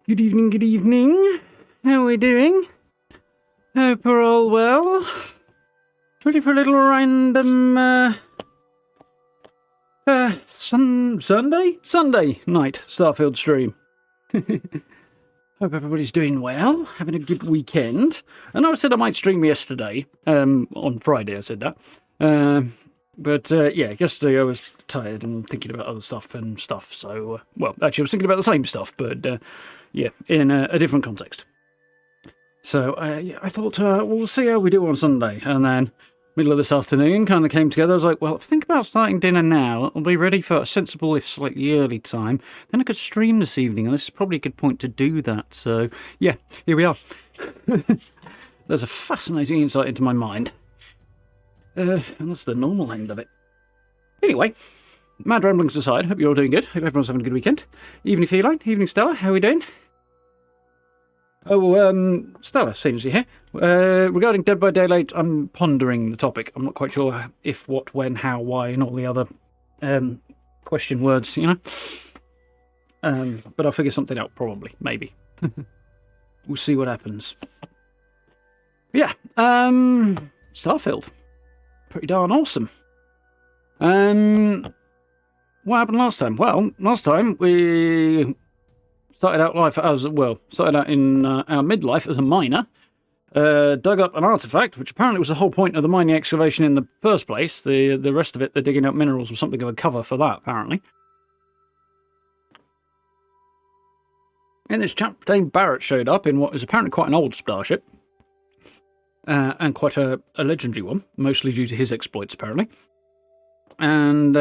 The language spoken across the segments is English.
Good evening, good evening. How are we doing? Hope we're all well. Ready for a little random, Sunday night Starfield stream. Hope everybody's doing well, having a good weekend. I know I said I might stream yesterday, on Friday I said that. But yesterday I was tired and thinking about other stuff, so, well, actually I was thinking about the same stuff, but, in a different context. So, I thought, we'll see how we do on Sunday, and then middle of this afternoon kind of came together. I was like, well, if I think about starting dinner now, I'll be ready for a sensible, if slightly early time. Then I could stream this evening, and this is probably a good point to do that. So, yeah, here we are. There's a fascinating insight into my mind. And that's the normal end of it. Anyway, mad ramblings aside, hope you're all doing good. Hope everyone's having a good weekend. Evening Feline, evening Stella, how are we doing? Oh, Stella, seeing as you're here. Regarding Dead by Daylight, I'm pondering the topic. I'm not quite sure if, what, when, how, why, and all the other question words, you know. But I'll figure something out, probably, maybe. We'll see what happens. Yeah, Starfield. Pretty darn awesome. What happened last time? Well, last time we started out in our midlife as a miner, dug up an artefact, which apparently was the whole point of the mining excavation in the first place. The rest of it, the digging up minerals, was something of a cover for that, apparently. And this chap named Barrett showed up in what is apparently quite an old starship. And quite a legendary one, mostly due to his exploits, apparently. And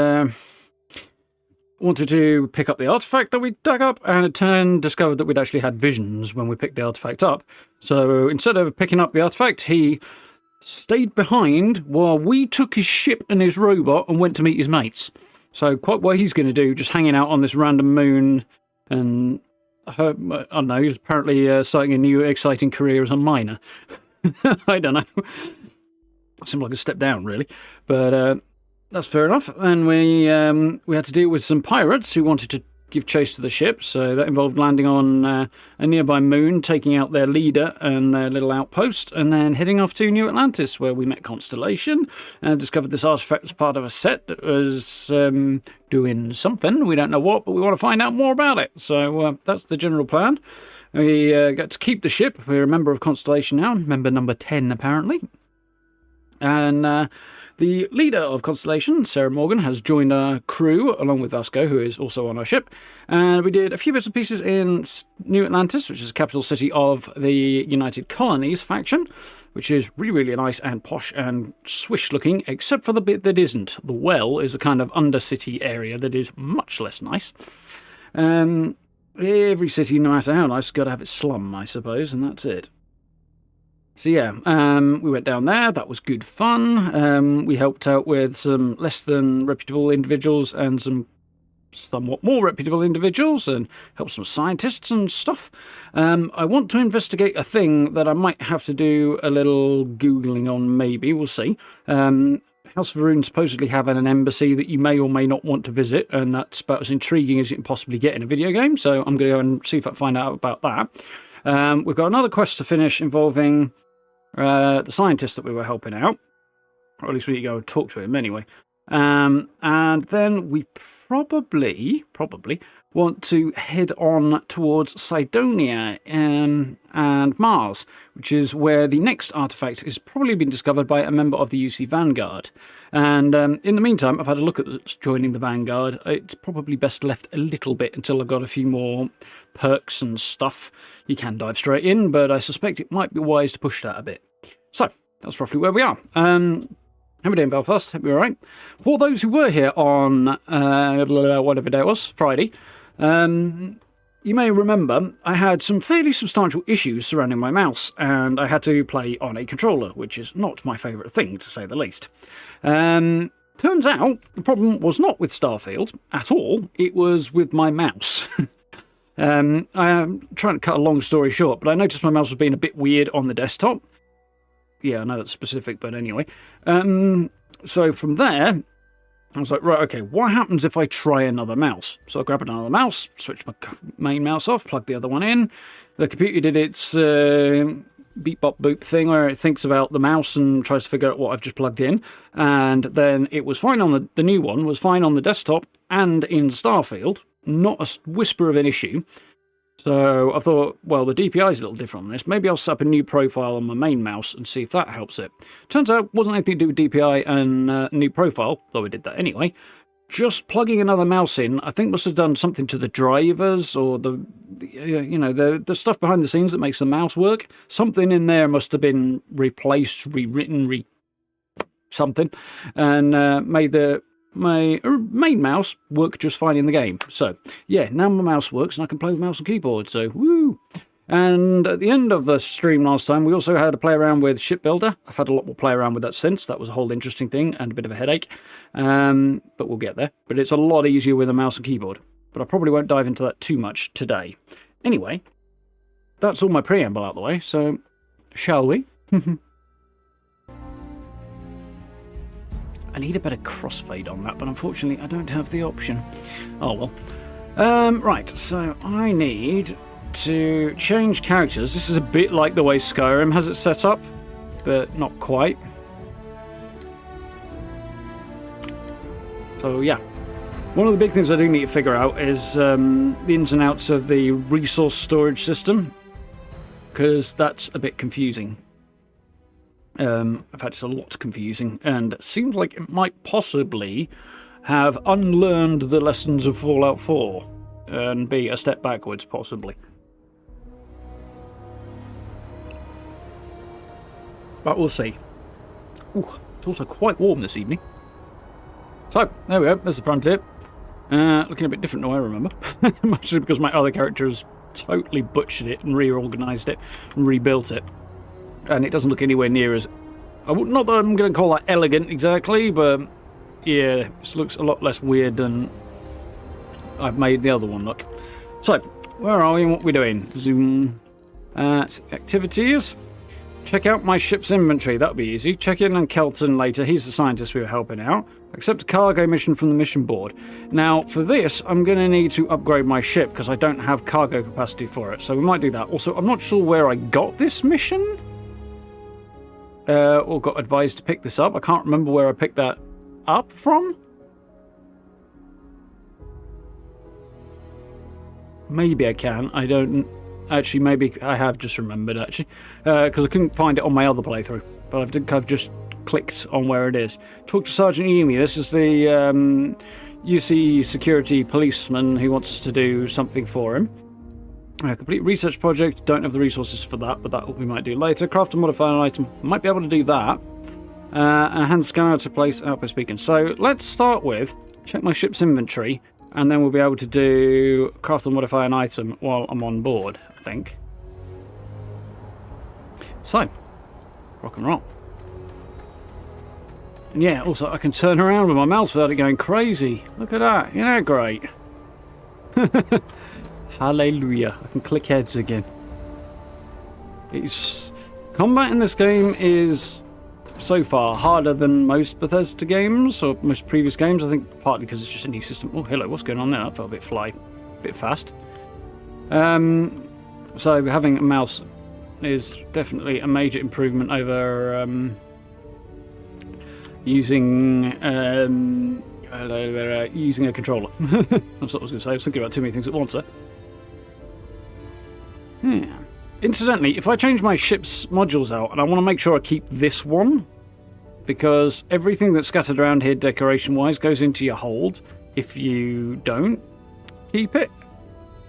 wanted to pick up the artefact that we dug up, and in turn discovered that we'd actually had visions when we picked the artefact up. So instead of picking up the artefact, he stayed behind while we took his ship and his robot and went to meet his mates. So quite what he's going to do, just hanging out on this random moon, and I don't know, he's apparently starting a new exciting career as a miner. I don't know. Seemed like a step down, really. But that's fair enough. And we had to deal with some pirates who wanted to give chase to the ship. So that involved landing on a nearby moon, taking out their leader and their little outpost, and then heading off to New Atlantis, where we met Constellation and discovered this artifact was part of a set that was doing something. We don't know what, but we want to find out more about it. So that's the general plan. We got to keep the ship. We're a member of Constellation now, member number 10 apparently. And the leader of Constellation, Sarah Morgan, has joined our crew along with Vasco, who is also on our ship. And we did a few bits and pieces in New Atlantis, which is the capital city of the United Colonies faction. which is really, really nice and posh and swish looking, except for the bit that isn't. The well is a kind of undercity area that is much less nice. Every city, no matter how nice, has got to have its slum, I suppose, and that's it. So yeah, we went down there. That was good fun. We helped out with some less than reputable individuals and some somewhat more reputable individuals, and helped some scientists and stuff. I want to investigate a thing that I might have to do a little Googling on, maybe. We'll see. House of Rune supposedly have an embassy that you may or may not want to visit, and that's about as intriguing as you can possibly get in a video game, so I'm going to go and see if I can find out about that. We've got another quest to finish involving the scientist that we were helping out, or at least we need to go and talk to him anyway. And then we probably want to head on towards Cydonia and Mars, which is where the next artefact is probably been discovered by a member of the UC Vanguard. And in the meantime, I've had a look at joining the Vanguard. It's probably best left a little bit until I've got a few more perks and stuff. You can dive straight in, but I suspect it might be wise to push that a bit. So, that's roughly where we are. How are we doing, Belfast? Hope you're all right. For those who were here on whatever day it was, Friday, you may remember I had some fairly substantial issues surrounding my mouse, and I had to play on a controller, which is not my favourite thing, to say the least. Turns out the problem was not with Starfield at all. It was with my mouse. I am trying to cut a long story short, but I noticed my mouse was being a bit weird on the desktop. Yeah, I know that's specific, but anyway. So from there, I was like, right, okay, what happens if I try another mouse? So I grabbed another mouse, switched my main mouse off, plugged the other one in. The computer did its beep bop boop thing where it thinks about the mouse and tries to figure out what I've just plugged in. And then it was fine on the new one, was fine on the desktop and in Starfield. Not a whisper of an issue. So I thought, well, the DPI is a little different on this. Maybe I'll set up a new profile on my main mouse and see if that helps it. Turns out it wasn't anything to do with DPI and new profile, though I did that anyway. Just plugging another mouse in, I think must have done something to the drivers or the stuff behind the scenes that makes the mouse work. Something in there must have been replaced, rewritten, something, and made my main mouse work just fine in the game. So, yeah, now my mouse works and I can play with mouse and keyboard, so woo! And at the end of the stream last time, we also had a play around with Shipbuilder. I've had a lot more play around with that since. That was a whole interesting thing and a bit of a headache. But we'll get there. But it's a lot easier with a mouse and keyboard. But I probably won't dive into that too much today. Anyway, that's all my preamble out of the way, so shall we? I need a better crossfade on that, but unfortunately I don't have the option. Oh well. Right, so I need to change characters. This is a bit like the way Skyrim has it set up, but not quite. So yeah. One of the big things I do need to figure out is the ins and outs of the resource storage system, because that's a bit confusing. In fact, it's a lot confusing, and it seems like it might possibly have unlearned the lessons of Fallout 4 and be a step backwards, possibly. But we'll see. Ooh, it's also quite warm this evening. So, there we go, there's the frontier. Looking a bit different than I remember. Mostly because my other characters totally butchered it and reorganised it and rebuilt it. And it doesn't look anywhere near as... not that I'm going to call that elegant exactly, but yeah, this looks a lot less weird than I've made the other one look. So, where are we and what are we doing? Zoom. Activities. Check out my ship's inventory, that'll be easy. Check in on Kelton later, he's the scientist we were helping out. Accept a cargo mission from the mission board. Now, for this, I'm going to need to upgrade my ship because I don't have cargo capacity for it, so we might do that. Also, I'm not sure where I got this mission. Or got advised to pick this up. I can't remember where I picked that up from. Maybe I can. I don't... Actually, maybe I have just remembered, actually. Because I couldn't find it on my other playthrough. But I've just clicked on where it is. Talk to Sergeant Yumi. This is the UC security policeman who wants us to do something for him. Complete research project. Don't have the resources for that, but that we might do later. Craft and modify an item. Might be able to do that. And hand scanner to place outpost beacon. So let's start with check my ship's inventory, and then we'll be able to do craft and modify an item while I'm on board, I think. So, rock and roll. And yeah, also I can turn around with my mouse without it going crazy. Look at that. Isn't that great? Hallelujah. I can click heads again. Combat in this game is so far harder than most Bethesda games or most previous games. I think partly because it's just a new system. Oh, hello, what's going on there? That felt a bit fast. So having a mouse is definitely a major improvement over using a controller. That's what I was going to say. I was thinking about too many things at once there. Yeah. Incidentally, if I change my ship's modules out, and I want to make sure I keep this one, because everything that's scattered around here decoration-wise goes into your hold if you don't keep it.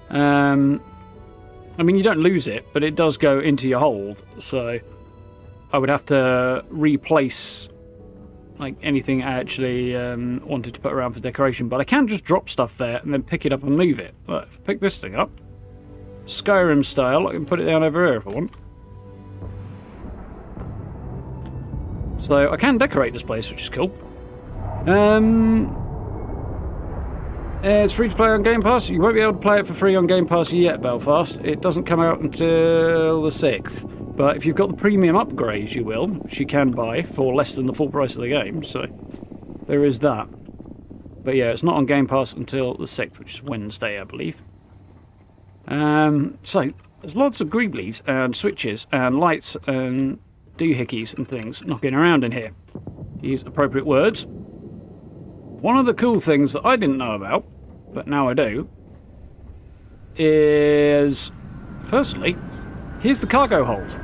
I mean, you don't lose it, but it does go into your hold, so I would have to replace like anything I actually wanted to put around for decoration, but I can just drop stuff there and then pick it up and move it. Look, if I pick this thing up, Skyrim style, I can put it down over here if I want. So I can decorate this place, which is cool. It's free to play on Game Pass. You won't be able to play it for free on Game Pass yet, Belfast. It doesn't come out until the 6th. But if you've got the premium upgrades, you will, which you can buy for less than the full price of the game. So there is that. But yeah, it's not on Game Pass until the 6th, which is Wednesday, I believe. So there's lots of greeblies and switches and lights and doohickeys and things knocking around in here. Use appropriate words. One of the cool things that I didn't know about, but now I do, is firstly, here's the cargo hold.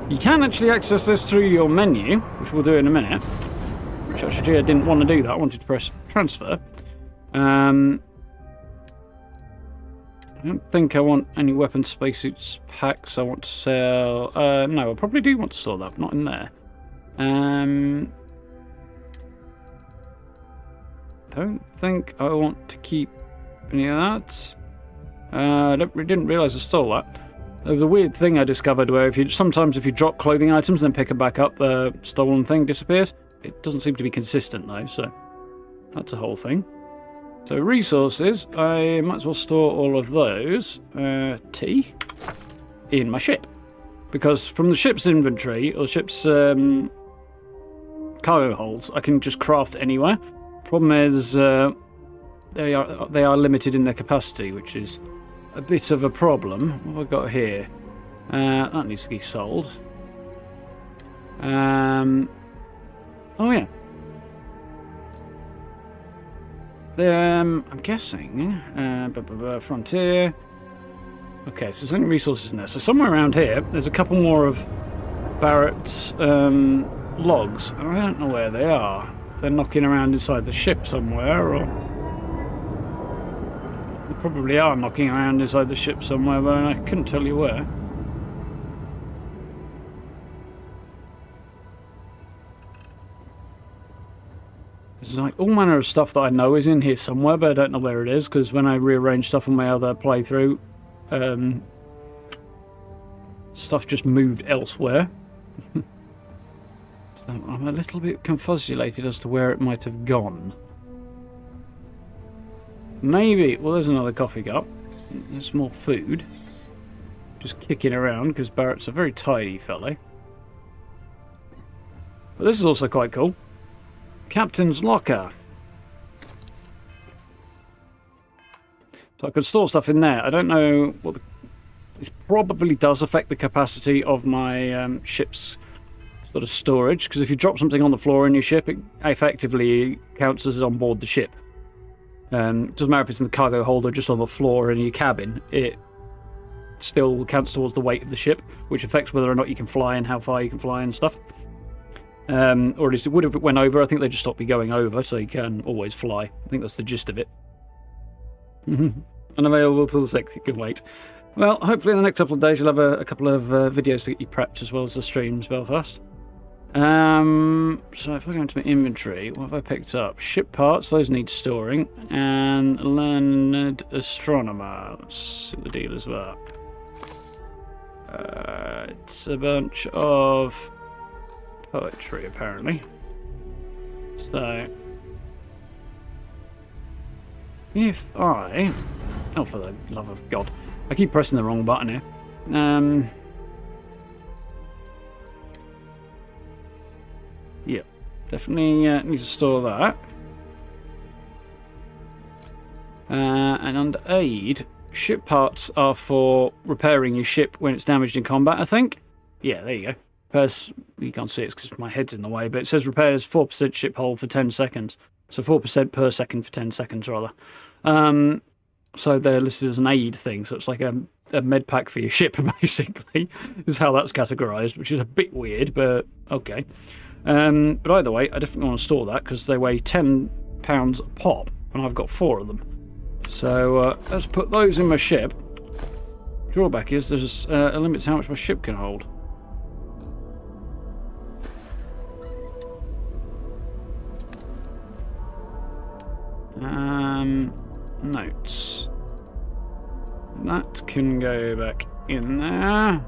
You can actually access this through your menu, which we'll do in a minute. Which actually I didn't want to do that. I wanted to press transfer. I don't think I want any weapon spacesuits packs I want to sell. No, I probably do want to sell that, but not in there. Don't think I want to keep any of that. I didn't realise I stole that. There was a weird thing I discovered where sometimes if you drop clothing items and then pick them back up, the stolen thing disappears. It doesn't seem to be consistent though, so that's a whole thing. So resources, I might as well store all of those tea in my ship, because from the ship's inventory or ship's cargo holds, I can just craft anywhere. Problem is, they are limited in their capacity, which is a bit of a problem. What have I got here? That needs to be sold. Oh yeah. I'm guessing frontier. Okay, so there's only resources in there. So somewhere around here, there's a couple more of Barrett's logs, and I don't know where they are. They're knocking around inside the ship somewhere, or they probably are knocking around inside the ship somewhere, but I couldn't tell you where. There's like all manner of stuff that I know is in here somewhere, but I don't know where it is, because when I rearrange stuff on my other playthrough, stuff just moved elsewhere. So I'm a little bit confusulated as to where it might have gone. Maybe, well, there's another coffee cup. There's more food. Just kicking around, because Barrett's a very tidy fellow. But this is also quite cool. Captain's locker. So I could store stuff in there. I don't know what this probably does affect the capacity of my ship's sort of storage, because if you drop something on the floor in your ship, it effectively counts as on board the ship. It doesn't matter if it's in the cargo hold or just on the floor in your cabin. It still counts towards the weight of the ship, which affects whether or not you can fly and how far you can fly and stuff. Or at least it would if it went over. I think they just stopped me going over, so you can always fly. I think that's the gist of it. Unavailable till the 6th, you can wait. Well, hopefully in the next couple of days you'll have a couple of videos to get you prepped as well as the streams, Belfast. So if I go into my inventory, what have I picked up? Ship parts, those need storing, and learned astronomer. Let's see the deal as well. It's a bunch of poetry, apparently. So, if I... Oh, for the love of God. I keep pressing the wrong button here. Yeah, definitely need to store that. And under aid, ship parts are for repairing your ship when it's damaged in combat, I think. Yeah, there you go. Repairs, you can't see it because my head's in the way, but it says repairs 4% ship hull for 10 seconds. So 4% per second for 10 seconds, rather. So they're listed as an aid thing, so it's like a med pack for your ship, basically, is how that's categorised, which is a bit weird, but okay. But either way, I definitely want to store that because they weigh £10 a pop, and I've got 4 of them. So let's put those in my ship. Drawback is there's a limit to how much my ship can hold. Notes. That can go back in there.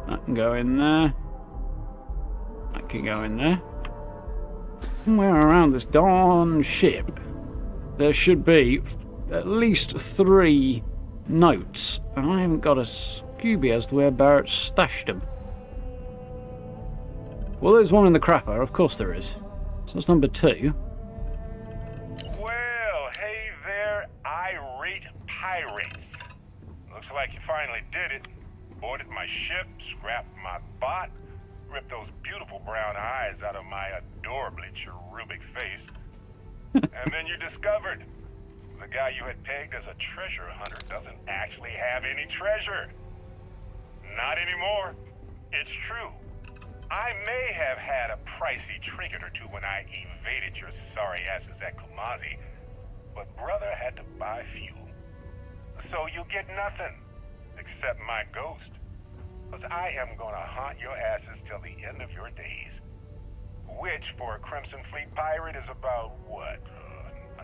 That can go in there. That can go in there. Somewhere around this darn ship, there should be at least 3 notes, and I haven't got a Scooby as to where Barrett stashed them. Well, there's one in the crapper, of course there is. So that's number 2. Well, hey there, irate pirates. Looks like you finally did it. Boarded my ship, scrapped my bot, ripped those beautiful brown eyes out of my adorably cherubic face. And then you discovered the guy you had pegged as a treasure hunter doesn't actually have any treasure. Not anymore. It's true. I may have had a pricey trinket or two when I evaded your sorry asses at Kumazi, but brother had to buy fuel. So you get nothing, except my ghost. Because I am gonna haunt your asses till the end of your days. Which, for a Crimson Fleet pirate, is about, what,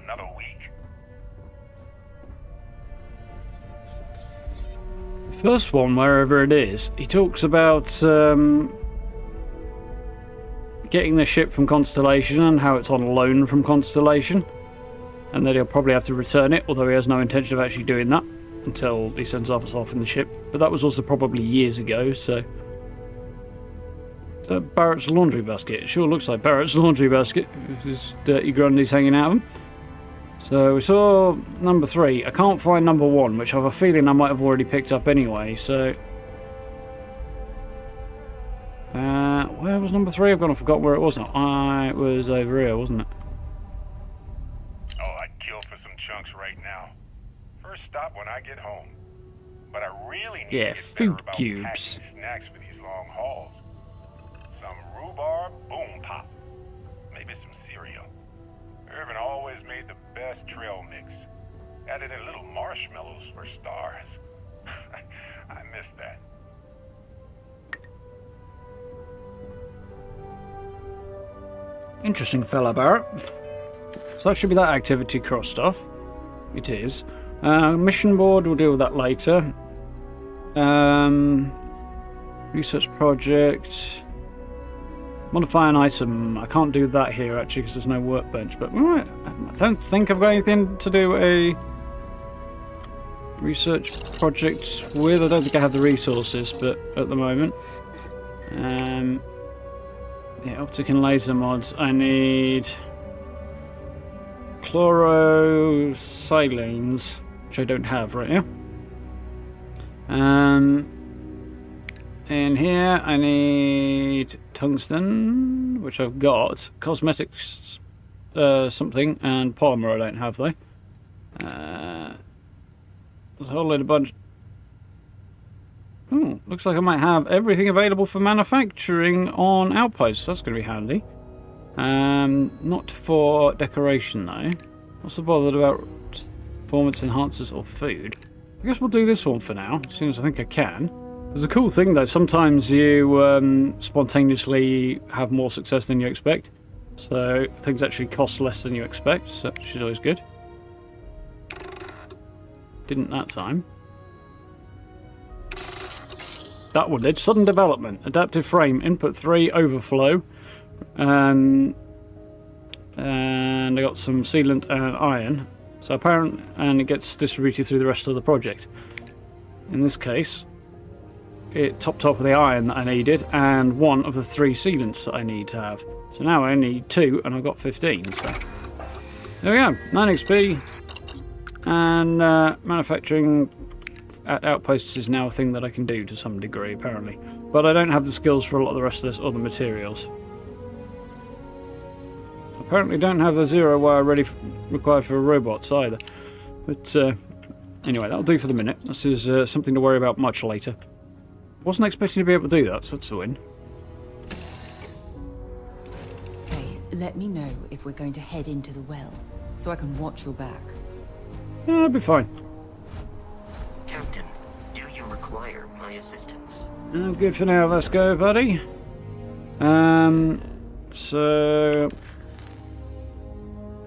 another week? The first one, wherever it is, he talks about getting the ship from Constellation and how it's on loan from Constellation, and that he'll probably have to return it, although he has no intention of actually doing that until he sends us off in the ship. But that was also probably years ago, so... Barrett's laundry basket. It sure looks like Barrett's laundry basket. His dirty grundies hanging out of him. So we saw number 3. I can't find number 1, which I have a feeling I might have already picked up anyway, so... where was number 3? I've gone and forgot where it was now. It was over here, wasn't it? Oh, I'd kill for some chunks right now. First stop when I get home. But I really need to get food better about cubes. packing snacks for these long hauls. Some rhubarb boom pop. Maybe some cereal. Irvin always made the best trail mix. Added in little marshmallows for stars. I miss that. Interesting fella, Barrett. So that should be that activity crossed off. It is. Mission board, we'll deal with that later. Research project. Modify an item. I can't do that here actually because there's no workbench, but I don't think I've got anything to do a research project with. I don't think I have the resources, but at the moment. Yeah, optic and laser mods. I need chlorosilines, which I don't have right now. In here I need tungsten, which I've got. Cosmetics, something, and polymer I don't have though. There's a whole load of bunch. Oh, looks like I might have everything available for manufacturing on outposts. That's going to be handy. Not for decoration though. What's the bother about performance enhancers or food? I guess we'll do this one for now, as soon as I think I can. There's a cool thing though, sometimes you spontaneously have more success than you expect. So things actually cost less than you expect, so which is always good. Didn't that time. That one did. Sudden development. Adaptive frame. Input 3. Overflow. And I got some sealant and iron. So apparently, and it gets distributed through the rest of the project. In this case, it topped up with the iron that I needed and one of the 3 sealants that I need to have. So now I only need 2 and I've got 15. So there we go. 9 XP. And manufacturing at outposts is now a thing that I can do to some degree, apparently. But I don't have the skills for a lot of the rest of this other materials. Apparently don't have the 0 wire required for robots either. But anyway, that'll do for the minute. This is something to worry about much later. Wasn't expecting to be able to do that, so that's a win. Hey, let me know if we're going to head into the well, so I can watch your back. Yeah, I'll be fine. Captain, do you require my assistance? I'm good for now. Let's go, buddy. So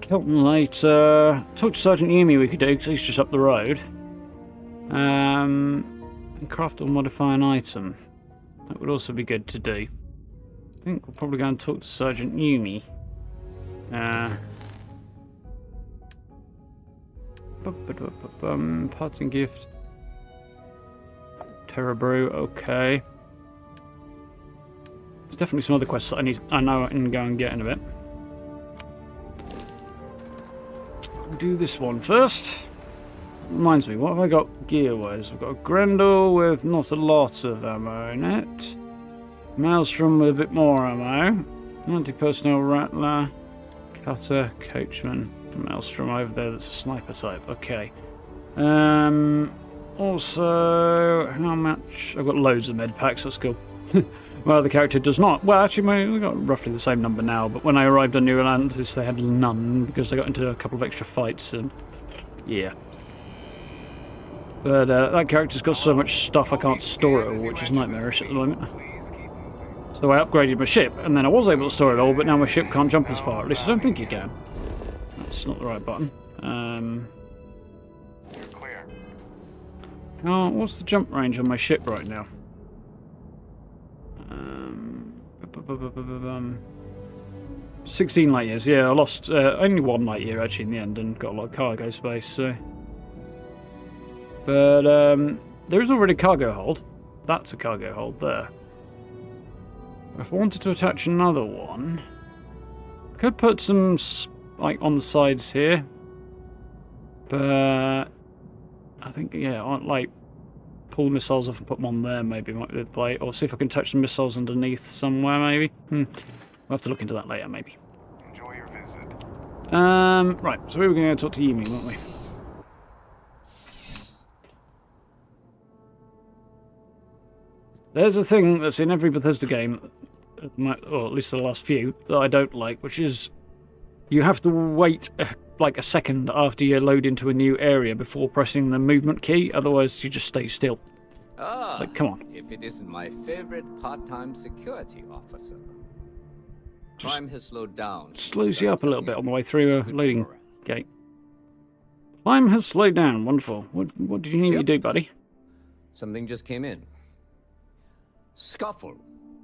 Kelton later. Talk to Sergeant Yumi we could do, because he's just up the road. And craft or modify an item. That would also be good to do. I think we'll probably go and talk to Sergeant Yumi. Parting gift. Terra Brew, okay. There's definitely some other quests that I know I can go and get in a bit. We'll do this one first. Reminds me, what have I got gear-wise? I've got a Grendel with not a lot of ammo in it. Maelstrom with a bit more ammo. Anti-personnel Rattler. Cutter, Coachman. Maelstrom over there that's a sniper type. Okay. Also, how much? I've got loads of med packs, that's cool. Well, the character does not. Well, actually, we've got roughly the same number now, but when I arrived on New Atlantis, they had none because I got into a couple of extra fights, and yeah. But that character's got so much stuff I can't store it all, which is nightmarish at the moment. So I upgraded my ship, and then I was able to store it all, but now my ship can't jump as far. At least I don't think you can. That's not the right button. You're clear. Oh, what's the jump range on my ship right now? 16 light years. Yeah, I lost only 1 light year actually in the end, and got a lot of cargo space. So, but there is already a cargo hold. That's a cargo hold there. If I wanted to attach another one, I could put some like on the sides here, but I think yeah, like pull the missiles off and put them on there. Maybe might be the play, or see if I can touch the missiles underneath somewhere. Maybe. We'll have to look into that later. Maybe. Enjoy your visit. Right. So we were going to talk to Yumi, weren't we? There's a thing that's in every Bethesda game, or at least the last few, that I don't like, which is you have to wait like a second after you load into a new area before pressing the movement key, otherwise you just stay still. Ah, Like, come on. if it isn't my favorite part-time security officer. Just Crime has slowed down. slows you up a little bit on the way through a loading gate. Time has slowed down. Wonderful. What did you need me to do, buddy? Something just came in. Scuffle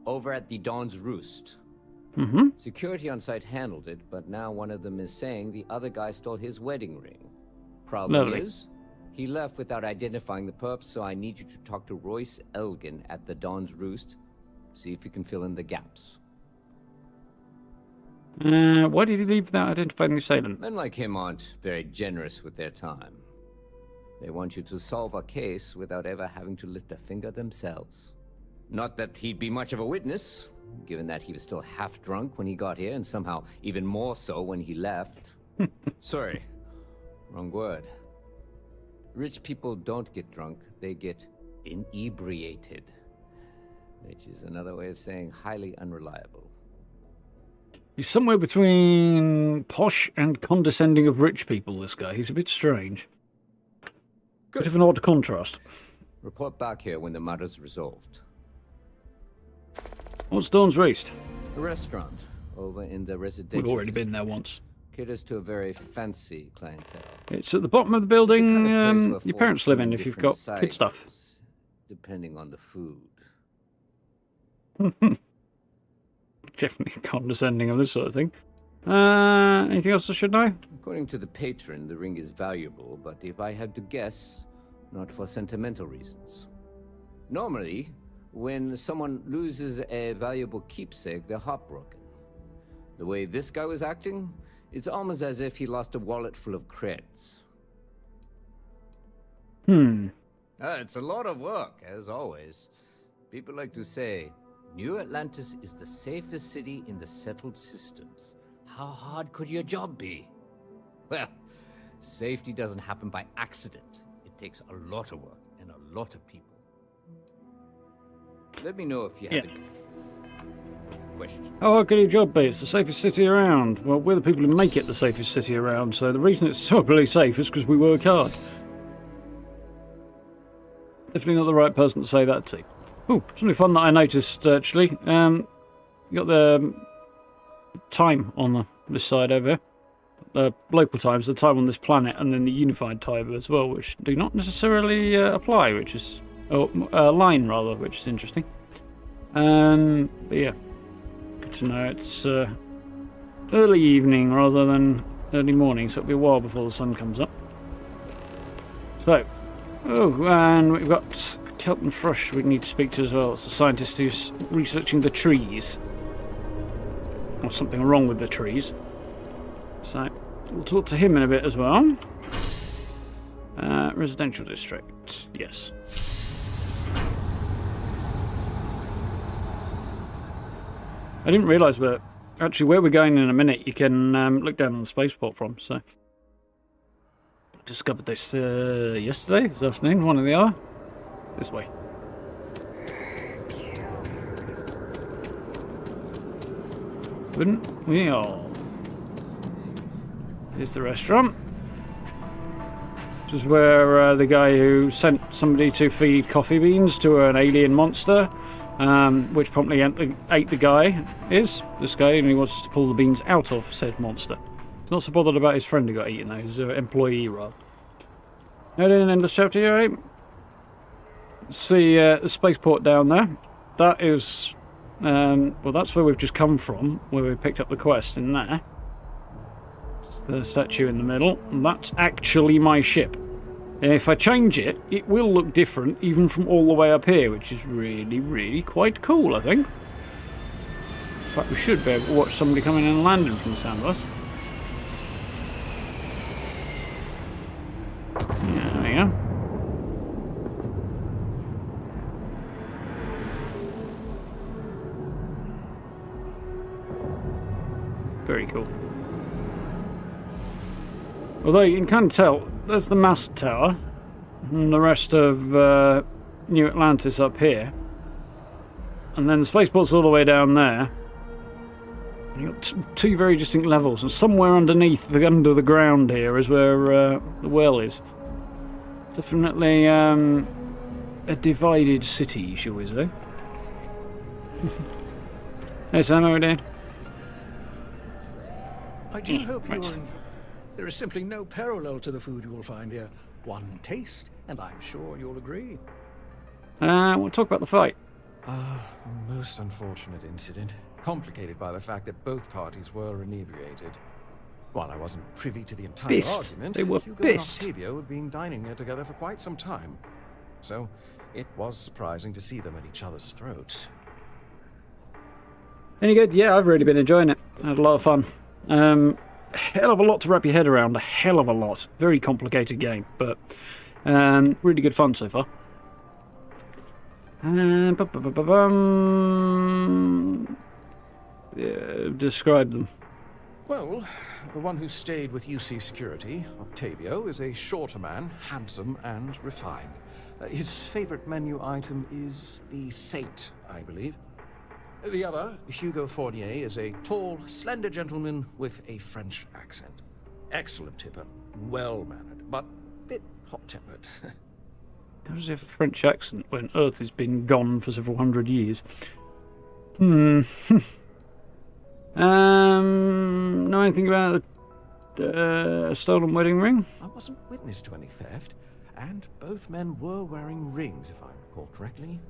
over at the Dawn's Roost. Mm-hmm. Security on site handled it, but now one of them is saying the other guy stole his wedding ring. Problem Lovely. is, he left without identifying the perp, so I need you to talk to Royce Elgin at the Dawn's Roost. See if you can fill in the gaps. Why did he leave without identifying the assailant? Men like him aren't very generous with their time. They want you to solve a case without ever having to lift a finger themselves. Not that he'd be much of a witness, given that he was still half drunk when he got here, and somehow even more so when he left. Sorry, wrong word. Rich people don't get drunk, they get inebriated. Which is another way of saying highly unreliable. He's somewhere between posh and condescending of rich people, this guy. He's a bit strange. Bit of an odd contrast. Report back here when the matter's resolved. What's Dawn's Roost? A restaurant over in the residential We've already been district. there once. Caters to a very fancy clientele. It's at the bottom of the It's the building kind of place where your folks parents live come in if you've different got kid stuff. sizes, depending on the food. Definitely condescending of this sort of thing. Anything else I should know? According to the patron, the ring is valuable, but if I had to guess, not for sentimental reasons. Normally, when someone loses a valuable keepsake, they're heartbroken. The way this guy was acting, it's almost as if he lost a wallet full of creds. It's a lot of work, as always. People like to say, New Atlantis is the safest city in the settled systems. How hard could your job be? Well, safety doesn't happen by accident. It takes a lot of work and a lot of people. Let me know if you have any questions. How hard could your job be? It's the safest city around. Well, we're the people who make it the safest city around, so the reason it's so really safe is because we work hard. Definitely not the right person to say that to. Oh, something fun that I noticed, actually. You got the time on this side over here. The local times, the time on this planet, and then the unified time as well, which do not necessarily apply, which is... line, rather, which is interesting. But yeah, good to know. It's early evening rather than early morning, so it'll be a while before the sun comes up. So, and we've got Kelton Frush we need to speak to as well. It's the scientist who's researching the trees. Or something wrong with the trees. So, we'll talk to him in a bit as well. Residential district, yes. I didn't realise, but actually where we're going in a minute, you can look down on the spaceport from, so... I discovered this yesterday, this afternoon, one of the hour. This way. Wouldn't we all? Here's the restaurant. This is where the guy who sent somebody to feed coffee beans to an alien monster, which promptly ate the guy, is this guy, and he wants to pull the beans out of said monster. He's not so bothered about his friend who got eaten, though. He's an employee, rather. Now, didn't end this chapter here, right? See the spaceport down there. That is, well, that's where we've just come from, where we picked up the quest in there. It's the statue in the middle, and that's actually my ship. If I change it, it will look different, even from all the way up here, which is really, really quite cool, I think. In fact, we should be able to watch somebody coming in and landing from the sound of us. Yeah, there we go. Very cool. Although you can kind of tell, there's the mast tower, and the rest of New Atlantis up here. And then the spaceport's all the way down there. You've got two very distinct levels, and somewhere underneath, under the ground here, is where the well is. Definitely a divided city, shall we say. Hey Sam, how are we doing? I do hope you Right. will enjoy. There is simply no parallel to the food you will find here. One taste, and I'm sure you'll agree. We'll talk about the fight. A most unfortunate incident, complicated by the fact that both parties were inebriated. While I wasn't privy to the entire Pissed. argument, They were Hugo pissed. and Octavio had been dining here together for quite some time. So, it was surprising to see them at each other's throats. Any good? Yeah, I've really been enjoying it. I had a lot of fun. Hell of a lot to wrap your head around. A hell of a lot. Very complicated game, but really good fun so far. Describe them. Well, the one who stayed with UC Security, Octavio, is a shorter man, handsome and refined. His favorite menu item is the Sate, I believe. The other, Hugo Fournier, is a tall, slender gentleman with a French accent. Excellent tipper, well-mannered, but a bit hot-tempered. How does he have a French accent when Earth has been gone for several hundred years? Know anything about the stolen wedding ring? I wasn't witness to any theft, and both men were wearing rings, if I recall correctly.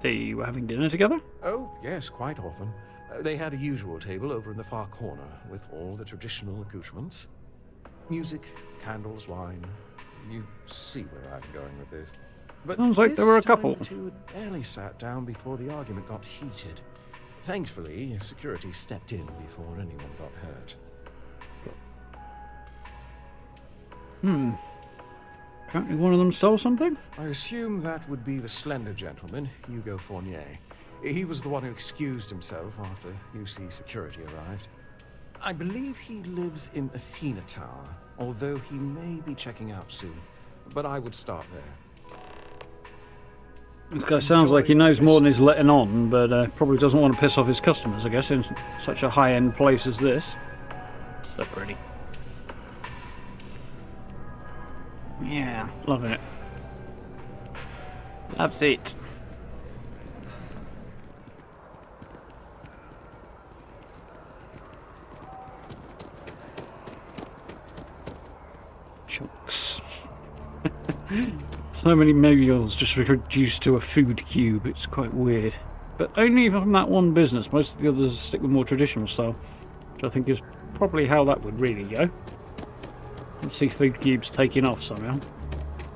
They were having dinner together? Oh, yes, quite often. They had a usual table over in the far corner, with all the traditional accoutrements. Music, candles, wine. You see where I'm going with this. But Sounds like they were a this time couple. the two had barely sat down before the argument got heated. Thankfully, security stepped in before anyone got hurt. Apparently one of them stole something? I assume that would be the slender gentleman, Hugo Fournier. He was the one who excused himself after UC security arrived. I believe he lives in Athena Tower, although he may be checking out soon. But I would start there. This guy sounds like he knows more than he's letting on, but probably doesn't want to piss off his customers, I guess, in such a high-end place as this. So pretty. Yeah, loving it. Loves it. Chunks. So many meals just reduced to a food cube. It's quite weird. But only from that one business. Most of the others stick with more traditional style, which I think is probably how that would really go. Let's see food cubes taking off somehow.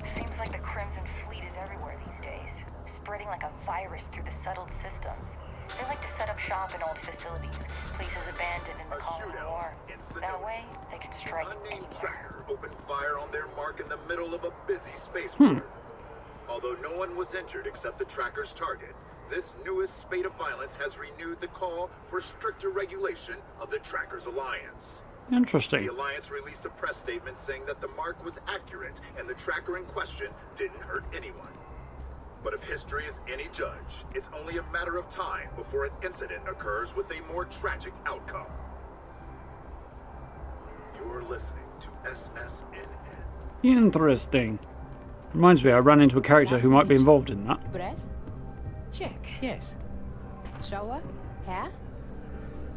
Seems like the Crimson Fleet is everywhere these days, spreading like a virus through the settled systems. They like to set up shop in old facilities, places abandoned in the Cold War. That way, they can strike anywhere. Opened fire on their mark in the middle of a busy spaceport. Although no one was injured except the tracker's target, this newest spate of violence has renewed the call for stricter regulation of the tracker's alliance. Interesting. The Alliance released a press statement saying that the mark was accurate and the tracker in question didn't hurt anyone. But if history is any judge, it's only a matter of time before an incident occurs with a more tragic outcome. You're listening to SSNN. Interesting. Reminds me, I ran into a character who might be involved in that. Breath? Check. Yes. Shower? Hair?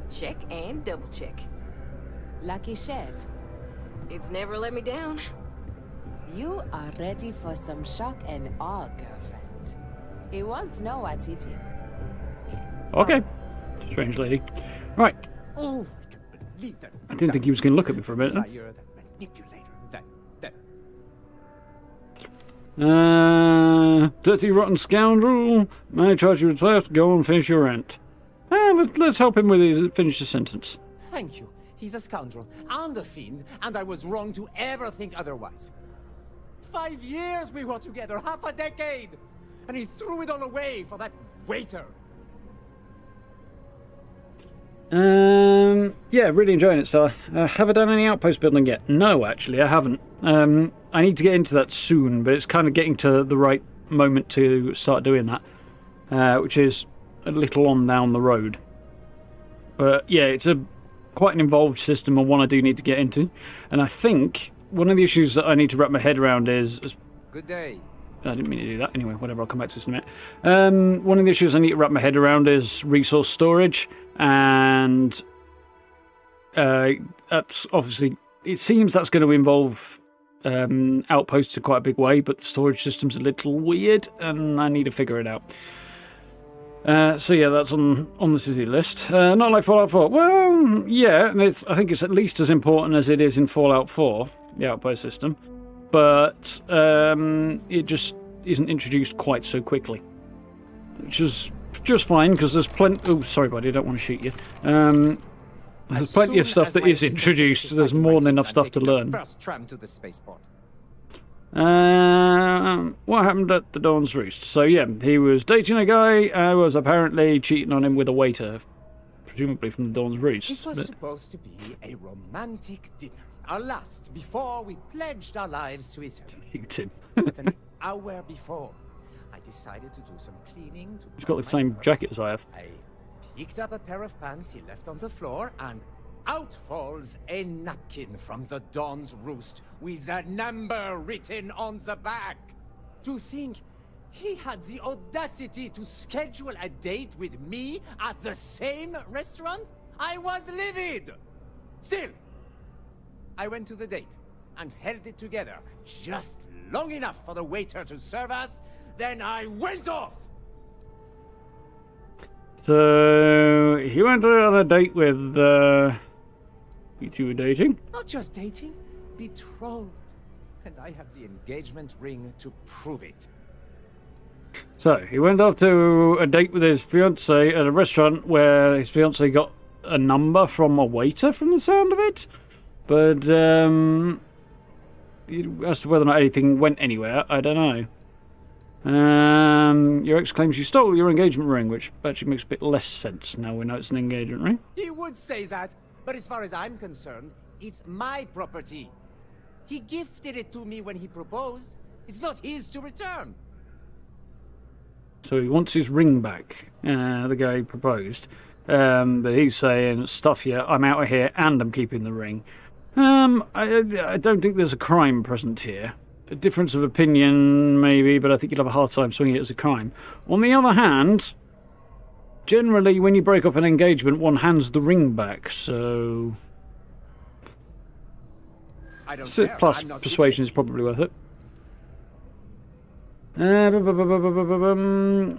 Check and double check. Lucky shed. It's never let me down. You are ready for some shock and awe, girlfriend. He wants know what's eating. Okay. Strange lady. Right. Oh, I can't believe that. I didn't think he was going to look at me for a minute. Liar, that manipulator, that. Dirty rotten scoundrel. Man who charged you with theft, go and finish your rent. Let's help him with his finish the sentence. Thank you. He's a scoundrel and a fiend, and I was wrong to ever think otherwise. 5 years we were together, half a decade, and he threw it all away for that waiter. Yeah, really enjoying it, so have I done any outpost building yet? No, actually, I haven't. I need to get into that soon, but it's kind of getting to the right moment to start doing that, which is a little on down the road. But yeah, it's quite an involved system and one I do need to get into. And I think one of the issues that I need to wrap my head around is... Good day. I didn't mean to do that. Anyway, whatever, I'll come back to this in a minute. One of the issues I need to wrap my head around is resource storage. And that's obviously... It seems that's going to involve outposts in quite a big way, but the storage system's a little weird, and I need to figure it out. So yeah, that's on the to-do list. Not like Fallout 4. Well, yeah, and I think it's at least as important as it is in Fallout 4, the outpost system. But it just isn't introduced quite so quickly. Which is just fine, because there's plenty... Oh, sorry, buddy, I don't want to shoot you. There's plenty of stuff that is introduced. There's more than enough stuff to learn. First tram to the spaceport. What happened at the Dawn's Roost? So yeah, he was dating a guy who was apparently cheating on him with a waiter, presumably from the Dawn's Roost. It was supposed to be a romantic dinner, our last before we pledged our lives to each other. Shoot him. But an hour before, I decided to do some cleaning. He's got the same jacket as I have. I picked up a pair of pants he left on the floor and out falls a napkin from the Dawn's roost with a number written on the back. To think he had the audacity to schedule a date with me at the same restaurant? I was livid! Still, I went to the date and held it together just long enough for the waiter to serve us, then I went off! So, he went on a date with, you two were dating? Not just dating, betrothed. And I have the engagement ring to prove it. So, he went off to a date with his fiancée at a restaurant where his fiancée got a number from a waiter from the sound of it. But, as to whether or not anything went anywhere, I don't know. Your ex claims you stole your engagement ring, which actually makes a bit less sense now we know it's an engagement ring. He would say that, but as far as I'm concerned, it's my property. He gifted it to me when he proposed. It's not his to return. So he wants his ring back, the guy who proposed. But he's saying, stuff you, I'm out of here and I'm keeping the ring. I don't think there's a crime present here. A difference of opinion, maybe, but I think you'll have a hard time swinging it as a crime. On the other hand, generally when you break off an engagement, one hands the ring back, so... Plus, persuasion is probably worth it.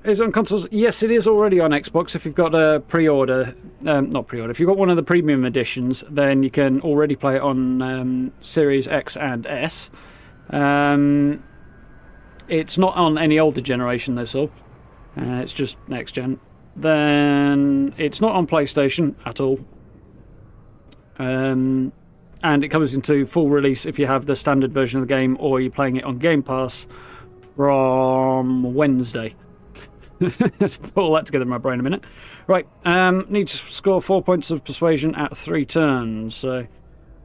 Is it on consoles? Yes, it is already on Xbox. If you've got a pre-order, not pre-order, if you've got one of the premium editions, then you can already play it on Series X and S. It's not on any older generation, though, so it's just next gen. Then it's not on PlayStation at all. And it comes into full release if you have the standard version of the game or you're playing it on Game Pass from Wednesday. Put all that together in my brain in a minute. Right, need to score 4 points of persuasion at 3 turns. So,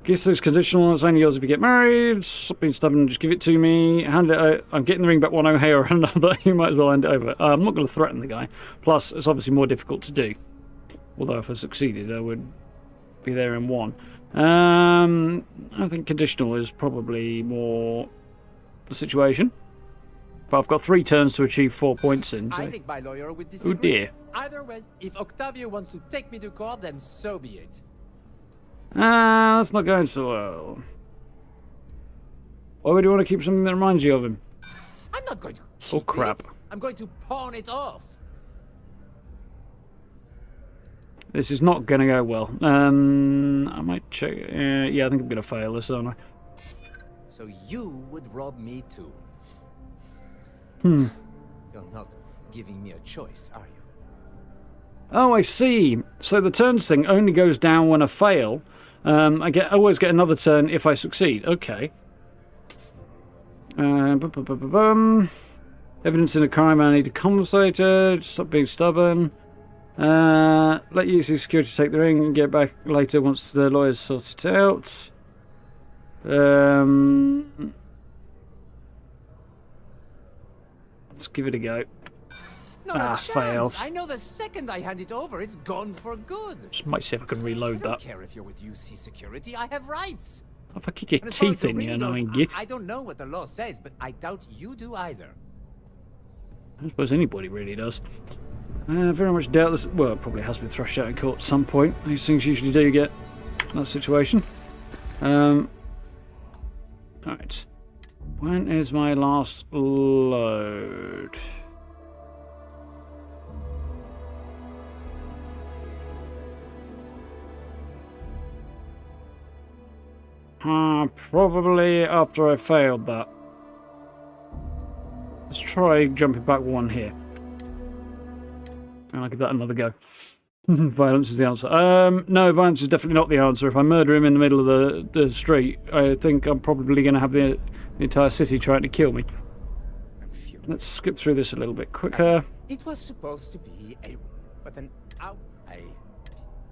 gifts is conditional. It's only yours if you get married. Stop being stubborn. Just give it to me. Hand it out. I'm getting the ring back one way or another. You might as well hand it over. I'm not going to threaten the guy. Plus, it's obviously more difficult to do. Although if I succeeded, I would be there in one. I think conditional is probably more the situation. But I've got 3 turns to achieve 4 points in. So. I think my lawyer would disagree. Oh dear. Either way, if Octavio wants to take me to court, then so be it. That's not going so well. Why would you want to keep something that reminds you of him? I'm not going to keep Oh crap. it. I'm going to pawn it off. This is not going to go well. I might check. Yeah, I think I'm going to fail this, aren't I? So you would rob me too. You're not giving me a choice, are you? Oh, I see. So the turns thing only goes down when I fail. I always get another turn if I succeed. Okay. Evidence in a crime, I need a compensator. Stop being stubborn. Let UC security take the ring and get back later once the lawyers sort it out. Let's give it a go. Failed. I know the second I hand it over, it's gone for good. Just might see if I can reload that. I don't care if you're with UC security. I have rights. If I kick your teeth in you, I get. I don't know what the law says, but I doubt you do either. I suppose anybody really does. Very much doubt this. Well, it probably has been thrashed out in court at some point. These things usually do get that situation. Alright. When is my last load? Probably after I failed that. Let's try jumping back one here. And I'll give that another go. Violence is the answer. No, violence is definitely not the answer. If I murder him in the middle of the street, I think I'm probably going to have the entire city trying to kill me. Let's skip through this a little bit quicker. It was supposed to be a... But an...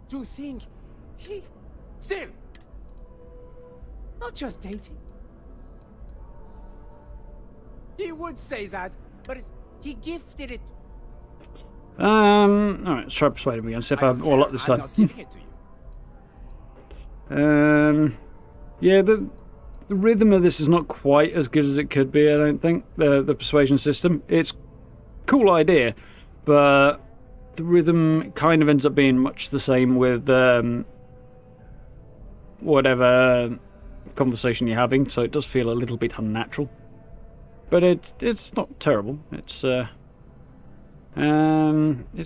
To think... He... Still... Not just dating. He would say that, but he gifted it. Alright, let's try to persuade him again. See if I all up this time. Yeah, the rhythm of this is not quite as good as it could be, I don't think. The persuasion system. It's a cool idea, but the rhythm kind of ends up being much the same with whatever conversation you're having, so it does feel a little bit unnatural. But it's not terrible. It's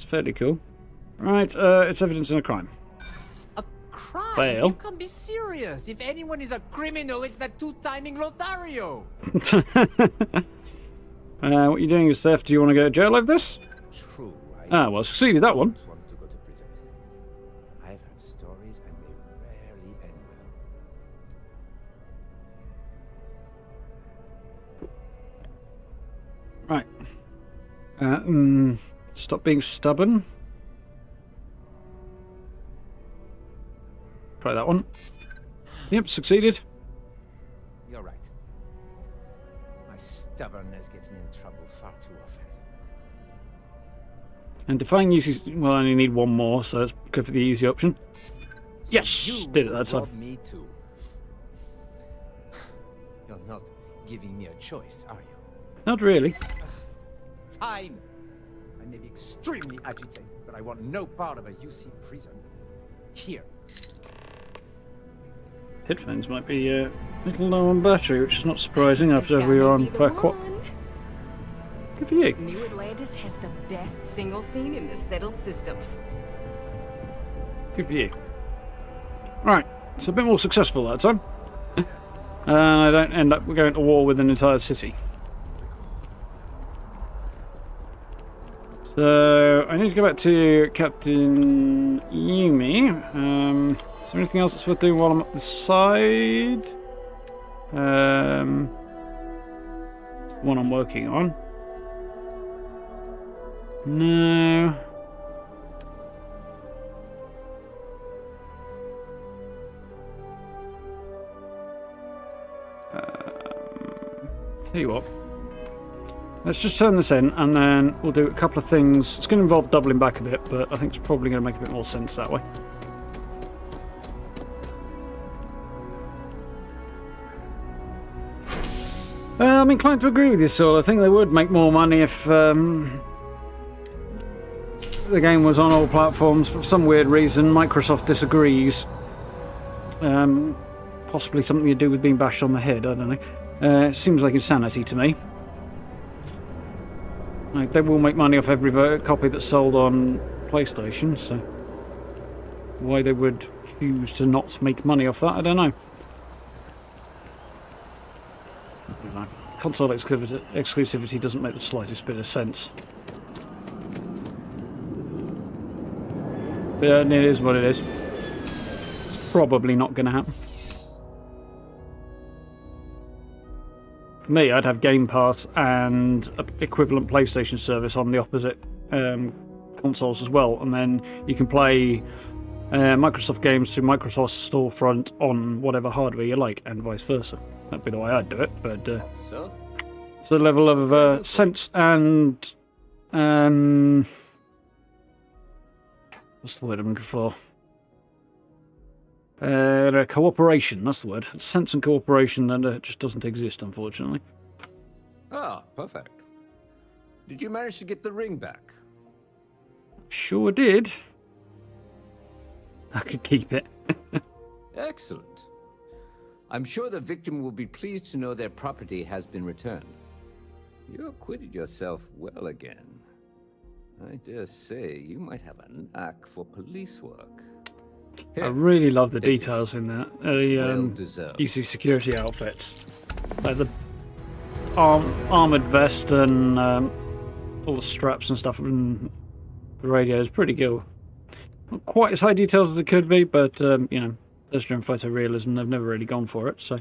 fairly cool. Right, it's evidence in a crime. A crime? Fail. You can't be serious. If anyone is a criminal, it's that two-timing Lothario. What you're doing is theft. Do you want to go to jail over this? True. Well, succeeded that one. Want to go to prison. I've heard stories and they rarely end well. Right. Stop being stubborn. Try that one. Yep, succeeded. You're right. My stubbornness gets me in trouble far too often. And defying use, well, I only need one more, so let's go for the easy option. So Yes! you Did it that time. rob me too. You're not giving me a choice, are you? Not really. Fine. I may be extremely agitated, but I want no part of a UC prison. Here. Headphones might be a little low on battery, which is not surprising after we were on for quite... Good for you. New Atlantis has the best single scene in the settled systems. Good for you. Right, it's a bit more successful that time. And I don't end up going to war with an entire city. So, I need to go back to Captain Yumi. Is there anything else that's worth doing while I'm up this side? It's the one I'm working on. No. Tell you what. Let's just turn this in, and then we'll do a couple of things. It's going to involve doubling back a bit, but I think it's probably going to make a bit more sense that way. I'm inclined to agree with you, Saul. I think they would make more money if the game was on all platforms. For some weird reason, Microsoft disagrees. Possibly something to do with being bashed on the head, I don't know. It seems like insanity to me. Like, they will make money off every copy that's sold on PlayStation, so why they would choose to not make money off that, I don't know. Console exclusivity doesn't make the slightest bit of sense. But it is what it is. It's probably not going to happen. For me, I'd have Game Pass and an equivalent PlayStation service on the opposite consoles as well, and then you can play Microsoft games through Microsoft's storefront on whatever hardware you like, and vice versa. That'd be the way I'd do it, but So? it's a level of sense and what's the word I'm looking for? Cooperation, that's the word. Sense and cooperation that just doesn't exist, unfortunately. Ah, perfect. Did you manage to get the ring back? Sure did. I could keep it. Excellent. I'm sure the victim will be pleased to know their property has been returned. You acquitted yourself well again. I dare say you might have a knack for police work. Here, I really love the details in that. well deserved. UC security outfits. Like the armoured vest and all the straps and stuff, and the radio is pretty cool. Not quite as high details as they could be, but you know, Bethesda and photorealism, they've never really gone for it, so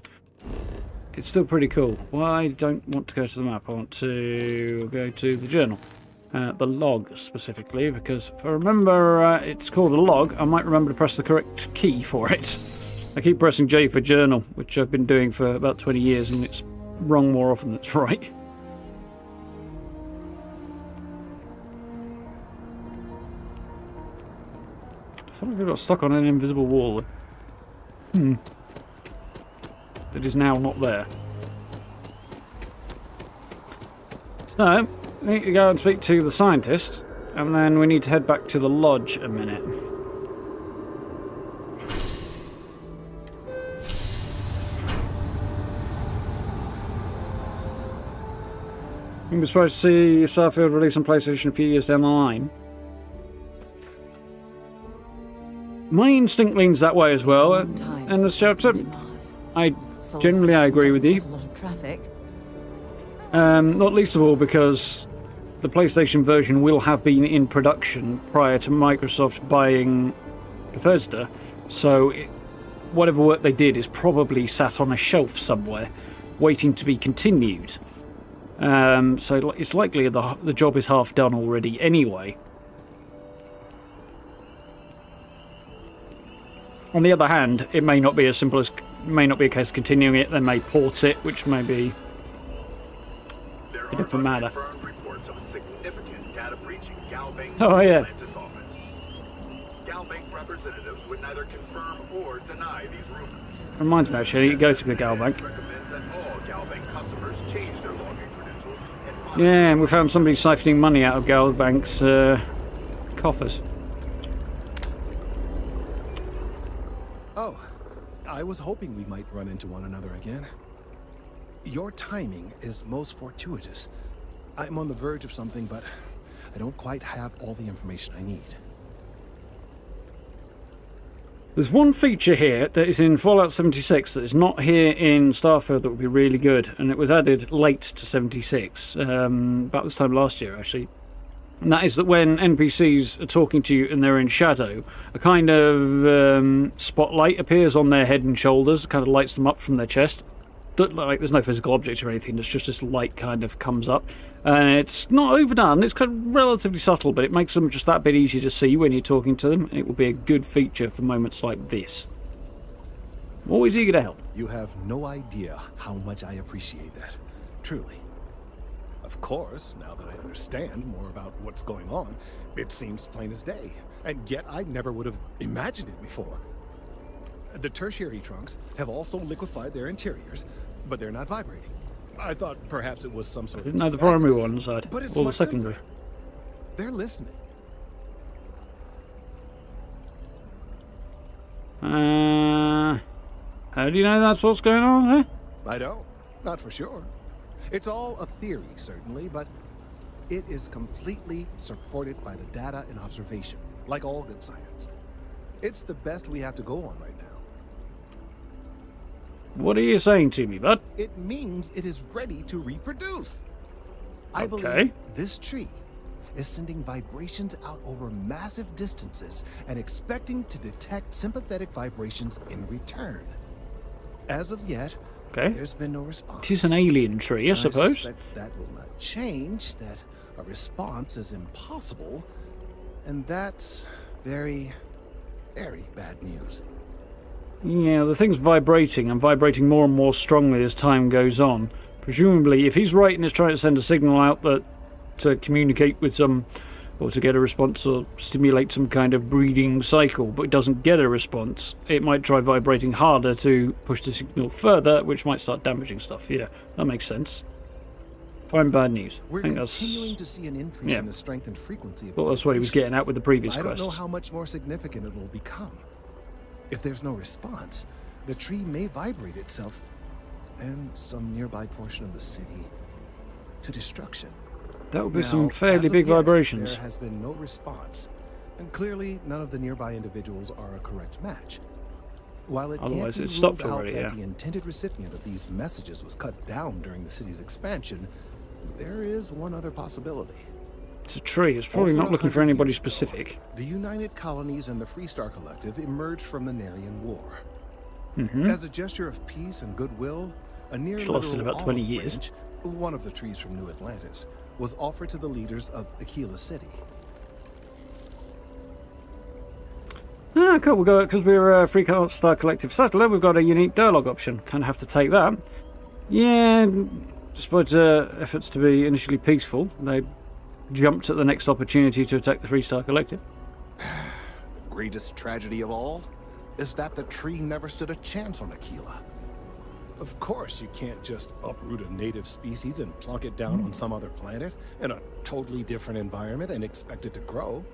it's still pretty cool. Well, I don't want to go to the map, I want to go to the journal. The log, specifically, because if I remember it's called a log, I might remember to press the correct key for it. I keep pressing J for journal, which I've been doing for about 20 years, and it's wrong more often than it's right. I feel like I got stuck on an invisible wall. that is now not there. So, we need to go and speak to the scientist, and then we need to head back to the lodge a minute. We're supposed to see Starfield release on PlayStation a few years down the line. My instinct leans that way as well, and this chapter, I agree with you. Not least of all because the PlayStation version will have been in production prior to Microsoft buying Bethesda, so whatever work they did is probably sat on a shelf somewhere, waiting to be continued. So it's likely the job is half done already anyway. On the other hand, it may not be as simple as may not be a case of continuing it. They may port it, which may be a different matter. Oh yeah. Reminds me actually, you go to the Gal Bank. Yeah, and we found somebody siphoning money out of Gal Bank's coffers. Oh, I was hoping we might run into one another again. Your timing is most fortuitous. I'm on the verge of something, but I don't quite have all the information I need. There's one feature here that is in Fallout 76 that is not here in Starfield that would be really good, and it was added late to 76, about this time last year actually. And that is that when NPCs are talking to you and they're in shadow, a kind of spotlight appears on their head and shoulders, kind of lights them up from their chest. Like there's no physical object or anything, it's just this light kind of comes up. And it's not overdone, it's kind of relatively subtle, but it makes them just that bit easier to see when you're talking to them, and it will be a good feature for moments like this. Always eager to help. You have no idea how much I appreciate that. Truly. Of course, now that I understand more about what's going on, it seems plain as day. And yet I never would have imagined it before. The tertiary trunks have also liquefied their interiors, but they're not vibrating. I thought perhaps it was some sort of didn't know the primary ones had, but it's or the secondary. Simpler. They're listening. How do you know that's what's going on, eh? I don't. Not for sure. It's all a theory, certainly, but it is completely supported by the data and observation, like all good science. It's the best we have to go on right now. What are you saying to me, bud? It means it is ready to reproduce. I Okay. believe this tree is sending vibrations out over massive distances and expecting to detect sympathetic vibrations in return. As of yet, there's been no response. It is an alien tree, I suppose. I suspect that will not change, that a response is impossible, and that's very, very bad news. Yeah, the thing's vibrating, and vibrating more and more strongly as time goes on. Presumably, if he's right and is trying to send a signal out that to communicate with some, or to get a response or stimulate some kind of breeding cycle, but doesn't get a response, it might try vibrating harder to push the signal further, which might start damaging stuff. Yeah, that makes sense. Fine, bad news. We're I think continuing that's... to see an increase in the strength and frequency of Well, that's what he was getting at with the previous I quest. don't know how much more significant it will become. If there's no response, the tree may vibrate itself and some nearby portion of the city to destruction. That would be Now, some fairly as of big yet, vibrations. There has been no response, and clearly none of the nearby individuals are a correct match. While it Otherwise can't be it's stopped ruled out already, that yeah. the intended recipient of these messages was cut down during the city's expansion, there is one other possibility. It's a tree. It's probably Over not looking for 100 anybody years ago, specific. The United Colonies and the Freestar Collective emerged from the Narian War. Mm-hmm. As a gesture of peace and goodwill, a near Which lasted literal about 20 olive years. branch, one of the trees from New Atlantis, was offered to the leaders of Aquila City. Ah, cool. We've got, because we're a Freestar Collective settler, we've got a unique dialogue option. Kind of have to take that. Yeah, despite efforts to be initially peaceful, they jumped at the next opportunity to attack the Freestar Collective. Greatest tragedy of all? is that the tree never stood a chance on Aquila. Of course, you can't just uproot a native species and plunk it down on some other planet in a totally different environment and expect it to grow.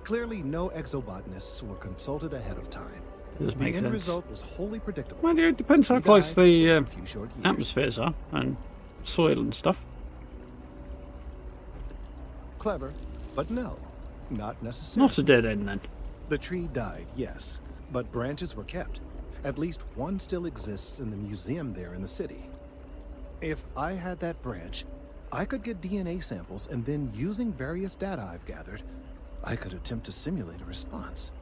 Clearly, no exobotanists were consulted ahead of time. Does The make end sense. result was wholly predictable. Well, yeah, it depends how He close died the within a few short years. atmospheres are and soil and stuff. Clever, but no, not necessary. Not a dead end then. The tree died, yes, but branches were kept. At least one still exists in the museum there in the city. If I had that branch, I could get DNA samples, and then using various data I've gathered, I could attempt to simulate a response.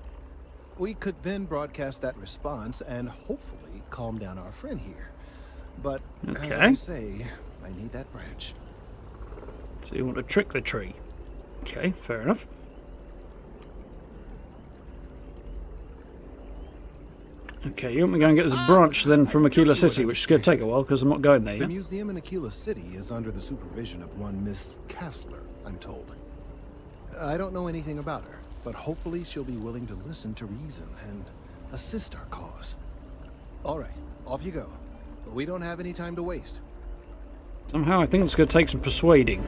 We could then broadcast that response and hopefully calm down our friend here. But as Okay. I say, I need that branch. So you want to trick the tree. Okay, fair enough. Okay, you want me to go and get this branch then from Aquila City, which is going to take a while because I'm not going there The yet. museum in Aquila City is under the supervision of one Miss Kassler, I'm told. I don't know anything about her, but hopefully she'll be willing to listen to reason and assist our cause. All right, off you go. But we don't have any time to waste. Somehow I think it's going to take some persuading.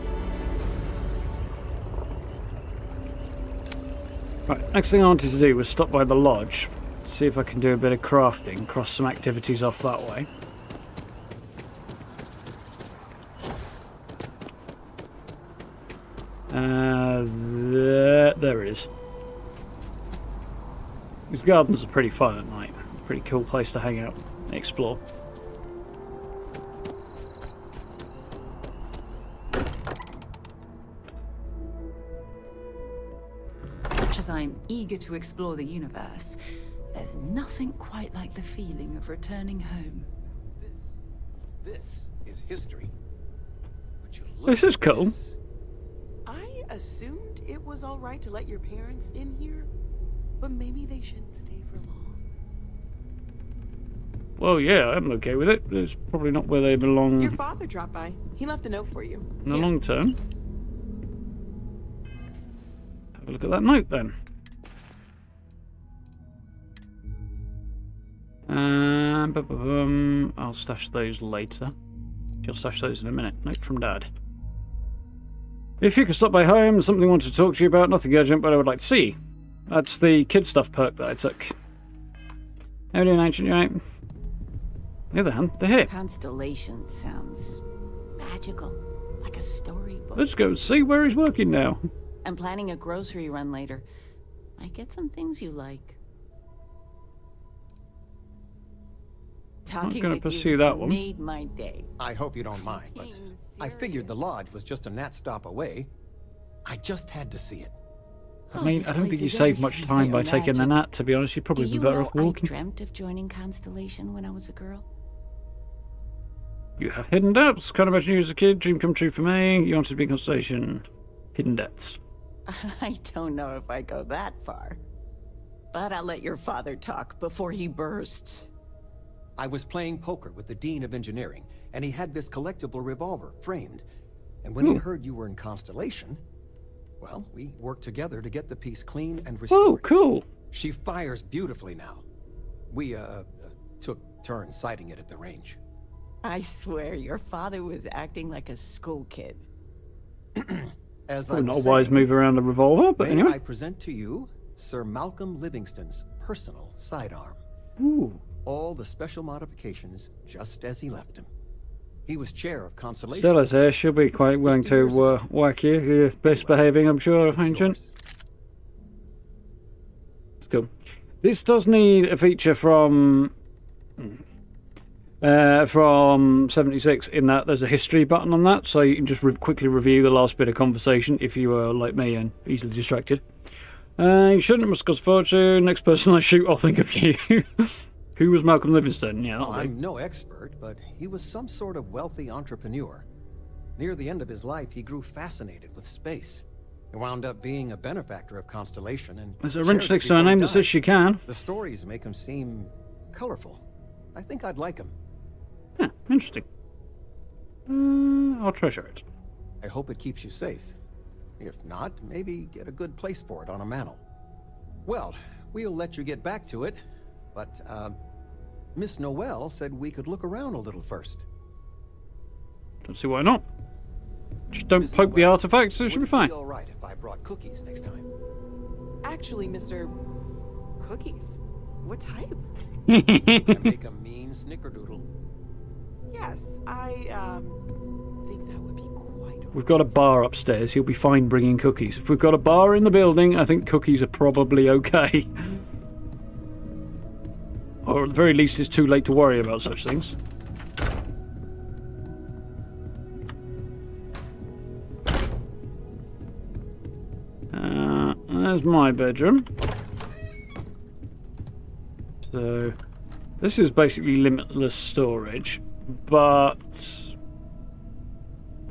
Right, next thing I wanted to do was stop by the lodge, see if I can do a bit of crafting, cross some activities off that way. There it is. These gardens are pretty fun at night. Pretty cool place to hang out and explore. Much as I'm eager to explore the universe, there's nothing quite like the feeling of returning home. This is history. Would you look This is at cool. this? I assumed it was all right to let your parents in here, but maybe they shouldn't stay for long. Well, yeah, I'm okay with it. It's probably not where they belong Your father dropped by. He left a note for you. in the long term. Have a look at that note then. I'll stash those later. I'll stash those in a minute. Note from Dad. If you could stop by home, something I wanted to talk to you about, nothing urgent, but I would like to see you. That's the kid stuff perk that I took. How are you doing, Ancient? You right? On the other hand, they're here. Constellation sounds magical, like a storybook. Let's go see where he's working now. I'm planning a grocery run later. Might get some things you like. Talking gonna with pursue you that one. made my day. I hope you don't mind, but I figured the lodge was just a gnat stop away. I just had to see it. I mean, I don't think you save much time by taking the gnat, to be honest. You'd probably Do be you better know off walking. I dreamt of joining Constellation when I was a girl? You have hidden depths. Can't imagine you as a kid. Dream come true for me. You wanted to be Constellation. Hidden depths. I don't know if I go that far. But I'll let your father talk before he bursts. I was playing poker with the Dean of Engineering, and he had this collectible revolver framed. And when he heard you were in Constellation, well, we worked together to get the piece clean and restored. Oh, cool. She fires beautifully now. We, took turns sighting it at the range. I swear your father was acting like a school kid. As Probably I not was a wise saying, move around a revolver, but may anyway. I present to you Sir Malcolm Livingston's personal sidearm. Ooh. All the special modifications just as he left them. He was chair of Constellation. Stella's here. She'll be quite willing to whack you if you're best behaving, I'm sure, Ancient. Let's go. This does need a feature from 76 in that there's a history button on that, so you can just quickly review the last bit of conversation if you are like me and easily distracted. You shouldn't, must cost a fortune. Next person I shoot, I'll think of you. Who was Malcolm Livingston? Yeah, Well, I'm no expert, but he was some sort of wealthy entrepreneur. Near the end of his life, he grew fascinated with space. He wound up being a benefactor of Constellation and There's a wrench shared it next to her before he name that died. says she can. The stories make him seem colorful. I think I'd like him. Yeah, interesting. I'll treasure it. I hope it keeps you safe. If not, maybe get a good place for it on a mantle. Well, we'll let you get back to it. But, Miss Noel said we could look around a little first. Don't see why not. Just don't poke the artifacts, so it should be fine. Would it be all right if I brought cookies next time? Actually, Mr. Cookies? What type? I make a mean snickerdoodle. Yes, I think that would be quite... We've got a bar upstairs. He'll be fine bringing cookies. If we've got a bar in the building, I think cookies are probably okay. Or at the very least, it's too late to worry about such things. There's my bedroom. So, this is basically limitless storage, but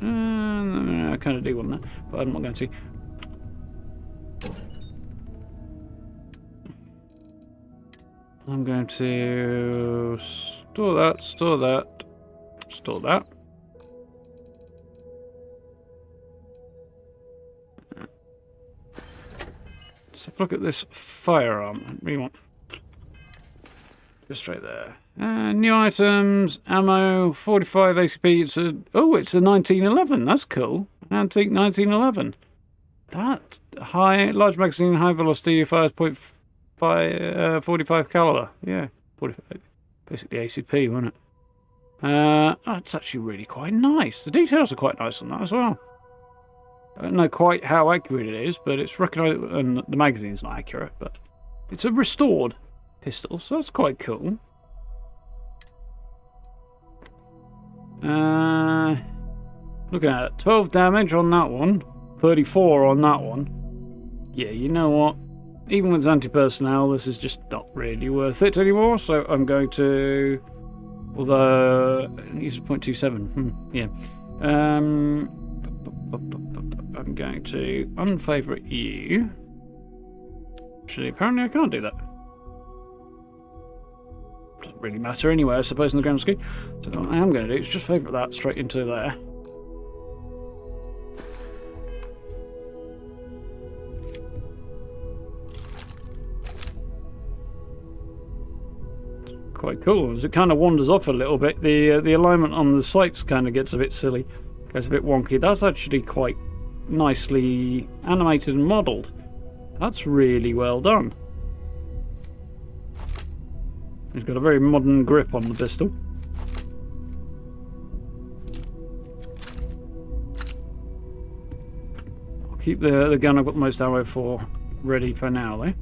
I kind of do want that, but I'm not going to. I'm going to store that, store that, store that. Let's have a look at this firearm. What do you want? Just straight there. New items, ammo, 45 ACP. It's a 1911. That's cool. Antique 1911. That large magazine, high velocity, fires .45 45 caliber. Yeah, 45. Basically ACP, wasn't it? That's actually really quite nice. The details are quite nice on that as well. I don't know quite how accurate it is, but it's recognised, and the magazine's not accurate, but it's a restored pistol, so that's quite cool. Looking at it, 12 damage on that one, 34 on that one. Yeah, you know what? Even with anti-personnel, this is just not really worth it anymore, so I'm going to... Although... Use a .27. Yeah. I'm going to unfavourite you. Actually, apparently I can't do that. Doesn't really matter anyway, I suppose, in the grand scheme. So what I am going to do is just favourite that straight into there. Quite cool, as it kind of wanders off a little bit. The alignment on the sights kind of gets a bit silly, goes a bit wonky. That's actually quite nicely animated and modelled. That's really well done. He's got a very modern grip on the pistol. I'll keep the gun I've got the most ammo for ready for now, though.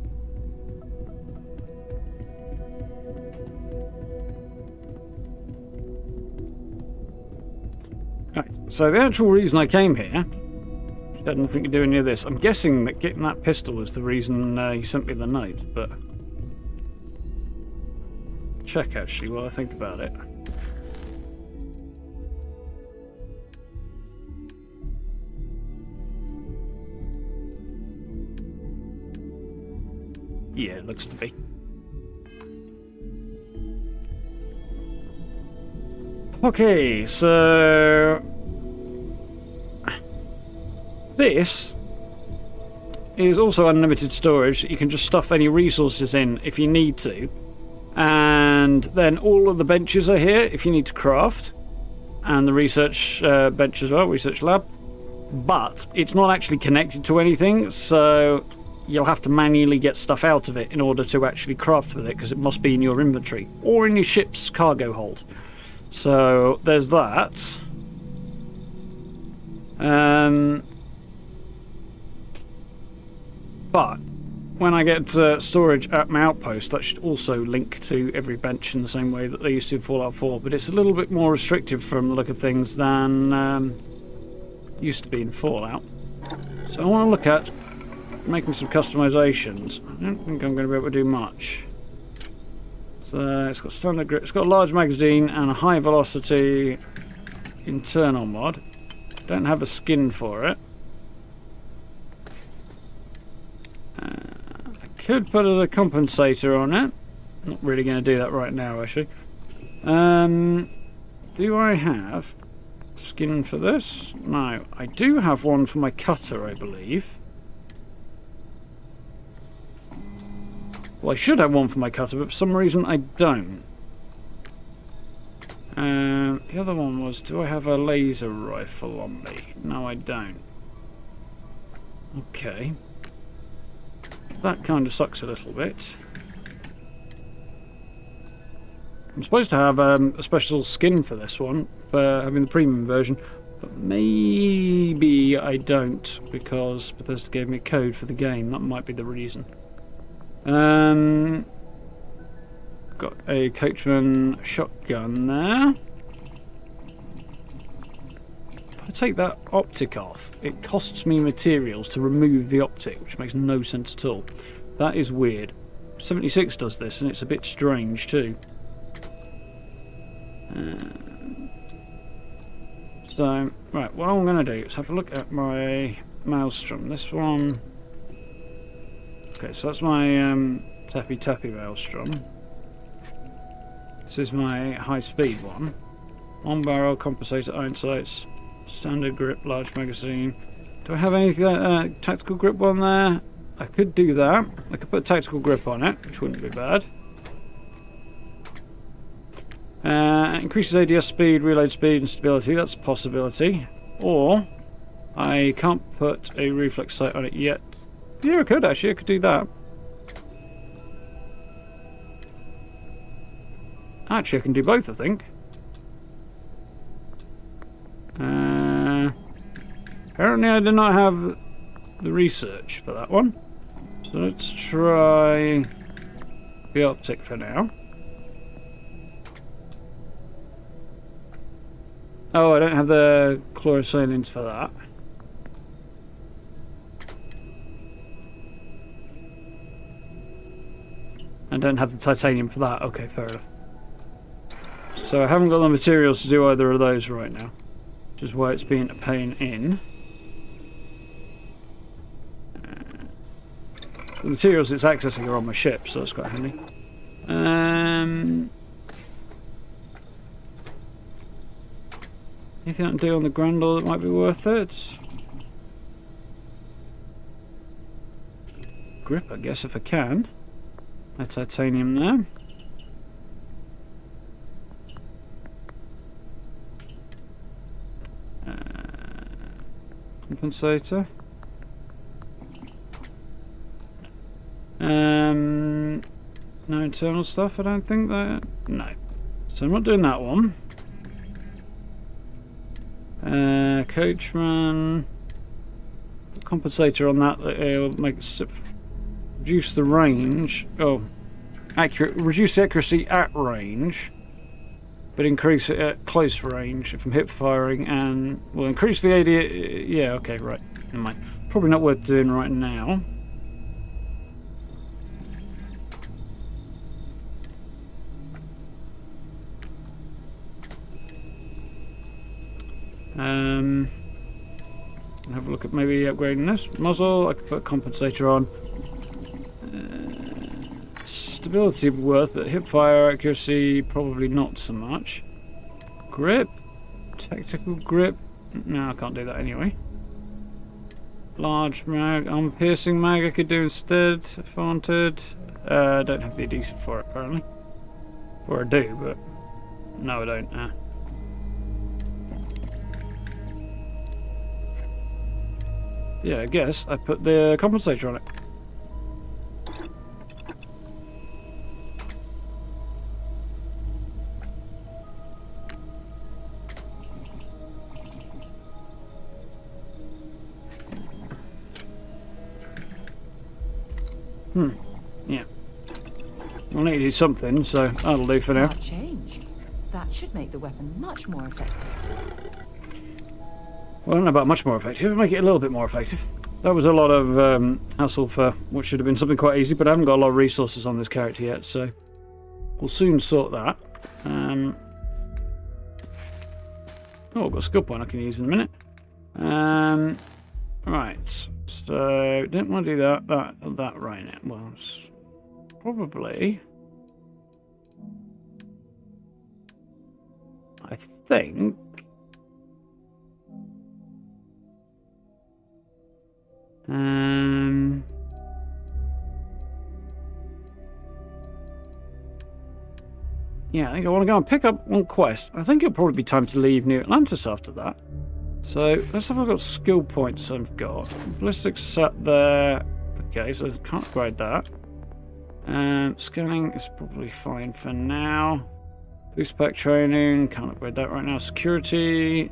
Right, so the actual reason I came here had nothing to do with any of this. I'm guessing that getting that pistol was the reason he sent me the note, but check actually while I think about it. Yeah, it looks to be. Okay, so this is also unlimited storage. You can just stuff any resources in if you need to. And then all of the benches are here if you need to craft. And the research bench as well, research lab. But it's not actually connected to anything, so you'll have to manually get stuff out of it in order to actually craft with it, because it must be in your inventory or in your ship's cargo hold. So there's that. But when I get storage at my outpost, that should also link to every bench in the same way that they used to in Fallout 4. But it's a little bit more restrictive from the look of things than used to be in Fallout. So I want to look at making some customizations. I don't think I'm going to be able to do much. So it's got standard grip, it's got a large magazine and a high velocity internal mod. Don't have a skin for it. I could put a compensator on it. Not really going to do that right now, actually. Do I have skin for this? No, I do have one for my cutter, I believe. Well, I should have one for my cutter, but for some reason I don't. The other one was, do I have a laser rifle on me? No, I don't. Okay. That kind of sucks a little bit. I'm supposed to have a special skin for this one, for having the premium version, but maybe I don't, because Bethesda gave me a code for the game. That might be the reason. Got a coachman shotgun there. If I take that optic off, it costs me materials to remove the optic, which makes no sense at all. That is weird. 76 does this, and it's a bit strange too. So, right, what I'm going to do is have a look at my maelstrom. This one... Okay, so that's my tappy maelstrom. This is my high-speed one. One barrel, compensator, iron sights, standard grip, large magazine. Do I have anything tactical grip on there? I could do that. I could put tactical grip on it, which wouldn't be bad. Increases ADS speed, reload speed, and stability. That's a possibility. Or I can't put a reflex sight on it yet. Yeah, I could actually. I could do that. Actually, I can do both, I think. Apparently, I do not have the research for that one. So let's try the optic for now. Oh, I don't have the chlorosilins for that. I don't have the titanium for that. Okay, fair enough. So I haven't got the materials to do either of those right now, which is why it's been a pain in. The materials it's accessing are on my ship, so that's quite handy. Anything I can do on the Grandor that might be worth it? Grip, I guess, if I can. No titanium there. Compensator. No internal stuff, I don't think that. No. So I'm not doing that one. Coachman. Compensator on that. It'll make reduce the range. Oh, reduce the accuracy at range, but increase it at close range if I'm hip firing, and will increase the AD. Yeah, okay, right. Never mind. Probably not worth doing right now. Have a look at maybe upgrading this muzzle. I could put a compensator on. Stability worth, but hip fire accuracy probably not so much. Grip, tactical grip. No, I can't do that anyway. Large mag, armor piercing mag I could do instead if I wanted. I don't have the adhesive for it apparently, or I do, but no, I don't. Yeah, I guess I put the compensator on it. Yeah. We'll need to do something, so that'll do for now. Smart change. That should make the weapon much more effective. Well, I don't know about much more effective. Make it a little bit more effective. That was a lot of hassle for what should have been something quite easy, but I haven't got a lot of resources on this character yet, so we'll soon sort that. Oh, I've got a skill point I can use in a minute. Right, so didn't want to do that right now. Well, it's probably, I think. think I want to go and pick up one quest. I think it'll probably be time to leave New Atlantis after that. So let's have a look at skill points I've got. Ballistics set there. Okay, so I can't upgrade that. Scanning is probably fine for now. Boost pack training, can't upgrade that right now. Security,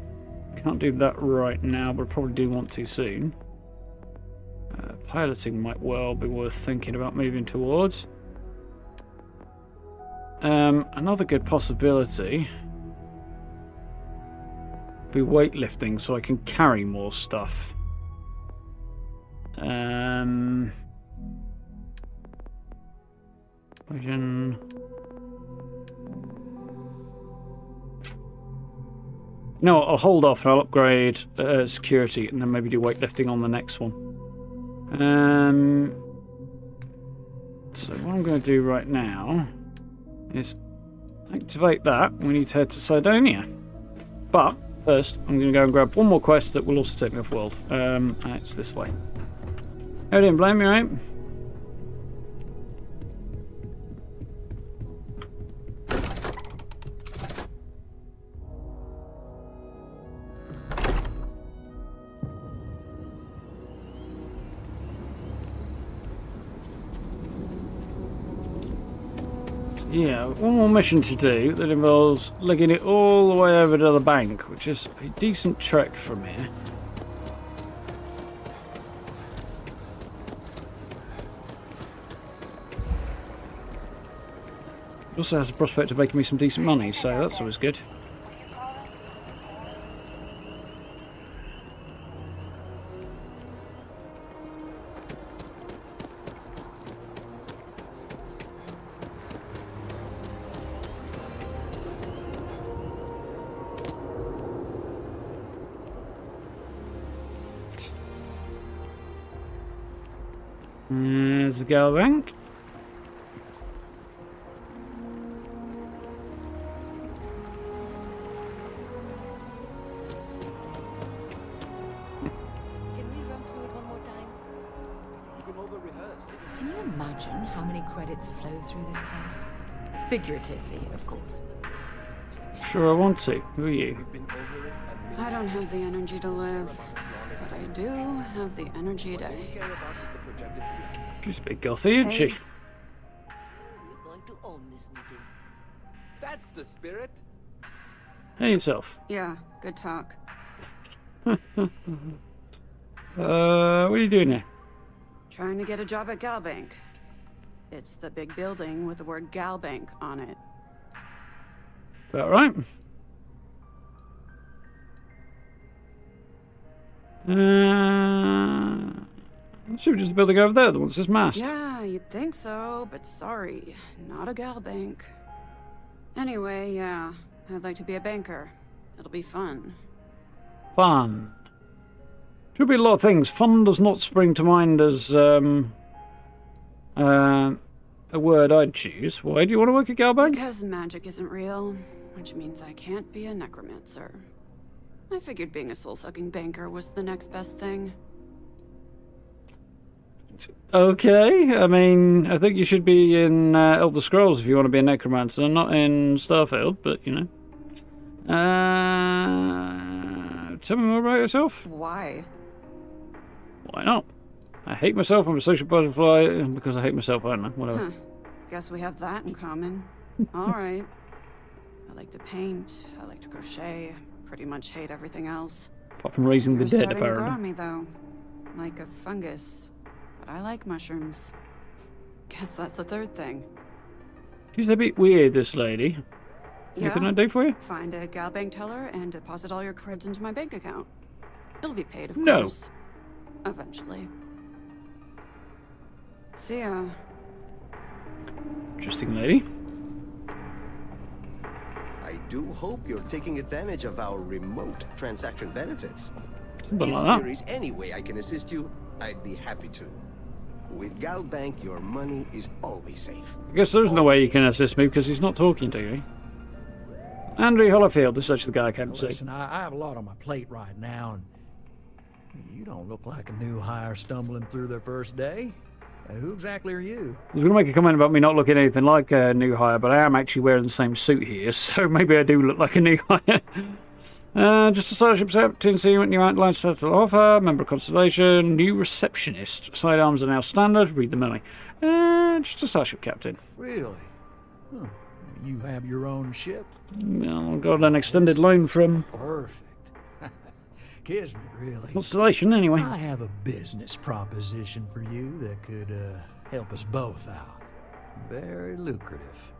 can't do that right now, but I probably do want to soon. Piloting might well be worth thinking about moving towards. Another good possibility be weightlifting, so I can carry more stuff. Vision. No, I'll hold off and I'll upgrade security and then maybe do weightlifting on the next one. So what I'm going to do right now is activate that. We need to head to Cydonia. But first, I'm going to go and grab one more quest that will also take me off world. And it's this way. Oh, didn't blame me, right? Yeah, one more mission to do that involves lugging it all the way over to the bank, which is a decent trek from here. It also has a prospect of making me some decent money, so that's always good. There's the gal bank. Can you imagine how many credits flow through this place? Figuratively, of course. Sure, I want to. Who are you? I don't have the energy to live, but I do have the energy to hate. She's a bit gothy, isn't she? That's the spirit. Hey yourself. Yeah, good talk. What are you doing here? Trying to get a job at Galbank. It's the big building with the word Galbank on it. About right. Should we just the building over there, the one that says mast? Yeah, you'd think so, but sorry, not a Galbank. Anyway, yeah, I'd like to be a banker. It'll be fun. Fun. Should be a lot of things. Fun does not spring to mind as a word I'd choose. Why do you want to work at Galbank? Because magic isn't real, which means I can't be a necromancer. I figured being a soul-sucking banker was the next best thing. Okay, I mean, I think you should be in Elder Scrolls if you want to be a necromancer, not in Starfield, but, you know. Tell me more about yourself. Why? Why not? I hate myself, I'm a social butterfly, because I hate myself, I don't know, whatever. Huh. Guess we have that in common. Alright. I like to paint, I like to crochet, pretty much hate everything else. Apart from raising the They're dead, starting to grow apparently. on me, though. Like a fungus. But I like mushrooms. Guess that's the third thing. She's a bit weird, this lady. Yeah. Anything I do for you? Find a Galbank teller and deposit all your creds into my bank account. It'll be paid, of No. course. Eventually. See ya. Interesting lady. I do hope you're taking advantage of our remote transaction benefits. Something If like that. there is any way I can assist you, I'd be happy to. With Galbank, your money is always safe. I guess there's no way you can assist me because he's not talking to you. Andrew Hollifield is such the guy I can't see. Listen, I have a lot on my plate right now, and you don't look like a new hire stumbling through their first day. Who exactly are you? I was going to make a comment about me not looking anything like a new hire, but I am actually wearing the same suit here, so maybe I do look like a new hire. Just a starship captain, see what new outlines set to offer. Member of Constellation, new receptionist. Sidearms are now standard. Read the memo. Just a starship captain. Really? Huh. You have your own ship? Well, got an extended loan from... Perfect. Kismet, really. Constellation, anyway. I have a business proposition for you that could help us both out. Very lucrative.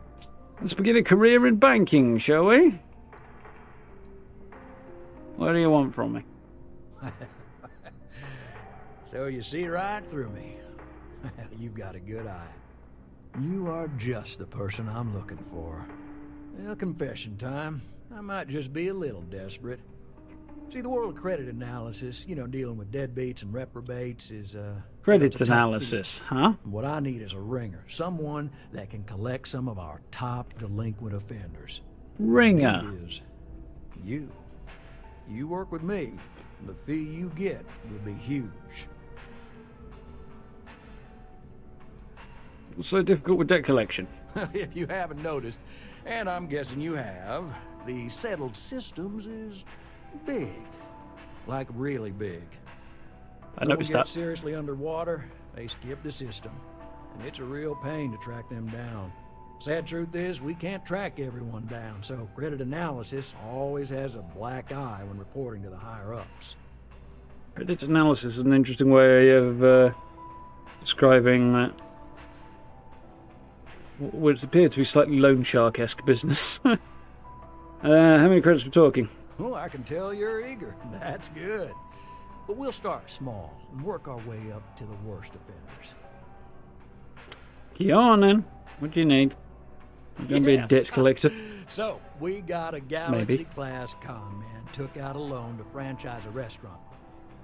Let's begin a career in banking, shall we? What do you want from me? So you see right through me. You've got a good eye. You are just the person I'm looking for. Well, confession time. I might just be a little desperate. See, the world of credit analysis, you know, dealing with deadbeats and reprobates is, Credit analysis, huh? What I need is a ringer. Someone that can collect some of our top delinquent offenders. Ringer? Is you. You work with me. The fee you get will be huge. What's so difficult with debt collection? If you haven't noticed, and I'm guessing you have, the settled systems is big. Like really big. I noticed Someone that. gets seriously underwater, they skip the system. And it's a real pain to track them down. Sad truth is, we can't track everyone down, so credit analysis always has a black eye when reporting to the higher-ups. Credit analysis is an interesting way of describing that. What appears to be slightly loan shark-esque business. How many credits are we talking? Oh, I can tell you're eager. That's good. But we'll start small and work our way up to the worst offenders. Go on then. What do you need? I'm going to be a debt collector. So, we got a Galaxy-class con man took out a loan to franchise a restaurant.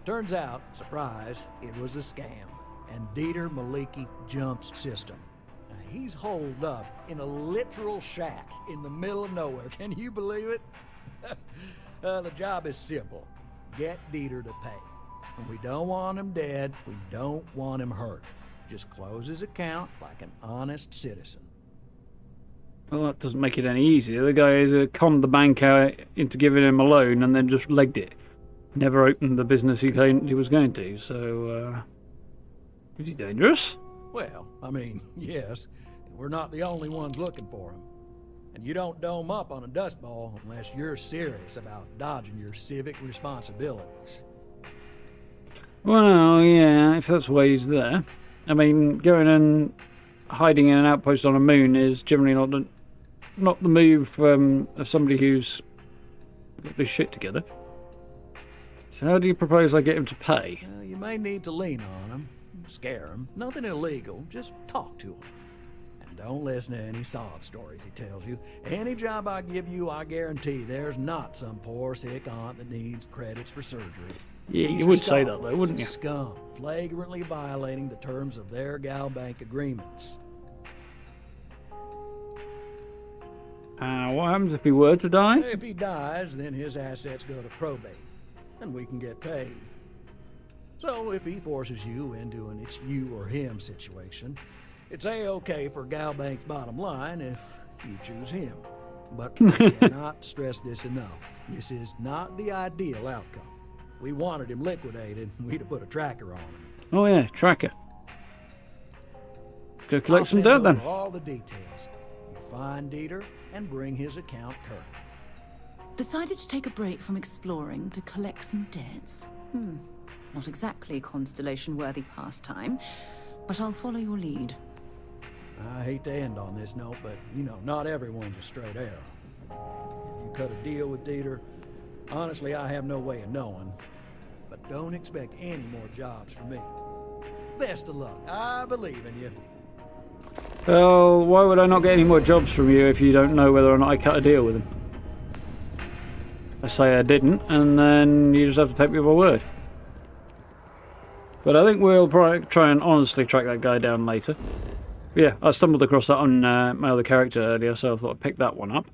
Turns out, surprise, it was a scam. And Dieter Maliki jumps system. Now, he's holed up in a literal shack in the middle of nowhere. Can you believe it? The job is simple. Get Dieter to pay. And we don't want him dead. We don't want him hurt. Just close his account like an honest citizen. Well, that doesn't make it any easier. The guy conned the bank out into giving him a loan and then just legged it. Never opened the business he was going to, so, is he dangerous? Well, I mean, yes. We're not the only ones looking for him. And you don't dome up on a dust ball unless you're serious about dodging your civic responsibilities. Well, yeah, if that's why he's there. I mean, going and hiding in an outpost on a moon is generally not the move of somebody who's got this shit together. So how do you propose I get him to pay? You may need to lean on him, scare him. Nothing illegal, just talk to him. And don't listen to any sob stories he tells you. Any job I give you, I guarantee there's not some poor sick aunt that needs credits for surgery. Yeah, you would say that though, wouldn't you? Scum, flagrantly violating the terms of their Gal Bank agreements. What happens if he were to die? If he dies, then his assets go to probate, and we can get paid. So if he forces you into an it's you or him situation, it's A-okay for Gal Bank's bottom line if you choose him. But I cannot stress this enough. This is not the ideal outcome. We wanted him liquidated, we'd have put a tracker on him. Oh yeah, tracker. Go collect some dirt then. All the details. You find Dieter and bring his account current. Decided to take a break from exploring to collect some debts? Not exactly a Constellation-worthy pastime, but I'll follow your lead. I hate to end on this note, but, you know, not everyone's a straight arrow. If you cut a deal with Dieter, honestly, I have no way of knowing. But don't expect any more jobs from me. Best of luck. I believe in you. Well, why would I not get any more jobs from you if you don't know whether or not I cut a deal with him? I say I didn't, and then you just have to take me at my word. But I think we'll probably try and honestly track that guy down later. Yeah, I stumbled across that on my other character earlier, so I thought I'd pick that one up.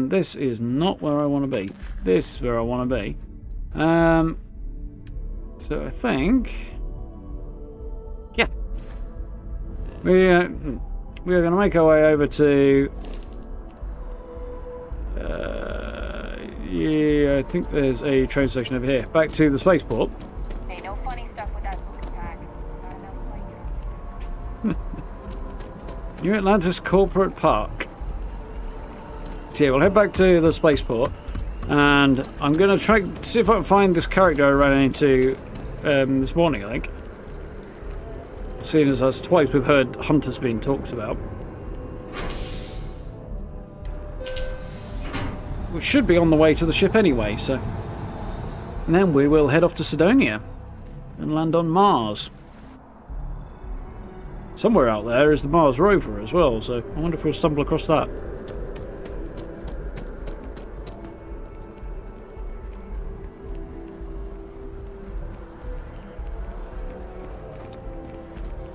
This is not where I want to be. This is where I want to be. So I think... Yeah. We are going to make our way over to... yeah, I think there's a train station over here. Back to the spaceport. Hey, no funny stuff with that pack. Not enough like New Atlantis Corporate Park. So yeah, we'll head back to the spaceport, and I'm going to try see if I can find this character I ran into this morning, I think. Seeing as that's twice we've heard hunters being talked about. We should be on the way to the ship anyway, so... And then we will head off to Sidonia and land on Mars. Somewhere out there is the Mars rover as well, so I wonder if we'll stumble across that.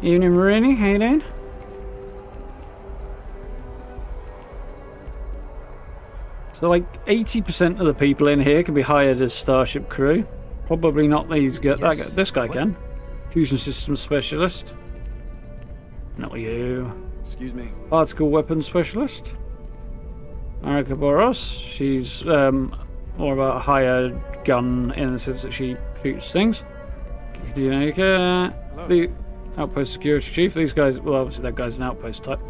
Evening, Marini. How you doing? So, like, 80% of the people in here can be hired as Starship crew. Probably not these guys. Yes. This guy can. Fusion Systems Specialist. Not you. Excuse me. Particle Weapons Specialist. Arika Boros. She's more of a hired gun in the sense that she shoots things. The Outpost Security Chief. These guys, well, obviously that guy's an outpost type.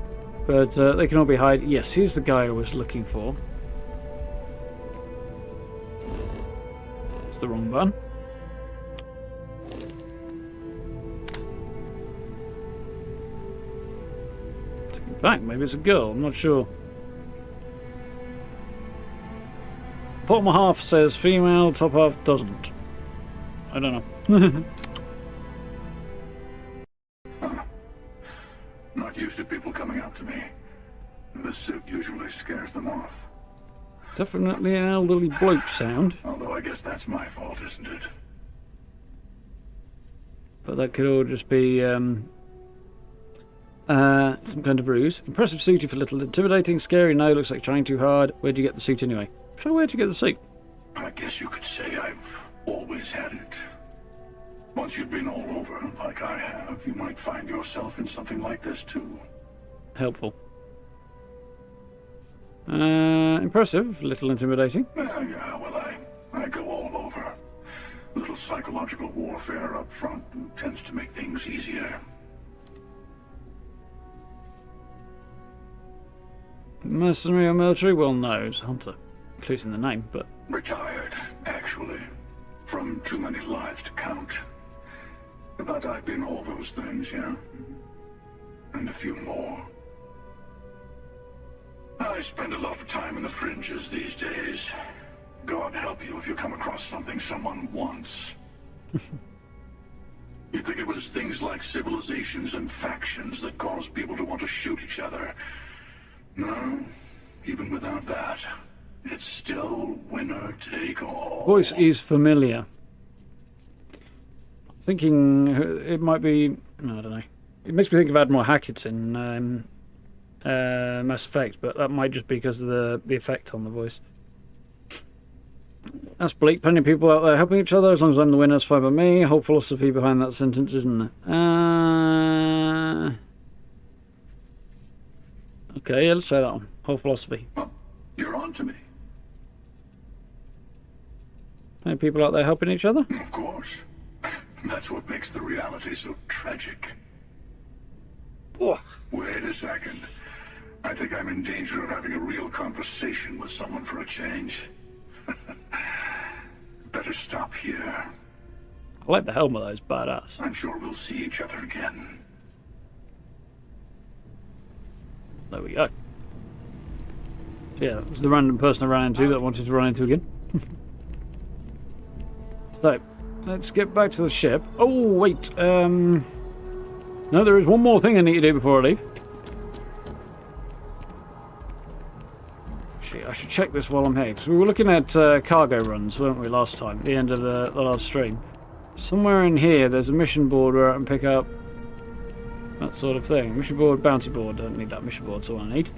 But they can all be hired. Yes, here's the guy I was looking for. It's the wrong button. Take it back. Maybe it's a girl. I'm not sure. Bottom half says female, top half doesn't. I don't know. Not used to people coming up to me. The suit usually scares them off. Definitely an elderly bloke sound. Although I guess that's my fault, isn't it? But that could all just be some kind of ruse. Impressive suit if a little intimidating. Scary, no. Looks like trying too hard. Where'd you get the suit anyway? So where'd you get the suit? I guess you could say I've always had it. Once you've been all over, like I have, you might find yourself in something like this too. Helpful. Impressive, little intimidating. Yeah, well, I go all over. A little psychological warfare up front tends to make things easier. Mercenary or military? Well, no, it's a hunter. Including the name, but... Retired, actually. From too many lives to count. But I've been all those things, yeah? And a few more. I spend a lot of time in the fringes these days. God help you if you come across something someone wants. You'd think it was things like civilizations and factions that cause people to want to shoot each other. No, even without that, it's still winner take all. Voice is familiar. Thinking it might be... I don't know. It makes me think of Admiral Hackett in Mass Effect, but that might just be because of the effect on the voice. That's bleak. Plenty of people out there helping each other. As long as I'm the winner, it's fine by me. Whole philosophy behind that sentence, isn't there? Okay, yeah, let's say that one. Whole philosophy. You're on to me. Plenty of people out there helping each other? Of course. That's what makes the reality so tragic. Oh. Wait a second. I think I'm in danger of having a real conversation with someone for a change. Better stop here. I like the helmet though, it's badass. I'm sure we'll see each other again. There we go. So yeah, that was the random person I ran into that I wanted to run into again. So, let's get back to the ship. Oh, wait. No, there is one more thing I need to do before I leave. Shit, I should check this while I'm here. So we were looking at cargo runs, weren't we, last time? At the end of the last stream. Somewhere in here, there's a mission board where I can pick up that sort of thing. Mission board, bounty board. I don't need that mission board, so I need.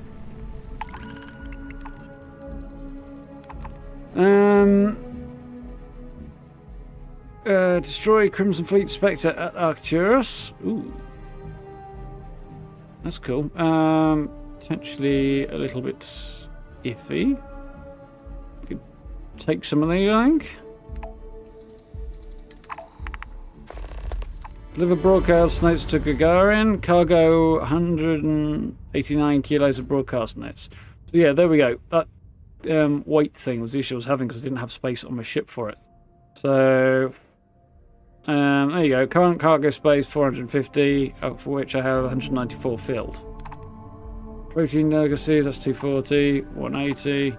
Destroy Crimson Fleet Spectre at Arcturus. Ooh. That's cool. Potentially a little bit iffy. Could take some of these, I think. Deliver broadcast notes to Gagarin. Cargo 189 kilos of broadcast notes. So yeah, there we go. That weight thing was the issue I was having because I didn't have space on my ship for it. So there you go. Current cargo space 450, for which I have 194 filled. Protein delicacies, that's 240, 180.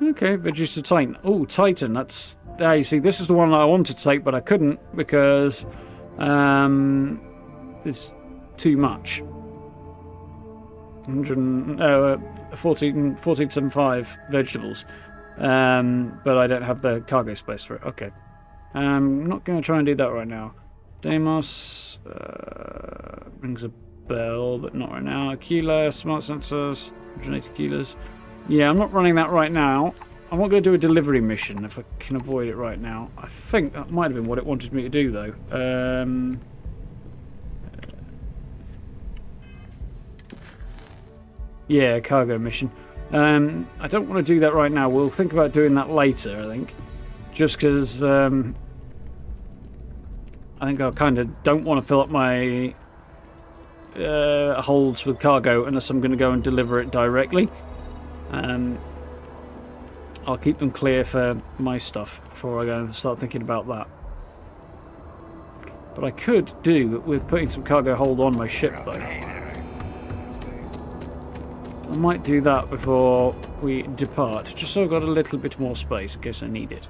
Okay, reduced to Titan. Oh, Titan, that's... you see, this is the one I wanted to take, but I couldn't because it's too much. 1475 vegetables. But I don't have the cargo space for it. Okay. I'm not going to try and do that right now. Deimos rings a bell, but not right now. Aquila, smart sensors, 180 kilos. Yeah, I'm not running that right now. I'm not going to do a delivery mission if I can avoid it right now. I think that might have been what it wanted me to do, though. Yeah, cargo mission. I don't want to do that right now. We'll think about doing that later, I think. Just because I think I kind of don't want to fill up my holds with cargo unless I'm going to go and deliver it directly. I'll keep them clear for my stuff before I go and start thinking about that. But I could do with putting some cargo hold on my ship, though. I might do that before we depart, just so I've got a little bit more space in case I need it.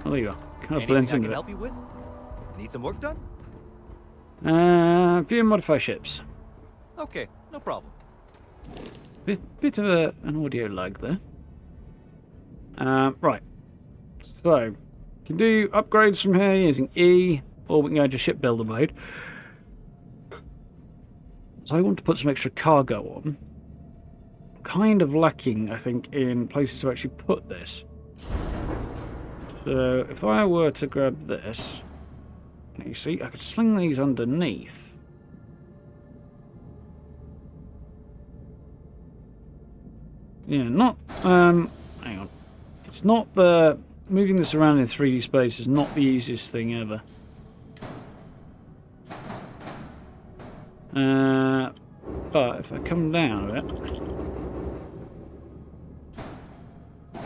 Oh, there you go. Kind of blends into it. Help you with? Need some work done? View and modify ships. Okay, no problem. Bit of an audio lag there. Right. So, can do upgrades from here using E, or we can go into shipbuilder mode. So I want to put some extra cargo on. Kind of lacking, I think, in places to actually put this. So if I were to grab this, you see, I could sling these underneath. Yeah, not, hang on. It's not the, moving this around in 3D space is not the easiest thing ever. But if I come down a bit, I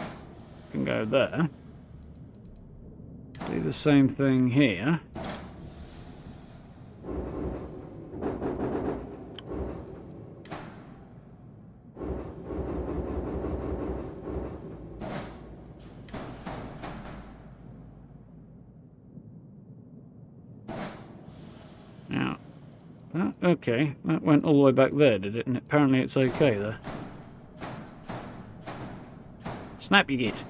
can go there. Do the same thing here. Now, okay, that went all the way back there, did it? And apparently it's okay there. Snap you get.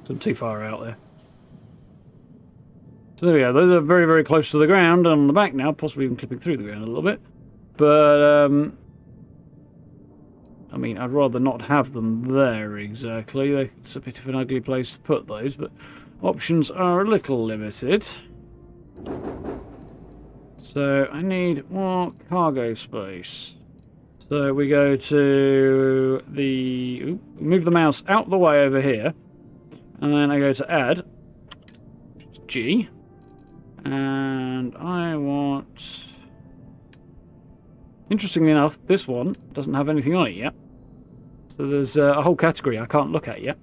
I'm too far out there. So there we go. Those are very, very close to the ground and on the back now, possibly even clipping through the ground a little bit. But, I mean, I'd rather not have them there exactly. It's a bit of an ugly place to put those, but options are a little limited. So I need more cargo space. So we go to the... move the mouse out the way over here. And then I go to add. G. And I want... Interestingly enough, this one doesn't have anything on it yet. So there's a whole category I can't look at yet.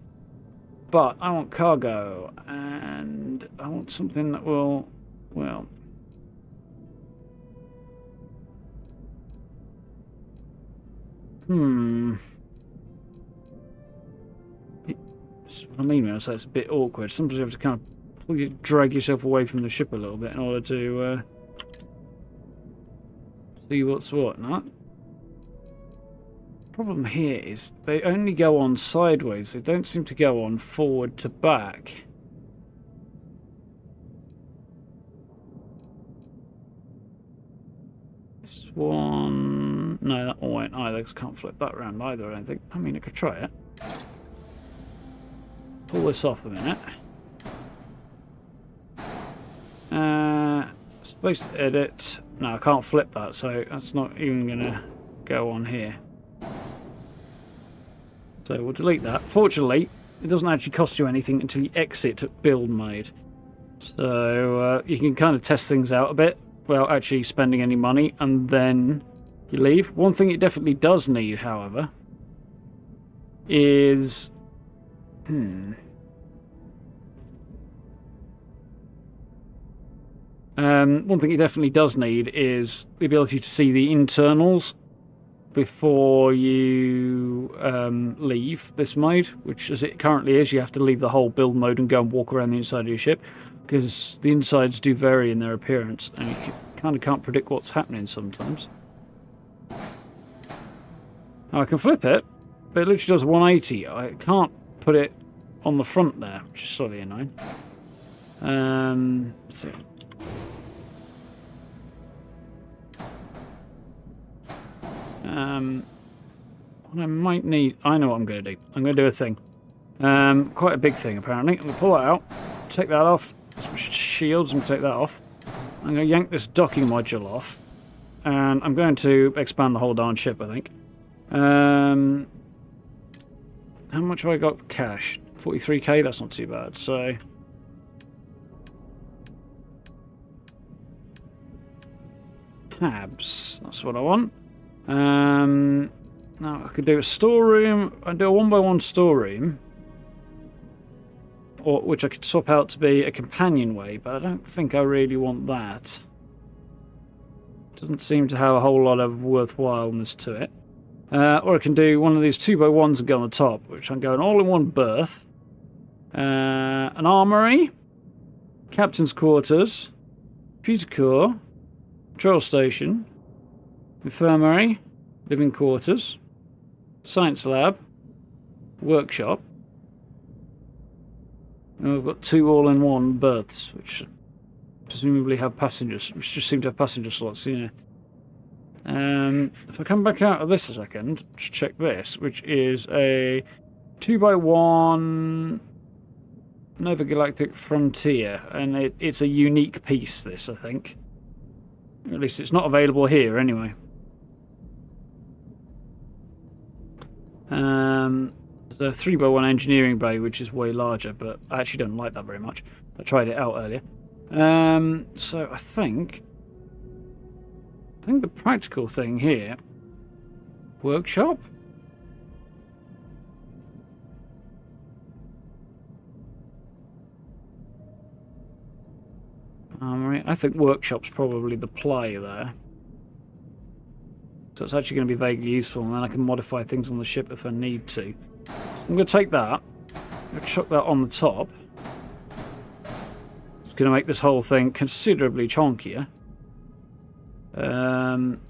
But I want cargo. And I want something that will... well... That's what I mean when I say it's a bit awkward. Sometimes you have to kind of drag yourself away from the ship a little bit in order to see what's what. No? Problem here is they only go on sideways. They don't seem to go on forward to back. This one... no, that one won't either, because I can't flip that around either, I don't think. I mean, I could try it. Pull this off a minute. Place to edit. No, I can't flip that, so that's not even going to go on here. So we'll delete that. Fortunately, it doesn't actually cost you anything until you exit build mode. So you can kind of test things out a bit without actually spending any money, and then you leave. One thing it definitely does need, however, is... one thing it definitely does need is the ability to see the internals before you leave this mode, which as it currently is, you have to leave the whole build mode and go and walk around the inside of your ship, because the insides do vary in their appearance and you kind of can't predict what's happening sometimes. Now I can flip it, but it literally does 180. I can't put it on the front there, which is slightly annoying. So what I might need... I know what I'm going to do. I'm going to do a thing. Quite a big thing, apparently. I'm going to pull that out, take that off, switch to shields and take that off. I'm going to yank this docking module off, and I'm going to expand the whole darn ship, I think. How much have I got for cash? 43k? That's not too bad, so... Tabs. That's what I want. Now I could do a storeroom. I'd do a 1x1 storeroom, which I could swap out to be a companionway, but I don't think I really want that. Doesn't seem to have a whole lot of worthwhileness to it. Or I can do one of these 2x1s and go on the top, which I'm going all in one berth. An armory, captain's quarters, computer core, control station, infirmary, living quarters, science lab, workshop. And we've got 2 all-in-one berths, which presumably have passengers, which just seem to have passenger slots, yeah. If I come back out of this a second, just check this, which is a 2x1 Nova Galactic Frontier, and it's a unique piece, this, I think. At least it's not available here, anyway. The 3x1 engineering bay, which is way larger, but I actually don't like that very much. I tried it out earlier. So I think the practical thing here, workshop? I think workshop's probably the play there. So it's actually going to be vaguely useful, and then I can modify things on the ship if I need to. So I'm going to take that, I'm going to chuck that on the top. It's going to make this whole thing considerably chonkier. Can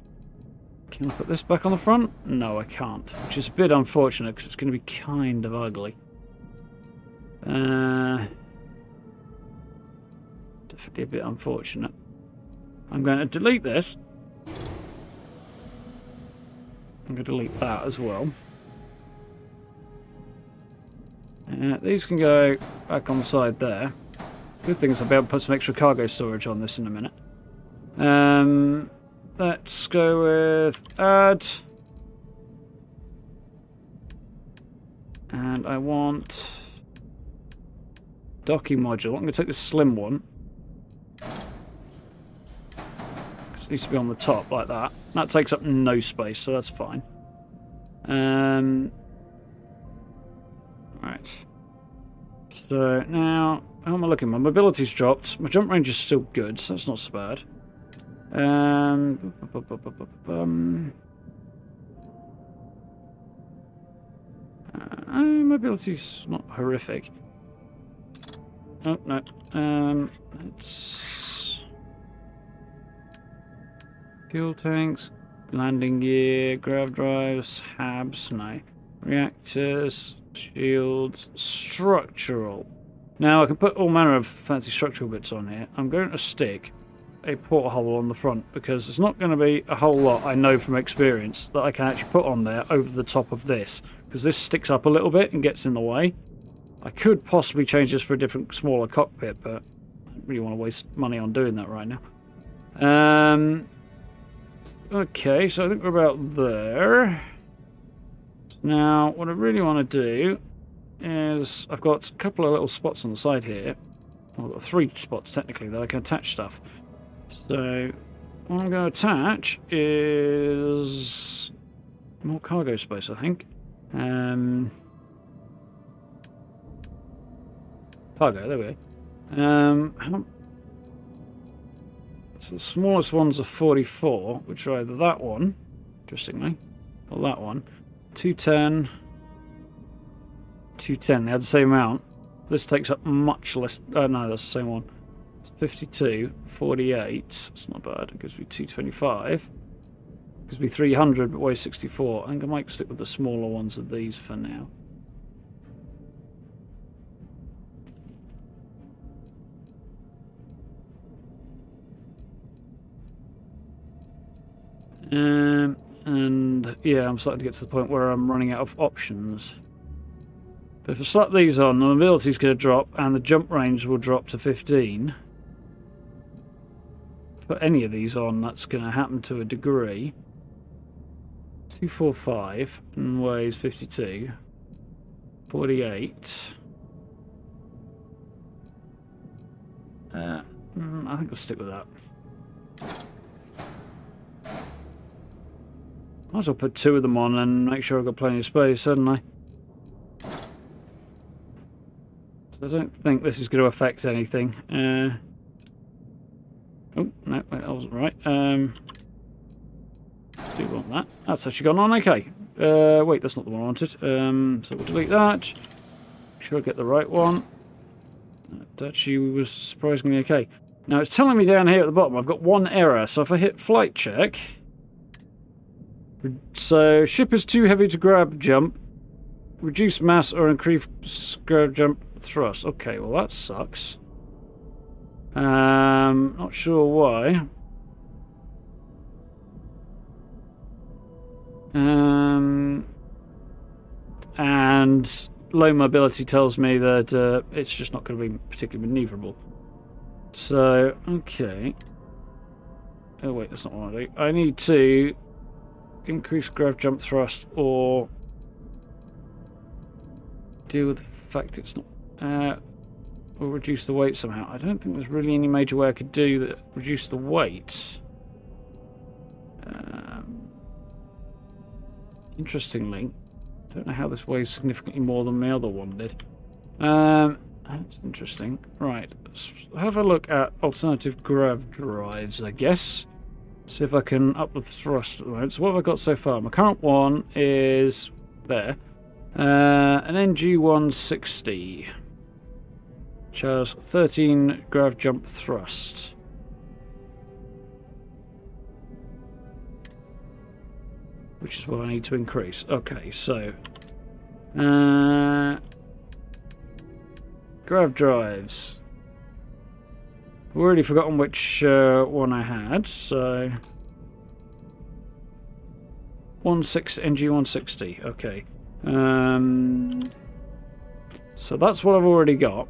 I put this back on the front? No, I can't, which is a bit unfortunate because it's going to be kind of ugly. Definitely a bit unfortunate. I'm going to delete this. I'm going to delete that as well. These can go back on the side there. Good thing is I'll be able to put some extra cargo storage on this in a minute. Let's go with add. And I want docking module. I'm going to take this slim one. It needs to be on the top like that. That takes up no space, so that's fine. Right. So now, how am I looking? My mobility's dropped. My jump range is still good, so that's not so bad. Mobility's not horrific. Oh, no. It's fuel tanks, landing gear, grav drives, habs, no. Reactors, shields, structural. Now I can put all manner of fancy structural bits on here. I'm going to stick a porthole on the front because there's not going to be a whole lot, I know from experience, that I can actually put on there over the top of this, because this sticks up a little bit and gets in the way. I could possibly change this for a different, smaller cockpit, but I don't really want to waste money on doing that right now. Okay, so I think we're about there. Now, what I really want to do is I've got a couple of little spots on the side here. I've got 3 spots technically that I can attach stuff. So what I'm going to attach is more cargo space, I think. Cargo, there we go. So the smallest ones are 44, which are either that one, interestingly, or that one. 210, 210, they had the same amount. This takes up much less. Oh no, that's the same one. It's 52, 48. That's not bad. It gives me 225. It gives me 300, but weighs 64. I think I might stick with the smaller ones of these for now. And yeah, I'm starting to get to the point where I'm running out of options. But if I slap these on, the mobility is going to drop and the jump range will drop to 15. Put any of these on, that's going to happen to a degree. 245 and weighs 52. 48. I think I'll stick with that. Might as well put 2 of them on and make sure I've got plenty of space, hadn't I? So I don't think this is going to affect anything. Oh, no, wait, that wasn't right. Do want that. That's actually gone on, okay. Wait, that's not the one I wanted. So we'll delete that. Make sure I get the right one. That actually was surprisingly okay. Now it's telling me down here at the bottom I've got 1 error, so if I hit flight check... So, ship is too heavy to grab jump. Reduce mass or increase grab jump thrust. Okay, well that sucks. Not sure why. And low mobility tells me that it's just not going to be particularly maneuverable. So, okay. Oh wait, that's not what I do. I need to increase grav jump thrust or deal with the fact it's not or reduce the weight somehow. I don't think there's really any major way I could do that reduce the weight. Interestingly, I don't know how this weighs significantly more than my other one did. That's interesting. Right, let's have a look at alternative grav drives, I guess. See if I can up the thrust at the moment. So what have I got so far? My current one is there. An NG160. Which has 13 grav jump thrust. Which is what I need to increase. Okay, so... grav drives. I've already forgotten which one I had, so... NG160, okay. So that's what I've already got.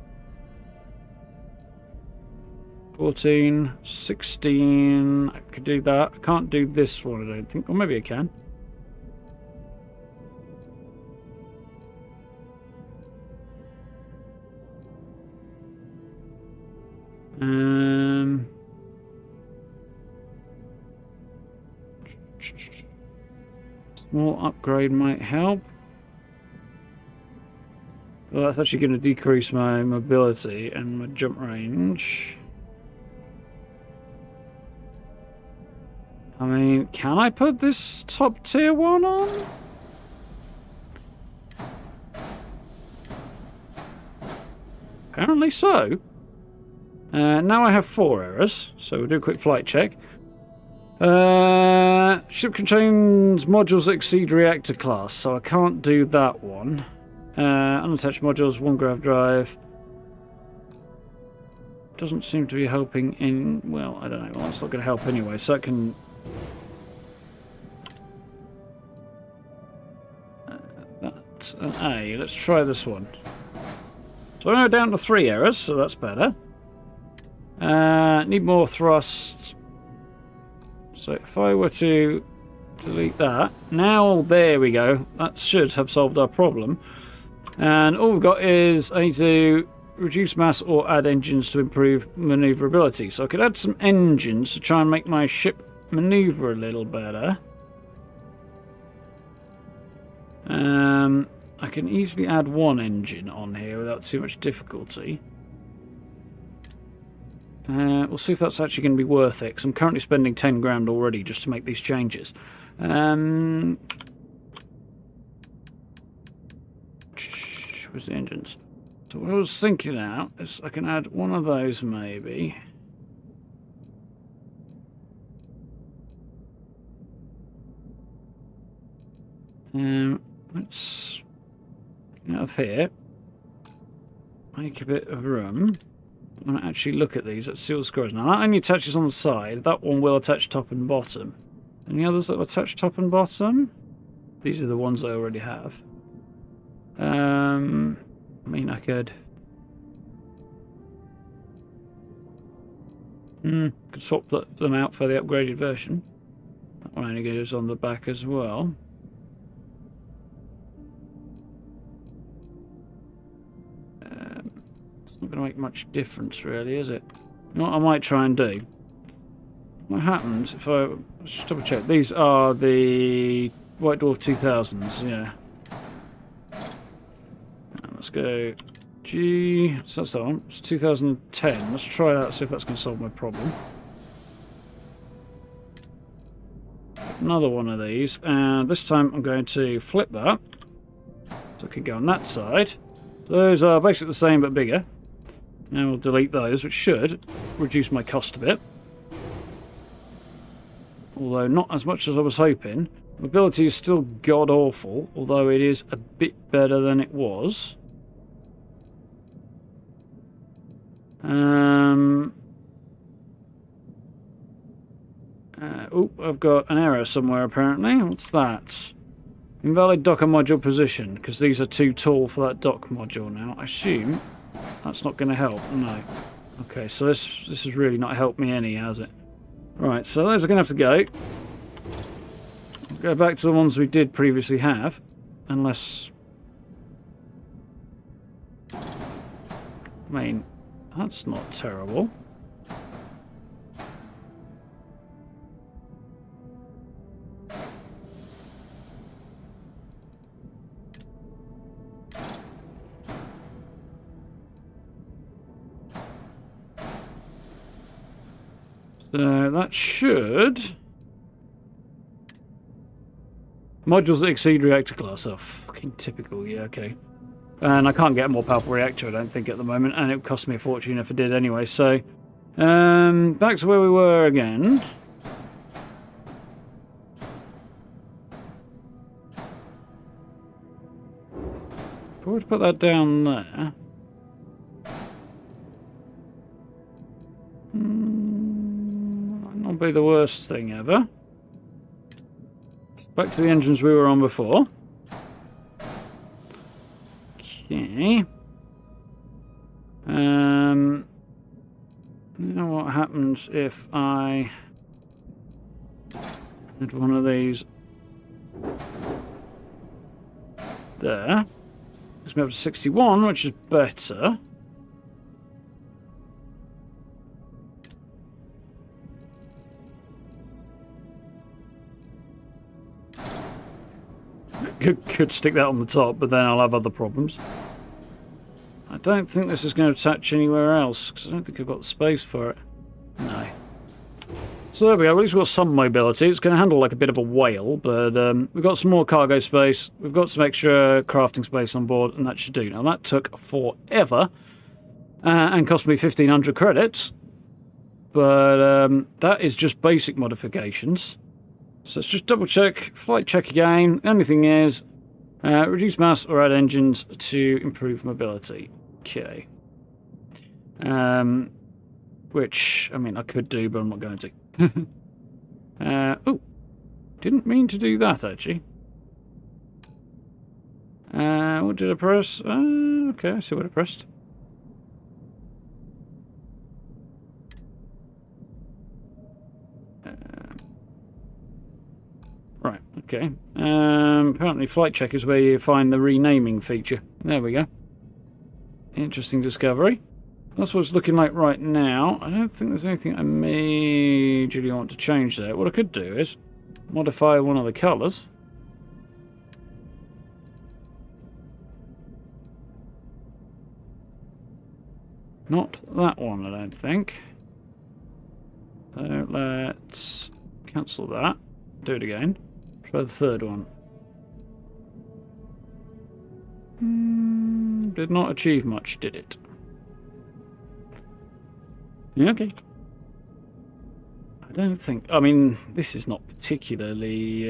14, 16, I could do that. I can't do this one, I don't think. Or maybe I can. Small upgrade might help. Well, that's actually going to decrease my mobility and my jump range. I mean, can I put this top tier one on? Apparently so. Now I have 4 errors, so we'll do a quick flight check. Ship contains modules that exceed reactor class, so I can't do that one. Unattached modules, 1 grav drive. Doesn't seem to be helping in... Well, I don't know. Well, it's not going to help anyway, so I can... that's an A. Let's try this one. So I'm now down to 3 errors, so that's better. Need more thrust. So if I were to delete that, now there we go. That should have solved our problem. And all we've got is I need to reduce mass or add engines to improve maneuverability. So I could add some engines to try and make my ship maneuver a little better. I can easily add one engine on here without too much difficulty. We'll see if that's actually going to be worth it, because I'm currently spending 10 grand already just to make these changes. Where's the engines? So what I was thinking now is I can add one of those maybe. Let's get out of here. Make a bit of room. I'm going to actually look at these. Let's see what the score is. Now, that only attaches on the side. That one will attach top and bottom. Any others that will attach top and bottom? These are the ones I already have. I mean, I could... could swap them out for the upgraded version. That one only goes on the back as well. It's not going to make much difference, really, is it? You know what I might try and do? What happens if I... Let's just double check. These are the White Dwarf 2000s, yeah. Let's go G... So that's that one. It's 2010. Let's try that, see if that's going to solve my problem. Another one of these. And this time I'm going to flip that. So I can go on that side. Those are basically the same but bigger. Now we'll delete those, which should reduce my cost a bit. Although not as much as I was hoping. Mobility is still god-awful, although it is a bit better than it was. Oh, I've got an error somewhere apparently. What's that? Invalid docker module position, because these are too tall for that dock module now. I assume that's not going to help. No. Okay, so this has really not helped me any, has it? Right, so those are going to have to go. We'll go back to the ones we did previously have, unless... I mean, that's not terrible. So that should... Modules that exceed reactor class. Oh, fucking typical. Yeah, okay. And I can't get a more powerful reactor, I don't think, at the moment. And it would cost me a fortune if I did anyway. So, back to where we were again. If I were to put that down there... Not be the worst thing ever. Back to the engines we were on before. Okay. You know what happens if I had one of these there? Takes me up to 61, which is better. Could stick that on the top, but then I'll have other problems. I don't think this is going to attach anywhere else, because I don't think I've got the space for it. No. So there we go, at least we've got some mobility. It's going to handle like a bit of a whale, but we've got some more cargo space. We've got some extra crafting space on board, and that should do. Now that took forever, and cost me 1,500 credits. But that is just basic modifications. So let's just double check, flight check again. The only thing is, reduce mass or add engines to improve mobility. Okay. Which, I mean, I could do, but I'm not going to. Oh, didn't mean to do that, actually. What did I press? Okay, I see what I pressed. Okay. Apparently flight check is where you find the renaming feature. There we go. Interesting discovery. That's what it's looking like right now. I don't think there's anything I majorly want to change there. What I could do is modify one of the colours. Not that one, I don't think. So let's cancel that. Do it again. Try the third one. Did not achieve much, did it? Yeah, okay. I don't think... I mean, this is not particularly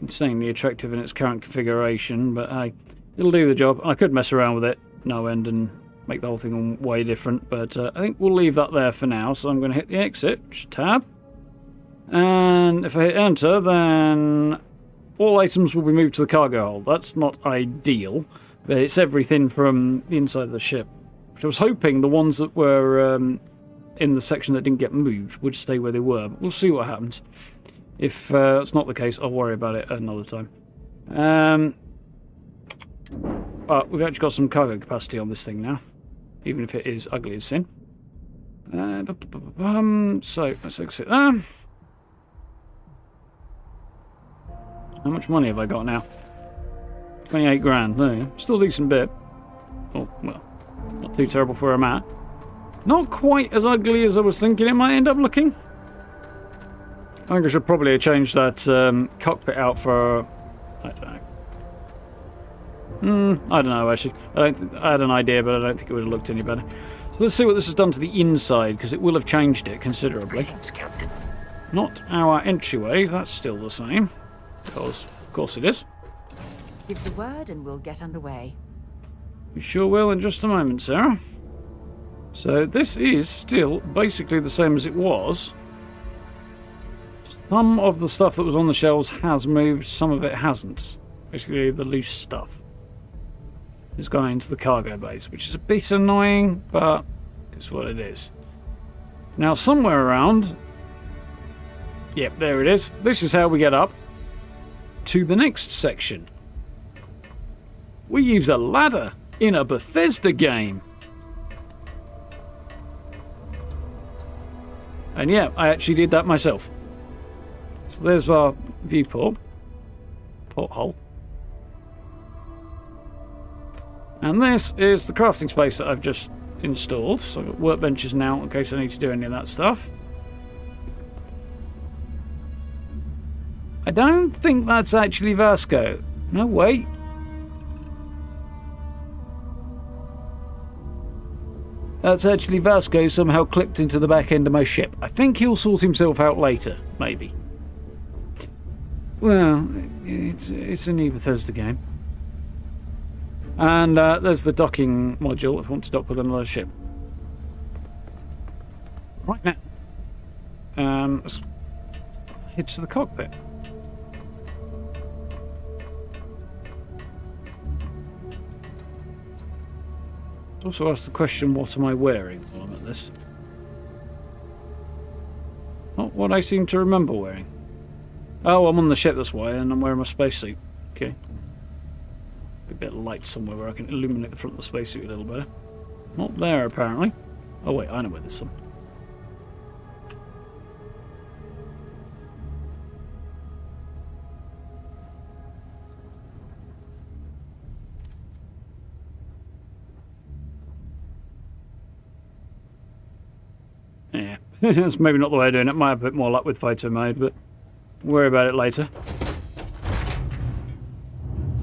insanely attractive in its current configuration, but hey, it'll do the job. I could mess around with it no end and make the whole thing way different, but I think we'll leave that there for now. So I'm going to hit the exit, which is tab. And if I hit enter, then all items will be moved to the cargo hold. That's not ideal, but it's everything from the inside of the ship. Which I was hoping the ones that were in the section that didn't get moved would stay where they were. But we'll see what happens. If that's not the case, I'll worry about it another time. But we've actually got some cargo capacity on this thing now, even if it is ugly as sin. So let's exit there. How much money have I got now? 28 grand. There you go. Still a decent bit. Oh, well, not too terrible for where I'm at. Not quite as ugly as I was thinking it might end up looking. I think I should probably have changed that cockpit out for... I don't know. I don't know, actually. I had an idea, but I don't think it would have looked any better. So let's see what this has done to the inside, because it will have changed it considerably. Not our entryway. That's still the same. Because, of course it is. Give the word and we'll get underway. We sure will in just a moment, Sarah. So this is still basically the same as it was. Some of the stuff that was on the shelves has moved, some of it hasn't. Basically the loose stuff has gone into the cargo base, which is a bit annoying, but it's what it is. Now somewhere around... Yep, there it is. This is how we get up to the next section. We use a ladder in a Bethesda game. And yeah, I actually did that myself. So there's our viewport. Porthole. And this is the crafting space that I've just installed. So I've got workbenches now in case I need to do any of that stuff. I don't think that's actually Vasco. No, wait. That's actually Vasco somehow clipped into the back end of my ship. I think he'll sort himself out later, maybe. Well, it's a new Bethesda game. And there's the docking module if I want to dock with another ship. Right now. Let's head to the cockpit. Also ask the question, what am I wearing while I'm at this? Not what I seem to remember wearing. Oh, I'm on the ship, that's why, and I'm wearing my spacesuit. Okay. A bit of light somewhere where I can illuminate the front of the spacesuit a little better. Not there, apparently. Oh wait, I know where there's some. Yeah, that's maybe not the way of doing it. Might have a bit more luck with photo mode, but we'll worry about it later.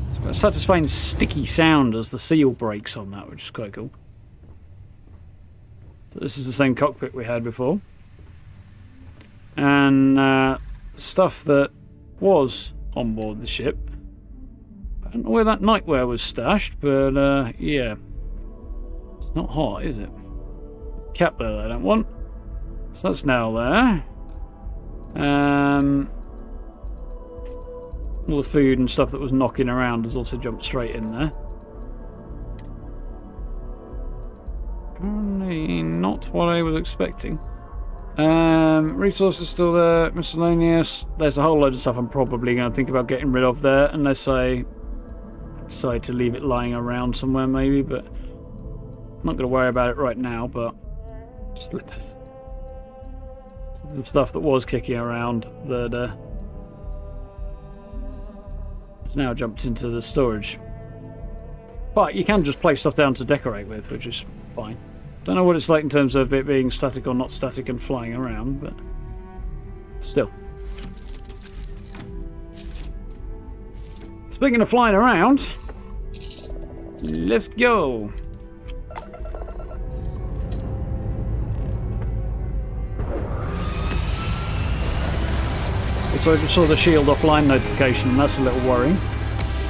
It's got a satisfying sticky sound as the seal breaks on that, which is quite cool. So this is the same cockpit we had before. And stuff that was on board the ship. I don't know where that nightwear was stashed, but yeah. It's not hot, is it? Cap there I don't want. So that's now there. All the food and stuff that was knocking around has also jumped straight in there. Apparently not what I was expecting. Resources still there. Miscellaneous. There's a whole load of stuff I'm probably going to think about getting rid of there, unless I decide to leave it lying around somewhere maybe, but I'm not going to worry about it right now, but the stuff that was kicking around that has now jumped into the storage. But you can just place stuff down to decorate with, which is fine. Don't know what it's like in terms of it being static or not static and flying around, but still. Speaking of flying around, let's go. So I just saw the shield offline notification, and that's a little worrying.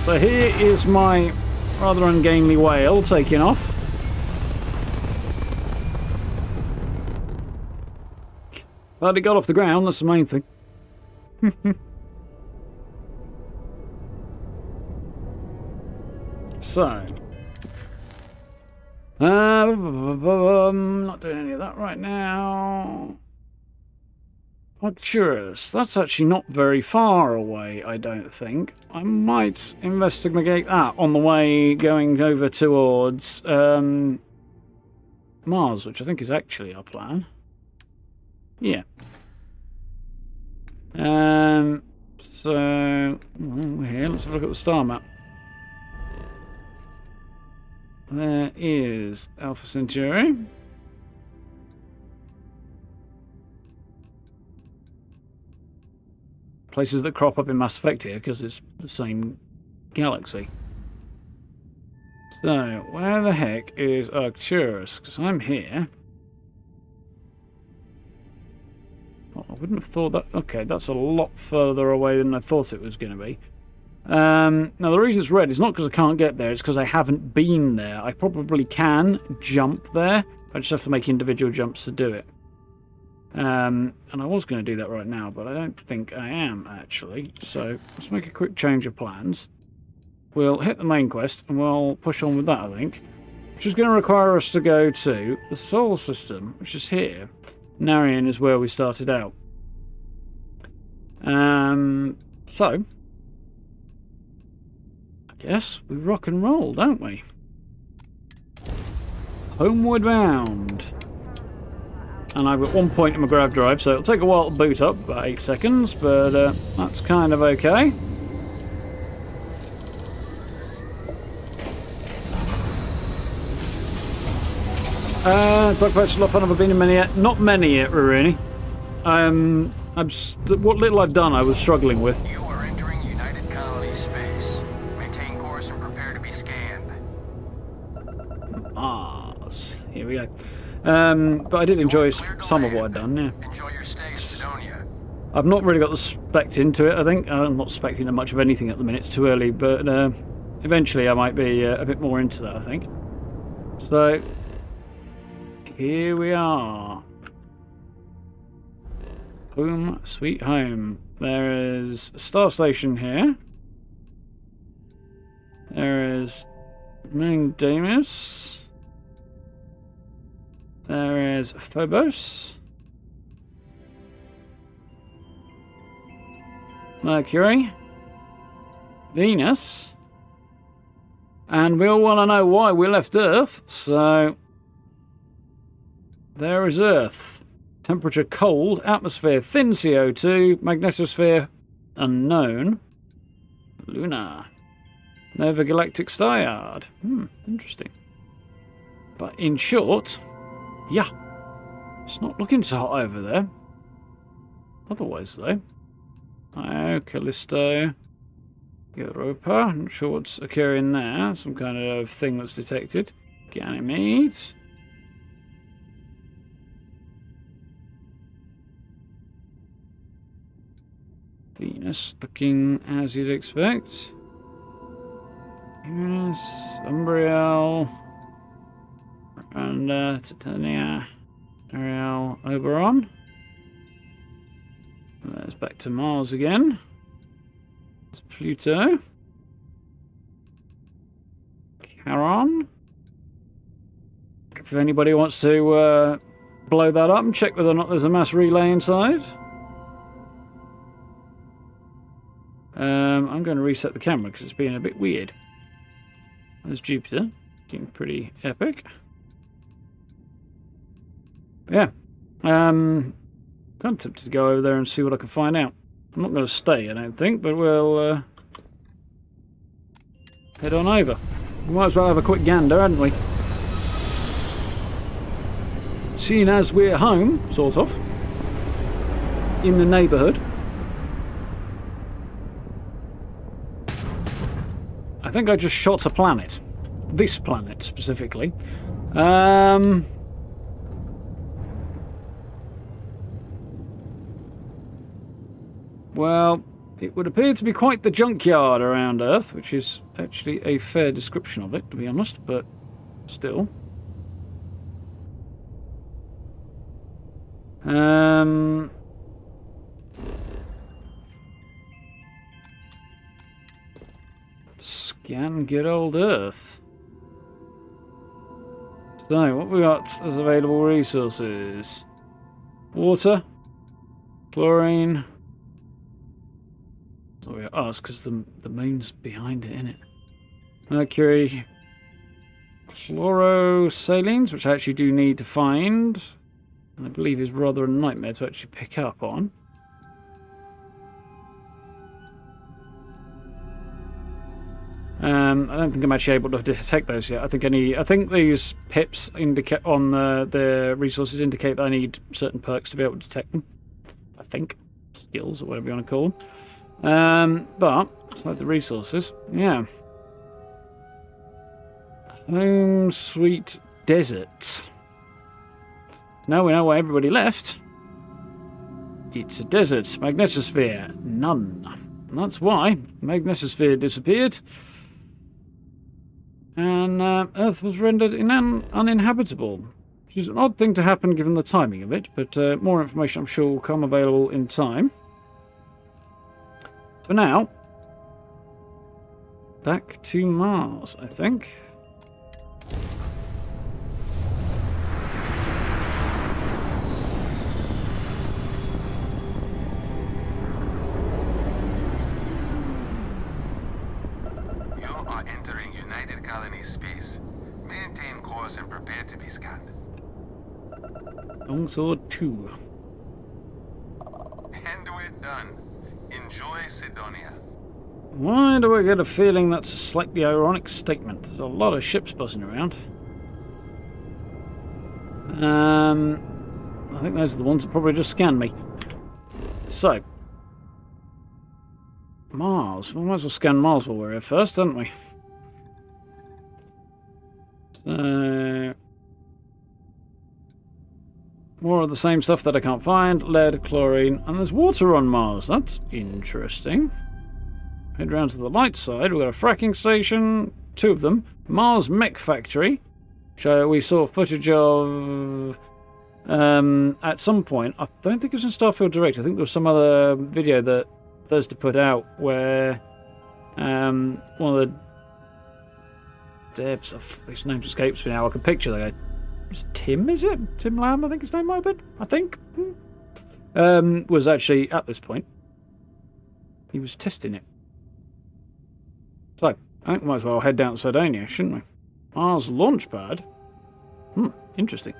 So here is my rather ungainly whale taking off. Glad it got off the ground, that's the main thing. So. Not doing any of that right now. Arcturus. That's actually not very far away, I don't think. I might investigate that on the way going over towards Mars, which I think is actually our plan. Yeah. So we're here. Let's have a look at the star map. There is Alpha Centauri. Places that crop up in Mass Effect here because it's the same galaxy. So, where the heck is Arcturus? Because I'm here. Oh, I wouldn't have thought that... Okay, that's a lot further away than I thought it was going to be. Now, the reason it's red is not because I can't get there, it's because I haven't been there. I probably can jump there. I just have to make individual jumps to do it. And I was going to do that right now, but I don't think I am, actually. So, let's make a quick change of plans. We'll hit the main quest, and we'll push on with that, I think. Which is going to require us to go to the Solar System, which is here. Narian is where we started out. So, I guess we rock and roll, don't we? Homeward bound. And I've got 1 point in my grav drive, so it'll take a while to boot up, about 8 seconds, but that's kind of okay. Dogfights a lot of fun. I've been in many yet. Not many yet, really. What little I've done, I was struggling with. You are entering United Colony space. Maintain course and prepare to be scanned. Mars. Here we go. But I did enjoy some of what I'd done, yeah. Enjoy your stay in Sidonia. I've not really got the spec into it, I think. I'm not specting that much of anything at the minute. It's too early, but eventually I might be a bit more into that, I think. So, here we are. Home, sweet home. There is a star station here. There is Moon Deimos. There is Phobos. Mercury. Venus. And we all want to know why we left Earth, so there is Earth. Temperature cold, atmosphere thin CO2, magnetosphere unknown. Luna. Nova Galactic Star Yard. Interesting. But in short, yeah, it's not looking so hot over there. Otherwise, though. Io, Callisto, Europa. Not sure what's occurring there. Some kind of thing that's detected. Ganymede. Venus looking as you'd expect. Venus, Umbriel, and Titania, Ariel, Oberon. There's back to Mars again. There's Pluto. Charon. If anybody wants to blow that up and check whether or not there's a mass relay inside. I'm going to reset the camera because it's being a bit weird. There's Jupiter, looking pretty epic. Yeah, kind of tempted to go over there and see what I can find out. I'm not going to stay, I don't think, but we'll head on over. We might as well have a quick gander, hadn't we? Seeing as we're home, sort of, in the neighbourhood. I think I just shot a planet. This planet, specifically. Well, it would appear to be quite the junkyard around Earth, which is actually a fair description of it, to be honest, but still. Scan good old Earth. So, what we got as available resources? Water, chlorine. Oh, it's because the moon's behind it, innit? Mercury, chlorosalines, which I actually do need to find, and I believe is rather a nightmare to actually pick up on. I don't think I'm actually able to detect those yet. I think these pips indicate on the resources indicate that I need certain perks to be able to detect them. I think skills or whatever you want to call them. But it's like the resources, yeah. Home sweet desert. Now we know why everybody left. It's a desert. Magnetosphere, none. And that's why the magnetosphere disappeared. And Earth was rendered uninhabitable, which is an odd thing to happen given the timing of it, but more information I'm sure will come available in time. For now, back to Mars, I think. And prepare to be scanned. Longsword 2. And we're done. Enjoy Sidonia. Why do I get a feeling that's a slightly ironic statement? There's a lot of ships buzzing around. I think those are the ones that probably just scanned me. So, Mars. We might as well scan Mars while we're here first, don't we? So, more of the same stuff that I can't find. Lead, chlorine, and there's water on Mars. That's interesting. Head round to the light side. We've got a fracking station, 2 of them. Mars Mech Factory, which we saw footage of at some point. I don't think it was in Starfield Direct. I think there was some other video that Bethesda put out where one of the devs, his name escapes me now. I can picture that guy. It's Tim, is it? Tim Lamb, I think his name might have been. I think. Was actually at this point. He was testing it. So, I think we might as well head down to Sardinia, shouldn't we? Mars launch pad. Interesting.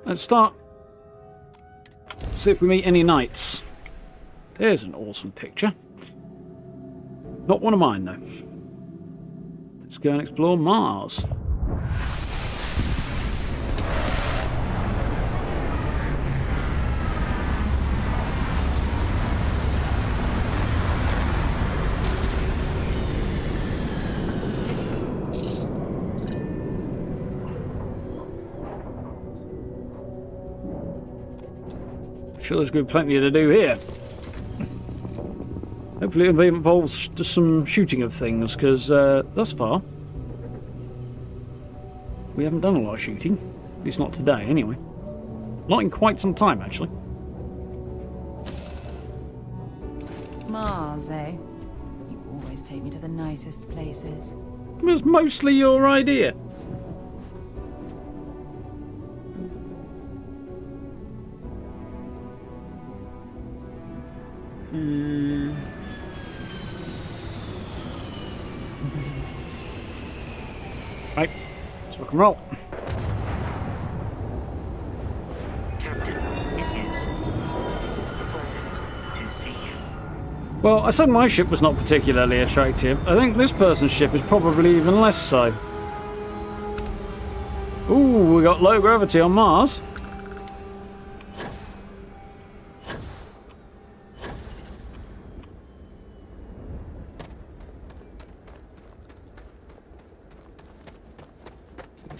Let's start. See if we meet any knights. There's an awesome picture. Not one of mine, though. Let's go and explore Mars. Sure, there's going to be plenty to do here. Hopefully it involves just some shooting of things, because thus far we haven't done a lot of shooting. At least not today, anyway. Not in quite some time, actually. Mars, eh? You always take me to the nicest places. It was mostly your idea. Right, let's rock and roll. Captain, it is pleasant to see you. Well, I said my ship was not particularly attractive. I think this person's ship is probably even less so. Ooh, we got low gravity on Mars.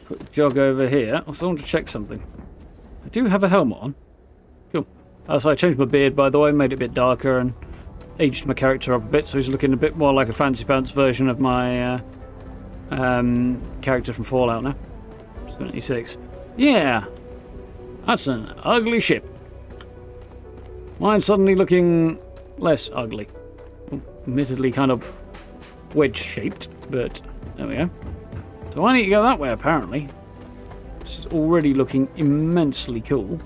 Quick jog over here. Also, I want to check something. I do have a helmet on. Cool. So I changed my beard, by the way, made it a bit darker and aged my character up a bit, so he's looking a bit more like a fancy pants version of my character from Fallout now. 76. Yeah, that's an ugly ship. Mine's suddenly looking less ugly. Admittedly kind of wedge-shaped, but there we go. So I need to go that way, apparently. This is already looking immensely cool.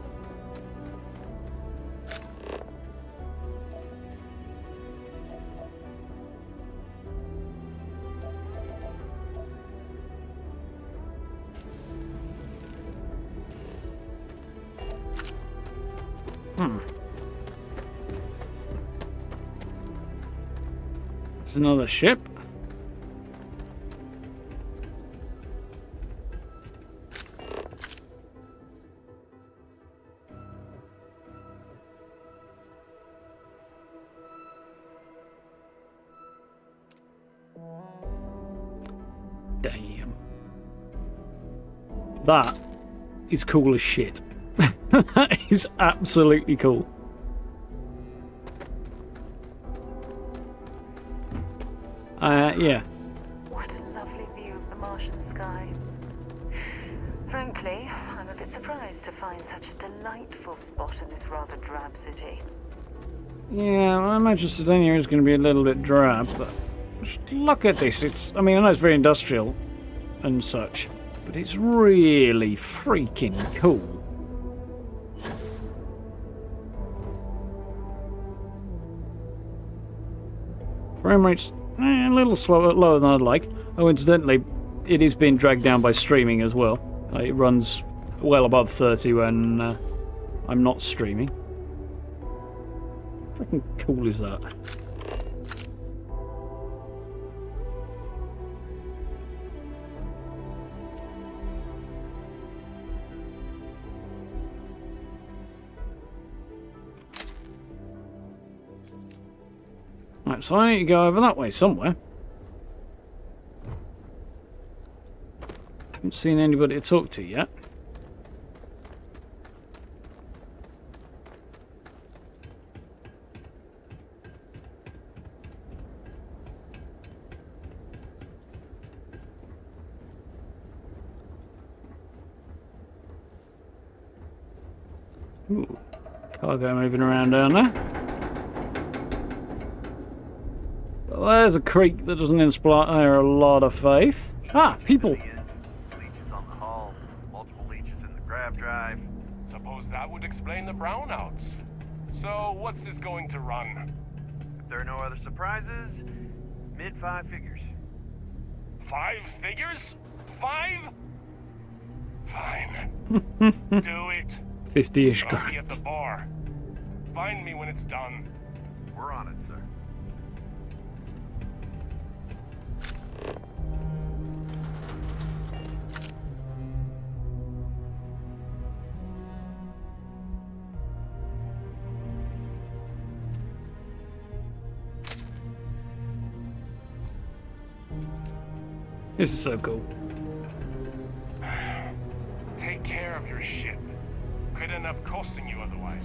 There's another ship. Damn. That is cool as shit. That is absolutely cool. Yeah. What a lovely view of the Martian sky. Frankly, I'm a bit surprised to find such a delightful spot in this rather drab city. Yeah, well, I imagine Sardinia is going to be a little bit drab, but just look at this. I mean, I know it's very industrial and such, but it's really freaking cool. Frame rate's a little lower than I'd like. Oh, incidentally, it is being dragged down by streaming as well. It runs well above 30 when I'm not streaming. Freaking cool is that? Right, so I need to go over that way somewhere. Haven't seen anybody to talk to yet. Ooh, cargo moving around down there. Well, there's a creek that doesn't inspire a lot of faith. Ah, people. Leeches on the hull, multiple leeches in the grav drive. Suppose that would explain the brownouts. So, what's this going to run? If there are no other surprises, mid-5 figures. 5 figures? 5? Fine. Do it. 50-ish I'll grand. be at the bar. Find me when it's done. We're on it, sir. This is so cool. Take care of your ship. Could end up costing you otherwise.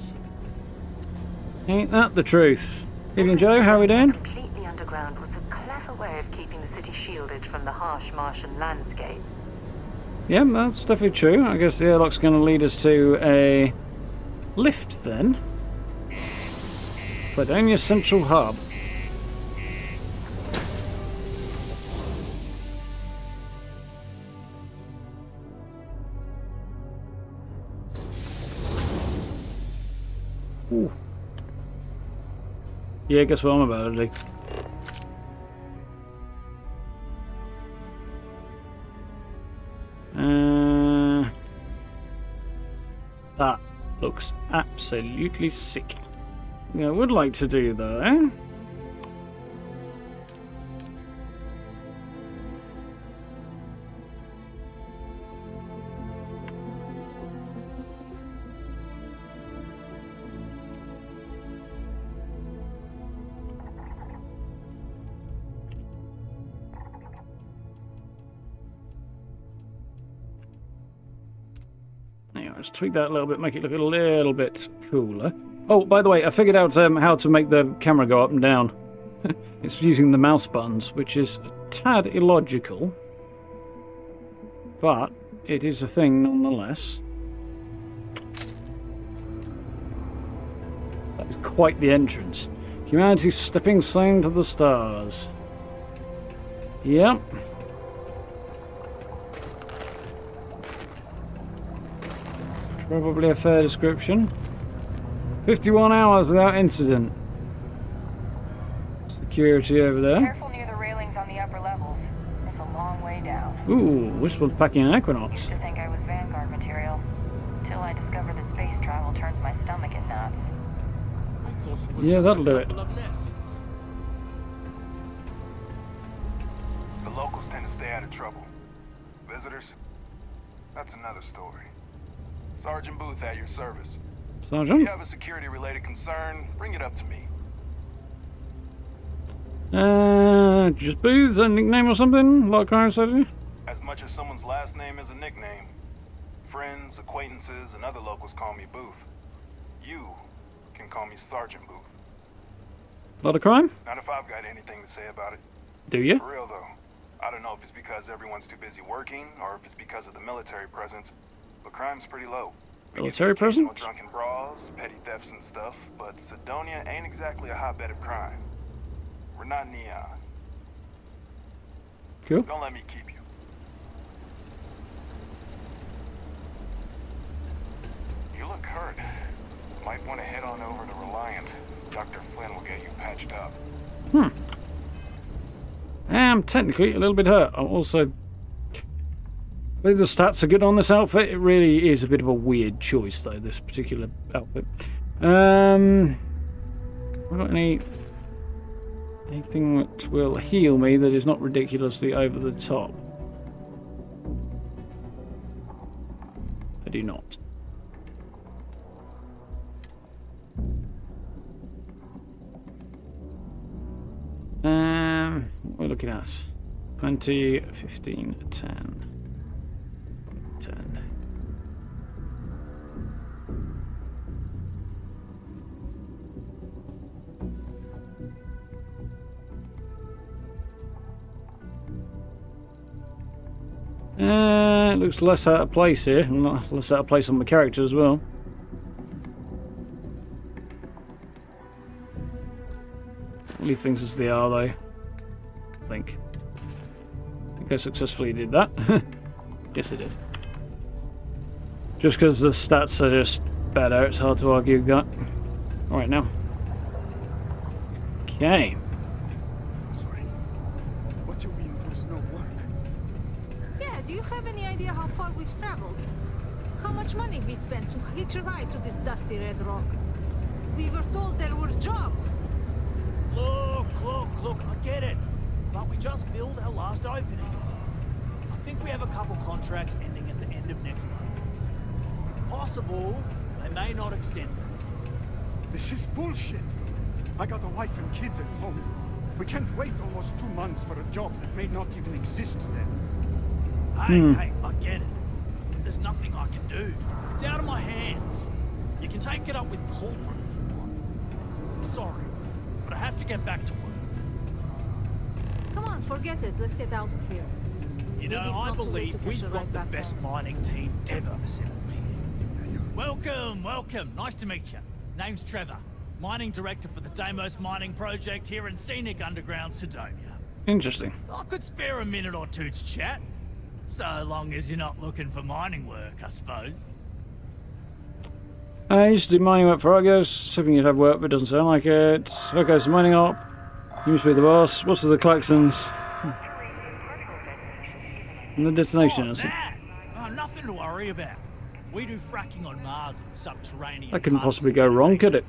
Ain't that the truth? Evening, Joe. How we doing? Completely underground was a clever way of keeping the city shielded from the harsh Martian landscape. Yeah, that's definitely true. I guess the airlock's going to lead us to a lift then. Cladonia Central Hub. Ooh. Yeah, guess what I'm about to do. That looks absolutely sick. I would like to do though. Let's tweak that a little bit, make it look a little bit cooler. Oh, by the way, I figured out how to make the camera go up and down. It's using the mouse buttons, which is a tad illogical. But it is a thing nonetheless. That is quite the entrance. Humanity's stepping stone to the stars. Yep. Probably a fair description. 51 hours without incident. Security over there. Careful near the railings on the upper levels. It's a long way down. Ooh, this one's packing an Equinox. Used to think I was Vanguard material. Till I discovered that space travel turns my stomach in knots. Yeah, that'll do it. The locals tend to stay out of trouble. Visitors? That's another story. Sergeant Booth at your service. Sergeant? If you have a security-related concern, bring it up to me. Just Booth, a nickname or something? Like crime strategy? As much as someone's last name is a nickname, friends, acquaintances, and other locals call me Booth. You can call me Sergeant Booth. Lot of crime? Not if I've got anything to say about it. Do you? For real, though. I don't know if it's because everyone's too busy working, or if it's because of the military presence, but crime's pretty low. Military presence? Drunken brawls, petty thefts and stuff, but Sidonia ain't exactly a hotbed of crime. We're not Neon. Cool. Don't let me keep you. You look hurt. Might want to head on over to Reliant. Dr. Flynn will get you patched up. I am technically a little bit hurt. I'm also... I think the stats are good on this outfit. It really is a bit of a weird choice, though, this particular outfit. Have I got anything that will heal me that is not ridiculously over the top? I do not. What we're looking at 20, 15, 10. 10. It looks less out of place here, and less out of place on the character as well. Leave things as they are, though. I think I successfully did that. Yes, I did. Just because the stats are just better, it's hard to argue with that. Alright, now. Okay. Sorry. What do you mean there's no work? Yeah, do you have any idea how far we've traveled? How much money we spent to hitch a ride to this dusty red rock? We were told there were jobs. Look, I get it. But we just filled our last openings. I think we have a couple contracts ending at the end of next month. It's possible they may not extend them. This is bullshit. I got a wife and kids at home. We can't wait almost 2 months for a job that may not even exist then. Hey, I get it. There's nothing I can do. It's out of my hands. You can take it up with corporate if you want. Sorry, but I have to get back to work. Come on, forget it. Let's get out of here. You know, I believe we've got the best mining team ever assembled here. Welcome. Nice to meet you. Name's Trevor. Mining director for the Deimos mining project here in scenic underground Sidonia. Interesting. I could spare a minute or two to chat. So long as you're not looking for mining work, I suppose. I used to do mining work for Argos, hoping you'd have work, but it doesn't sound like it. Argos mining op. You must be the boss. What's with the klaxons? And the detonation, Oh, nothing to worry about. We do fracking on Mars with subterranean. That couldn't possibly go wrong, could it?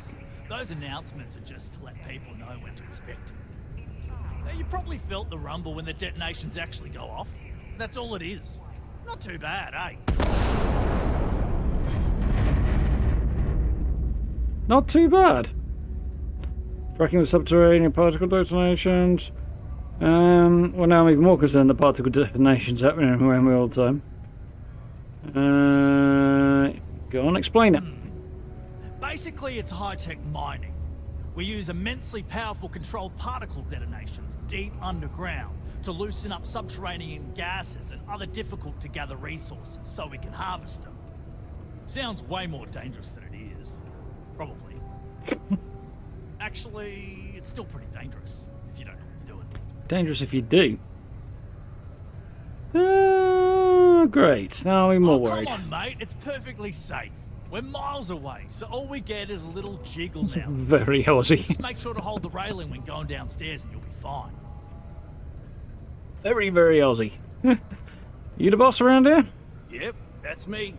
Those announcements are just to let people know when to expect it. Now, you probably felt the rumble when the detonations actually go off. That's all it is. Not too bad, eh? Not too bad. Fracking with subterranean particle detonations. Well, now I'm even more concerned that particle detonations happening around me all the time. Go on, explain it. Basically, it's high-tech mining. We use immensely powerful controlled particle detonations deep underground to loosen up subterranean gases and other difficult-to-gather resources so we can harvest them. Sounds way more dangerous than it is. Probably. Actually, it's still pretty dangerous if you don't know what you're doing. Dangerous if you do. Great. Now I'm more worried. Come on, mate. It's perfectly safe. We're miles away, so all we get is a little jiggle now. Very Aussie. Just make sure to hold the railing when going downstairs and you'll be fine. Very, very Aussie. You the boss around here? Yep, that's me.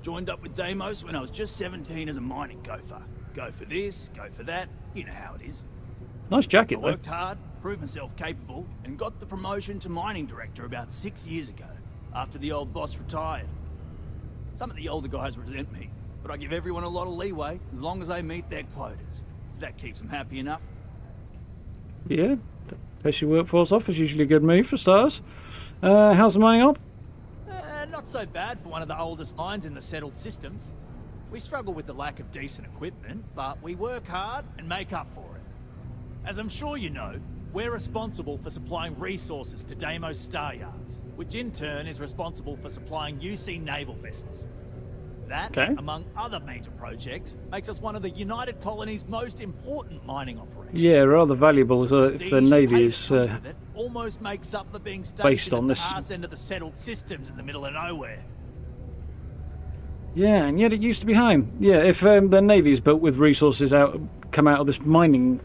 Joined up with Deimos when I was just 17 as a mining gopher. Go for this, go for that. You know how it is. Nice jacket, I though. worked hard, proved myself capable, and got the promotion to mining director about 6 years ago, after the old boss retired. Some of the older guys resent me, but I give everyone a lot of leeway as long as they meet their quotas. So that keeps them happy enough. Yeah, pace your workforce off is usually a good move for stars. How's the mining up? Not so bad for one of the oldest mines in the settled systems. We struggle with the lack of decent equipment, but we work hard and make up for it. As I'm sure you know, we're responsible for supplying resources to Deimos Star Yards, which in turn is responsible for supplying UC naval vessels. That, among other major projects, makes us one of the United Colony's most important mining operations. Yeah, rather valuable if the Navy is almost makes up for being based on at this. the arse end of the settled systems in the middle of nowhere. Yeah, and yet it used to be home. Yeah, if the Navy's built with resources come out of this mining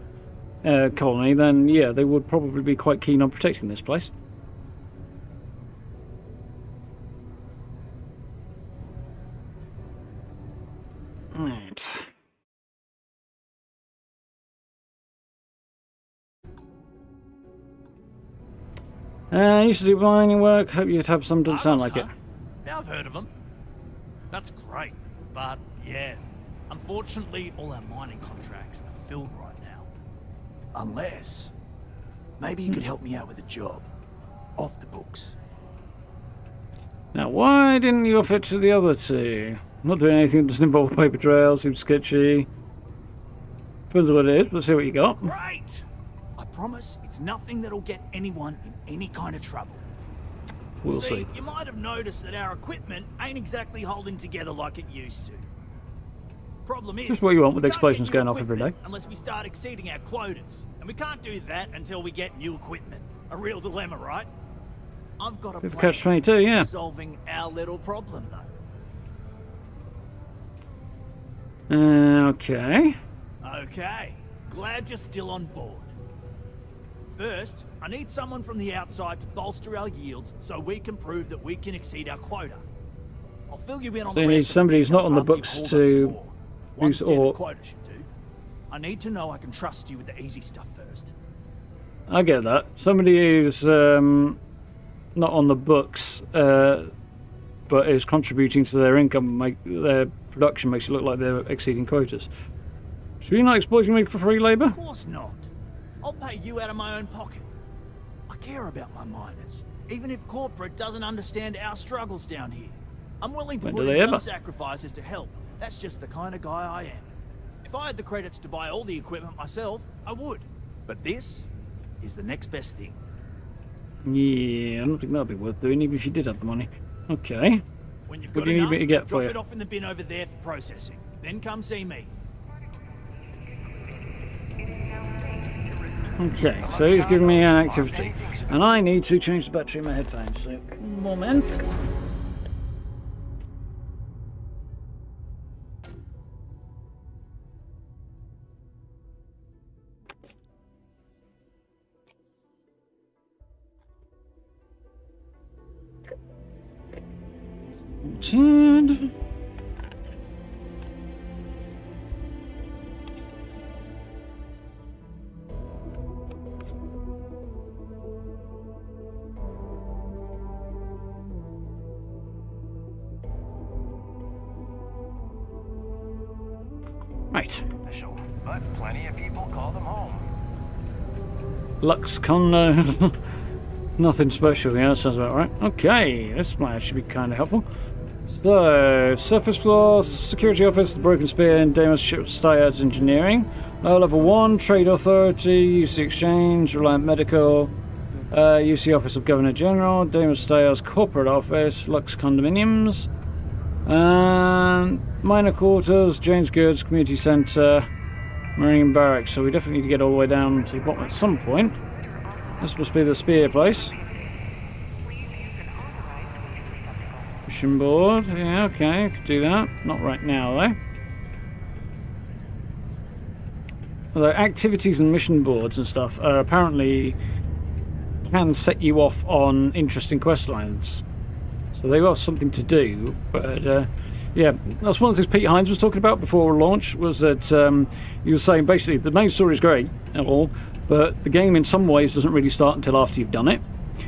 colony, then yeah, they would probably be quite keen on protecting this place. Right. Used to do mining work. Hope you'd have some. Doesn't sound like it. Yeah, I've heard of them. That's great, but yeah, unfortunately, all our mining contracts are filled right now. Unless, maybe you could help me out with a job, off the books. Now, why didn't you offer it to the other two? Not doing anything that doesn't involve paper trails. Seems sketchy. Depends what it is. Let's see what you got. Great. I promise it's nothing that'll get anyone in any kind of trouble. We'll see. You might have noticed that our equipment ain't exactly holding together like it used to. Problem is, This is what you want with explosions going off every day. unless we start exceeding our quotas, and we can't do that until we get new equipment. A real dilemma, right? I've got a Bit of plan catch-22, yeah. for solving our little problem, though. Okay. Okay, glad you're still on board. First, I need someone from the outside to bolster our yields so we can prove that we can exceed our quota. I'll fill you in on So the you need rest of somebody who's not on the after you've books hauled up to some more. One use standard or. quota should do. I need to know I can trust you with the easy stuff first. I get that. Somebody who's not on the books, but is contributing to their income, their production makes it look like they're exceeding quotas. So you're not exploiting me for free labour? Of course not. I'll pay you out of my own pocket. I care about my miners, even if corporate doesn't understand our struggles down here. I'm willing to When put do in they some ever? sacrifices to help. That's just the kind of guy I am. If I had the credits to buy all the equipment myself, I would. But this is the next best thing. Yeah, I don't think that'd be worth doing, even if you did have the money. Okay. When you've What got do you need enough, me to get drop for you? it off in the bin over there for processing. Then come see me. Okay, so he's giving me an activity. And I need to change the battery in my headphones. So, moment. Sorted. Right. But plenty of people call them home. LuxCon, nothing special. Yeah, that sounds about right. Okay, this might actually be kind of helpful. So, surface floor, security office, the Broken Spear, and Deimos Ship Steyards Engineering. Level 1, Trade Authority, UC Exchange, Reliant Medical, UC Office of Governor General, Deimos Steyards Corporate Office, Lux Condominiums, Minor Quarters, Jane's Goods, Community Centre, Marine Barracks. So we definitely need to get all the way down to the bottom at some point. This must be the Spear place. Mission board, yeah, okay, could do that. Not right now, though. Although activities and mission boards and stuff apparently can set you off on interesting quest lines. So they've got something to do, but yeah, that's one of the things Pete Hines was talking about before launch, was that he was saying basically the main story is great and all, but the game in some ways doesn't really start until after you've done it.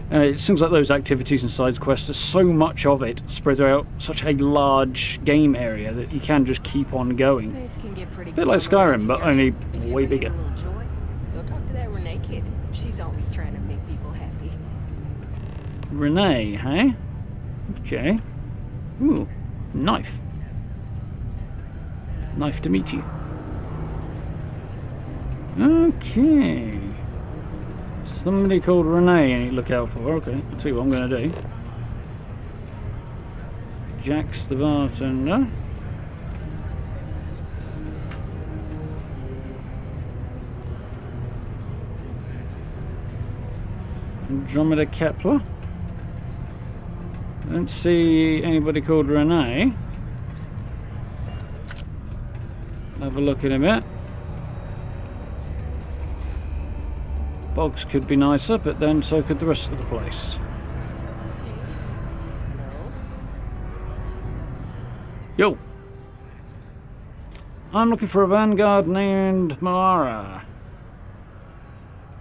It seems like those activities and side quests, there's so much of it spread out such a large game area that you can just keep on going. A bit like Skyrim, but only way bigger. Go talk to that Renee kid. She's always trying to make people happy. Renee, hey? Okay. Ooh, knife. Nice to meet you. Okay. Somebody called Renee I need to look out for. Okay, I'll tell you what I'm going to do. Jack's the bartender. Andromeda Kepler. Don't see anybody called Renee. Have a look in a bit. Bogs could be nicer, but then so could the rest of the place. Yo! I'm looking for a vanguard named Moara.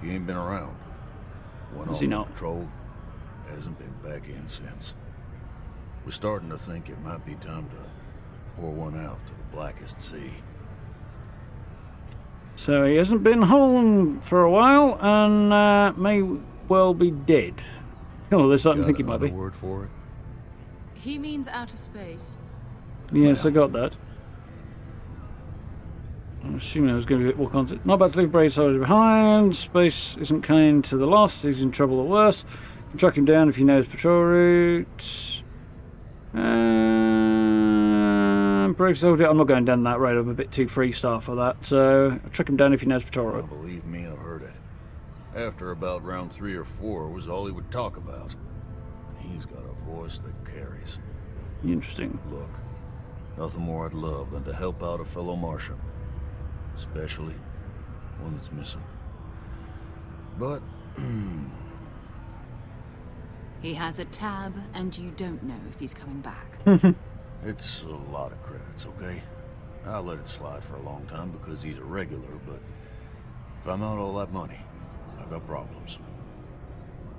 He ain't been around. Went Is off he on not? patrol. Hasn't been back in since. We're starting to think it might be time to pour one out to the blackest sea. So he hasn't been home for a while, and may well be dead. Oh, there's something I think he might be. Word for it? He means outer space. Yes, I got that. I'm assuming there was going to be a bit more content. Not about to leave brave soldiers behind. Space isn't kind to the lost. He's in trouble or worse. Can track him down if he knows patrol route. Brave soldier. I'm not going down that road. I'm a bit too freestyle for that. So I'll track him down if he knows patrol route. Believe me, I've heard it. After about round 3 or 4 was all he would talk about. And he's got a voice that carries. Interesting. Look, nothing more I'd love than to help out a fellow Martian. Especially one that's missing. But He has a tab, and you don't know if he's coming back. it's a lot of credits, okay? I'll let it slide for a long time because he's a regular, but if I'm out all that money, I've got problems.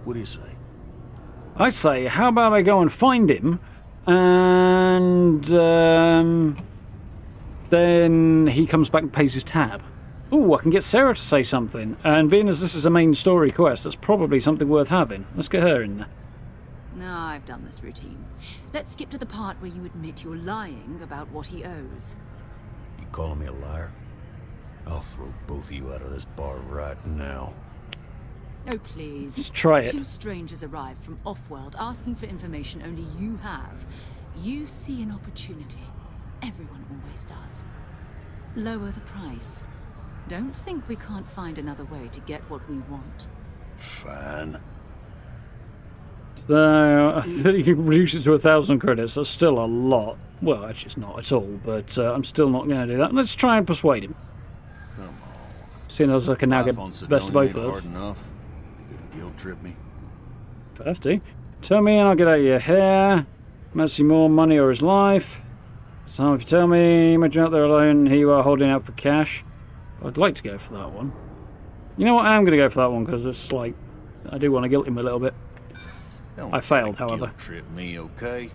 What do you say? I say, how about I go and find him, and then he comes back and pays his tab. Ooh, I can get Sarah to say something. And being as this is a main story quest, that's probably something worth having. Let's get her in there. No, I've done this routine. Let's skip to the part where you admit you're lying about what he owes. You calling me a liar? I'll throw both of you out of this bar right now. Oh, please. Just try it. 2 strangers arrive from off-world asking for information only you have. You see an opportunity. Everyone always does. Lower the price. Don't think we can't find another way to get what we want. Fine. So, I think you can reduce it to 1,000 credits. That's still a lot. Well, actually, it's not at all, but I'm still not going to do that. Let's try and persuade him. Come on. Seeing as I can now get iPhone best of both Sidonia ain't worlds. hard enough. You gonna guilt trip me? If I have to. Tell me and I'll get out of your hair. Mercy more money or his life. So if you tell me, imagine out there alone, here you are holding out for cash. I'd like to go for that one. You know what, I am going to go for that one because it's like, I do want to guilt him a little bit. I failed, however. Trip me, okay?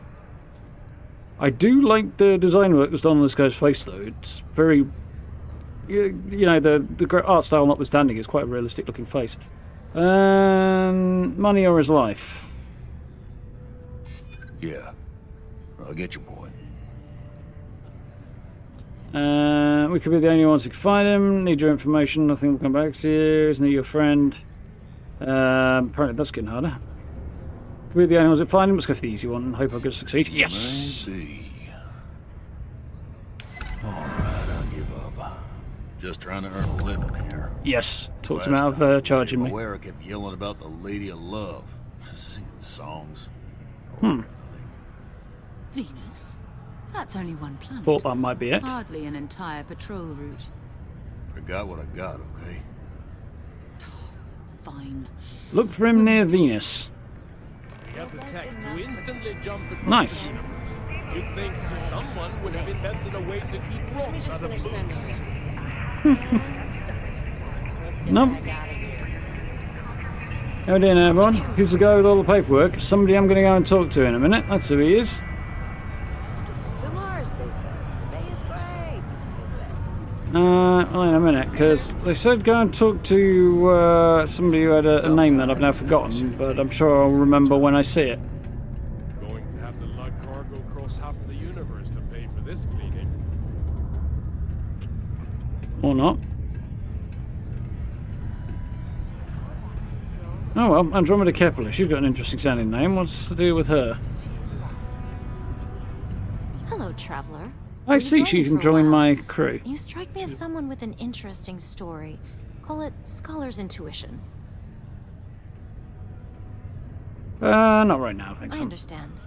I do like the design work that's done on this guy's face, though. It's very, you know, the art style notwithstanding, it's quite a realistic looking face. Money or his life? Yeah, I'll get your point. We could be the only ones who can find him. Need your information. Nothing will come back to you. Isn't he your friend? Apparently that's getting harder. Could be the only ones who find him. Let's go for the easy one and hope I'm going to succeed. Yes! Alright, I'll give up. Just trying to earn a living here. Yes, talked him out of charging me. Where I kept yelling about the lady of love. Just singing songs. Venus? That's only one planet. Thought that might be it. Hardly an entire patrol route. I got what I got, okay? Fine. Look for him near Venus. We have the tech to instantly jump across Nice. the universe. You'd think someone would have invented a way to keep rocks out of boots. Nope. How we doing, everyone? Who's the guy with all the paperwork? Somebody I'm going to go and talk to in a minute. That's who he is. To Mars, they said. The day is great, they say. Well, in a minute, because they said go and talk to somebody who had a name that I've now forgotten, but I'm sure I'll remember when I see it. Going to have to lug cargo across half the universe to pay for this cleaning. Or not. Oh well, Andromeda Kepler. She's got an interesting sounding name. What's to do with her? Hello, traveler. I see she can join my crew. You strike me as someone with an interesting story. Call it scholar's intuition. Not right now, thanks. I understand.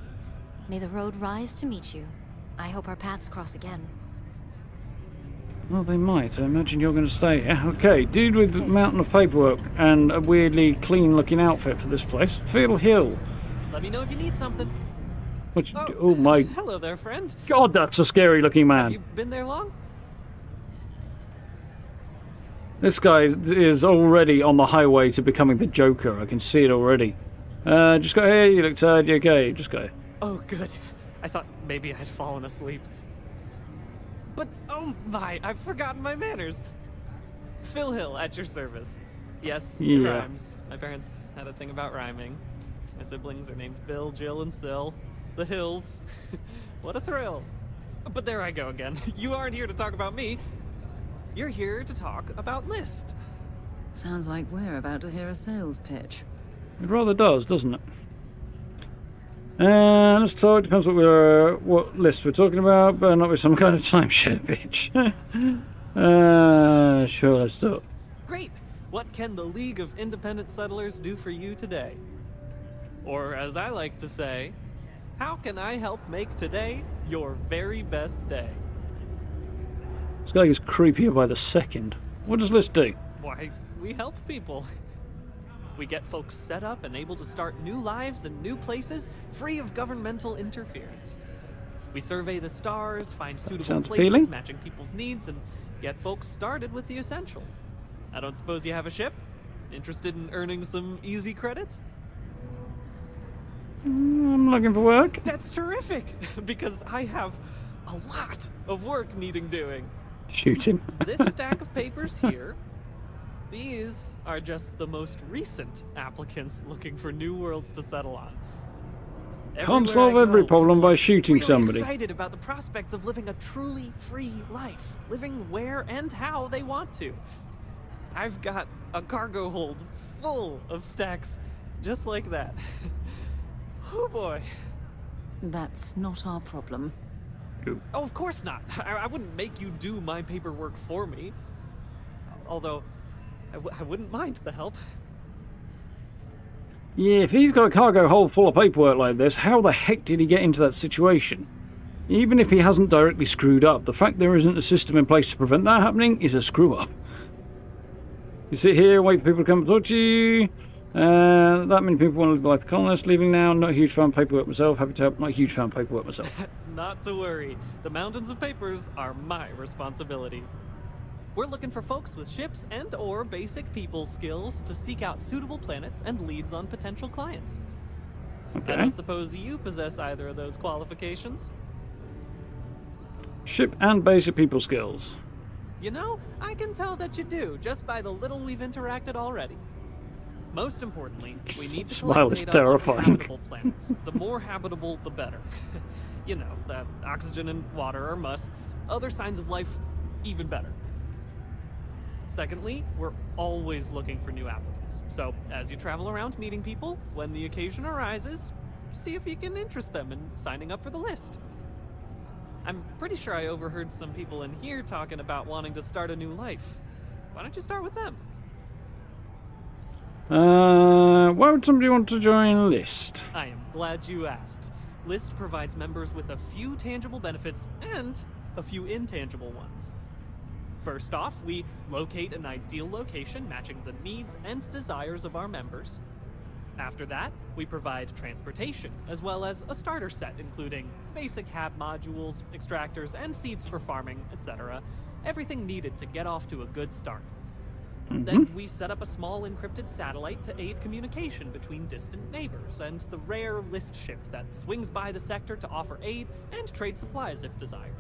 May the road rise to meet you. I hope our paths cross again. Well, they might. I imagine you're going to stay here. Okay, dude with a mountain of paperwork and a weirdly clean-looking outfit for this place. Phil Hill. Let me know if you need something. Which, oh my... Hello there, friend. God, that's a scary-looking man. Have you been there long? This guy is already on the highway to becoming the Joker. I can see it already. Just go here. You look tired. You okay? Just go. Oh, good. I thought maybe I'd fallen asleep. But, oh my, I've forgotten my manners. Phil Hill, at your service. Yes, it Yeah. rhymes. My parents had a thing about rhyming. My siblings are named Bill, Jill, and Sil. The Hills. What a thrill. But there I go again. You aren't here to talk about me. You're here to talk about List. Sounds like we're about to hear a sales pitch. It rather does, doesn't it? Let's talk. Depends what list we're talking about, but not with some kind of timeshare bitch. Sure, let's talk. Great! What can the League of Independent Settlers do for you today? Or as I like to say, how can I help make today your very best day? This guy gets creepier by the second. What does List do? Why, we help people. We get folks set up and able to start new lives in new places, free of governmental interference. We survey the stars, find suitable sounds places appealing. matching people's needs, and get folks started with the essentials. I don't suppose you have a ship? Interested in earning some easy credits? I'm looking for work. That's terrific, because I have a lot of work needing doing. Shoot him. This stack of papers here, these are just the most recent applicants looking for new worlds to settle on. Can't solve every problem by shooting Really somebody. excited about the prospects of living a truly free life, living where and how they want to. I've got a cargo hold full of stacks just like that. Oh boy. That's not our problem. Oh, of course not. I wouldn't make you do my paperwork for me. Although, I wouldn't mind the help. Yeah, if he's got a cargo hold full of paperwork like this, how the heck did he get into that situation? Even if he hasn't directly screwed up, the fact there isn't a system in place to prevent that happening is a screw-up. You sit here, wait for people to come and talk to you. That many people want to live like the colonists. Leaving now. Not a huge fan of paperwork myself. Happy to help. Not a huge fan of paperwork myself. Not to worry. The mountains of papers are my responsibility. We're looking for folks with ships and or basic people skills to seek out suitable planets and leads on potential clients. Okay. I don't suppose you possess either of those qualifications? Ship and basic people skills. You know, I can tell that you do, just by the little we've interacted already. Most importantly, we need to Smile collect is data terrifying. on habitable planets. The more habitable, the better. You know, the oxygen and water are musts. Other signs of life, even better. Secondly, we're always looking for new applicants. So, as you travel around meeting people, when the occasion arises, see if you can interest them in signing up for the list. I'm pretty sure I overheard some people in here talking about wanting to start a new life. Why don't you start with them? Why would somebody want to join List? I am glad you asked. List provides members with a few tangible benefits and a few intangible ones. First off, we locate an ideal location matching the needs and desires of our members. After that, we provide transportation, as well as a starter set including basic hab modules, extractors, and seeds for farming, etc. Everything needed to get off to a good start. Then we set up a small encrypted satellite to aid communication between distant neighbors and the rare List ship that swings by the sector to offer aid and trade supplies if desired.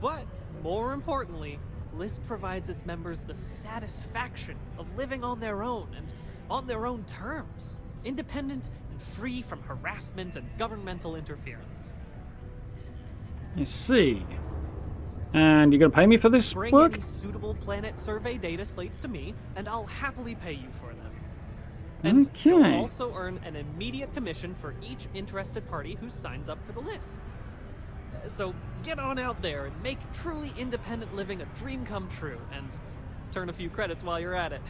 But more importantly, List provides its members the satisfaction of living on their own and on their own terms, independent and free from harassment and governmental interference. I see. And you're going to pay me for this Bring work? any suitable planet survey data slates to me, and I'll happily pay you for them. And you'll Okay. also earn an immediate commission for each interested party who signs up for the list. So get on out there and make truly independent living a dream come true, and turn a few credits while you're at it.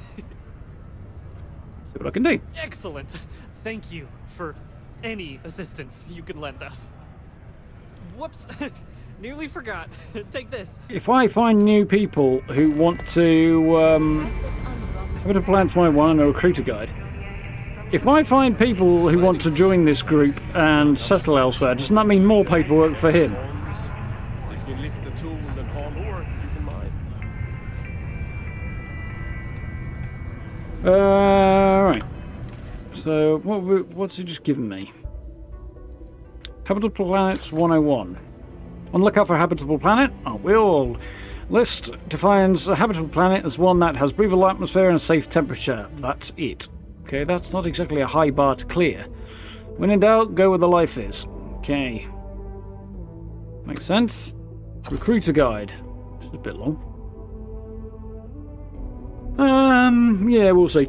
See what I can do. Excellent. Thank you for any assistance you can lend us. Whoops. Nearly forgot. Take this. If I find new people who want to have a plan for my one and a recruiter guide. If I find people who want to join this group and settle elsewhere, doesn't that mean more paperwork for him? If you lift a tool and haul ore, you can mine. Right. So, what's he just given me? Habitable Planets 101. On the lookout for a habitable planet? Aren't we all? List defines a habitable planet as one that has breathable atmosphere and a safe temperature. That's it. Okay, that's not exactly a high bar to clear. When in doubt, go where the life is. Okay. Makes sense. Recruiter guide. This is a bit long. Yeah, we'll see.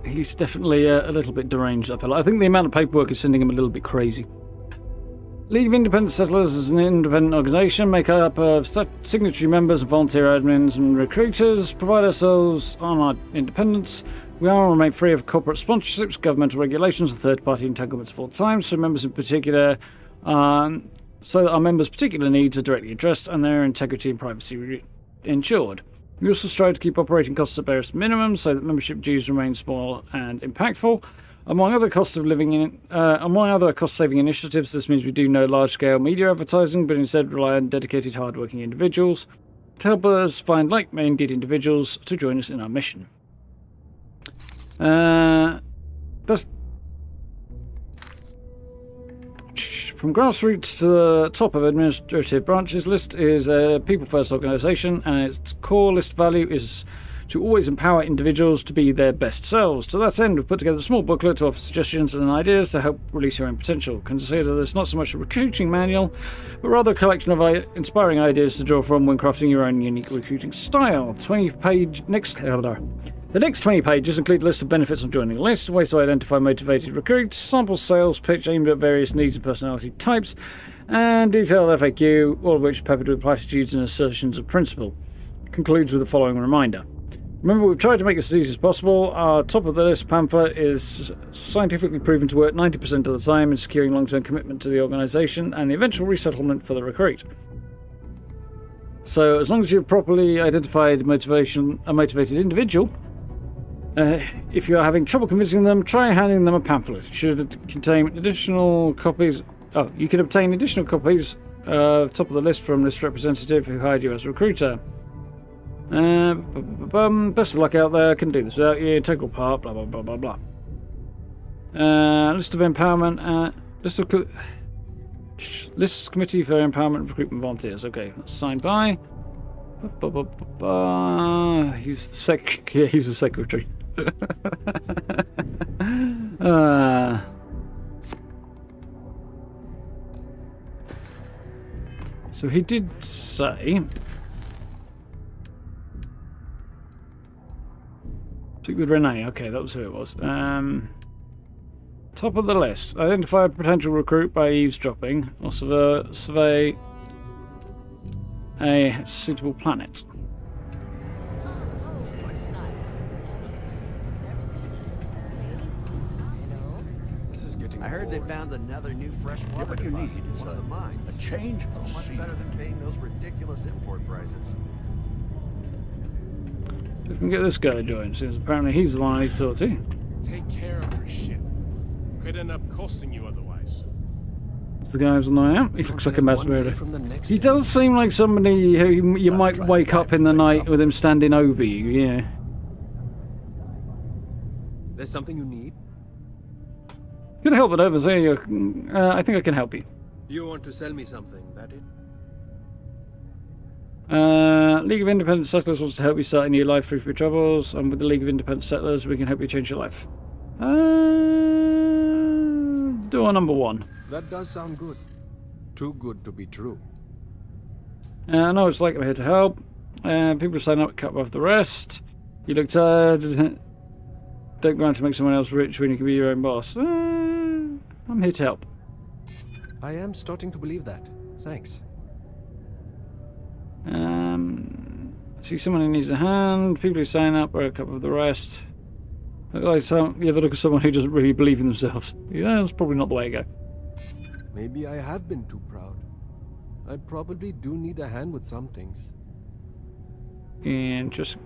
He's definitely a little bit deranged, I feel. I think the amount of paperwork is sending him a little bit crazy. League of Independent Settlers is an independent organisation made up of signatory members, volunteer admins and recruiters. Provide ourselves on our independence. We are and remain free of corporate sponsorships, governmental regulations and third-party entanglements of all time, so members in particular... so that our members' particular needs are directly addressed and their integrity and privacy ensured. We also strive to keep operating costs at barest minimums so that membership dues remain small and impactful. Among other cost-saving initiatives, this means we do no large-scale media advertising, but instead rely on dedicated, hard-working individuals to help us find like-minded individuals to join us in our mission. From grassroots to the top of administrative branches, List is a people-first organisation, and its core List value is to always empower individuals to be their best selves. To that end, we've put together a small booklet to offer suggestions and ideas to help release your own potential. Consider this not so much a recruiting manual, but rather a collection of inspiring ideas to draw from when crafting your own unique recruiting style. The next 20 pages include a list of benefits of joining a list, ways to identify motivated recruits, sample sales pitch aimed at various needs and personality types, and detailed FAQ, all of which are peppered with platitudes and assertions of principle. It concludes with the following reminder. Remember, we've tried to make this as easy as possible. Our top of the list pamphlet is scientifically proven to work 90% of the time in securing long-term commitment to the organisation and the eventual resettlement for the recruit. So as long as you've properly identified a motivated individual, if you are having trouble convincing them, try handing them a pamphlet. It should contain additional copies. Oh, you can obtain additional copies top of the list from this representative who hired you as a recruiter. Best of luck out there. Couldn't do this without you. Integral part. Blah blah blah blah blah. List of empowerment. List committee for empowerment and recruitment volunteers. Okay, that's signed by. He's the he's the secretary. So he did say. Speak with Renee. Okay, that was who it was. Top of the list. Identify a potential recruit by eavesdropping. Also survey a suitable planet. I heard they found another new freshwater deposit in one of the mines. A change? So much better than paying those ridiculous import prices. If we can get this guy joined, since apparently he's the one I need to talk to. Take care of your shit. Could end up costing you otherwise. It's the guy who's on the way out. He looks like a mass murderer. He does seem like somebody who you might wake up in the night with him standing over you, yeah. There's something you need? Could help it over there. I think I can help you. You want to sell me something, that it? League of Independent Settlers wants to help you start a new life through your troubles, and with the League of Independent Settlers we can help you change your life. Door number 1. That does sound good. Too good to be true. I know it's like I'm here to help. People sign up, cut off the rest. You look tired. Don't go around to make someone else rich when you can be your own boss. I'm here to help. I am starting to believe that. Thanks. See someone who needs a hand. People who sign up or a couple of the rest. Look like you ever look at someone who doesn't really believe in themselves. Yeah, that's probably not the way to go. Maybe I have been too proud. I probably do need a hand with some things. Interesting.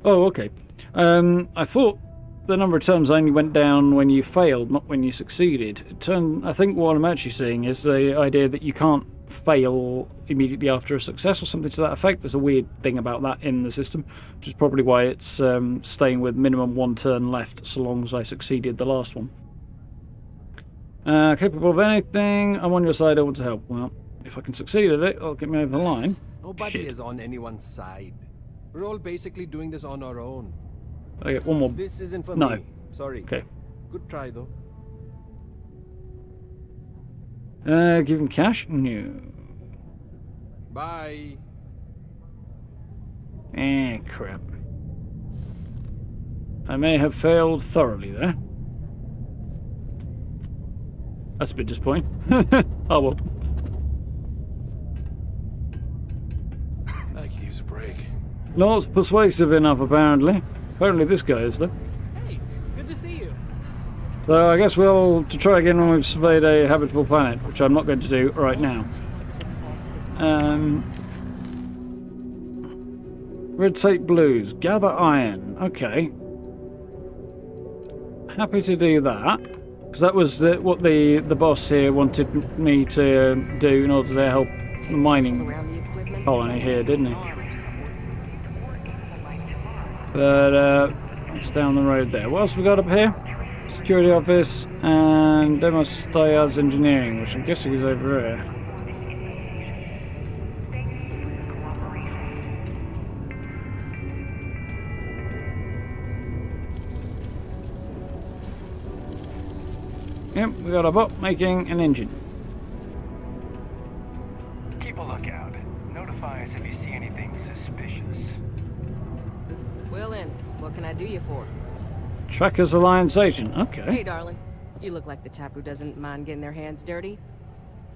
Oh, okay. I thought the number of terms only went down when you failed, not when you succeeded. I think what I'm actually seeing is the idea that you can't fail immediately after a success or something to that effect. There's a weird thing about that in the system, which is probably why it's staying with minimum 1 turn left so long as I succeeded the last one. Capable of anything. I'm on your side. I want to help. Well, if I can succeed at it, it'll get me over the line. Nobody is on anyone's side. We're all basically doing this on our own. I get one more. This isn't for no. me. Sorry. Okay. Good try, though. Give him cash? No. Bye. Crap. I may have failed thoroughly there. That's a bit disappointing. Oh well. I could use a break. Not persuasive enough, apparently. Apparently this guy is, though. Hey, good to see you. So I guess we'll to try again when we've surveyed a habitable planet, which I'm not going to do right now. Red tape blues. Gather iron. Okay. Happy to do that. Because that was what the boss here wanted me to do in order to help the mining colony here, didn't he? But it's down the road there. What else we got up here? Security office and Demo Styles Engineering, which I'm guessing is over here. Yep, we got a bot making an engine. Keep a lookout. Notify us if you see anything suspicious. Well then, what can I do you for? Trackers Alliance agent, okay. Hey darling, you look like the type who doesn't mind getting their hands dirty.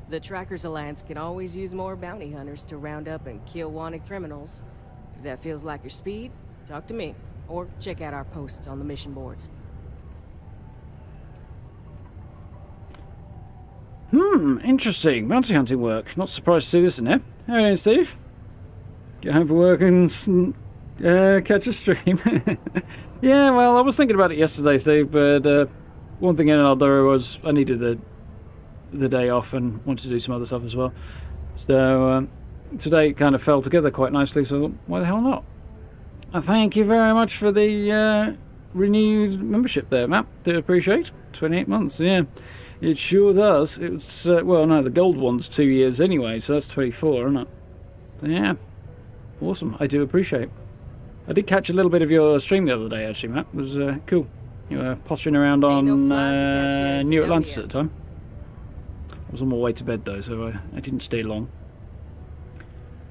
The Trackers Alliance can always use more bounty hunters to round up and kill wanted criminals. If that feels like your speed, talk to me, or check out our posts on the mission boards. Interesting. Bounty hunting work. Not surprised to see this in here. How are you doing, Steve? get home from work and catch a stream. Yeah, well, I was thinking about it yesterday, Steve, but one thing and another was I needed the day off and wanted to do some other stuff as well. So today it kind of fell together quite nicely, so why the hell not? Thank you very much for the renewed membership there, Matt. Do appreciate. 28 months, yeah. It sure does. It's, well, no, the gold one's 2 years anyway, so that's 24, isn't it? So, yeah. Awesome. I do appreciate it. I did catch a little bit of your stream the other day, actually, Matt. It was cool. You were posturing around on New Atlantis at the time. I was on my way to bed, though, so I didn't stay long.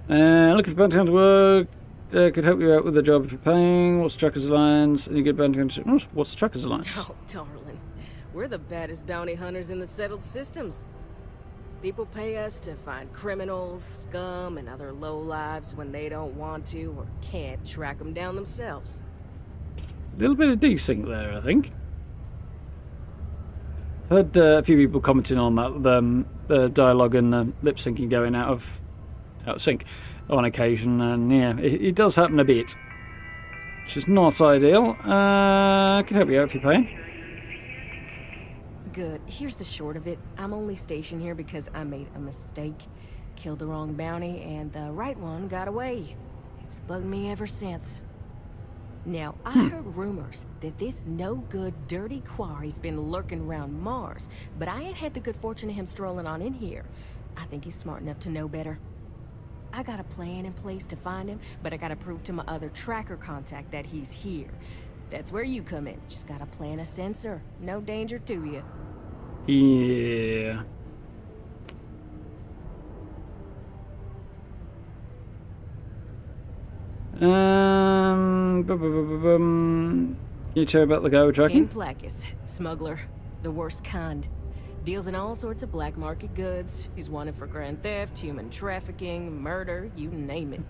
Looking for bounty hunter work. Could help you out with the job if you're paying. What's Truckers Alliance? Any good bounty hunters? What's Truckers Alliance? Oh, darling. We're the baddest bounty hunters in the settled systems. People pay us to find criminals, scum, and other lowlives when they don't want to or can't track them down themselves. A little bit of desync there, I think. I've heard a few people commenting on that, the dialogue and the lip syncing going out of sync on occasion, and yeah, it does happen a bit, which is not ideal. I can help you out if you're paying. Good. Here's the short of it. I'm only stationed here because I made a mistake. Killed the wrong bounty, and the right one got away. It's bugged me ever since. Now, I heard rumors that this no-good, dirty quarry's been lurking around Mars, but I ain't had the good fortune of him strolling on in here. I think he's smart enough to know better. I got a plan in place to find him, but I gotta prove to my other tracker contact that he's here. That's where you come in. Just gotta plant a sensor. No danger to you. Yeah. Can you tell me about the guy we're tracking? Placus, smuggler, the worst kind. Deals in all sorts of black market goods. He's wanted for grand theft, human trafficking, murder, you name it.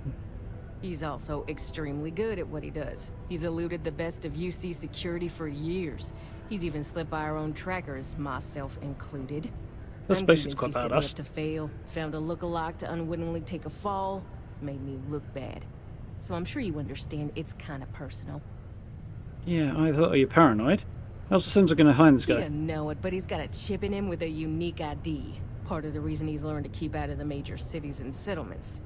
He's also extremely good at what he does. He's eluded the best of UC security for years. He's even slipped by our own trackers, myself included. That's basically quite badass. badass. To fail, found a lookalike to unwittingly take a fall, made me look bad. So I'm sure you understand it's kind of personal. Yeah, I thought, are you paranoid? How's the sensor going to find this He guy? doesn't know it, but he's got a chip in him with a unique ID. Part of the reason he's learned to keep out of the major cities and settlements.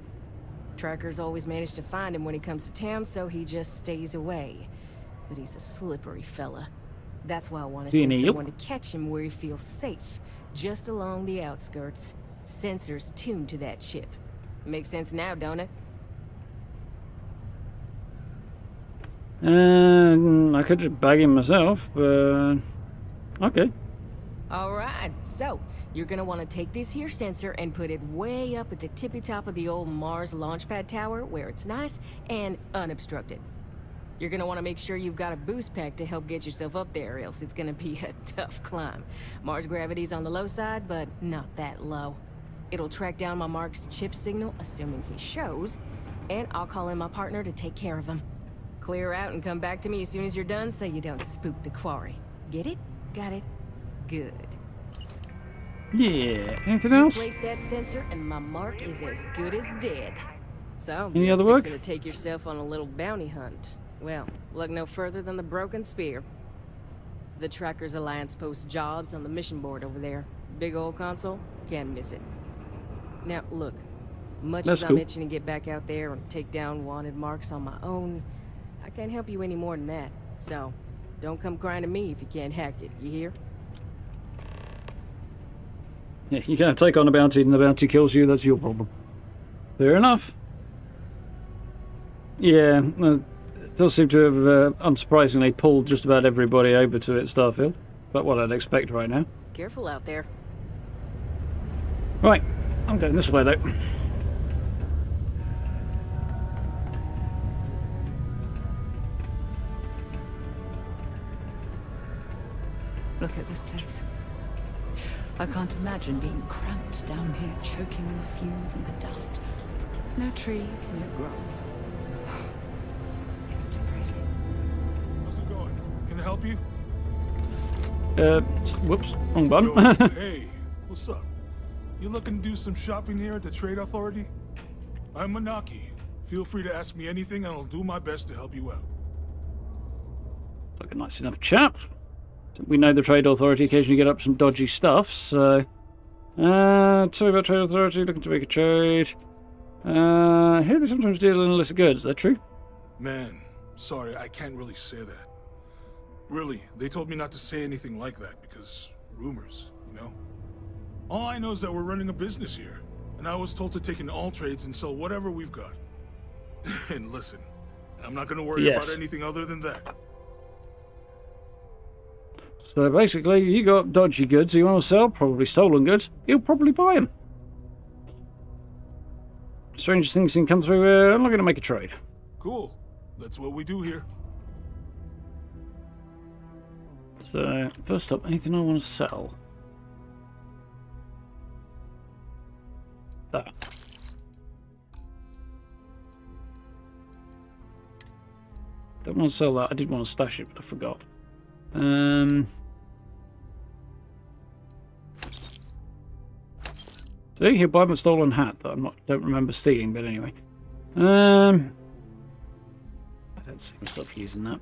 Trackers always manage to find him when he comes to town, so he just stays away. But he's a slippery fella. That's why I want to send someone to catch him where he feels safe. Just along the outskirts. Sensors tuned to that chip. Makes sense now, don't it? I could just bag him myself, but okay. Alright, so you're gonna want to take this here sensor and put it way up at the tippy top of the old Mars launchpad tower where it's nice and unobstructed. You're gonna want to make sure you've got a boost pack to help get yourself up there, else it's gonna be a tough climb. Mars gravity's on the low side, but not that low. It'll track down my Mark's chip signal, assuming he shows, and I'll call in my partner to take care of him. Clear out and come back to me as soon as you're done so you don't spook the quarry. Get it? Got it? Good. Yeah. Anything else? Place that sensor and my Mark is as good as dead. So, any other work? To take yourself on a little bounty hunt. Well, look no further than the Broken Spear. The Trackers Alliance posts jobs on the mission board over there. Big old console, can't miss it. Now, look, much as I'm itching to get back out there and take down wanted marks on my own, I can't help you any more than that. So, don't come crying to me if you can't hack it, you hear? Yeah, you can't take on a bounty and the bounty kills you, that's your problem. Fair enough. Yeah, it does seem to have, unsurprisingly, pulled just about everybody over to it, Starfield. About what I'd expect right now. Careful out there. Right, I'm going this way though. Look at this place. I can't imagine being cramped down here, choking in the fumes and the dust. No trees, no grass. It's depressing. How's it going? Can I help you? Whoops, wrong button. Yo, hey, what's up? You looking to do some shopping here at the Trade Authority? I'm Manaki, Feel free to ask me anything and I'll do my best to help you out. Like a nice enough chap. We know the Trade Authority occasionally get up some dodgy stuff, so... tell me about Trade Authority, looking to make a trade. Here they sometimes deal in illicit goods, is that true? Man, sorry, I can't really say that. Really, they told me not to say anything like that because rumors, you know? All I know is that we're running a business here, and I was told to take in all trades and sell whatever we've got. And listen, I'm not going to worry about anything other than that. So basically, you got dodgy goods you want to sell, probably stolen goods, you'll probably buy them. Strangest things can come through, I'm not going to make a trade. Cool. That's what we do here. So, first up, anything I want to sell? That. Don't want to sell that. I did want to stash it, but I forgot. See, he'll buy my stolen hat that don't remember stealing, but anyway. I don't see myself using that.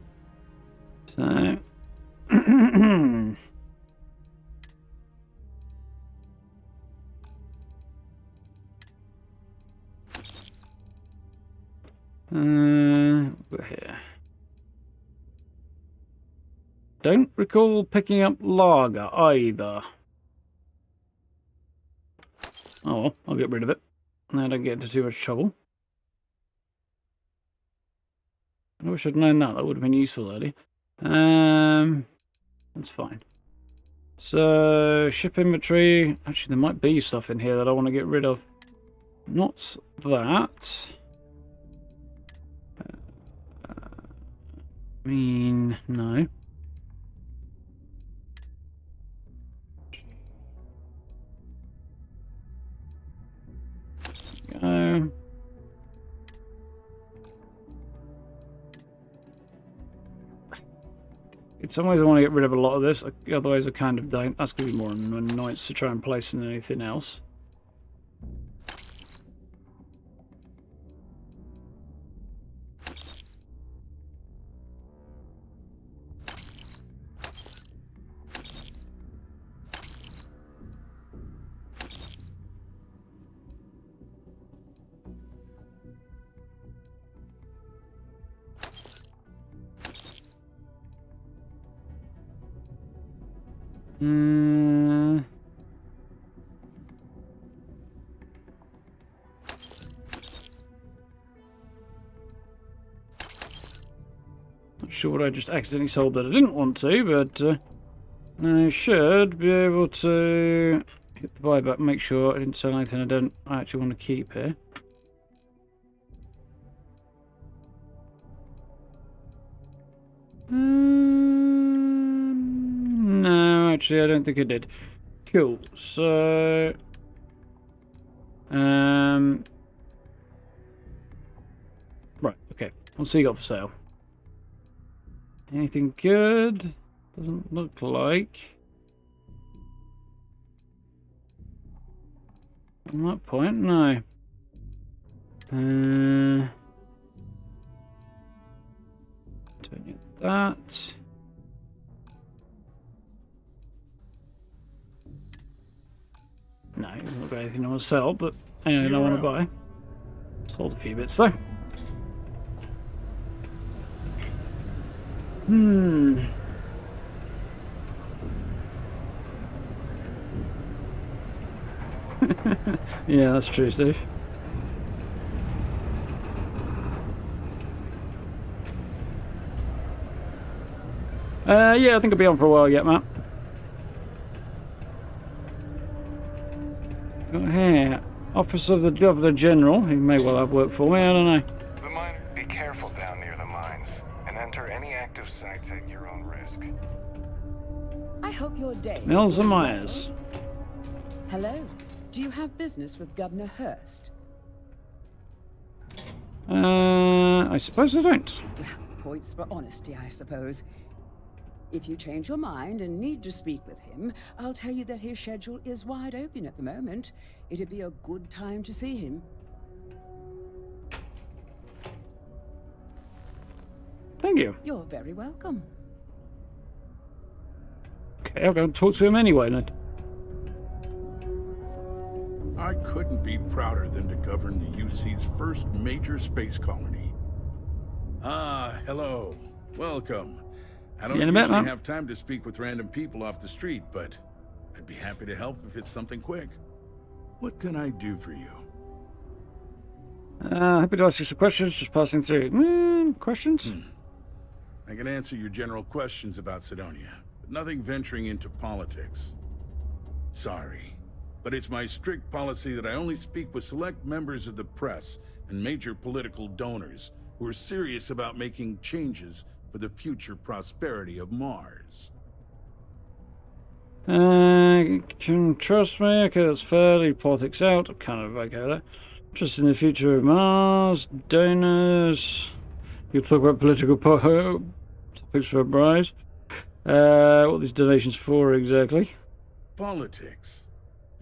So. We're here. Don't recall picking up lager either. Oh well, I'll get rid of it. I don't get into too much trouble. I wish I'd known that. That would have been useful earlier. That's fine. So, ship inventory. Actually, there might be stuff in here that I want to get rid of. Not that. I mean, no. Go. In some ways I want to get rid of a lot of this, otherwise I kind of don't. That's going to be more an annoyance to try and place than anything else. Not sure what I just accidentally sold that I didn't want to, but I should be able to hit the buy button, make sure I didn't sell anything I actually want to keep here. No, actually, I don't think I did. Cool. So, right. Okay. What's he got for sale? Anything good? Doesn't look like. At that point, no. Don't need that. No, he's not got anything I want to sell, but anything I want to buy. Sold a few bits though. Yeah, that's true, Steve. Yeah, I think I'll be on for a while yet, Matt. Got here, Office of the Governor General. He may well have work for me, I don't know. The mine, be careful down near the mines, and enter any active sites at your own risk. I hope your day. Mills and Myers. Hello. Do you have business with Governor Hurst? I suppose I don't. Points for honesty, I suppose. If you change your mind and need to speak with him, I'll tell you that his schedule is wide open at the moment. It'd be a good time to see him. Thank you. You're very welcome. Okay, I'll go and talk to him anyway then. I couldn't be prouder than to govern the UC's first major space colony. Ah, hello. Welcome. I don't usually have time to speak with random people off the street, but I'd be happy to help if it's something quick. What can I do for you? Happy to ask you some questions, just passing through. Questions? I can answer your general questions about Cydonia, but nothing venturing into politics. Sorry, but it's my strict policy that I only speak with select members of the press and major political donors who are serious about making changes for the future prosperity of Mars. You can trust me. Okay, that's fair. Leave politics out. I'm kind of okay with that. Just in the future of Mars, donors. You'll talk about political topics for a prize. What are these donations for exactly? Politics.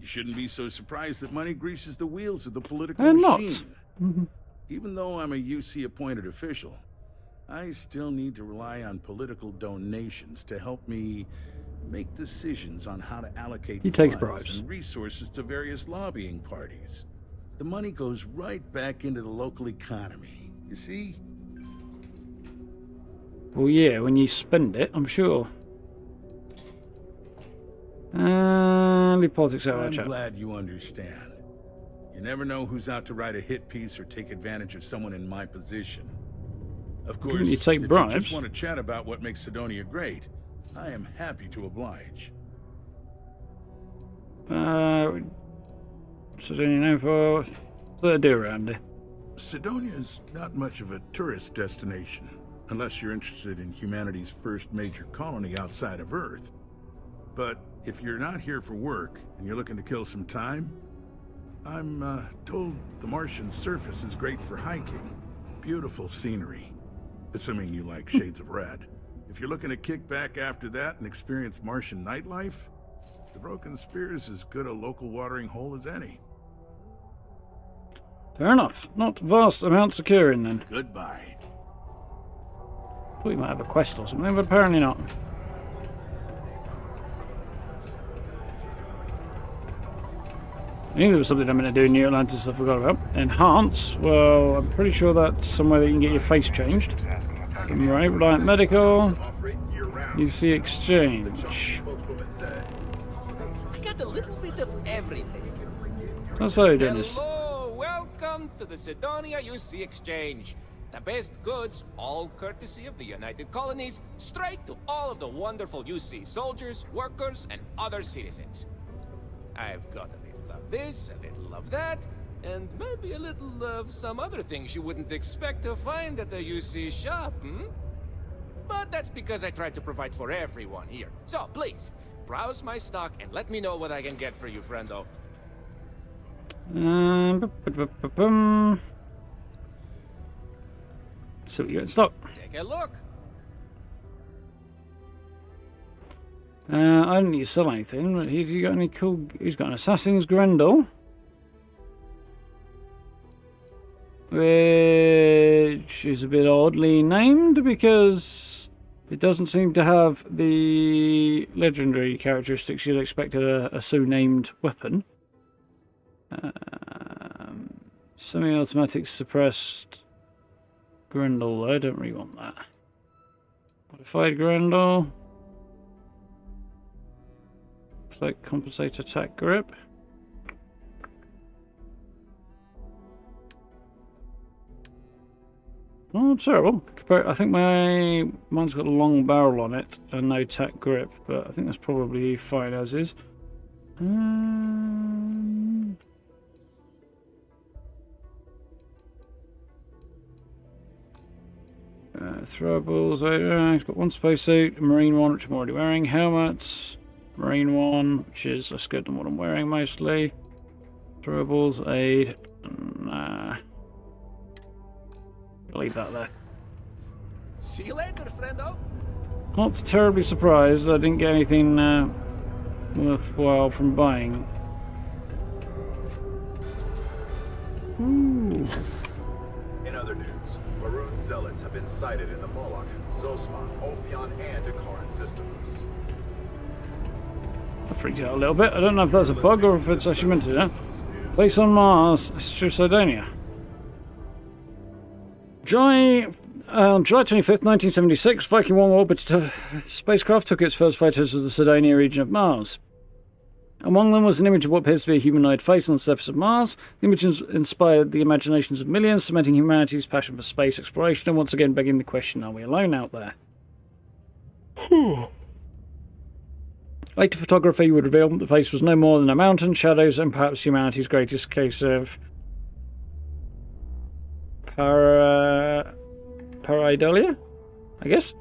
You shouldn't be so surprised that money greases the wheels of the political I'm machine. not. Even though I'm a UC-appointed official, I still need to rely on political donations to help me make decisions on how to allocate funds and resources to various lobbying parties. The money goes right back into the local economy, you see? Well, yeah, when you spend it, I'm sure. Leave politics out of I'm chat. glad you understand. You never know who's out to write a hit piece or take advantage of someone in my position. Of course, you take if bribes? you just want to chat about what makes Cydonia great, I am happy to oblige. Cydonia info. What do they do around here? Cydonia's not much of a tourist destination, unless you're interested in humanity's first major colony outside of Earth. But if you're not here for work and you're looking to kill some time, I'm told the Martian surface is great for hiking. Beautiful scenery, assuming you like shades of red. If you're looking to kick back after that and experience Martian nightlife, the Broken Spear is as good a local watering hole as any. Fair enough. Not vast amounts occurring then. Goodbye. Thought you might have a quest or something, but apparently not. I knew there was something I'm going to do in New Atlantis I forgot about. Enhance. Well, I'm pretty sure that's somewhere that you can get your face changed. Right, Reliant Medical. UC Exchange. I got a little bit of everything. That's how you're doing this. Hello, welcome to the Cydonia UC Exchange. The best goods, all courtesy of the United Colonies, straight to all of the wonderful UC soldiers, workers, and other citizens. I've got a little of this, a little of that, and maybe a little of some other things you wouldn't expect to find at the UC shop, But that's because I try to provide for everyone here. So, please, browse my stock and let me know what I can get for you, friendo. So you got in stock. Take a look. I don't need to sell anything, but he's got any cool. He's got an Assassin's Grendel, which is a bit oddly named because it doesn't seem to have the legendary characteristics you'd expect a so-named weapon. Semi-automatic suppressed Grendel. I don't really want that. Modified Grendel. Looks like compensate attack grip. Not terrible. I think mine's got a long barrel on it and no tack grip, but I think that's probably fine as is. Throwables. He's got one spacesuit, a marine one, which I'm already wearing. Helmet, marine one, which is less good than what I'm wearing mostly. Throwables, aid. Nah. I'll leave that there. See you later, friendo. Not terribly surprised I didn't get anything worthwhile from buying. Ooh. In other news, Maroon zealots have been sighted in the Moloch That freaked you out a little bit. I don't know if that's a bug or if it's actually meant to do that. Place on Mars, through Sardinia. On July 25th, 1976, Viking 1 orbiter spacecraft took its first photos of the Sardinia region of Mars. Among them was an image of what appears to be a humanoid face on the surface of Mars. The image inspired the imaginations of millions, cementing humanity's passion for space exploration and once again begging the question, are we alone out there? Later photography would reveal that the face was no more than a mountain, shadows, and perhaps humanity's greatest case of pareidolia, I guess?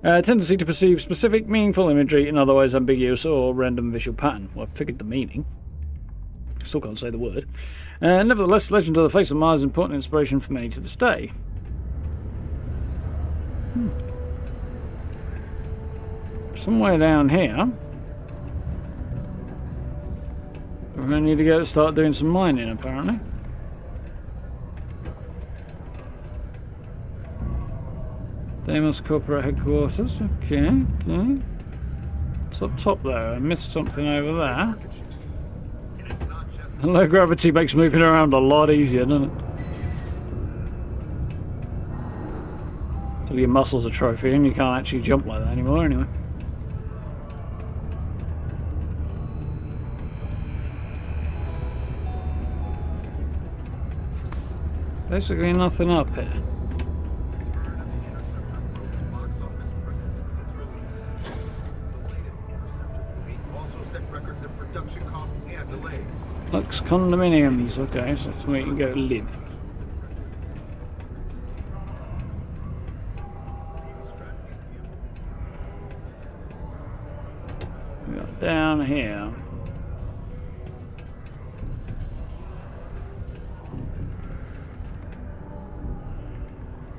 A tendency to perceive specific, meaningful imagery in otherwise ambiguous or random visual pattern. Well, I figured the meaning. Still can't say the word. Nevertheless, the legend of the face of Mars is important inspiration for many to this day. Somewhere down here, we're going to need to go start doing some mining, apparently. Deimos Corporate Headquarters. Okay. It's up top there. I missed something over there. Low gravity makes moving around a lot easier, doesn't it? Till your muscles atrophy and you can't actually jump like that anymore, anyway. Basically nothing up here. Lux condominiums, okay, so that's where you can go live. We got down here.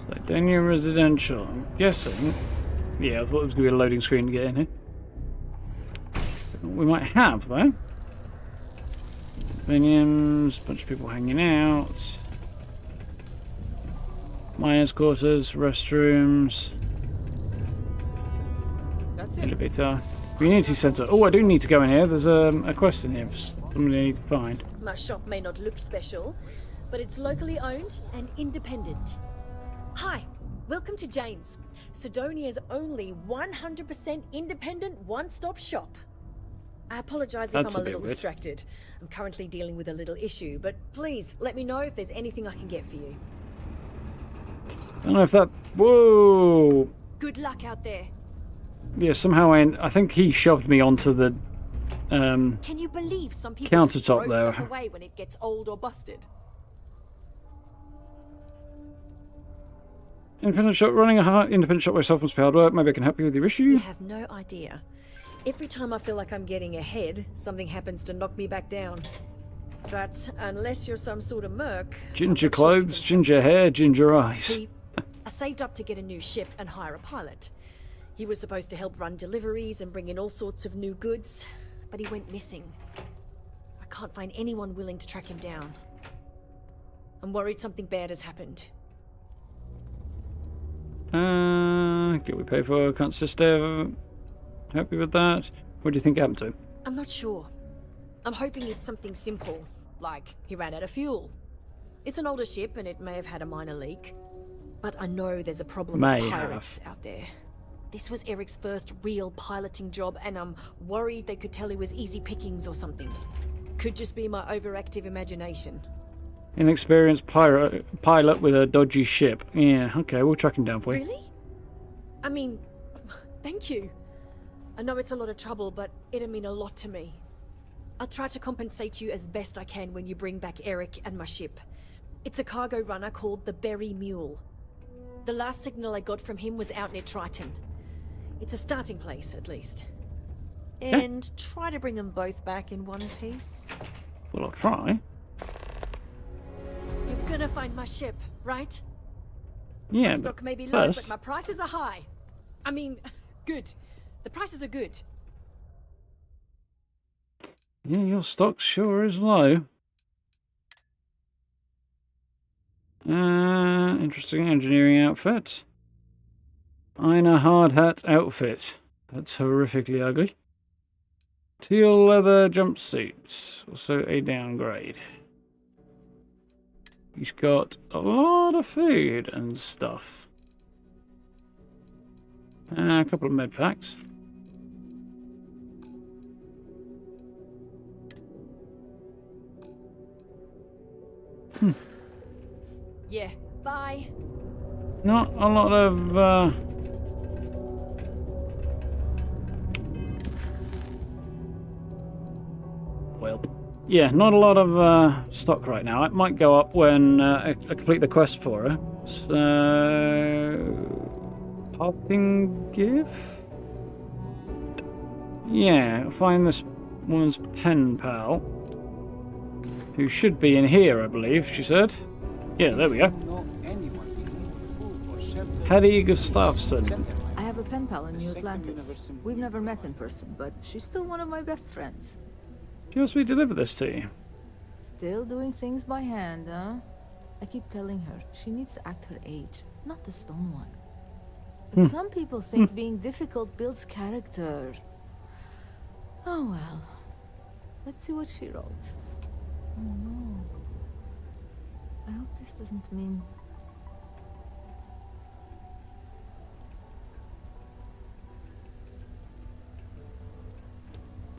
So Daniel Residential, I'm guessing. Yeah, I thought it was going to be a loading screen to get in here. We might have though. Minions, bunch of people hanging out. Miners' quarters, restrooms. That's it. Elevator. Community centre. Oh, I do need to go in here. There's a quest in here for somebody I need to find. My shop may not look special, but it's locally owned and independent. Hi, welcome to Jane's, Sidonia's only 100% independent one-stop shop. I apologize if I'm a little distracted. I'm currently dealing with a little issue, but please let me know if there's anything I can get for you. I don't know if that... Whoa! Good luck out there. Yeah, somehow I think he shoved me onto the Can you believe some people just countertop throw there. stuff away when it gets old or busted? Independent shop, running a independent shop myself must be hard work. Maybe I can help you with your issue. You have no idea. Every time I feel like I'm getting ahead, something happens to knock me back down. But unless you're some sort of merc... Ginger clothes, ginger hair, ginger eyes. See, I saved up to get a new ship and hire a pilot. He was supposed to help run deliveries and bring in all sorts of new goods, but he went missing. I can't find anyone willing to track him down. I'm worried something bad has happened. Get we pay for, can't sister. Happy with that? What do you think happened to him? I'm not sure. I'm hoping it's something simple, like he ran out of fuel. It's an older ship and it may have had a minor leak. But I know there's a problem with pirates out there. This was Eric's first real piloting job and I'm worried they could tell he was easy pickings or something. Could just be my overactive imagination. Inexperienced pilot with a dodgy ship. Yeah, okay, we'll track him down for you. Really? I mean, thank you. I know it's a lot of trouble, but it'll mean a lot to me. I'll try to compensate you as best I can when you bring back Eric and my ship. It's a cargo runner called the Berry Mule. The last signal I got from him was out near Triton. It's a starting place, at least. And try to bring them both back in one piece. Well, I'll try. You're gonna find my ship, right? Yeah, My stock may be low, but my prices are high. I mean, good. The prices are good. Yeah, your stock sure is low. Interesting engineering outfit. Eine hard hat outfit. That's horrifically ugly. Teal leather jumpsuits. Also a downgrade. He's got a lot of food and stuff. A couple of med packs. Yeah, bye. Not a lot of well, yeah, not a lot of stock right now. It might go up when I complete the quest for her. So, parting gift? Yeah, find this woman's pen pal, who should be in here, I believe, she said. Yeah, there we go. Hedy Gustafsson. I have a pen pal in New Atlantis. We've never met in person, but she's still one of my best friends. She wants me to deliver this to you. Still doing things by hand, huh? I keep telling her she needs to act her age, not the stone one. But some people think being difficult builds character. Oh well. Let's see what she wrote. Oh no. I hope this doesn't mean...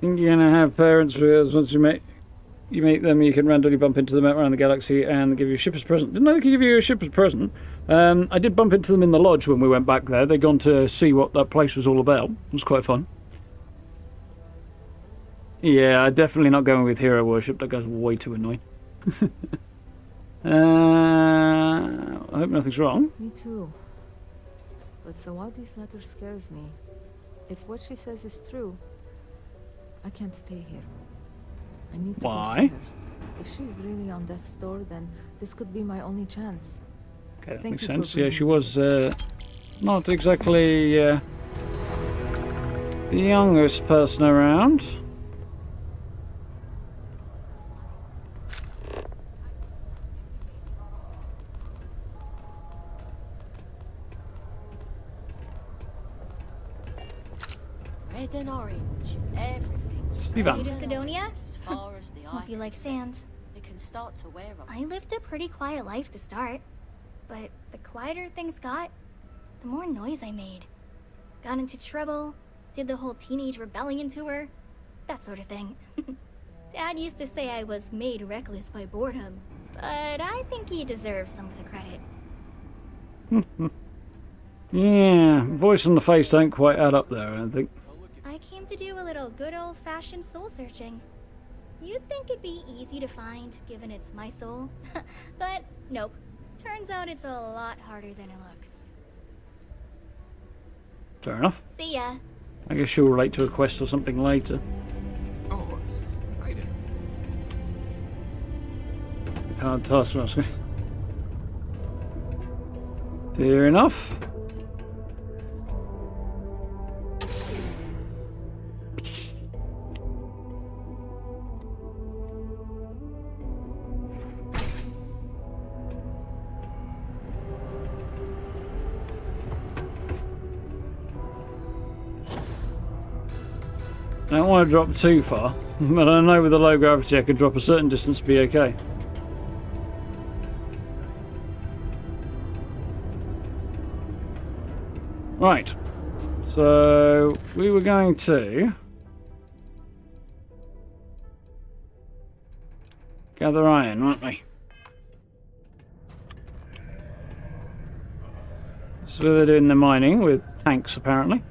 Think you're gonna have parents because once you meet them, you can randomly bump into them around the galaxy and give you a ship as a present. Didn't know they could give you a ship as a present. I did bump into them in the lodge when we went back there. They'd gone to see what that place was all about. It was quite fun. Yeah, definitely not going with hero worship. That guy's way too annoying. I hope nothing's wrong. Me too. But Sawadi's letter scares me. If what she says is true, I can't stay here. I need to go see her. If she's really on death's door, then this could be my only chance. Okay, that makes sense. Yeah, she was not exactly the youngest person around. Red and orange, everything's Steven. New to Sidonia? as far as the eye Hope you like sand. It can start to wear on. I lived a pretty quiet life to start, but the quieter things got, the more noise I made. Got into trouble, did the whole teenage rebellion tour, that sort of thing. Dad used to say I was made reckless by boredom, but I think he deserves some of the credit. Yeah, voice and the face don't quite add up there, I don't think. I came to do a little good old-fashioned soul searching. You'd think it'd be easy to find, given it's my soul. But nope. Turns out it's a lot harder than it looks. Fair enough. See ya. I guess she'll relate to a quest or something later. Oh, hi there. It's hard task, Rasmus. Fair enough. I don't want to drop too far, but I know with the low gravity I could drop a certain distance to be okay. Right, so we were going to gather iron, weren't we? So they're doing the mining with tanks apparently.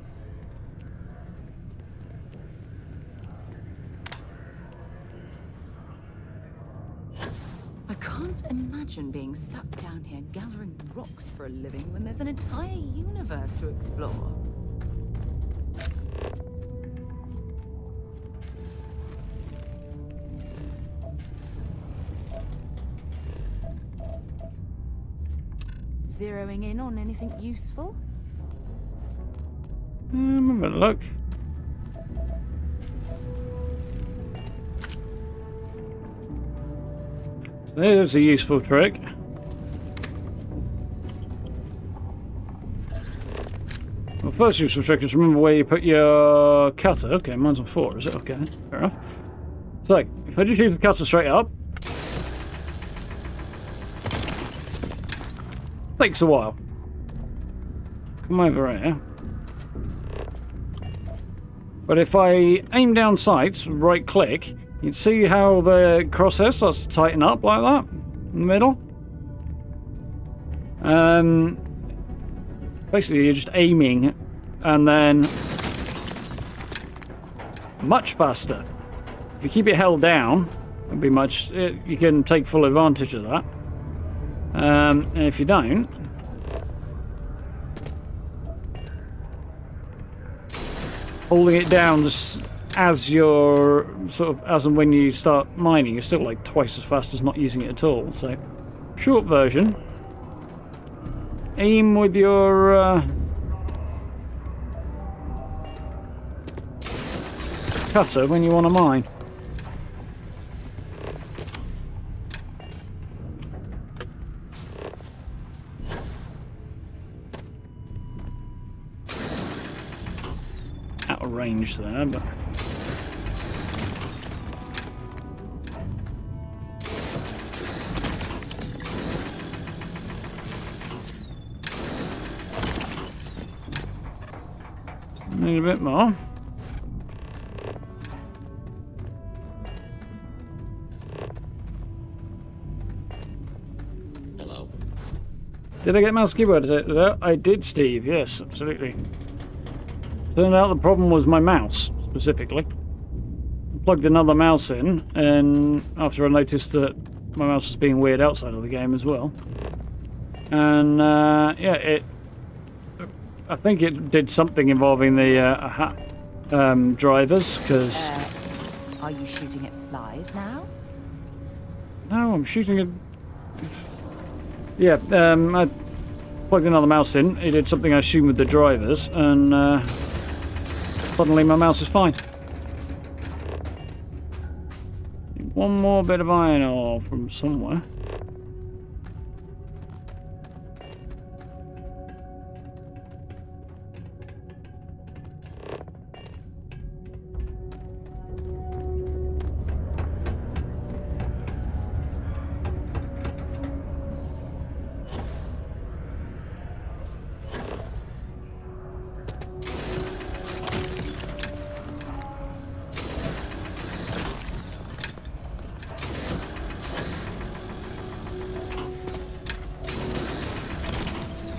I can't imagine being stuck down here gathering rocks for a living when there's an entire universe to explore. Zeroing in on anything useful? Have a look. So there's a useful trick. first useful trick is remember where you put your cutter. Okay, mine's on 4, is it? Okay, fair enough. So, if I just use the cutter straight up, takes a while. Come over here. But if I aim down sights, right click, you can see how the crosshair starts to tighten up like that in the middle. Basically, you're just aiming and then much faster. If you keep it held down, it'll be much. You can take full advantage of that. And if you don't, holding it down just as you're sort of as and when you start mining, you're still like twice as fast as not using it at all. So, short version: aim with your cutter when you want to mine. Out of range there, but need a bit more. Hello. Did I get mouse keyboard? I did, Steve. Yes, absolutely. Turned out the problem was my mouse, specifically. I plugged another mouse in, and after I noticed that my mouse was being weird outside of the game as well. And, yeah, I think it did something involving the drivers, because... Are you shooting at flies now? No, I'm shooting at... Yeah, I plugged another mouse in. It did something I assume with the drivers, and suddenly my mouse is fine. One more bit of iron ore from somewhere.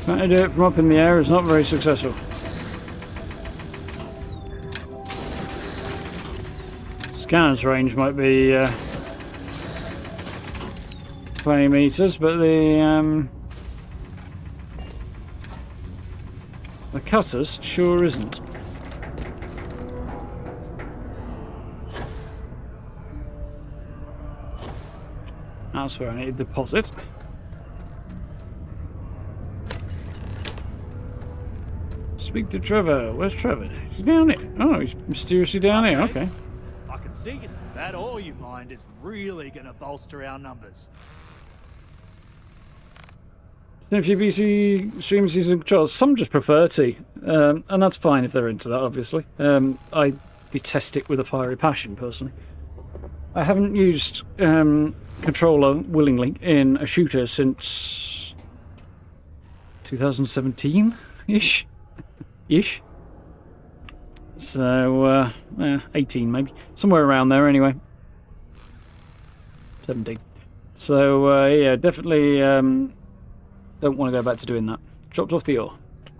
Trying to do it from up in the air is not very successful. Scanner's range might be 20 meters, but the cutters sure isn't. That's where I need to deposit. Speak to Trevor. Where's Trevor? He's down here. Oh, he's mysteriously down here. Okay. I can see you. That ore you mined is really going to bolster our numbers. So if your PC streams using controls, some just prefer to, and that's fine if they're into that, obviously. I detest it with a fiery passion, personally. I haven't used controller willingly in a shooter since 2017-ish. So, 18 maybe. Somewhere around there anyway. 17. So, yeah, definitely don't want to go back to doing that. Dropped off the ore.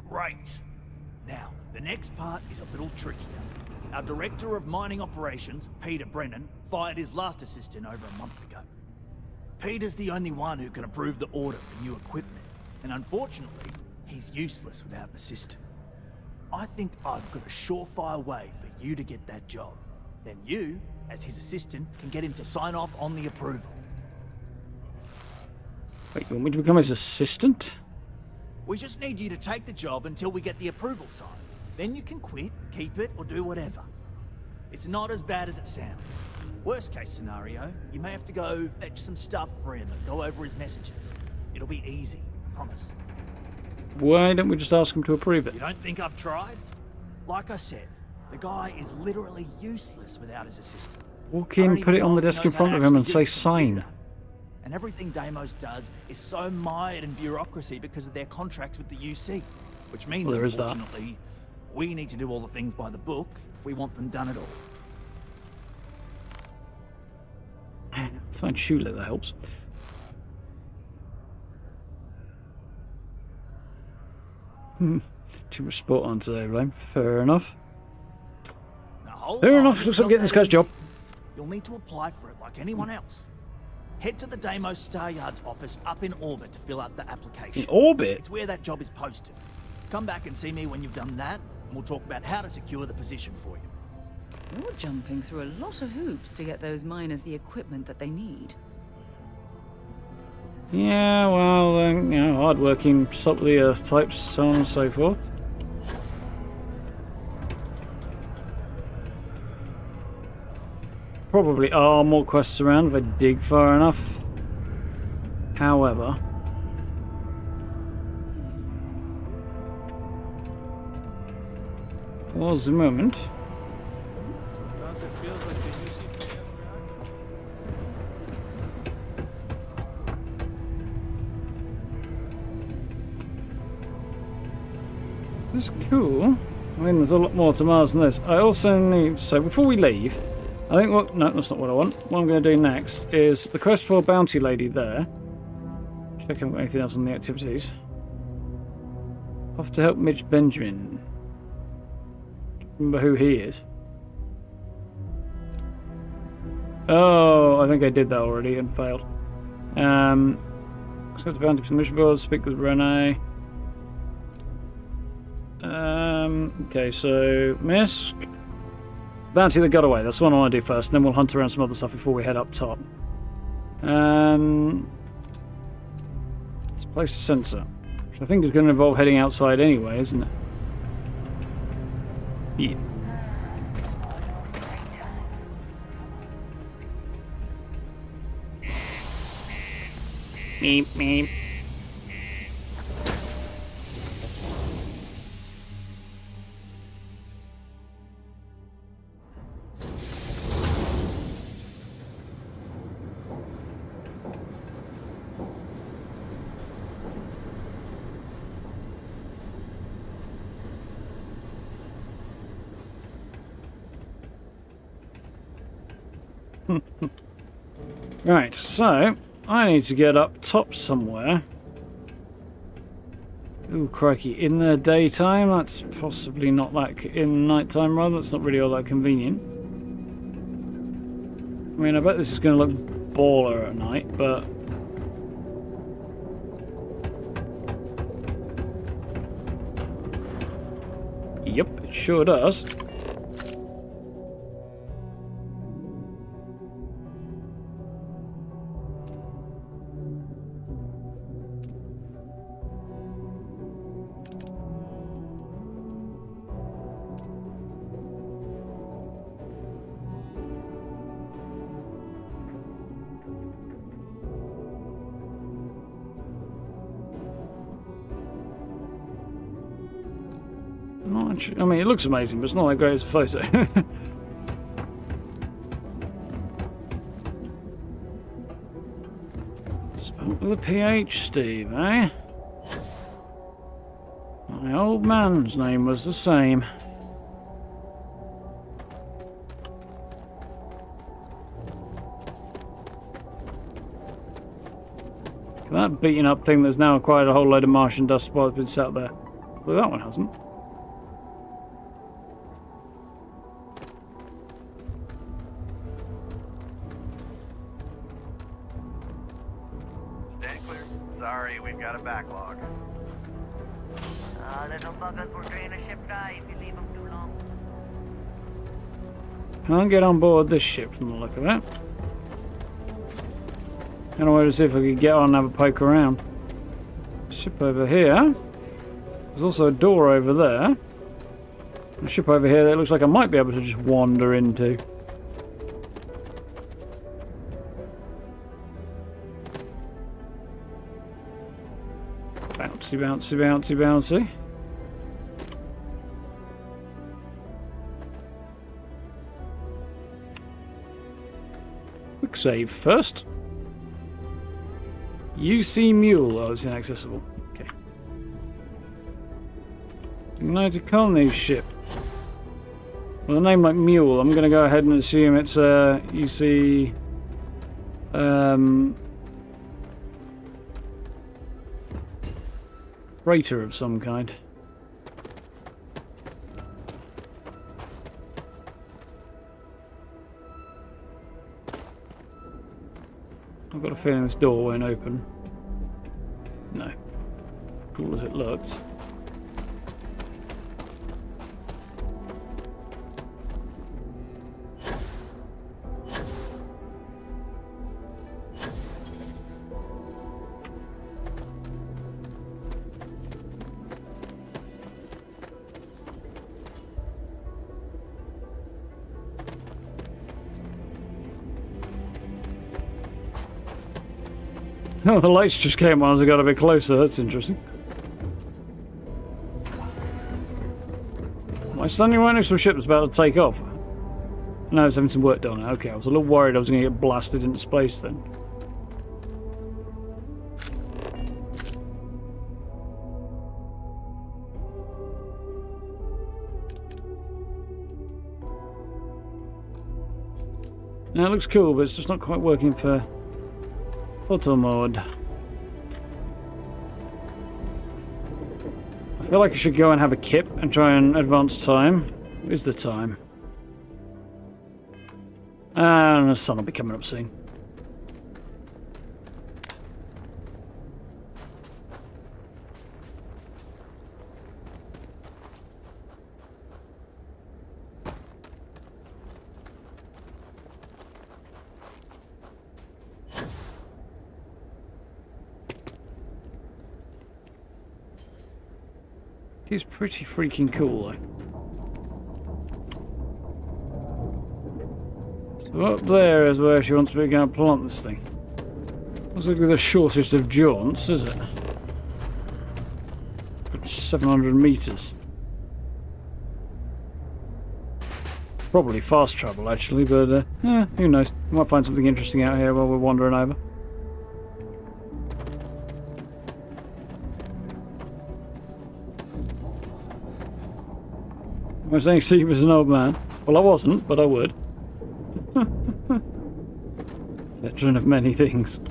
Great. Now, the next part is a little trickier. Our Director of Mining Operations, Peter Brennan, fired his last assistant over a month ago. Peter's the only one who can approve the order for new equipment, and unfortunately, he's useless without an assistant. I think I've got a surefire way for you to get that job. Then you, as his assistant, can get him to sign off on the approval. Wait, you want me to become his assistant? We just need you to take the job until we get the approval signed. Then you can quit, keep it, or do whatever. It's not as bad as it sounds. Worst case scenario, you may have to go fetch some stuff for him and go over his messages. It'll be easy, I promise. Why don't we just ask him to approve it? You don't think I've tried? Like I said, the guy is literally useless without his assistant. Walk in, put it on the desk in front of him and say sign. And everything Deimos does is so mired in bureaucracy because of their contracts with the UC. Which means, Well, there is that. unfortunately, we need to do all the things by the book if we want them done at all. Find Shula, that helps. Too much sport on today, Blame. Fair enough. Fair enough, looks like I'm getting this guy's job. You'll need to apply for it like anyone else. Head to the Deimos Star Yard's office up in orbit to fill out the application. In orbit? It's where that job is posted. Come back and see me when you've done that, and we'll talk about how to secure the position for you. You're jumping through a lot of hoops to get those miners the equipment that they need. Yeah, well, you know, hard-working, salt of the earth types, so on and so forth. Probably are more quests around if I dig far enough. However, for the moment, Sometimes it feels like the UC thing hasn't reacted. this is cool. I mean, there's a lot more to Mars than this. I also need to say, before we leave, I think what... No, that's not what I want. What I'm going to do next is the quest for Bounty Lady there. Check if I haven't got anything else on the activities. Off to help Mitch Benjamin. Remember who he is. Oh, I think I did that already and failed. Let's go to Bounty for the mission board, speak with Renee. Okay, so Misk. Bounty that got away, that's the one I want to do first, and then we'll hunt around some other stuff before we head up top. Let's place a sensor, which I think is going to involve heading outside anyway, isn't it? Yeah. Meep, meep. Right, so I need to get up top somewhere. Ooh, crikey, in the daytime? That's possibly not that... in nighttime, rather. That's not really all that convenient. I mean, I bet this is going to look baller at night, but... Yep, it sure does. I mean, it looks amazing, but it's not that great as a photo. Spoke with a PH, Steve, eh? My old man's name was the same. That beaten up thing that's now acquired a whole load of Martian dust while it's been sat there. Well, that one hasn't. Sorry, we've got a backlog. Little buggers will drain a ship dry if you leave them too long. Can't get on board this ship from the look of it. And I wanted to see if I could get on and have a poke around. Ship over here. There's also a door over there. A ship over here that looks like I might be able to just wander into. Bouncy, bouncy, bouncy, bouncy. Quick save first. UC Mule. Oh, it's inaccessible. Okay. United Colonies ship. With a name like Mule, I'm going to go ahead and assume it's a UC... freighter of some kind. I've got a feeling this door won't open. No. Cool as it looks. Oh, the lights just came on as I got a bit closer. That's interesting. Am I standing right next to a ship that's about to take off? No, it's having some work done. Okay, I was a little worried I was going to get blasted into space then. Now it looks cool, but it's just not quite working for photo mode. I feel like I should go and have a kip and try and advance time. Where's the time? And the sun will be coming up soon. It's pretty freaking cool, though. So up there is where she wants me to go and plant this thing. Looks like the shortest of jaunts, is it? 700 meters. Probably fast travel, actually, but who knows? We might find something interesting out here while we're wandering over. Am I saying Steve was an old man? Well, I wasn't, but I would. Veteran of many things.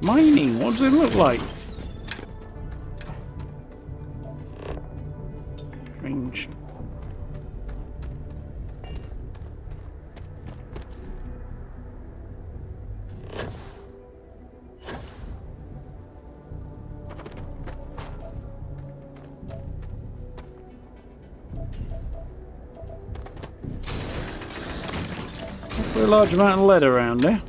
Mining, what does it look like? Strange. Quite a large amount of lead around there.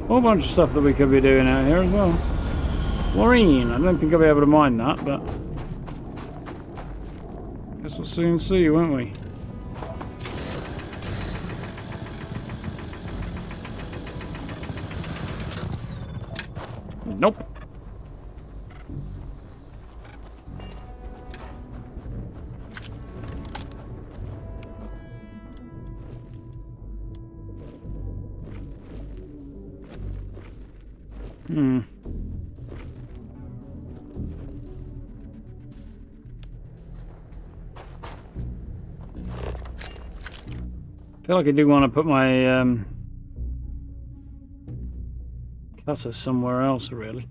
Whole bunch of stuff that we could be doing out here as well. Chlorine, I don't think I'll be able to mine that, but guess we'll soon see, won't we? Nope. I feel like I do want to put my cutter somewhere else, really.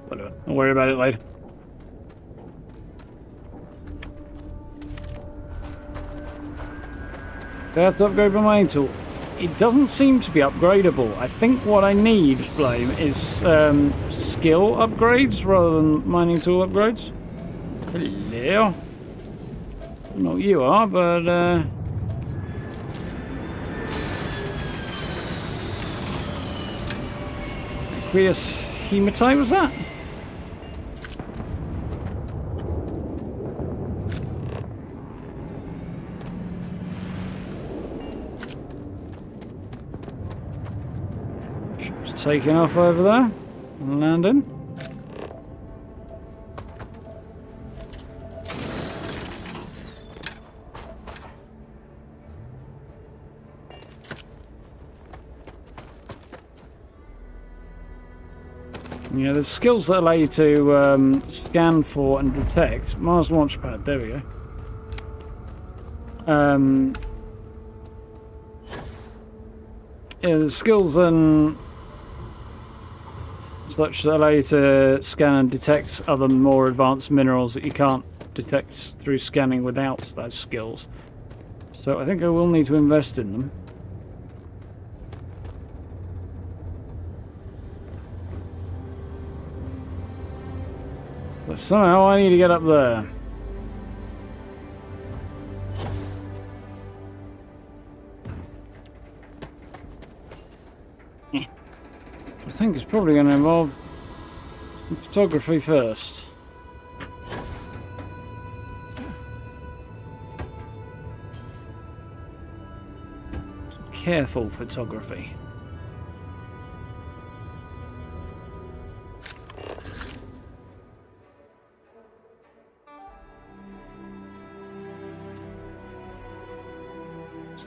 Whatever, I'll worry about it later. Do I have to upgrade my mining tool? It doesn't seem to be upgradable. I think what I need, Blame, is skill upgrades rather than mining tool upgrades. Hello. I don't know what you are, but Aqueous Hematite, was that? Ship's taking off over there and landing. Yeah, there's skills that allow you to scan for and detect. Mars Launchpad, there we go. Yeah, there's skills and such that allow you to scan and detect other more advanced minerals that you can't detect through scanning without those skills. So I think I will need to invest in them. So somehow I need to get up there. I think it's probably going to involve some photography first. Some careful photography.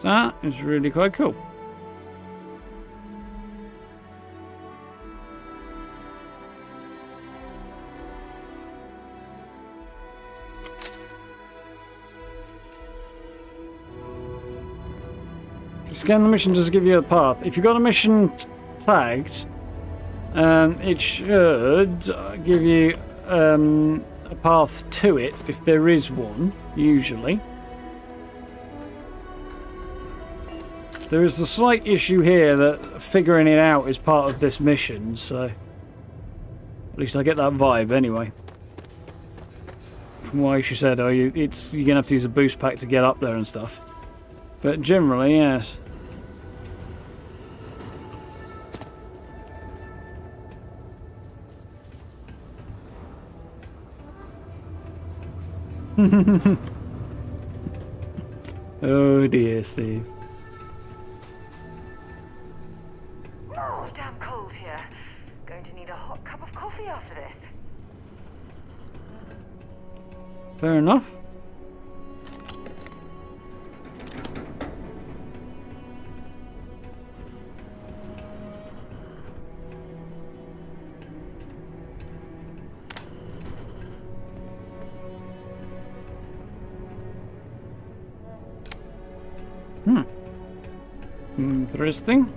That is really quite cool. Scan the mission does give you a path. If you've got a mission tagged, it should give you a path to it, if there is one, usually. There is a slight issue here that figuring it out is part of this mission, so at least I get that vibe anyway. From what she said, you're gonna have to use a boost pack to get up there and stuff. But generally, yes. Oh dear, Steve. Oh, damn cold here. Going to need a hot cup of coffee after this. Fair enough. Interesting.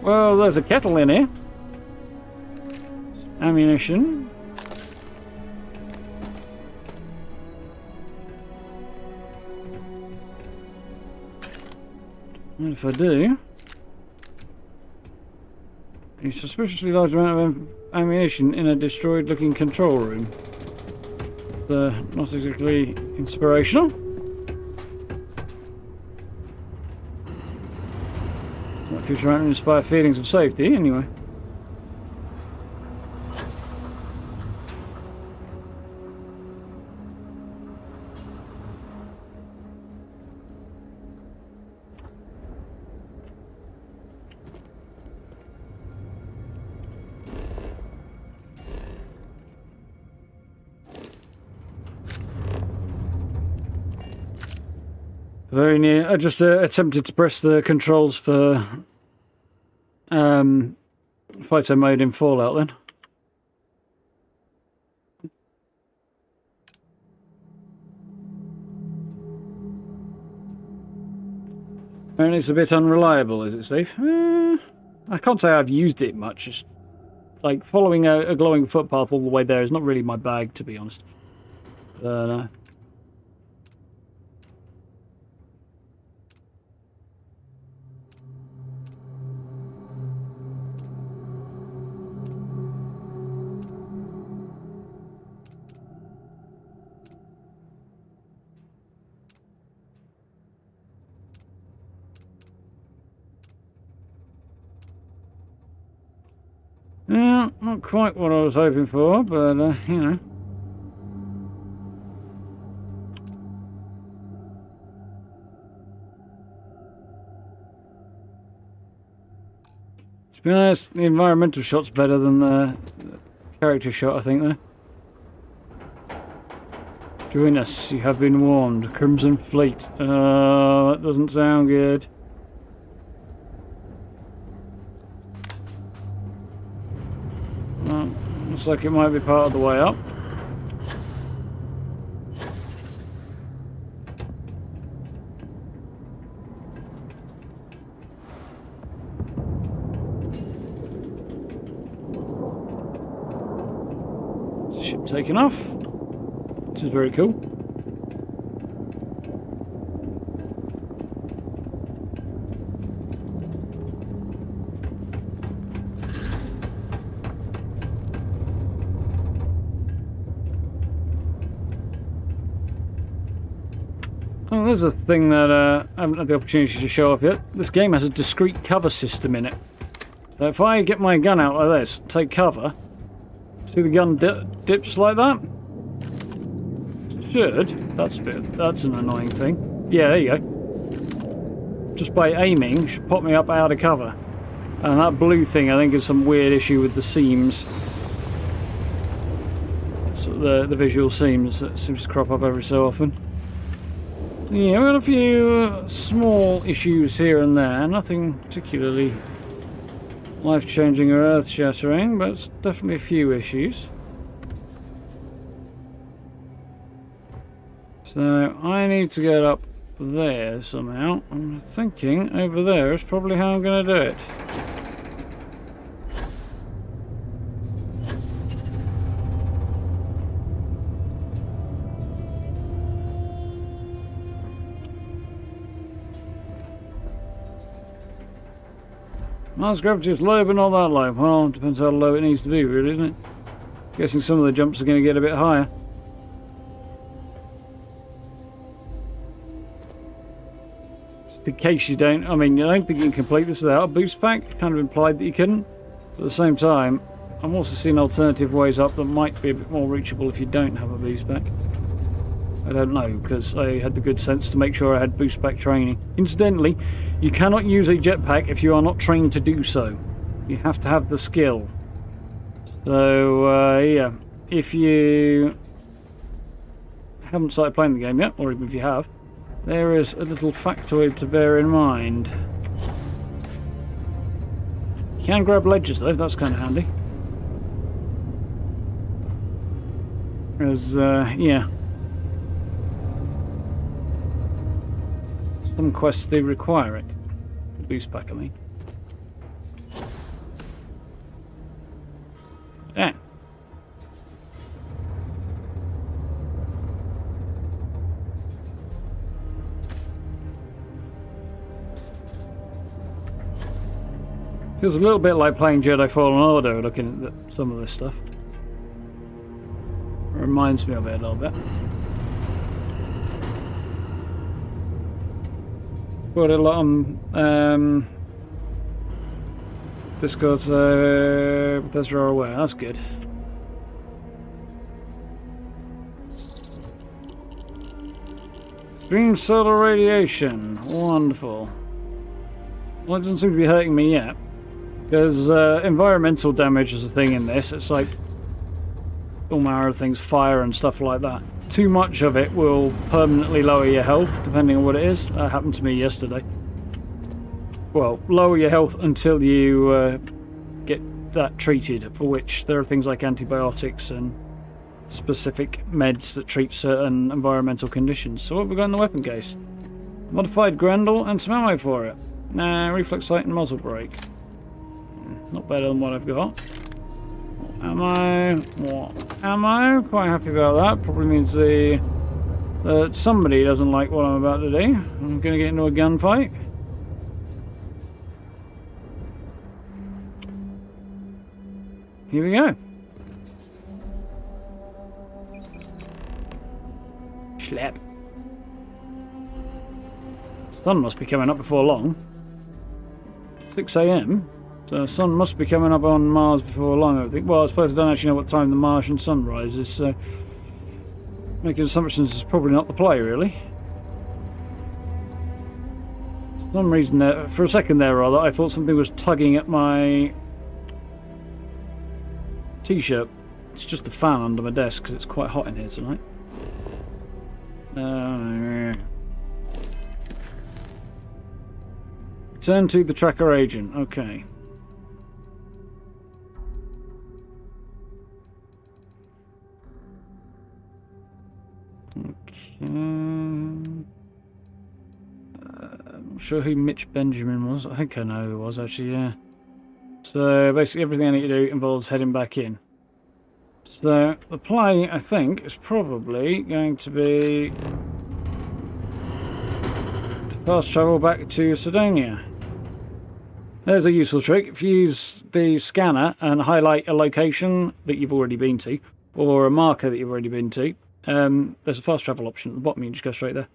Well, there's a kettle in here. Ammunition. And if I do, a suspiciously large amount of ammunition in a destroyed-looking control room. Not exactly inspirational. Future might inspire feelings of safety, anyway. Very near. I just attempted to press the controls for photo mode in Fallout then. And it's a bit unreliable, is it, Steve? I can't say I've used it much. Just like following a glowing footpath all the way there is not really my bag, to be honest. Yeah, not quite what I was hoping for, but, you know. To be honest, the environmental shot's better than the character shot, I think, though. Join us, you have been warned. Crimson Fleet. That doesn't sound good. Well, looks like it might be part of the way up. Ship taken off, which is very cool. Oh, there's a thing that I haven't had the opportunity to show off yet. This game has a discrete cover system in it. So if I get my gun out like this, take cover, see the gun dips like that? Should. That's an annoying thing. Yeah, there you go. Just by aiming, should pop me up out of cover. And that blue thing, I think, is some weird issue with the seams. So the visual seams that seems to crop up every so often. Yeah, we've got a few small issues here and there. Nothing particularly life-changing or earth-shattering, but it's definitely a few issues. So I need to get up there somehow. I'm thinking over there is probably how I'm going to do it. Mars gravity is low, but not that low. Well, it depends how low it needs to be, really, doesn't it? Guessing some of the jumps are going to get a bit higher. Just in case you don't... I mean, I don't think you can complete this without a boost pack. It kind of implied that you couldn't. But at the same time, I'm also seeing alternative ways up that might be a bit more reachable if you don't have a boost pack. I don't know, because I had the good sense to make sure I had boost pack training. Incidentally, you cannot use a jetpack if you are not trained to do so. You have to have the skill. So, yeah, if you haven't started playing the game yet, or even if you have, there is a little factoid to bear in mind. You can grab ledges though, that's kind of handy. As, yeah. Some quests do require it. The boost pack, I mean. Yeah. Feels a little bit like playing Jedi Fallen Order, looking at some of this stuff. It reminds me of it a little bit. Got a lot on Discord, so Bethesda are aware. That's good. Extreme solar radiation. Wonderful. Well, it doesn't seem to be hurting me yet. Because environmental damage is a thing in this. It's like all manner of things, fire and stuff like that. Too much of it will permanently lower your health, depending on what it is. That happened to me yesterday. Well, lower your health until you get that treated, for which there are things like antibiotics and specific meds that treat certain environmental conditions. So what have we got in the weapon case? Modified Grendel and some ammo for it. Reflex sight and muzzle brake. Not better than what I've got. Ammo. What? Ammo. Quite happy about that. Probably means that somebody doesn't like what I'm about to do. I'm going to get into a gunfight. Here we go. Schlep. Sun must be coming up before long. 6 AM. The sun must be coming up on Mars before long, I think. Well, I suppose I don't actually know what time the Martian sun rises, so making assumptions is probably not the play, really. For some reason there, for a second there rather, I thought something was tugging at my t-shirt. It's just the fan under my desk because it's quite hot in here tonight. Turn to the tracker agent. Okay. I'm not sure who Mitch Benjamin was. I think I know who it was, actually, yeah. So, basically everything I need to do involves heading back in. So, the play, I think, is probably going to be to fast travel back to Cydonia. There's a useful trick. If you use the scanner and highlight a location that you've already been to, or a marker that you've already been to, there's a fast travel option at the bottom. You can just go straight there.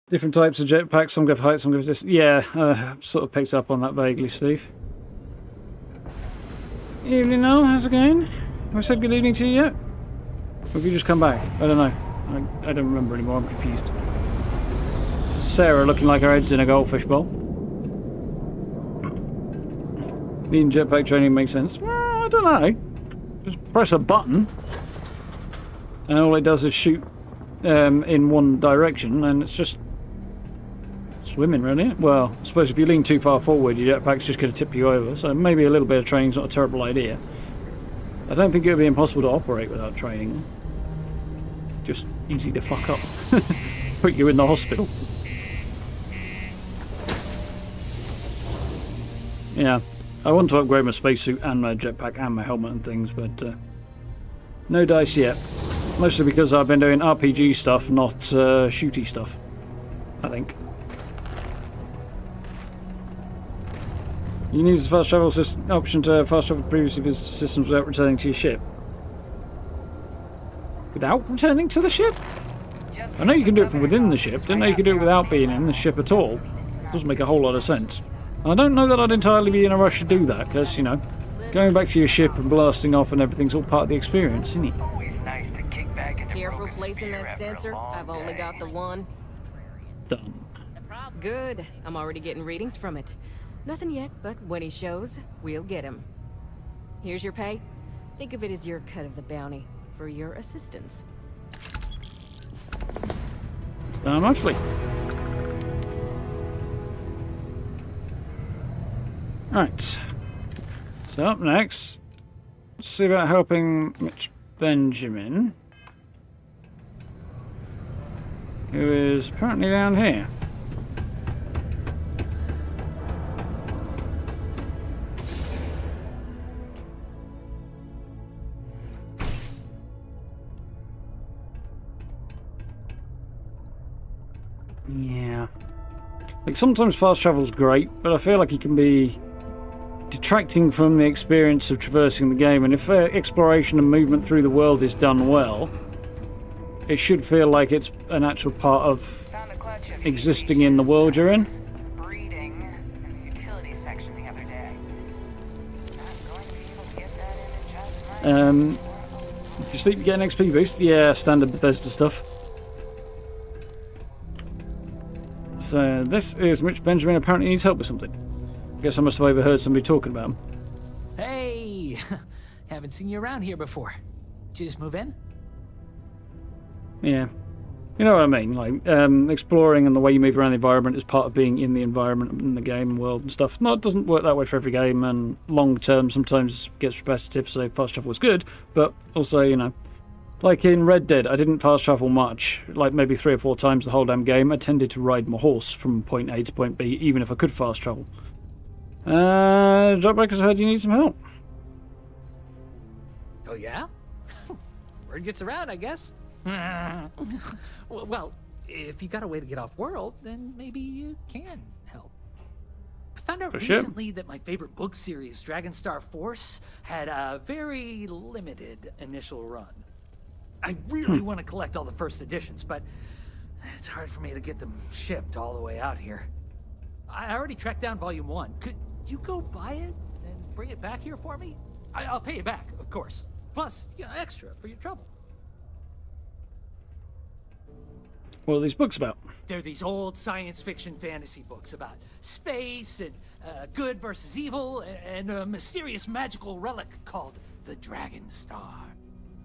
Different types of jetpacks. Some go for height, some go for distance. Yeah, I've sort of picked up on that vaguely, Steve. Evening, Noel. How's it going? Have I said good evening to you yet? Or have you just come back? I don't know. I don't remember anymore. I'm confused. Sarah looking like her head's in a goldfish bowl. Needing jetpack training makes sense. Well, I don't know. Just press a button and all it does is shoot in one direction, and it's just swimming, really. Well, I suppose if you lean too far forward, your jetpack's just going to tip you over, so maybe a little bit of training's not a terrible idea. I don't think it would be impossible to operate without training. Just easy to fuck up. Put you in the hospital. Yeah, I want to upgrade my spacesuit and my jetpack and my helmet and things, but no dice yet. Mostly because I've been doing RPG stuff, not shooty stuff, I think. You can use the fast travel option to fast travel to previously visited systems without returning to your ship. Without returning to the ship? I know you can do it from within the ship. Didn't know you could do it without being in the ship at all. Doesn't make a whole lot of sense. I don't know that I'd entirely be in a rush to do that, because, you know, going back to your ship and blasting off and everything's all part of the experience, isn't it? Careful placing that sensor. I've only got the one. Done. Good. I'm already getting readings from it. Nothing yet, but when he shows, we'll get him. Here's your pay. Think of it as your cut of the bounty for your assistance. So muchly. Right. So up next, let's see about helping Mitch Benjamin, who is apparently down here. Yeah. Like, sometimes fast travel's great, but I feel like it can be detracting from the experience of traversing the game, and if exploration and movement through the world is done well, it should feel like it's an actual part of existing in the world you're in. Reading in the utilities section the other day. Not going to be able to get that in just If you sleep, you get an XP boost. Yeah, standard Bethesda stuff. So this is Mitch Benjamin. Apparently needs help with something. I guess I must have overheard somebody talking about him. Hey! Haven't seen you around here before. Did you just move in? Yeah. You know what I mean? Like, exploring and the way you move around the environment is part of being in the environment and the game world and stuff. No, it doesn't work that way for every game, and long term sometimes it gets repetitive, so fast travel is good, but also, you know, like in Red Dead, I didn't fast travel much, like maybe 3 or 4 times the whole damn game. I tended to ride my horse from point A to point B, even if I could fast travel. Dropbackers, I heard you need some help. Oh yeah? Word gets around, I guess. Well, if you got a way to get off world, then maybe you can help. I found out recently that my favorite book series, Dragonstar Force, had a very limited initial run. I really want to collect all the first editions, but it's hard for me to get them shipped all the way out here. I already tracked down Volume 1. Could you go buy it and bring it back here for me? I'll pay you back, of course. Plus, extra for your trouble. What are these books about? They're these old science fiction fantasy books about space and good versus evil and a mysterious magical relic called the Dragon Star.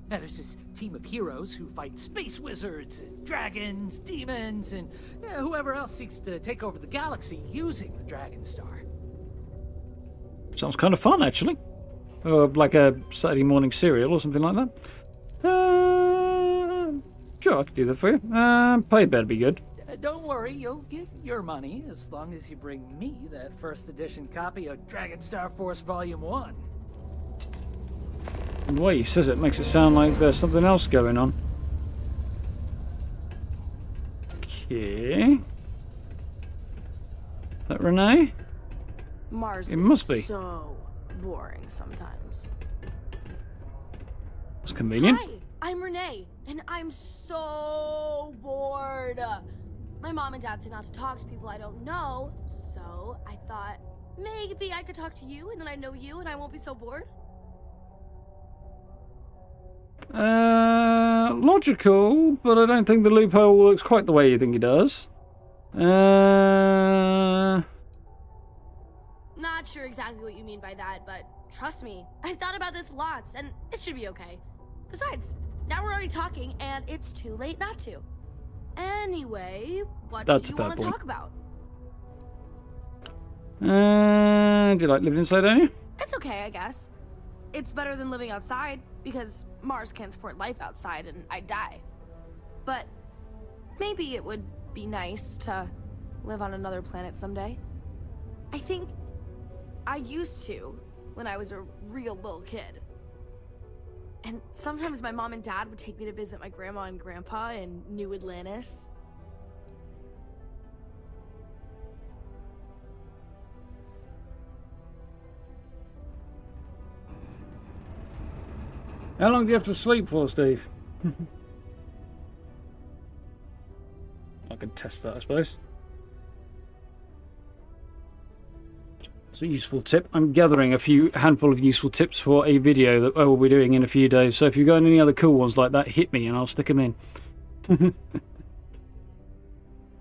Now, there's this team of heroes who fight space wizards and dragons, demons, and whoever else seeks to take over the galaxy using the Dragon Star. Sounds kind of fun, actually. Or like a Saturday morning cereal or something like that. Sure, I could do that for you. Pay better be good. Don't worry, you'll get your money as long as you bring me that first edition copy of Dragon Star Force Volume 1. The way he says it makes it sound like there's something else going on. Okay. Is that Renee? Mars It must be. So boring sometimes. That's convenient. Hi, I'm Renee, and I'm so bored. My mom and dad say not to talk to people I don't know, so I thought maybe I could talk to you, and then I know you, and I won't be so bored. Logical, but I don't think the loophole works quite the way you think it does. Not sure exactly what you mean by that, but trust me, I've thought about this lots, and it should be okay. Besides, now we're already talking, and it's too late not to. Anyway, what do you want to talk about? Do you like living inside, don't you? It's okay, I guess. It's better than living outside, because Mars can't support life outside and I'd die. But maybe it would be nice to live on another planet someday. I think I used to when I was a real little kid. And sometimes my mom and dad would take me to visit my grandma and grandpa in New Atlantis. How long do you have to sleep for, Steve? I can test that, I suppose. It's a useful tip. I'm gathering a handful of useful tips for a video that I will be doing in a few days. So if you've got any other cool ones like that, hit me and I'll stick them in.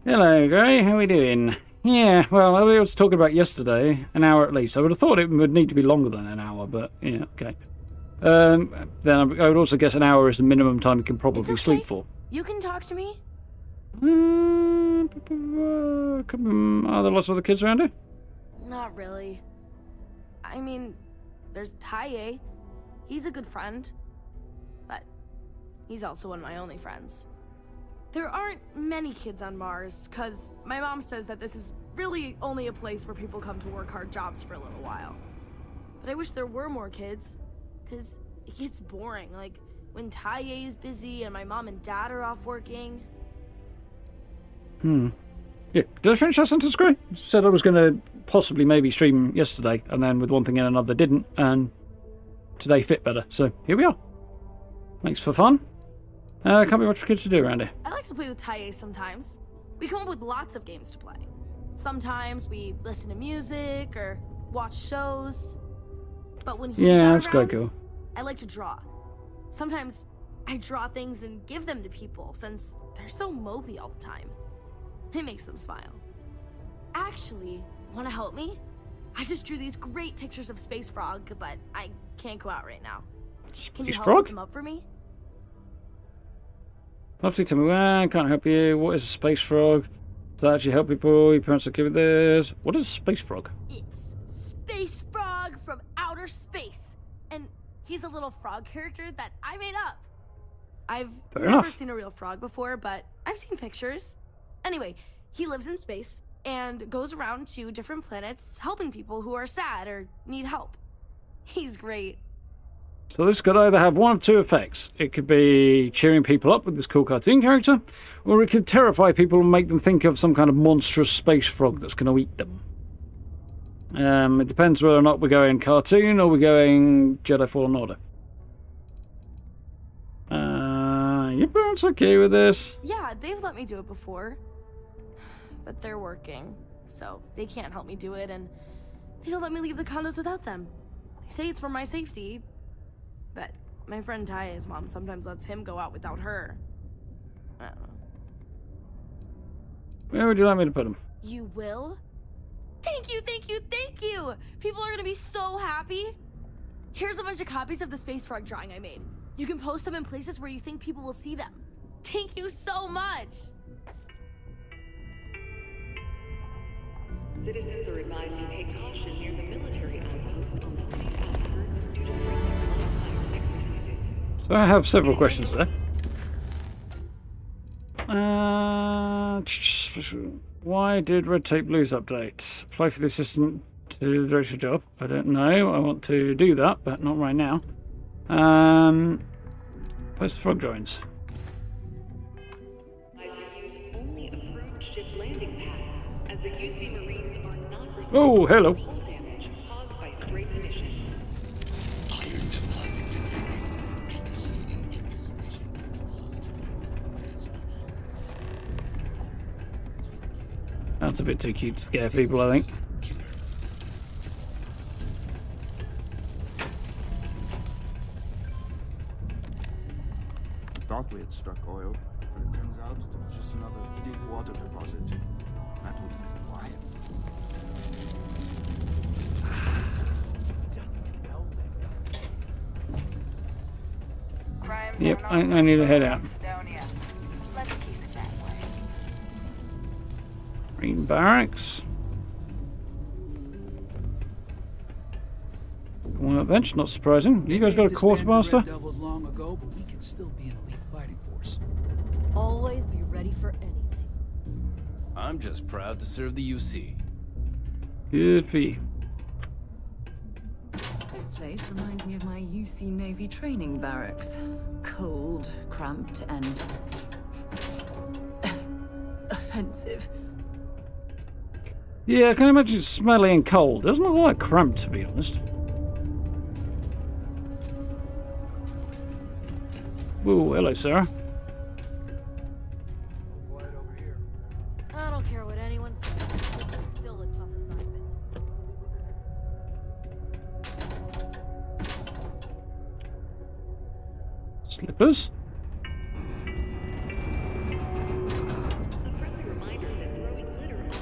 Hello, Gray. How are we doing? Yeah, well, I was talking about yesterday, an hour at least. I would have thought it would need to be longer than an hour, but yeah, okay. Then I would also guess an hour is the minimum time you can probably sleep for. You can talk to me? Are there lots of other kids around here? Not really. I mean, there's Taye. He's a good friend. But he's also one of my only friends. There aren't many kids on Mars, because my mom says that this is really only a place where people come to work hard jobs for a little while. But I wish there were more kids, because it gets boring, like when Taye is busy and my mom and dad are off working. Yeah, did I finish that sentence, Gray? Said I was going to possibly maybe stream yesterday, and then with one thing and another didn't, and today fit better, so here we are. Makes for fun. Can't be much for kids to do around here. I like to play with Taye sometimes. We come up with lots of games to play. Sometimes we listen to music or watch shows. But when he's not that's quite around, cool. I like to draw. Sometimes I draw things and give them to people since they're so mopey all the time. It makes them smile. Actually, want to help me? I just drew these great pictures of Space Frog, but I can't go out right now. Can you Space help Frog? put them up for me? Lovely, tell me when, can't help you. What is a space frog? Does that actually help people? Your parents are okay with this. What is a space frog? It's Space Frog from outer space. And he's a little frog character that I made up. I've never seen a real frog before, but I've seen pictures. Anyway, he lives in space and goes around to different planets helping people who are sad or need help. He's great. So this could either have one of two effects. It could be cheering people up with this cool cartoon character, or it could terrify people and make them think of some kind of monstrous space frog that's going to eat them. It depends whether or not we're going cartoon or we're going Jedi Fallen Order. Your parents okay with this? Yeah, they've let me do it before. But they're working. so they can't help me do it, and they don't let me leave the condos without them. They say it's for my safety, but my friend Taya's mom sometimes lets him go out without her. I don't know. Where would you like me to put them? You will? Thank you, thank you, thank you! People are gonna be so happy. Here's a bunch of copies of the space frog drawing I made. You can post them in places where you think people will see them. Thank you so much! Citizens are advised to take caution near the military outpost on the city's outskirts due to frequent wildfire exercises. So I have several questions there. Why did Red Tape lose update? Apply for the assistant to the director job. I don't know. I want to do that, but not right now. Post the frog drawings. Only approved ship landing pads, as the UC Marines are not Oh, hello. hull damage caused by stray emissions. That's a bit too cute to scare people, I think. Thought we had struck oil, but it turns out it was just another deep water deposit. That would be quiet. Yep, I need to head out. Let's keep it that way. Green barracks. Workbench, not surprising. You guys got a quartermaster? Devils long ago, but we can still be an elite fighting force. Always be ready for anything. I'm just proud to serve the UC. Good for you. This place reminds me of my UC Navy training barracks. Cold, cramped, and offensive. Yeah, I can imagine it's smelly and cold. Doesn't look like cramped, to be honest. Ooh, hello, Sarah. I don't care what anyone says. This is still a tough assignment. Slippers.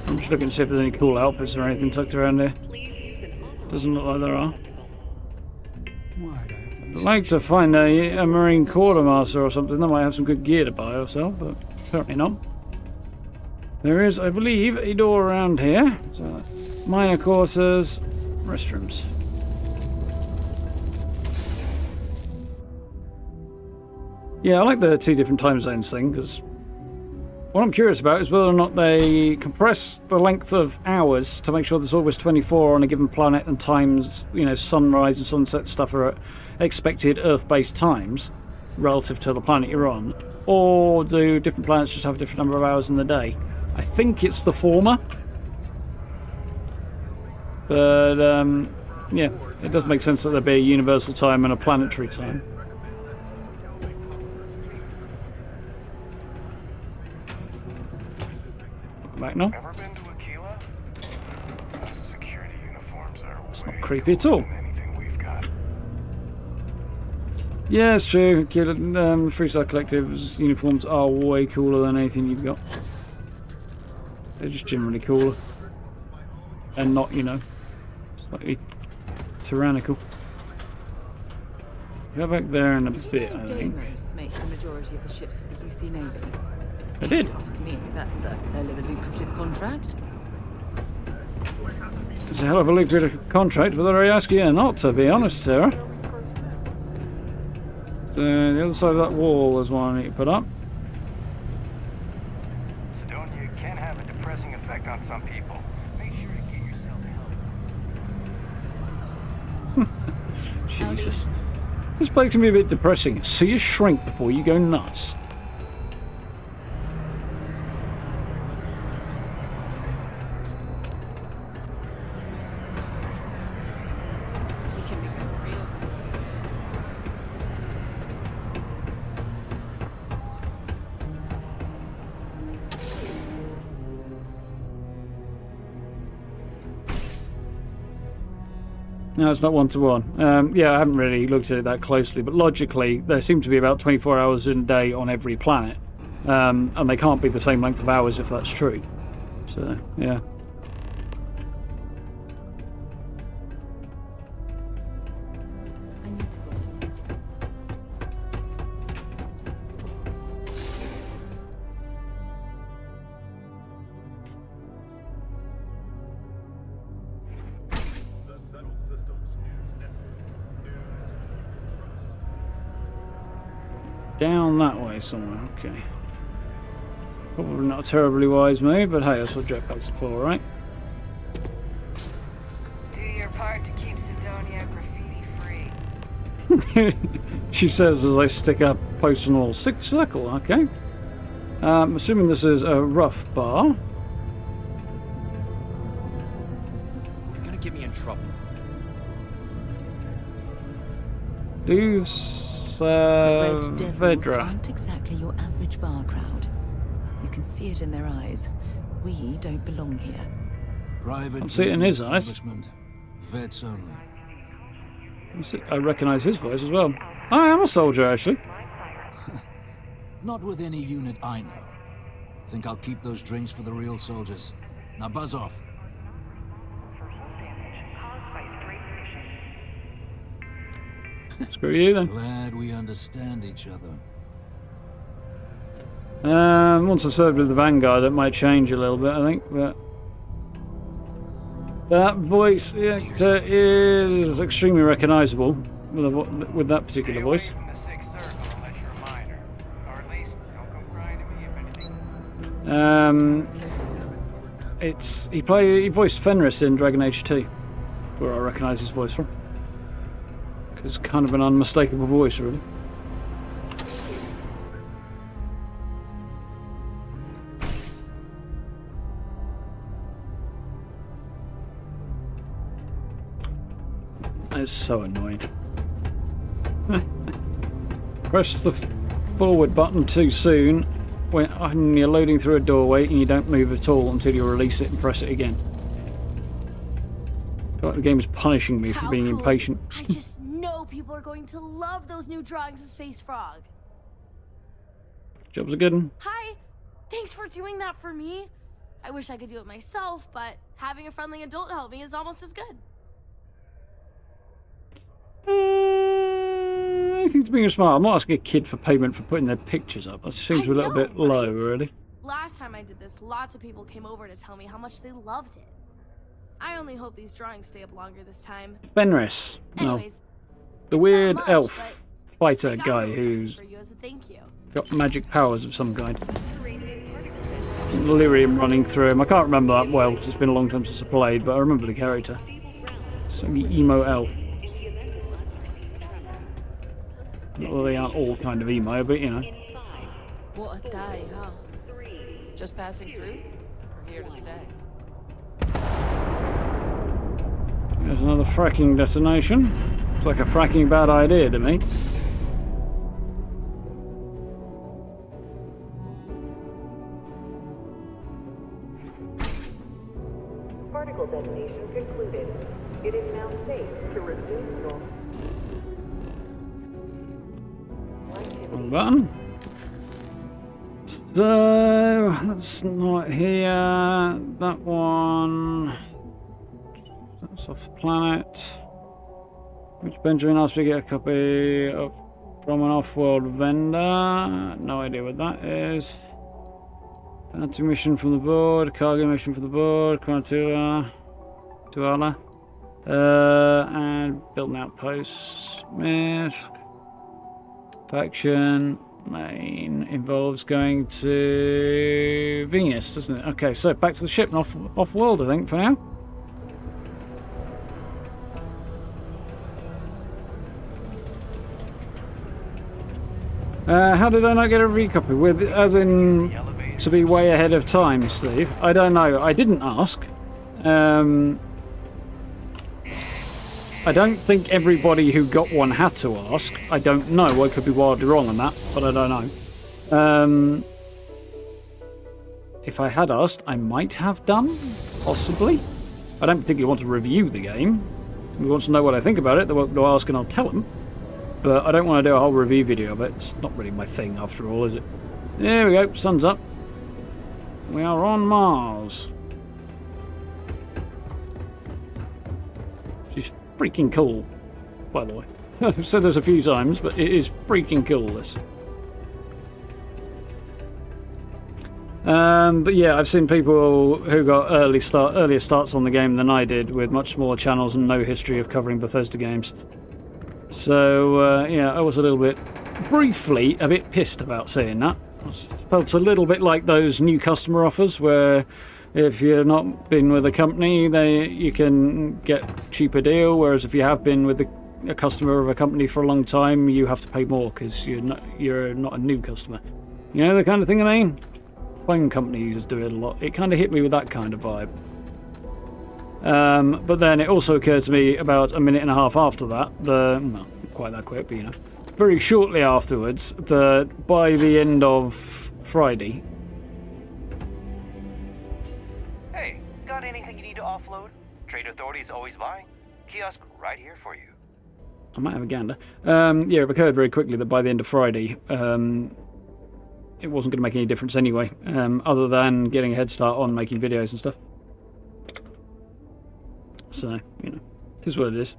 I'm just looking to see if there's any cool outfits or anything tucked around there. Doesn't look like there are. I'd like to find a Marine Quartermaster or something that might have some good gear to buy or sell, but apparently not. There is, I believe, a door around here. So, minor quarters, restrooms. Yeah, I like the 2 different time zones thing, because what I'm curious about is whether or not they compress the length of hours to make sure there's always 24 on a given planet and times, you know, sunrise and sunset stuff are at expected Earth-based times relative to the planet you're on, or do different planets just have a different number of hours in the day? I think it's the former. But, yeah, it does make sense that there'd be a universal time and a planetary time. Back now. Ever been to Aquila? Those security uniforms are It's not creepy at all. anything we've got. Yeah, it's true. Freestyle Collective's uniforms are way cooler than anything you've got. They're just generally cooler. And not, you know, slightly tyrannical. Go back there in a bit, I think. Deimos make the majority of the ships for the UC Navy. I did. If you ask me, that's a hell of a lucrative contract. It's a hell of a lucrative contract, whether I ask you or not, to be honest, Sarah. The other side of that wall is one I need to put up. Sidonia can have a depressing effect on some people. Make sure to get yourself help. Jesus. This place can be a bit depressing. See a shrink before you go nuts. No, it's not one-to-one. Yeah, I haven't really looked at it that closely, but logically, there seem to be about 24 hours in a day on every planet. And they can't be the same length of hours if that's true. So, yeah. I need to go see. Down that way somewhere, okay. Probably not a terribly wise move, but hey, that's what jetpacks are for, right? Do your part to keep Sidonia graffiti-free. She says as I stick up post on all. Sixth circle, okay. I'm assuming this is a rough bar. You're gonna get me in trouble. Do The Red Devils Vedra. aren't exactly your average bar crowd. You can see it in their eyes. We don't belong here. Private I'll see it in his eyes. establishment. Vets only. I recognise his voice as well. I am a soldier, actually. Not with any unit I know. Think I'll keep those drinks for the real soldiers. Now buzz off. Screw you then. Glad we understand each other. Once I've served with the Vanguard, it might change a little bit, I think, but that voice actor is extremely recognisable with that particular voice. He voiced Fenris in Dragon Age 2, where I recognise his voice from. It's kind of an unmistakable voice, really. It's so annoying. Press the forward button too soon when you're loading through a doorway and you don't move at all until you release it and press it again. I feel like the game is punishing me for being impatient. I just know people are going to love those new drawings of Space Frog. Job's a good one. Hi, thanks for doing that for me. I wish I could do it myself, but having a friendly adult help me is almost as good. I think it's being smart. I'm not asking a kid for payment for putting their pictures up. That seems a little bit low, really. Last time I did this, lots of people came over to tell me how much they loved it. I only hope these drawings stay up longer this time. Fenris. Anyways, the weird elf fighter guy who's for you as a thank you. got magic powers of some kind. Delirium running through him. I can't remember that well because it's been a long time since I played, but I remember the character. Some emo elf. Not that they aren't all kind of emo, but you know. What a day, huh? Just passing through? Or here to stay? There's another fracking destination. It's like a fracking bad idea to me. Particle detonation concluded. It is now safe to resume normal. Wrong button. So, that's not here. That one. That's off the planet. Which Benjamin asked me to get a copy of from an off-world vendor. No idea what that is. Bounty mission from the board. Cargo mission from the board. Tuala. And building outposts. Smith. Faction. Main involves going to Venus, doesn't it? Okay, so back to the ship and off-world, I think, for now. How did I not get a recopy? With, as in, to be way ahead of time, Steve? I don't know. I didn't ask. I don't think everybody who got one had to ask. I don't know. I could be wildly wrong on that, but I don't know. If I had asked, I might have done, possibly. I don't particularly want to review the game, to he wants to know what I think about it, they'll ask and I'll tell him. But I don't want to do a whole review video of it. It's not really my thing after all, is it? There we go, sun's up. We are on Mars. She's freaking cool, by the way. I've said this a few times, but it is freaking cool, this. But yeah, I've seen people who got earlier starts on the game than I did, with much smaller channels and no history of covering Bethesda games. So yeah, I was a little bit, briefly, a bit pissed about saying that. I felt a little bit like those new customer offers where if you've not been with a company, you can get a cheaper deal, whereas if you have been with a customer of a company for a long time, you have to pay more because you're not a new customer. You know the kind of thing I mean? Phone companies do it a lot. It kind of hit me with that kind of vibe. But then it also occurred to me about a minute and a half after that, well, not quite that quick, but you know, very shortly afterwards, that by the end of Friday... Hey, got anything you need to offload? Trade Authority's always buying. Kiosk right here for you. I might have a gander. Yeah, it occurred very quickly that by the end of Friday, it wasn't going to make any difference anyway, other than getting a head start on making videos and stuff. So, you know, this is what it is.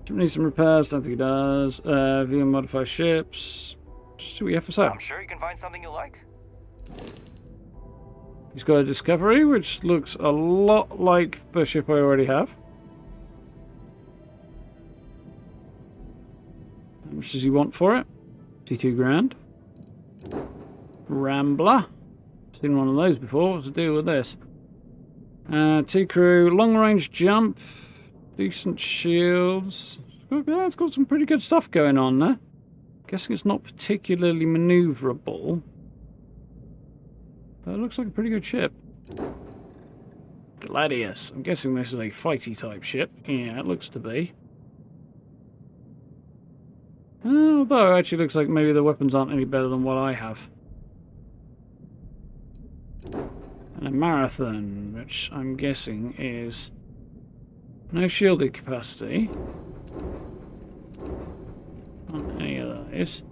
Do it need some repairs? Don't think it does. View and modify ships. Let's see what you have for sale. I'm sure you can find something you like. He's got a Discovery, which looks a lot like the ship I already have. How much does he want for it? 52 grand. Rambler. Seen one of those before. What's the deal with this? 2 crew, long range jump, decent shields. It's got some pretty good stuff going on there. Guessing it's not particularly maneuverable. But it looks like a pretty good ship. Gladius. I'm guessing this is a fighty type ship. Yeah, it looks to be. Although it actually looks like maybe the weapons aren't any better than what I have. And a Marathon, which I'm guessing is no shielded capacity. Not any of those.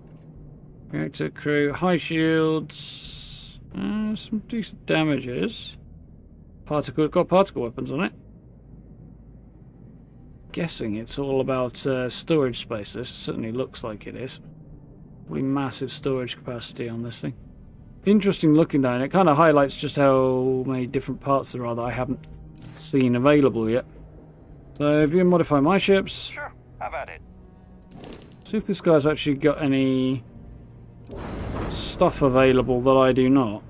Reactor crew, high shields, some decent damages. Got particle weapons on it. Guessing it's all about storage space. This certainly looks like it is. Probably massive storage capacity on this thing. Interesting looking though, and it kind of highlights just how many different parts there are that I haven't seen available yet. So if you modify my ships... Sure, have at it. See if this guy's actually got any stuff available that I do not.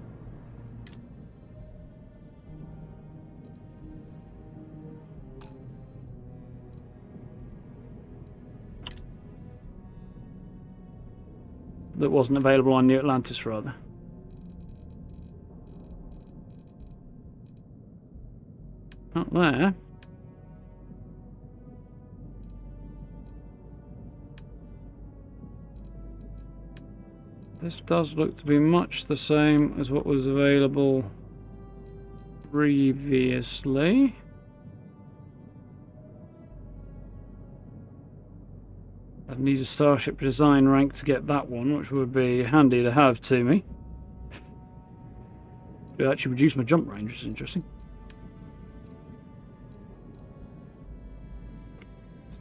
That wasn't available on New Atlantis, rather. Not there. This does look to be much the same as what was available previously. I'd need a Starship design rank to get that one, which would be handy to have to me. It actually reduced my jump range, which is interesting.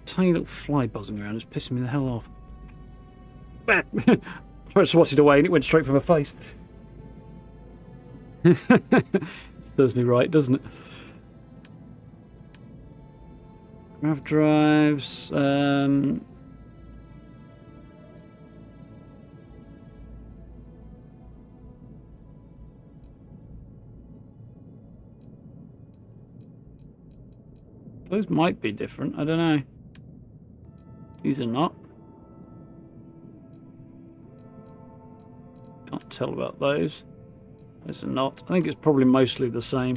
Tiny little fly buzzing around, it's pissing me the hell off. Tried to swat it away and it went straight for my face. Serves me right, doesn't it? Grav drives. Those might be different, I don't know. These are not. Can't tell about those. Those are not. I think it's probably mostly the same.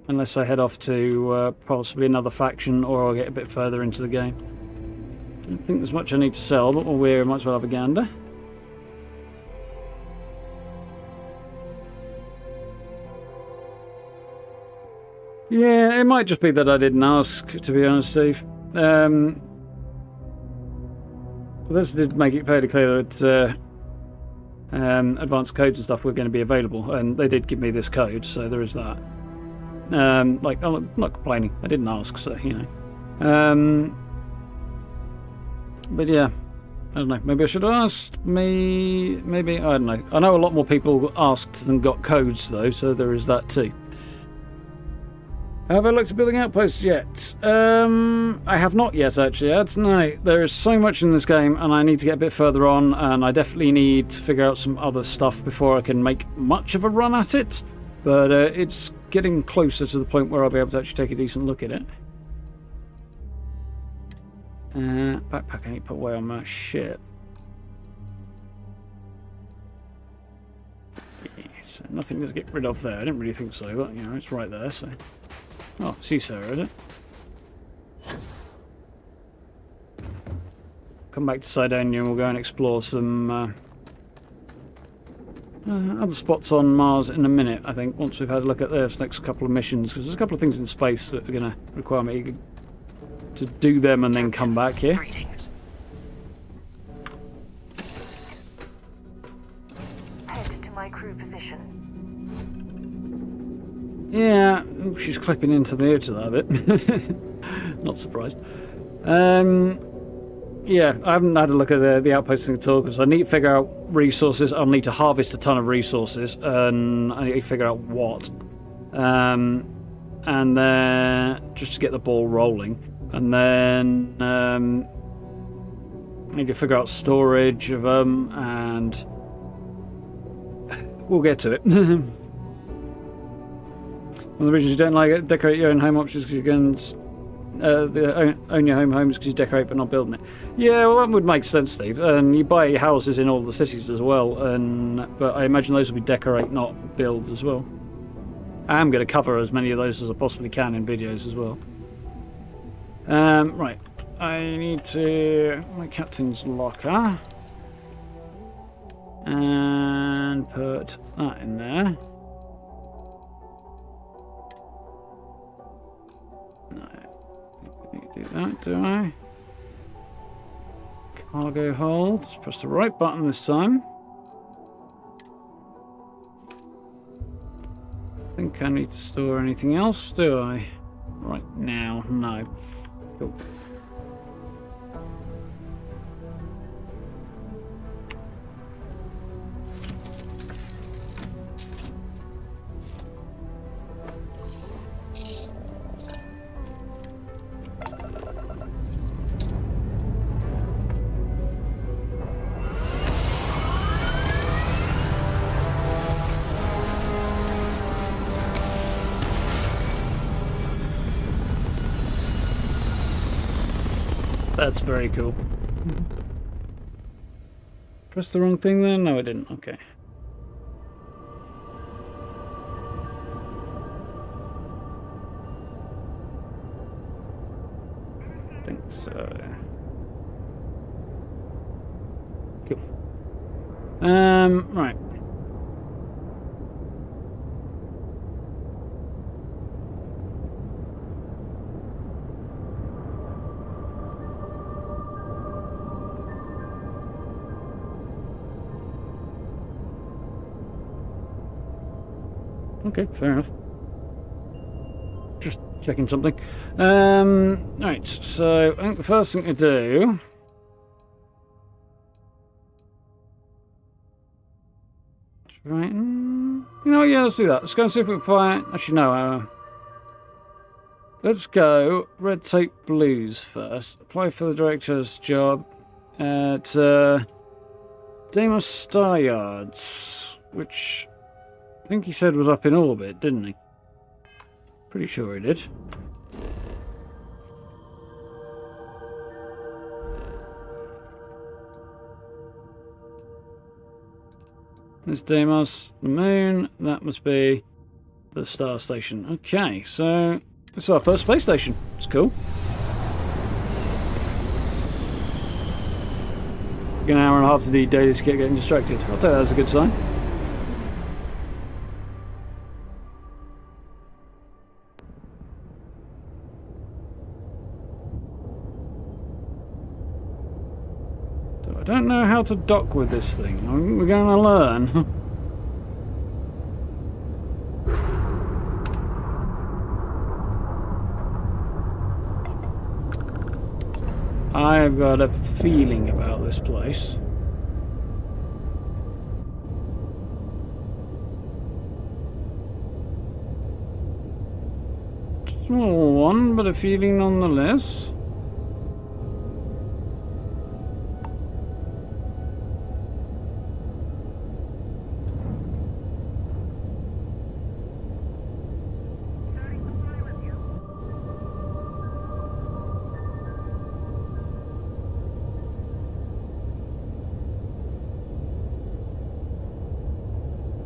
Unless I head off to possibly another faction or I'll get a bit further into the game. Don't think there's much I need to sell, but we might as well have a gander. Yeah, it might just be that I didn't ask, to be honest, Steve. This did make it fairly clear that advanced codes and stuff were going to be available, and they did give me this code, so there is that. Like, I'm not complaining. I didn't ask, so, you know. But yeah, I don't know. Maybe I should have asked. Maybe, I don't know. I know a lot more people asked than got codes, though, so there is that too. Have I looked at building outposts yet? I have not yet, actually, Ed. No, there is so much in this game, and I need to get a bit further on, and I definitely need to figure out some other stuff before I can make much of a run at it. But it's getting closer to the point where I'll be able to actually take a decent look at it. Backpack I need to put away on my ship. Yeah, so nothing to get rid of there. I didn't really think so, but you know, it's right there, so. Oh, see Sarah, is it? Come back to Cydonia and we'll go and explore some other spots on Mars in a minute, I think, once we've had a look at this next couple of missions, because there's a couple of things in space that are going to require me to do them and then come back here. Head to my crew position. Yeah, she's clipping into the edge of that a bit. Not surprised. Yeah, I haven't had a look at the outpost thing at all because I need to figure out resources. I'll need to harvest a ton of resources, and I need to figure out what. And then just to get the ball rolling, and then I need to figure out storage of them, and we'll get to it. One of the reasons you don't like it, decorate your own home options because you can own your homes because you decorate but not building it. Yeah, well that would make sense, Steve. And you buy houses in all the cities as well, but I imagine those will be decorate, not build as well. I am going to cover as many of those as I possibly can in videos as well. Right, I need to my captain's locker and put that in there. Do that, do I? Cargo hold. Let's press the right button this time. I think I need to store anything else, do I? Right now, no. Cool. That's very cool. Pressed the wrong thing then? No, I didn't. Okay. I think so. Cool. Right. Okay, fair enough. Just checking something. Right, so I think the first thing to do... Right, you know, yeah, let's do that. Let's go and see if we can find... Actually, no. Let's go Red Tape Blues first. Apply for the director's job at Deimos Star Yards, which... I think he said was up in orbit, didn't he? Pretty sure he did. There's Deimos, the moon. That must be the star station. Okay, so this is our first space station. It's cool. Took an hour and a half to do daily to keep getting distracted. I'll take that as a good sign. I don't know how to dock with this thing. We're going to learn. I've got a feeling about this place. Small one, but a feeling nonetheless.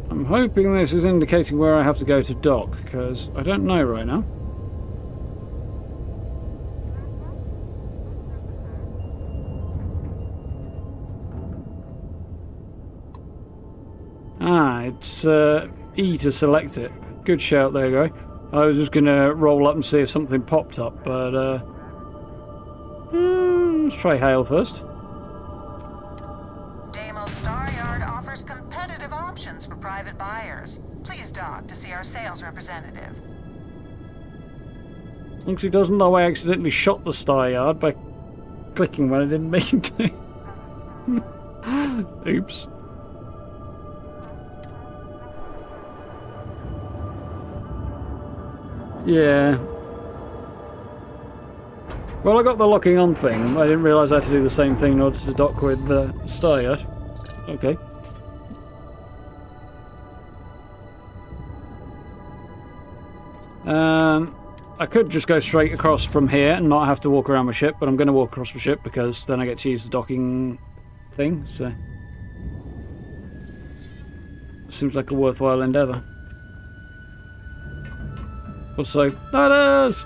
I'm hoping this is indicating where I have to go to dock, because I don't know right now. Ah, it's E to select it. Good shout there, guy. I was just going to roll up and see if something popped up, but let's try hail first. For private buyers. Please dock to see our sales representative. As long as he doesn't know I accidentally shot the Star Yard by clicking when I didn't mean to. Oops. Yeah. Well, I got the locking on thing. I didn't realise I had to do the same thing in order to dock with the Star Yard. Okay. I could just go straight across from here and not have to walk around my ship, but I'm going to walk across my ship because then I get to use the docking thing, so... Seems like a worthwhile endeavour. Also, ladders!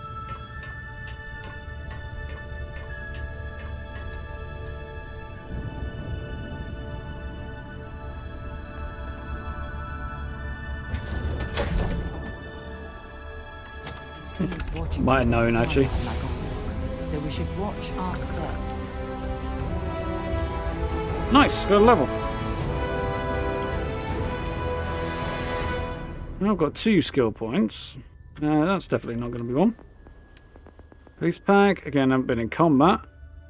Might have known, actually. So we should watch our step. Nice, got a level. I've got 2 skill points. That's definitely not going to be one. Police pack. Again, I haven't been in combat.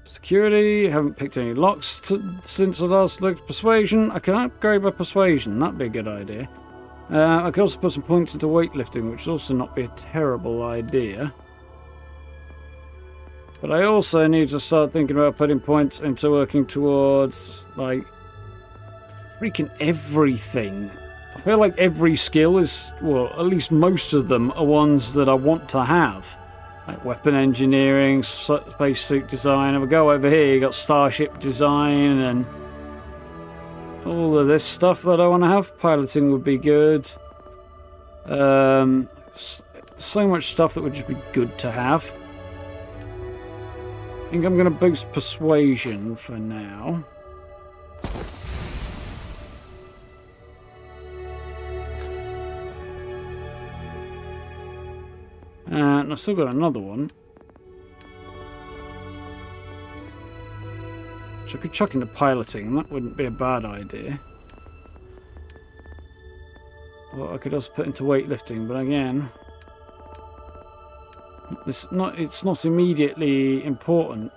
Security. Haven't picked any locks since I last looked. Persuasion. I can upgrade my persuasion. That'd be a good idea. I could also put some points into weightlifting, which would also not be a terrible idea. But I also need to start thinking about putting points into working towards, like, freaking everything. I feel like every skill is, well, at least most of them are ones that I want to have. Like weapon engineering, spacesuit design. If I go over here, you got starship design and all of this stuff that I want to have. Piloting would be good. So much stuff that would just be good to have. I think I'm going to boost persuasion for now. And I've still got another one. So I could chuck into piloting, that wouldn't be a bad idea. Well, I could also put into weightlifting, but again, it's not immediately important.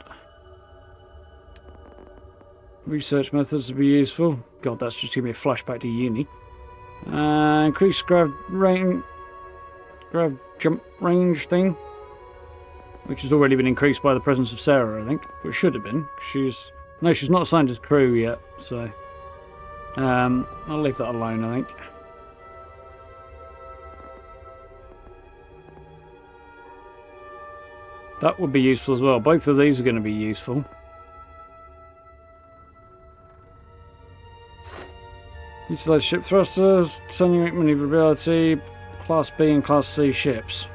Research methods would be useful. God, that's just giving me a flashback to uni. Increase grav jump range thing, which has already been increased by the presence of Sarah, I think. Or it should have been. She's not assigned as crew yet, so I'll leave that alone, I think. That would be useful as well. Both of these are going to be useful. Utilize ship thrusters, attenuate maneuverability, Class B and Class C ships.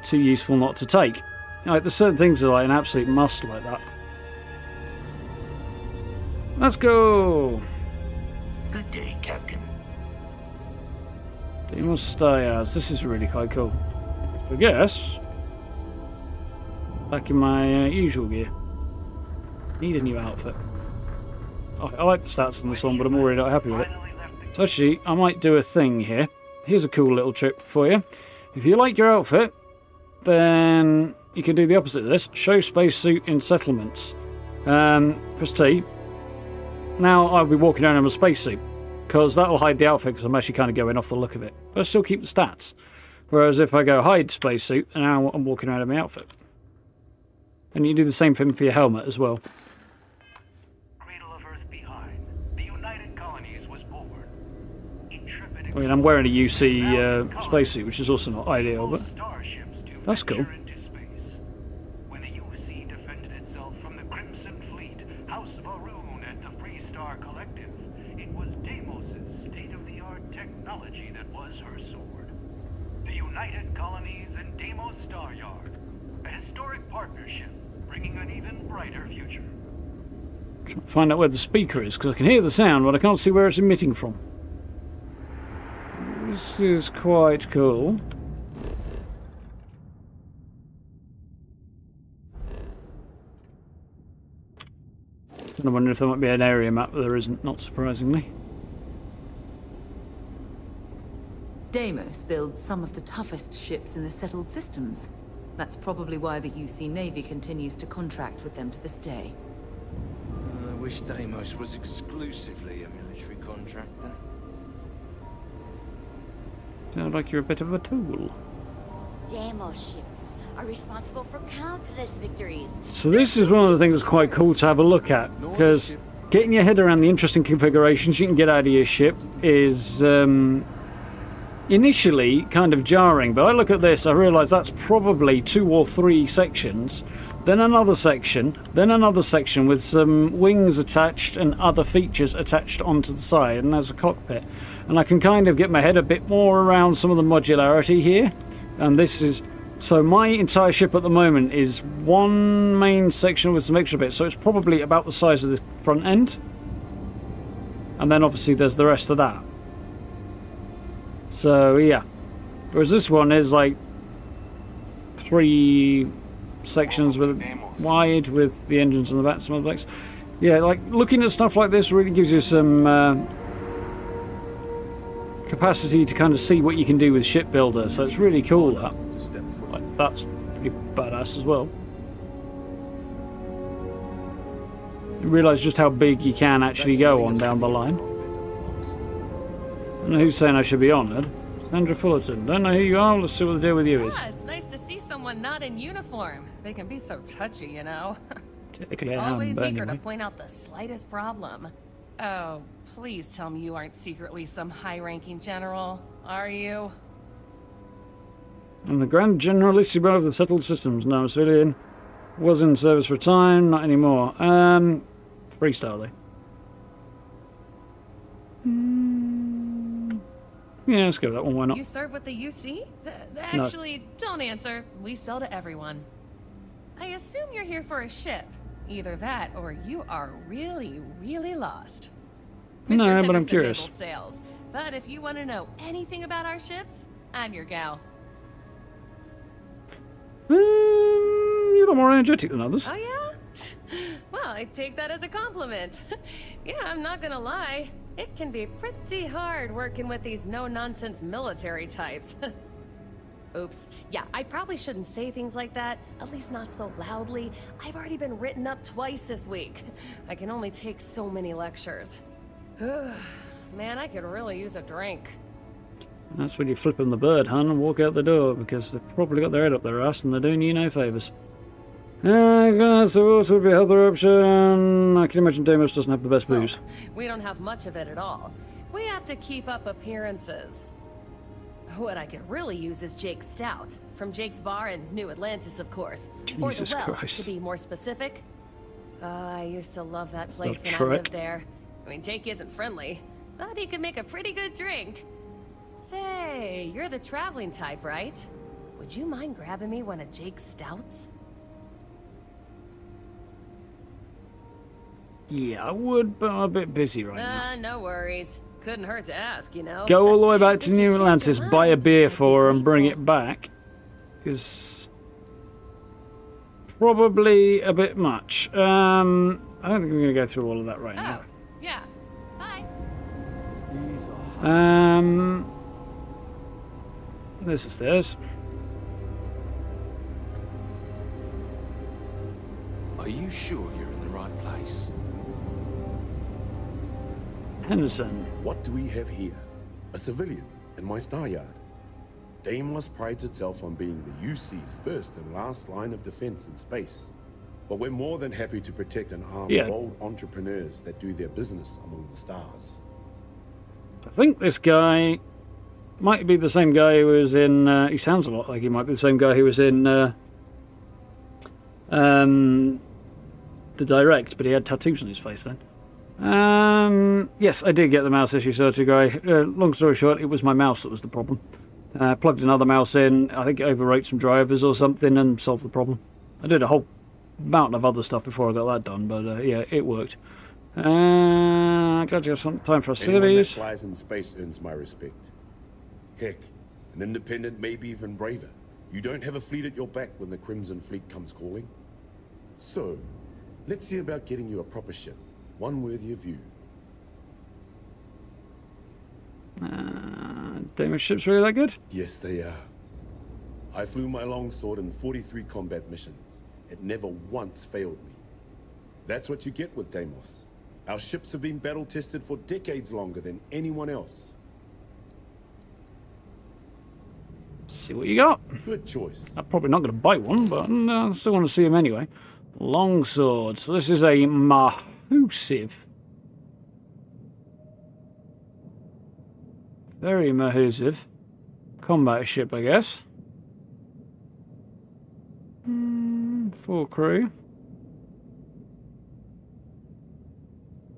Too useful not to take. Like, there's certain things that are like an absolute must like that. Let's go! Good day, Captain. Demos Star Yards. This is really quite cool. I guess. Back in my usual gear. Need a new outfit. I like the stats on this one, but I'm already not happy with it. So actually, I might do a thing here. Here's a cool little trick for you. If you like your outfit, then you can do the opposite of this. Show spacesuit in settlements. Press T. Now I'll be walking around in a spacesuit, because that'll hide the outfit, because I'm actually kind of going off the look of it. But I still keep the stats. Whereas if I go hide spacesuit, now I'm walking around in my outfit. And you do the same thing for your helmet as well. Cradle of Earth behind, the United Colonies was born. I mean, I'm wearing a UC spacesuit, which is also not ideal, but that's cool. When the UC defended itself from the Crimson Fleet, House of Arun, and the Free Star Collective, it was Deimos' state-of-the-art technology that was her sword. The United Colonies and Deimos Star Yard, a historic partnership, bringing an even brighter future. Trying to find out where the speaker is, because I can hear the sound, but I can't see where it's emitting from. This is quite cool. And I wonder if there might be an area map, but there isn't, not surprisingly. Deimos builds some of the toughest ships in the settled systems. That's probably why the UC Navy continues to contract with them to this day. I wish Deimos was exclusively a military contractor. Sounds like you're a bit of a tool. Deimos ships are responsible for countless victories. So this is one of the things that's quite cool to have a look at, because getting your head around the interesting configurations you can get out of your ship is initially kind of jarring, but I look at this, I realise that's probably 2 or 3 sections, then another section with some wings attached and other features attached onto the side, and there's a cockpit. And I can kind of get my head a bit more around some of the modularity here. And this is... So my entire ship at the moment is one main section with some extra bits, so it's probably about the size of the front end. And then obviously there's the rest of that. So yeah. Whereas this one is like 3 sections with wide with the engines on the back, some of the backs. Yeah, like looking at stuff like this really gives you some capacity to kind of see what you can do with shipbuilder, so it's really cool that. Like, that's pretty badass as well. You realise just how big you can actually go on down the line. I don't know who's saying I should be honoured. Sandra Fullerton. Don't know who you are, let's see what the deal with you is. Yeah, it's nice to see someone not in uniform. They can be so touchy, you know. Typically I am, Always but eager anyway. to point out the slightest problem. Oh, please tell me you aren't secretly some high-ranking general, are you? I'm the Grand Generalissimo of the settled systems. No, I'm civilian. Was in service for a time, not anymore. Freestyle though. Yeah, let's go with that one, why not? You serve with the UC? No. Actually, don't answer. We sell to everyone. I assume you're here for a ship. Either that, or you are really, really lost. Mr. No, but I'm Henderson curious. handles sales. But if you want to know anything about our ships, I'm your gal. You're more energetic than others. Oh yeah? Well, I take that as a compliment. Yeah, I'm not gonna lie. It can be pretty hard working with these no-nonsense military types. Oops. Yeah, I probably shouldn't say things like that, at least not so loudly. I've already been written up twice this week. I can only take so many lectures. Man, I could really use a drink. That's when you flip them the bird, hun, and walk out the door, because they've probably got their head up their ass and they're doing you no favours. There also would be another option. I can imagine Deimos doesn't have the best booze. We don't have much of it at all. We have to keep up appearances. What I could really use is Jake's Stout, from Jake's Bar in New Atlantis, of course. Jesus or the Well, Christ. to be more specific. I used to love that place not when I Trek. lived there. I mean, Jake isn't friendly, but he could make a pretty good drink. Say, you're the traveling type, right? Would you mind grabbing me one of Jake's Stouts? Yeah, I would, but I'm a bit busy right now. No worries. Couldn't hurt to ask, you know? Go all the way back to New Atlantis, buy a beer for her and bring it back is probably a bit much. I don't think we're going to go through all of that right now. Oh, yeah. Bye. There's the stairs. Are you sure you're in the right place? Henderson. What do we have here? A civilian in my star yard. Deimos prides itself on being the UC's first and last line of defense in space. But we're more than happy to protect and arm bold entrepreneurs that do their business among the stars. I think this guy might be the same guy who was in... he sounds a lot like he might be the same guy who was in the Direct, but he had tattoos on his face then. Yes, I did get the mouse issue sorted, guy. Long story short, it was my mouse that was the problem. Plugged another mouse in, I think it overwrote some drivers or something and solved the problem. I did a whole mountain of other stuff before I got that done, but yeah, it worked. Glad you have some time for our Anyone that cities. flies in space earns my respect. Heck, an independent may be even braver. You don't have a fleet at your back when the Crimson Fleet comes calling. So, let's see about getting you a proper ship. One worthy of you. Deimos ships really that good? Yes, they are. I flew my longsword in 43 combat missions. It never once failed me. That's what you get with Deimos. Our ships have been battle-tested for decades longer than anyone else. See what you got. Good choice. I'm probably not going to buy one, but I still want to see him anyway. Longsword. So this is a Mahusive. Very Mahusive. Combat ship, I guess. 4 crew.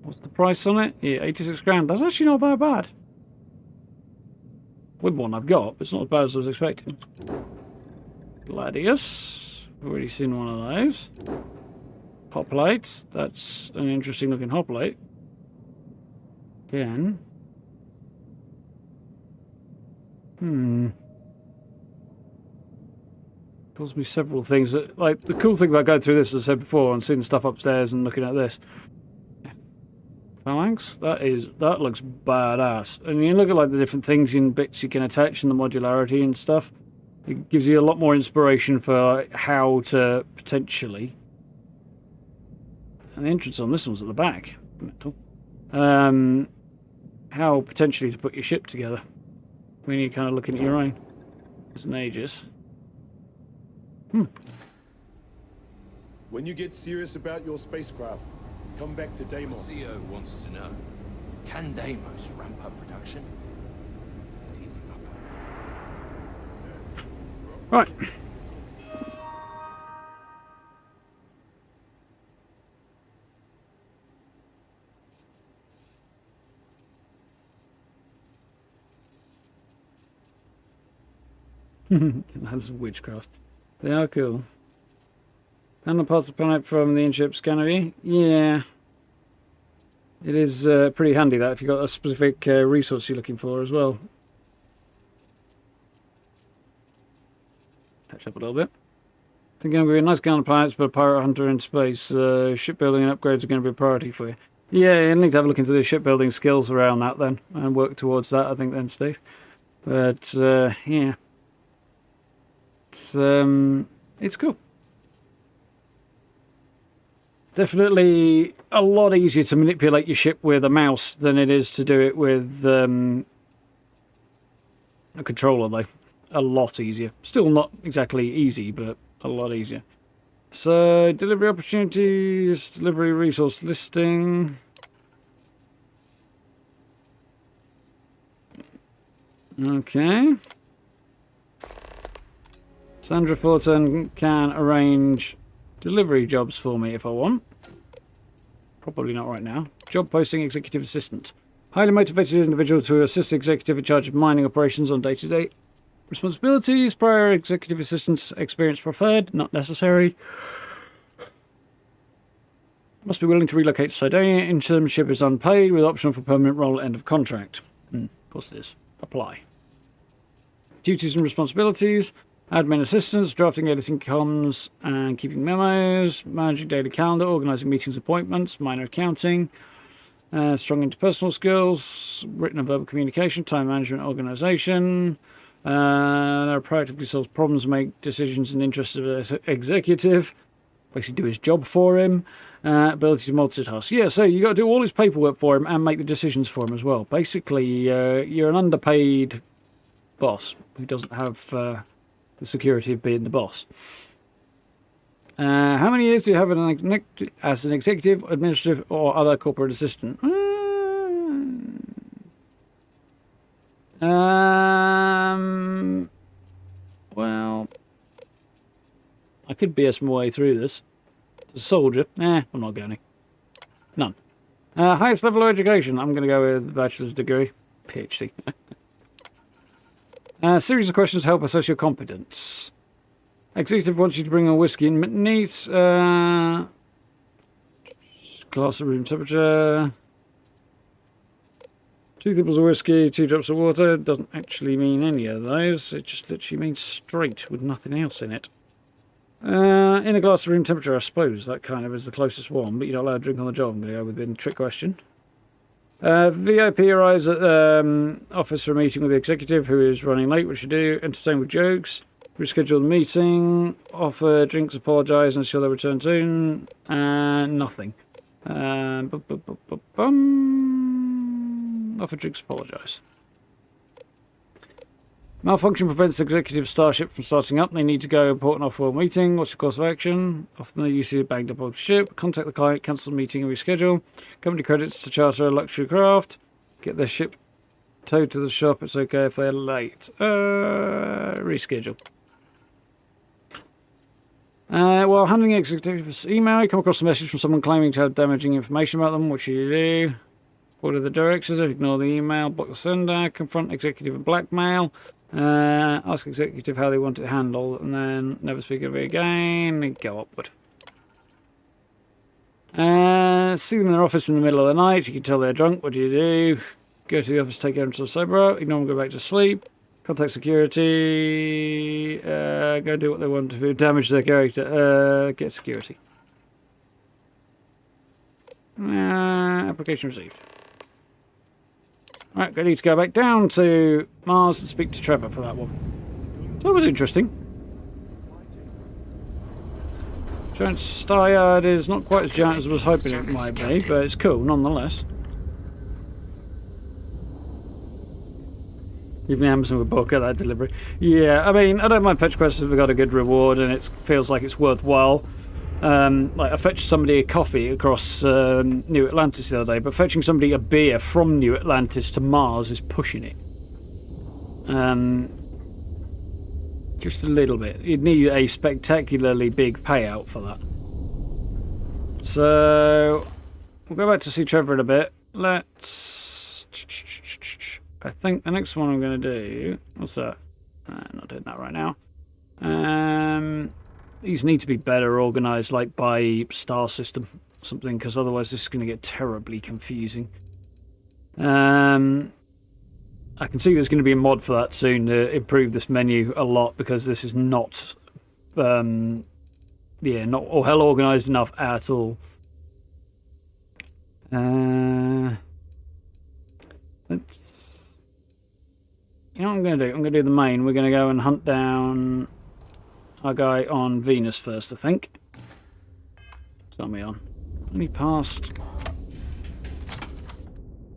What's the price on it? Yeah, 86 grand. That's actually not that bad. With one I've got, but it's not as bad as I was expecting. Gladius. Already seen one of those. Hoplite. That's an interesting looking hoplite. Again. Tells me several things. That, like, the cool thing about going through this, as I said before, and seeing stuff upstairs and looking at this. Phalanx, that looks badass. And you look at like the different things and bits you can attach and the modularity and stuff. It gives you a lot more inspiration for like, how to potentially. And the entrance on this one's at the back. Metal. How potentially to put your ship together when you're kind of looking at your own. It's an Aegis. When you get serious about your spacecraft, come back to Deimos. CEO wants to know, can Deimos ramp up production? Right. That's witchcraft. They are cool. Panel parts of the planet from the in-ship scanner. Yeah. It is pretty handy that if you've got a specific resource you're looking for as well. Catch up a little bit. I think I'm going to be a nice guy on the planets, but a pirate hunter in space. Shipbuilding and upgrades are going to be a priority for you. Yeah, you need to have a look into the shipbuilding skills around that then, and work towards that, I think, then, Steve. But, yeah. It's cool. Definitely a lot easier to manipulate your ship with a mouse than it is to do it with a controller, though. A lot easier. Still not exactly easy, but a lot easier. So, delivery opportunities, delivery resource listing. Okay. Sandra Fortin can arrange delivery jobs for me if I want. Probably not right now. Job posting, executive assistant. Highly motivated individual to assist the executive in charge of mining operations on day-to-day responsibilities. Prior executive assistant's experience preferred, not necessary. Must be willing to relocate to Cydonia. Internship is unpaid with option for permanent role at end of contract. Of course it is. Apply. Duties and responsibilities. Admin assistance, drafting, editing comms, and keeping memos, managing daily calendar, organising meetings, appointments, minor accounting, strong interpersonal skills, written and verbal communication, time management, organisation. Proactively solves problems, make decisions in the interest of the executive. Basically do his job for him. Ability to multitask. Yeah, so you got to do all his paperwork for him and make the decisions for him as well. Basically, you're an underpaid boss who doesn't have the security of being the boss. How many years do you have as an executive, administrative, or other corporate assistant? Well, I could BS my way through this. As a soldier, I'm not going to. None. Highest level of education, I'm going to go with bachelor's degree. PhD. Series of questions to help assess your competence. Executive wants you to bring a whiskey and neat. Glass of room temperature. 2 nipples of whiskey, 2 drops of water. Doesn't actually mean any of those. It just literally means straight with nothing else in it. In a glass of room temperature, I suppose that kind of is the closest one, but you're not allowed to drink on the job. I'm going to go with the trick question. VIP arrives at office for a meeting with the executive who is running late, which you do. Entertain with jokes. Reschedule the meeting. Offer drinks, apologise, and ensure they return soon. Nothing. Offer drinks, apologise. Malfunction prevents executive starship from starting up. They need to go important off-world meeting. What's your course of action? Often they use a bagged up old ship. Contact the client, cancel the meeting and reschedule. Company credits to charter a luxury craft. Get their ship towed to the shop. It's okay if they're late. Reschedule. While handling executive's email, you come across a message from someone claiming to have damaging information about them. What should you do? Order the directors, ignore the email, block the sender, confront executive and blackmail, ask executive how they want it handled, and then never speak of it again, and go upward. See them in their office in the middle of the night, you can tell they're drunk, what do? Go to the office, take care until sober, ignore them, go back to sleep, contact security, go do what they want to do, damage their character, get security. Application received. Right, I need to go back down to Mars and speak to Trevor for that one. So that was interesting. Giant Star Yard is not quite as giant as I was hoping it might be, but it's cool nonetheless. Even Amazon would book at that delivery. Yeah, I mean, I don't mind fetch quests if they've got a good reward and it feels like it's worthwhile. Like I fetched somebody a coffee across New Atlantis the other day, but fetching somebody a beer from New Atlantis to Mars is pushing it. Just a little bit. You'd need a spectacularly big payout for that. So we'll go back to see Trevor in a bit. Let's. I think the next one I'm going to do. What's that? Not doing that right now. These need to be better organised, like by star system or something, because otherwise this is going to get terribly confusing. I can see there's going to be a mod for that soon to improve this menu a lot, because this is not, not well organised enough at all. Let's. You know what I'm going to do? I'm going to do the main. We're going to go and hunt down our guy on Venus first, I think. Tell me on. 20 past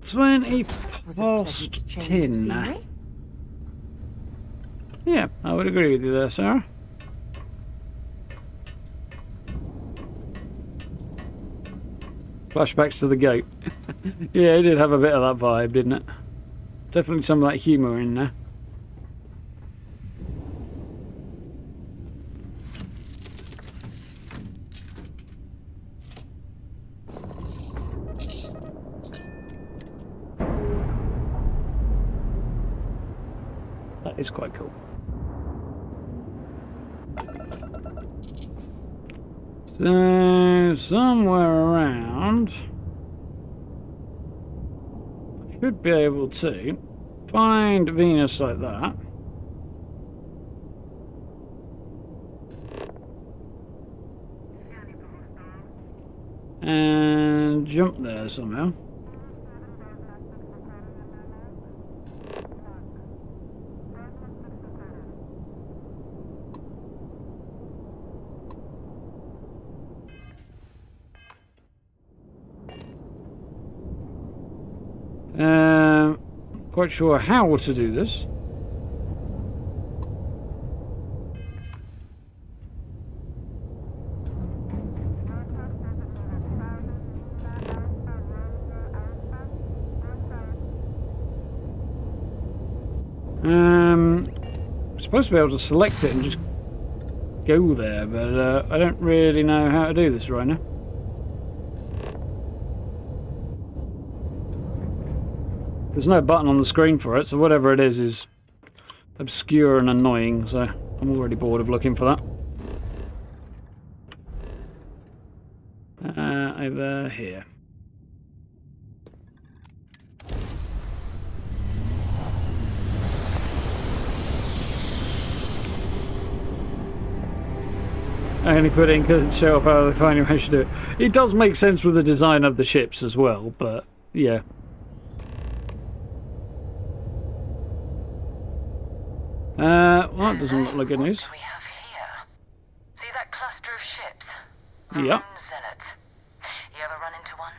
10. Yeah, I would agree with you there, Sarah. Flashbacks to the gate. Yeah, it did have a bit of that vibe, didn't it? Definitely some of that humour in there. That is quite cool. So, somewhere around, I should be able to find Venus like that. And jump there somehow. Quite sure how to do this. I'm supposed to be able to select it and just go there, but I don't really know how to do this right now. There's no button on the screen for it, so whatever it is obscure and annoying, so I'm already bored of looking for that. Over here. I only put in because it show up how they finally managed to do it. It does make sense with the design of the ships as well, but yeah. Well, that doesn't look like good news. What do we have here? See that cluster of ships? Yeah. Zealots. You ever run into one?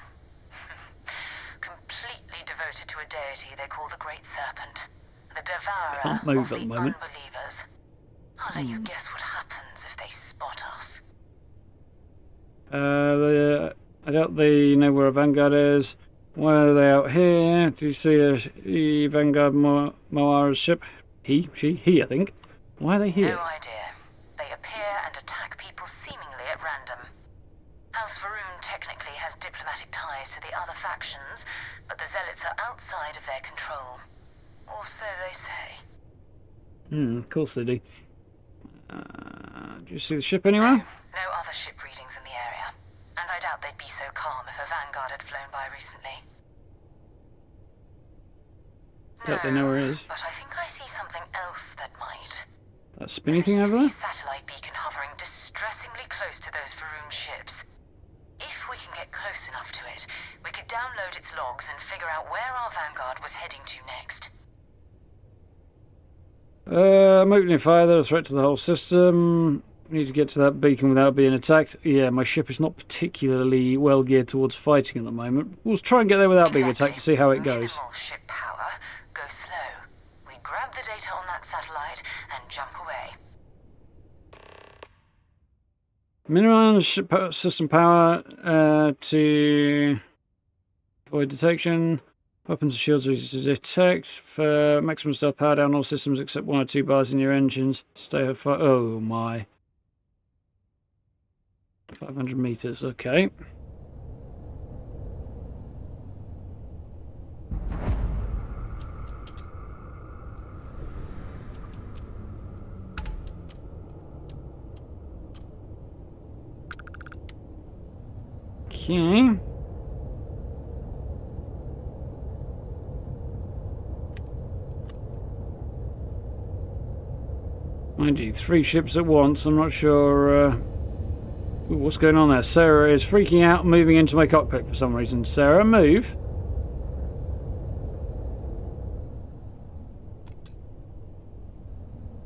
Completely devoted to a deity they call the Great Serpent. The devourer Can't move of at the the moment. unbelievers. I'll let you guess what happens if they spot us. I doubt they know where a Vanguard is. Why are they out here? Do you see a Vanguard Moara's ship? He, I think. Why are they here? No idea. They appear and attack people seemingly at random. House Varun technically has diplomatic ties to the other factions, but the Zealots are outside of their control. Or so they say. Of course they do. Do you see the ship anywhere? No other ship readings in the area. And I doubt they'd be so calm if a Vanguard had flown by recently. Doubt they know where it is. But I think I see something else that might. That spinny thing over there? Satellite beacon hovering distressingly close to those Varun ships. If we can get close enough to it, we could download its logs and figure out where our Vanguard was heading to next. I'm opening fire. They're a threat to the whole system. We need to get to that beacon without being attacked. Yeah, my ship is not particularly well geared towards fighting at the moment. We'll try and get there without being attacked to see how it goes. Minimal ship power. Go slow. We grab the data on that satellite and jump away. Minimize ship system power to avoid detection. Weapons and shields are easy to detect. For maximum stealth, power down all systems except 1 or 2 bars in your engines. Stay at fire. Oh my. 500 meters, okay. Okay. Mind you, 3 ships at once. I'm not sure. Ooh, what's going on there? Sarah is freaking out, moving into my cockpit for some reason. Sarah, move.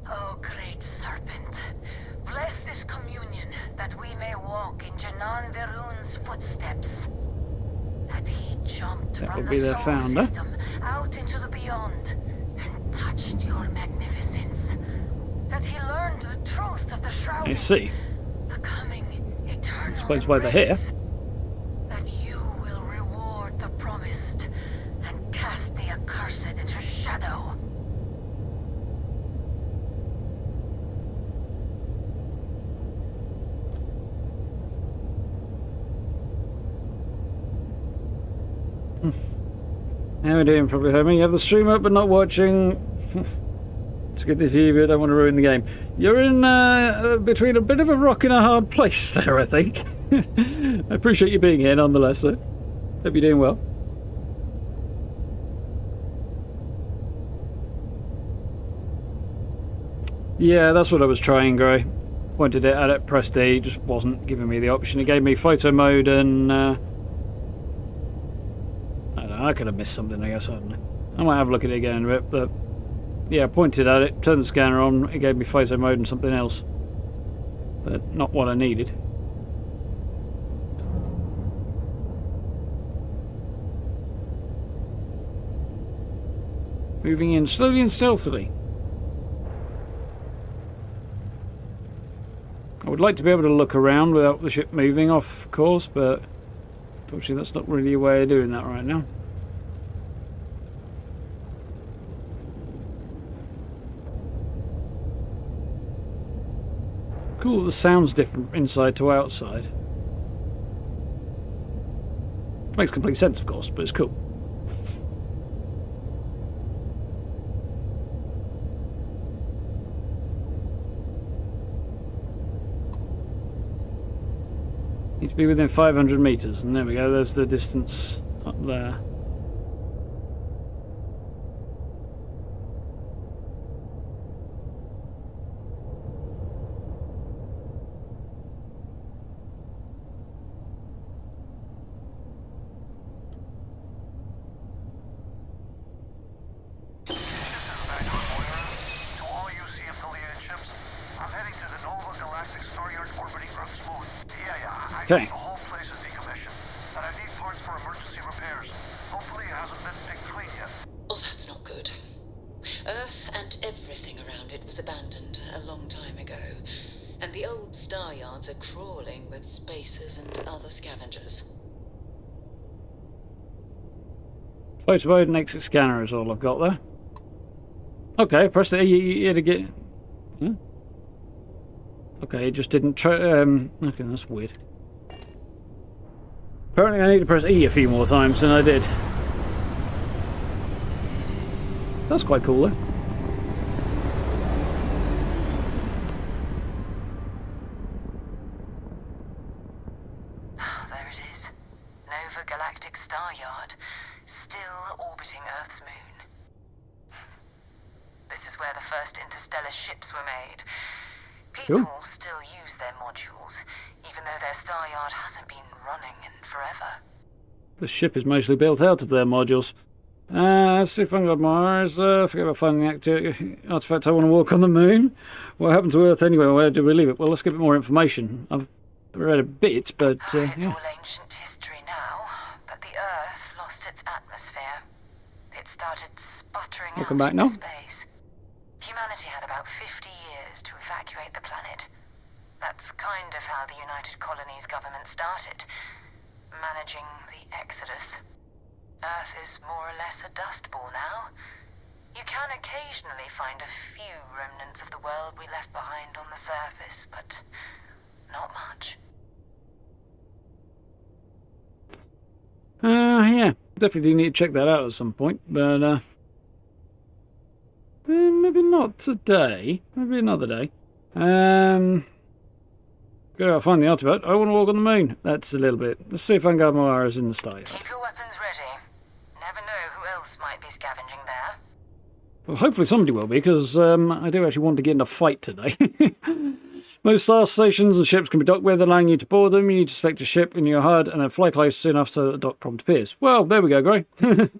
Oh, great serpent, bless this communion that we may walk in Janan Verun's footsteps. That he jumped That from would the be their soul founder. system out into the beyond and touched your magnificence. That he learned the truth of the shroud. I see. Becoming eternal. Explains why they're here. That you will reward the promised and cast the accursed into shadow. How are we doing? Probably heard me. You have the stream up but not watching. It's good to hear you, but I don't want to ruin the game. You're in between a bit of a rock and a hard place there, I think. I appreciate you being here nonetheless, though. Hope you're doing well. Yeah, that's what I was trying, Gray. pointed it at it, pressed E, just wasn't giving me the option. It gave me photo mode and I don't know, I could have missed something, I guess. I don't know. I might have a look at it again in a bit, but yeah, I pointed at it, turned the scanner on, it gave me photo mode and something else, but not what I needed. Moving in slowly and stealthily. I would like to be able to look around without the ship moving, of course, but unfortunately that's not really a way of doing that right now. Cool that the sound's different inside to outside. Makes complete sense, of course, but it's cool. Need to be within 500 meters, and there we go, there's the distance up there. Okay. The whole place is decommissioned, and I need parts for emergency repairs. Hopefully it hasn't been picked clean yet. Oh, that's not good. Earth and everything around it was abandoned a long time ago, and the old star yards are crawling with spacers and other scavengers. Photo mode and exit scanner is all I've got there. Okay, press the E to get... Yeah. Okay, it just didn't okay, that's weird. Apparently I need to press E a few more times than I did. That's quite cool though. There it is. Nova Galactic Star Yard. Still orbiting Earth's moon. This is where the first interstellar ships were made. People still use their modules, even though their star yard hasn't been running in forever. The ship is mostly built out of their modules. Let's see if I've got Mars. Forget about finding the artifact. I want to walk on the moon. What happened to Earth anyway? Where did we leave it? Well, let's get a bit more information. I've read a bit, but It's yeah. all ancient history now, but the Earth lost its atmosphere. It started sputtering Welcome out back into now. space. Humanity had about 50 years to evacuate the planet. That's kind of how the United Colonies government started, managing the exodus. Earth is more or less a dust ball now. You can occasionally find a few remnants of the world we left behind on the surface, but not much. Yeah, definitely need to check that out at some point, but maybe not today. Maybe another day. Gotta find the artifact. I want to walk on the moon. That's a little bit. Let's see if I can get more arrows in the star yard. Keep your weapons ready. Never know who else might be scavenging there. Well, hopefully somebody will be, because I do actually want to get in a fight today. Most star stations and ships can be docked with, allowing you to board them. You need to select a ship in your HUD and then fly close soon after the dock prompt appears. Well, there we go, Gray. I'm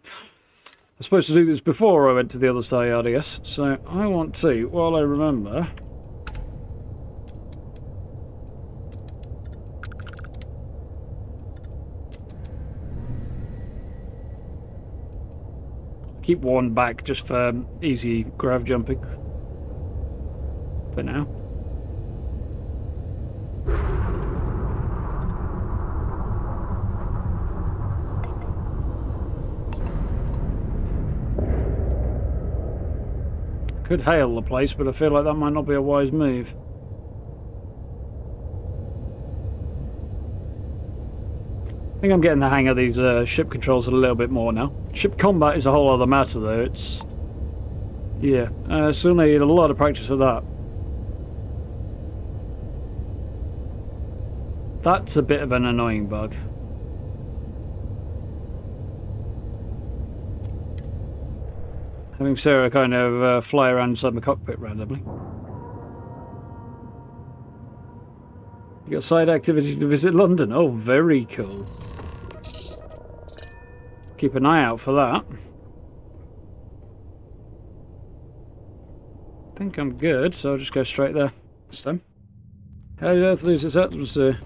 supposed to do this before I went to the other star yard, I guess. So I want to, while I remember... keep one back just for easy grav jumping. For now. Could hail the place, but I feel like that might not be a wise move. I think I'm getting the hang of these ship controls a little bit more now. Ship combat is a whole other matter, though. It's... yeah, still need a lot of practice of that. That's a bit of an annoying bug. Having Sarah kind of fly around inside my cockpit randomly. You got side activity to visit London. Oh, very cool. Keep an eye out for that. I think I'm good, so I'll just go straight there this time. How did Earth lose its atmosphere?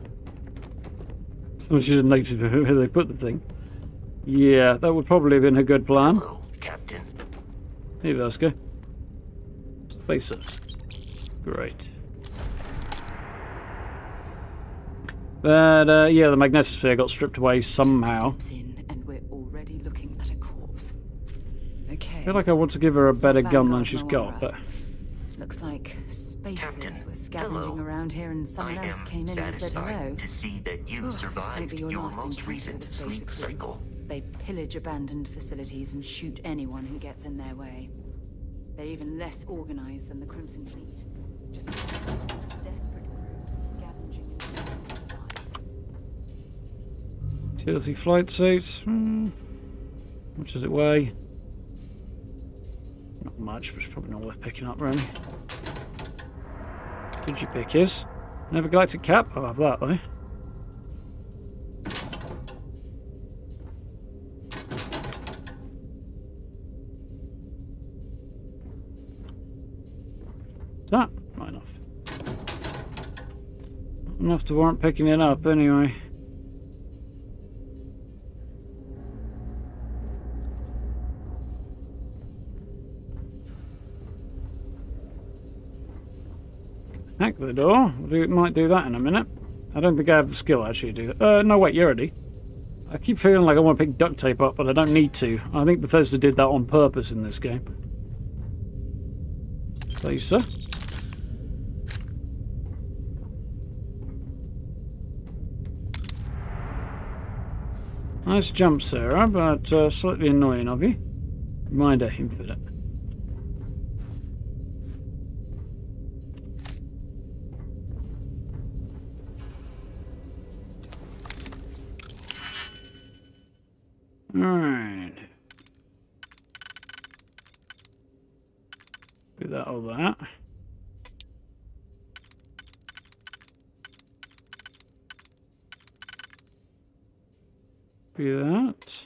Someone should have noted where they put the thing. Yeah, that would probably have been a good plan. Hello, Captain. Hey, Vasco. Spaces. Great. But, yeah, the magnetosphere got stripped away somehow. Steps in and we're already looking at a corpse. Okay. I feel like I want to give her a better gun than she's got, but... Looks like spacers Captain, were scavenging around here and someone else came in and said hello. To see that you This survived may be your last most encounter recent with a spacer sleep crew. cycle. They pillage abandoned facilities and shoot anyone who gets in their way. They're even less organized than the Crimson Fleet. Just desperate groups scavenging and trying to survive. TLC flight suit. How much does it weigh? Not much, but it's probably not worth picking up, really. Did you pick his? Never Galactic Cap? I'll have that, though. That? Not enough. Not enough to warrant picking it up, anyway. Hack the door. Might do that in a minute. I don't think I have the skill actually to do that. No, wait, you're ready. I keep feeling like I want to pick duct tape up, but I don't need to. I think Bethesda did that on purpose in this game. Please, sir. Nice jump, Sarah, but slightly annoying of you. Reminder, infinite. Alright. Do that or that. Do that.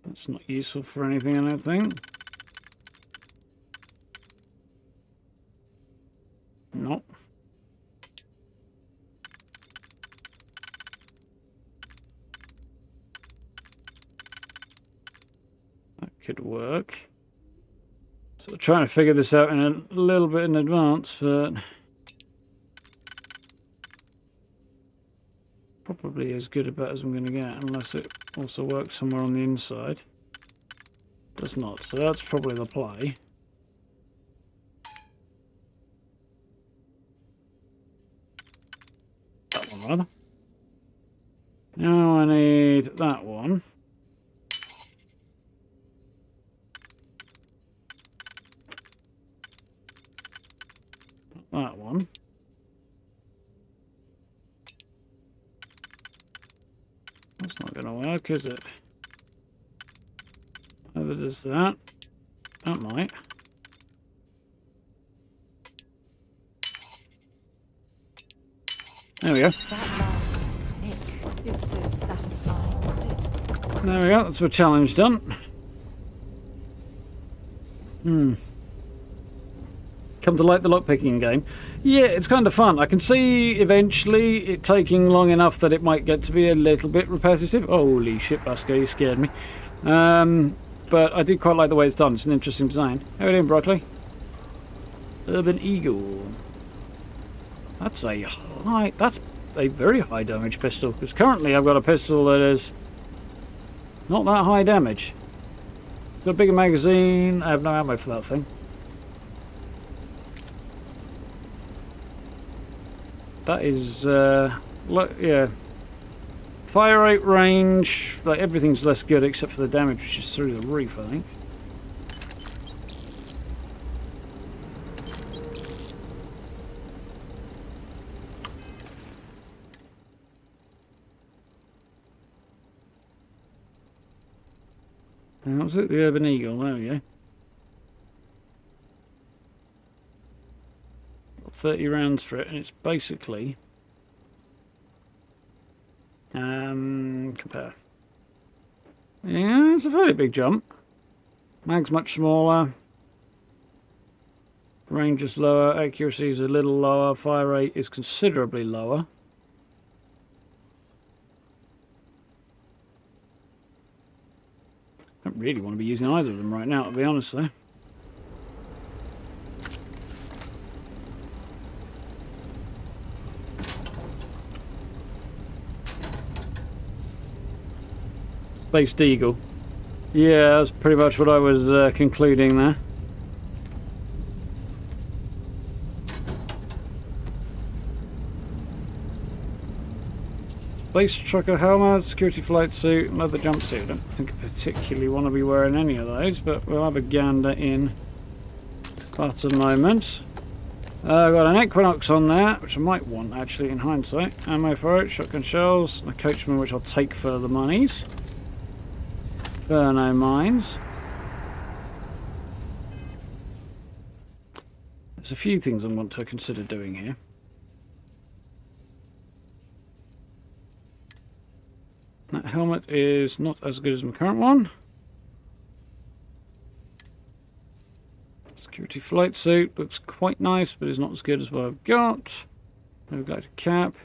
That's not useful for anything, I don't think. Nope. That could work. So trying to figure this out in a little bit in advance, but probably as good a bet as I'm going to get, unless it also works somewhere on the inside. Does not, so that's probably the play. That one, rather. Now I need that one. That one. That's not going to work, is it? Either does that. That might. There we go. That last click is so satisfying, isn't it? There we go. That's a challenge done. Come to like the lockpicking game. Yeah, it's kind of fun. I can see eventually it taking long enough that it might get to be a little bit repetitive. Holy shit, Vasco, you scared me. But I do quite like the way it's done. It's an interesting design. How are you doing, Broccoli? Urban Eagle. That's a high... That's a very high damage pistol. Because currently I've got a pistol that is not that high damage. Got a bigger magazine. I have no ammo for that thing. That is, yeah. Fire rate, range, like everything's less good except for the damage, which is through the roof, I think. How was it? The Urban Eagle. There we go. Got 30 rounds for it, and it's basically compare. Yeah, it's a fairly big jump. Mag's much smaller. Range is lower. Accuracy is a little lower. Fire rate is considerably lower. I don't really want to be using either of them right now, to be honest, though. Spaced Eagle. Yeah, that's pretty much what I was concluding there. Space trucker helmet, security flight suit, leather jumpsuit. I don't think I particularly want to be wearing any of those, but we'll have a gander in that a moment. I've got an Equinox on there, which I might want actually in hindsight. Ammo for it, shotgun shells, and a coachman, which I'll take for the monies. Inferno mines. There's a few things I want to consider doing here. That helmet is not as good as my current one. Security flight suit looks quite nice, but is not as good as what I've got. We've got a cap.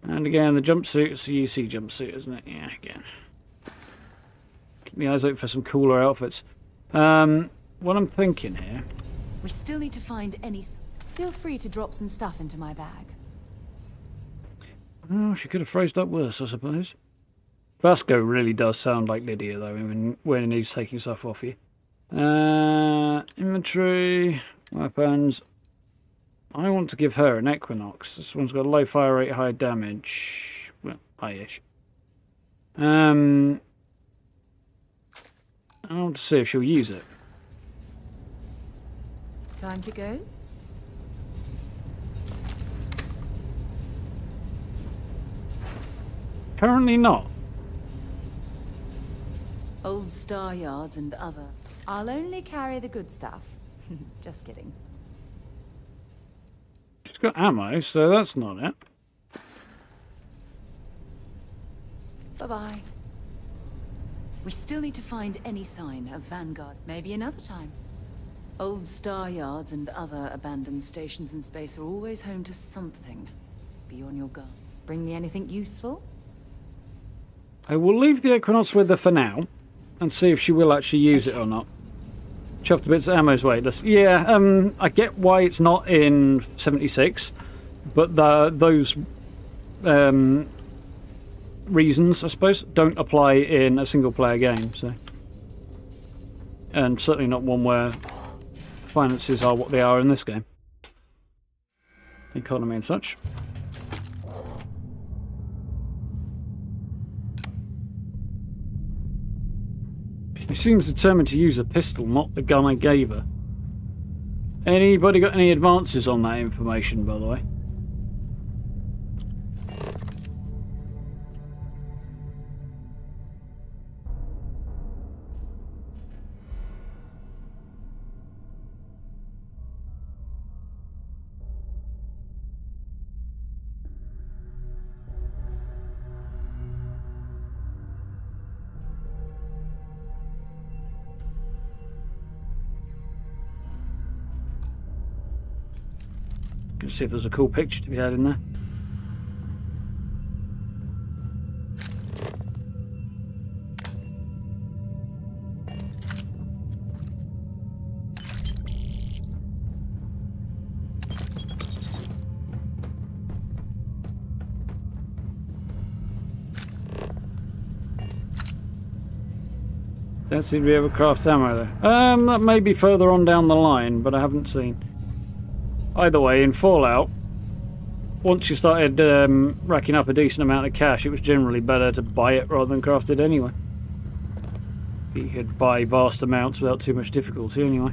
And again, the jumpsuit, it's a UC jumpsuit, isn't it? Yeah, again. Keep my eyes open for some cooler outfits. What I'm thinking here... We still need to find any... Feel free to drop some stuff into my bag. Oh, she could have phrased that worse, I suppose. Vasco really does sound like Lydia, though, when he's taking stuff off you. Inventory, weapons. I want to give her an Equinox. This one's got a low fire rate, high damage. Well, high-ish. I want to see if she'll use it. Time to go? Currently not. Old star yards and other. I'll only carry the good stuff. Just kidding. She's got ammo, so that's not it. Bye-bye. We still need to find any sign of Vanguard. Maybe another time. Old star yards and other abandoned stations in space are always home to something. Be on your guard. Bring me anything useful? I will leave the Equinox with her for now and see if she will actually use it or not. Chuffed a bits of ammo's weightless. Yeah, I get why it's not in 76, but those reasons, I suppose, don't apply in a single-player game. So, and certainly not one where finances are what they are in this game. Economy and such. She seems determined to use a pistol, not the gun I gave her. Anybody got any advances on that information, by the way? Let's see if there's a cool picture to be had in there. Don't seem to be able to craft ammo there. That may be further on down the line, but I haven't seen. Either way, in Fallout, once you started racking up a decent amount of cash, it was generally better to buy it rather than craft it anyway. You could buy vast amounts without too much difficulty anyway.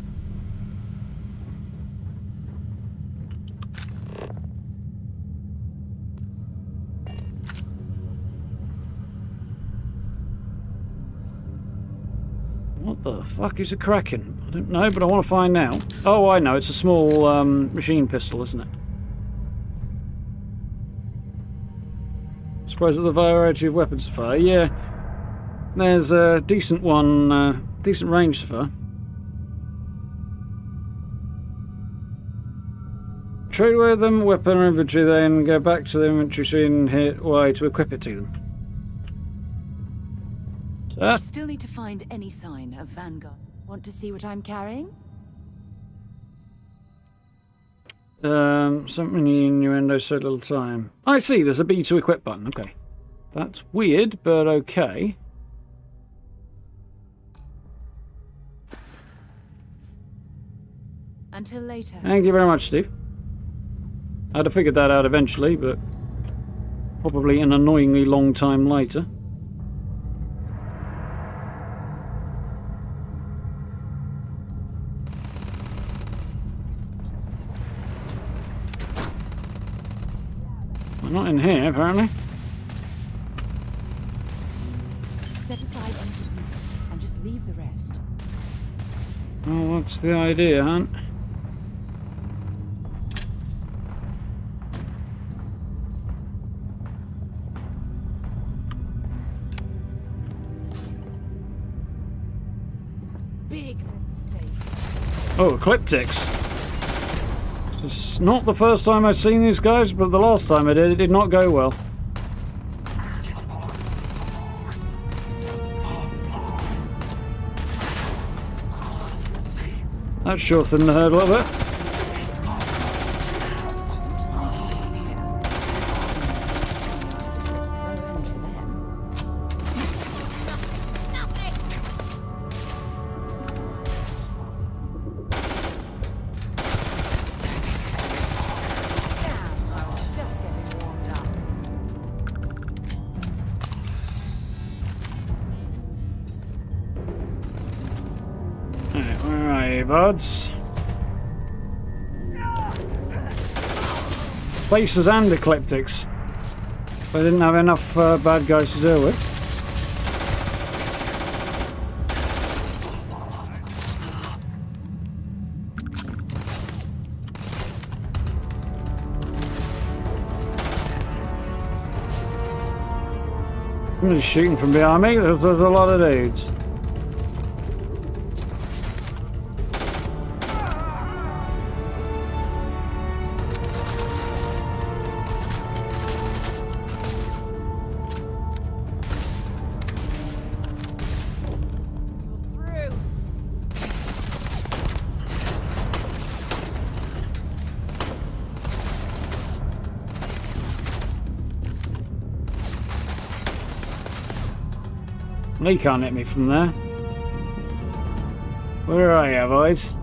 What the fuck is a Kraken? I don't know, but I want to find out. Oh, I know. It's a small machine pistol, isn't it? Surprised at the variety of weapons so far. Yeah, there's a decent one, decent range so far. Trade with them, weapon or inventory, then go back to the inventory screen, hit Y to equip it to them. We still need to find any sign of Vanguard. Want to see what I'm carrying? Something innuendo, so little time. I see, there's a B to equip button. Okay. That's weird, but okay. Until later. Thank you very much, Steve. I'd have figured that out eventually, but probably an annoyingly long time later. Well, not in here, apparently. Set aside anything useful and just leave the rest. Well, what's the idea, Hunt? Big mistake. Oh, ecliptics. It's not the first time I've seen these guys, but the last time I did, it did not go well. That sure thinned the herd a little bit. Buds. Spacers and ecliptics. I didn't have enough bad guys to deal with. Somebody's shooting from behind me. There's a lot of dudes. He can't hit me from there. Where are you, boys?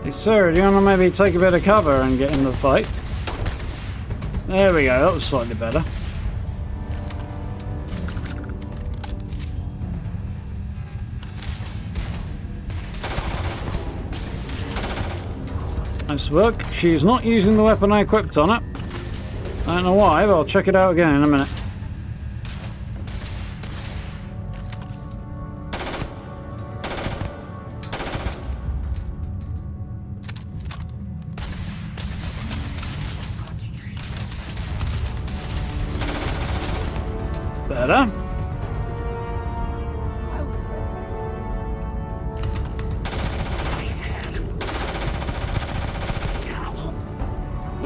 Hey, sir, do you want to maybe take a bit of cover and get in the fight? There we go, that was slightly better. Nice work. She's not using the weapon I equipped on it. I don't know why, but I'll check it out again in a minute. Better.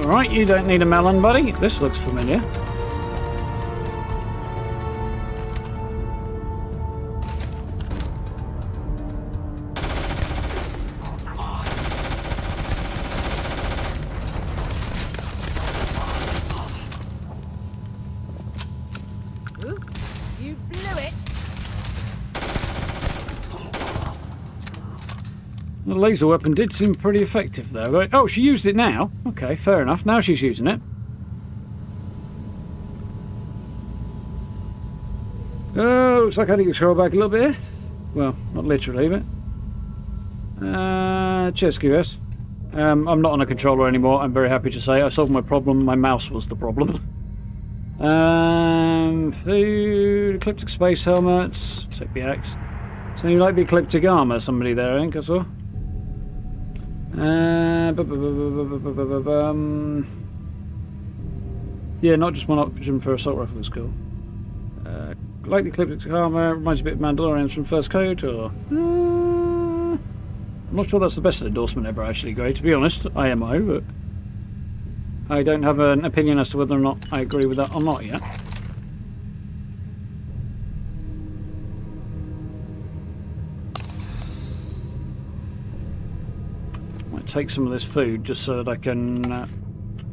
Alright, you don't need a melon, buddy. This looks familiar. You blew it. The laser weapon did seem pretty effective, though. Oh, she used it now. Okay, fair enough. Now she's using it. Oh, looks like I need to scroll back a little bit. Well, not literally, but... Cheers, QS. I'm not on a controller anymore, I'm very happy to say. I solved my problem, my mouse was the problem. Food, ecliptic space helmets, take the axe. So you like the ecliptic armor, somebody there, I think I saw. Yeah, not just one option for assault rifle is cool. Like the ecliptic armor, reminds me a bit of Mandalorians from First Code, or... I'm not sure that's the best endorsement ever, actually, Gray, to be honest. IMO, but... I don't have an opinion as to whether or not I agree with that or not yet. Might take some of this food just so that I can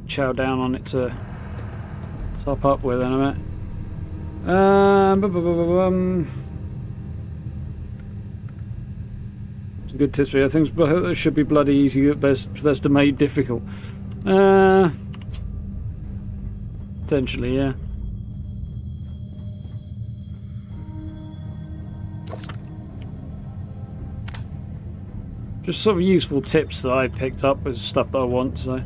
chow down on it to top up with in a minute. Some good tips for you. Things should be bloody easy. Bethesda made difficult. Potentially, yeah. Just sort of useful tips that I've picked up with stuff that I want, so.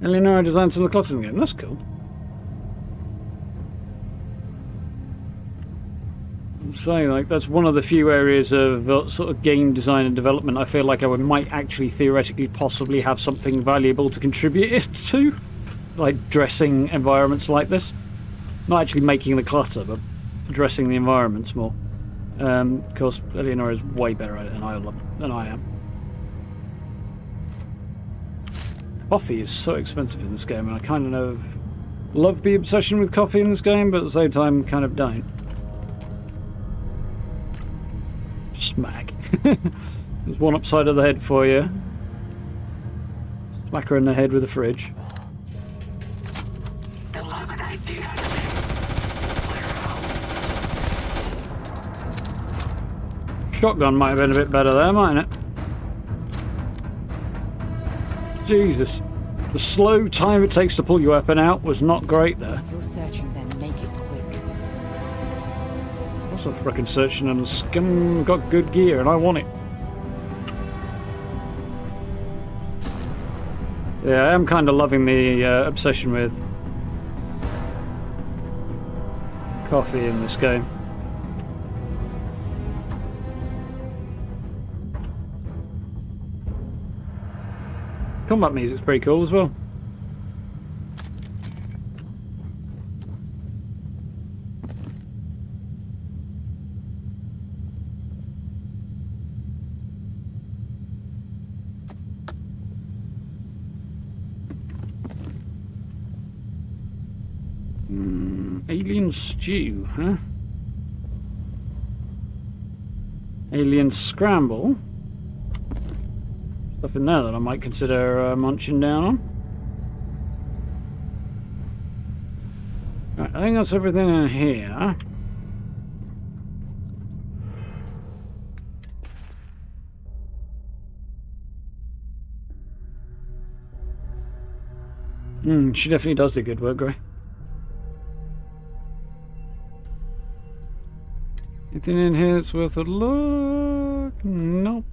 Eleanor designed some of the clothing game. That's cool. I'm saying, like, that's one of the few areas of sort of game design and development I feel like I might actually theoretically possibly have something valuable to contribute it to. Like dressing environments like this. Not actually making the clutter, but dressing the environments more. Of course, Eleanor is way better at it than I am. Coffee is so expensive in this game, and I kind of love the obsession with coffee in this game, but at the same time, kind of don't. Smack. There's one upside of the head for you. Smack her in the head with a fridge. Shotgun might have been a bit better there, mightn't it? Jesus. The slow time it takes to pull your weapon out was not great there. You're searching them, make it quick. Also frickin' searching and scum got good gear and I want it. Yeah, I am kind of loving the obsession with coffee in this game. Combat music's pretty cool as well. Alien stew, huh? Alien scramble. Stuff in there that I might consider munching down on. Right, I think that's everything in here. She definitely does do good work, Gray. Anything in here that's worth a look? Nope.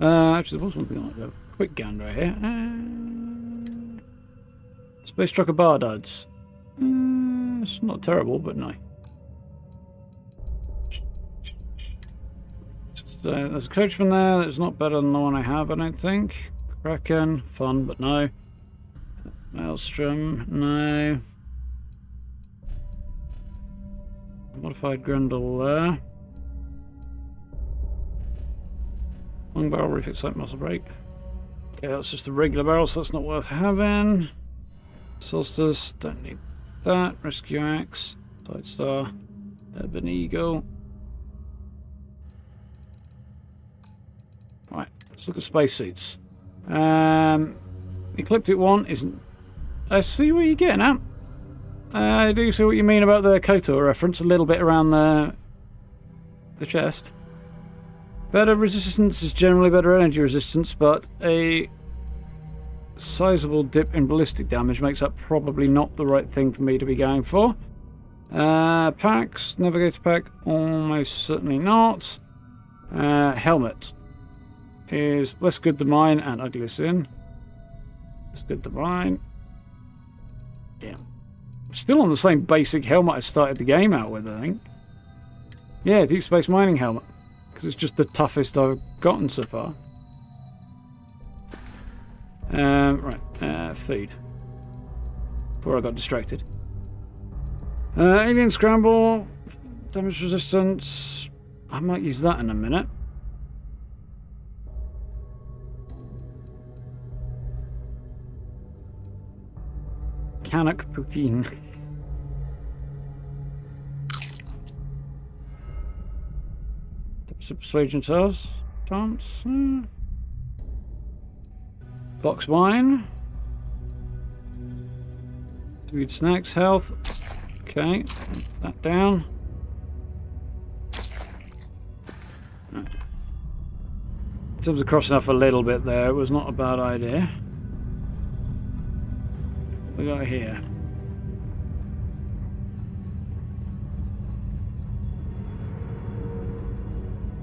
Actually, there was one thing I like to quick gander right here. Space Trucker bar duds. It's not terrible, but no. There's a coachman there that's not better than the one I have, I don't think. Kraken, fun, but no. Maelstrom, no. Modified Grendel there. Long barrel refix sight muscle brake. Okay, that's just a regular barrel, so that's not worth having. Solstice, don't need that. Rescue axe, Side Star, Urban Eagle. Right, let's look at spacesuits. The Ecliptic one isn't. I see what you're getting at. I do see what you mean about the KOTOR reference, a little bit around the chest. Better resistance is generally better energy resistance, but a sizable dip in ballistic damage makes that probably not the right thing for me to be going for. Packs, navigator pack, almost certainly not. Helmet is less good than mine and ugly sin. Less good than mine. Yeah. Still on the same basic helmet I started the game out with, I think. Yeah, deep space mining helmet. Because it's just the toughest I've gotten so far. Right, food. Before I got distracted. Alien scramble, damage resistance. I might use that in a minute. Canuck poutine. Persuasion cells. Chance. Box wine. Food, snacks, health. Okay, that down. Right. In terms of crossing off a little bit there, it was not a bad idea. What we got here?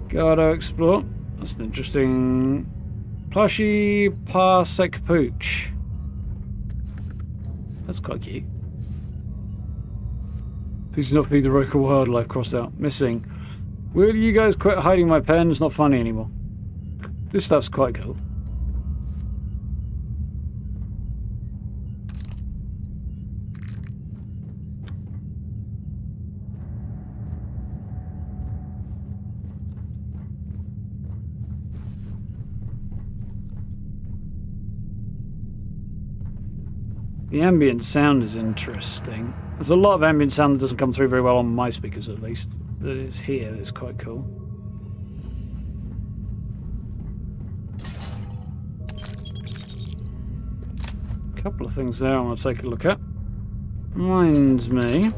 Gotta explore. That's an interesting plushy parsec pooch. That's quite cute. Please not be the local wildlife crossed out. Missing. Will you guys quit hiding my pen? It's not funny anymore. This stuff's quite cool. The ambient sound is interesting. There's a lot of ambient sound that doesn't come through very well on my speakers, at least. That is here. That's quite cool. A couple of things there I want to take a look at. Reminds me.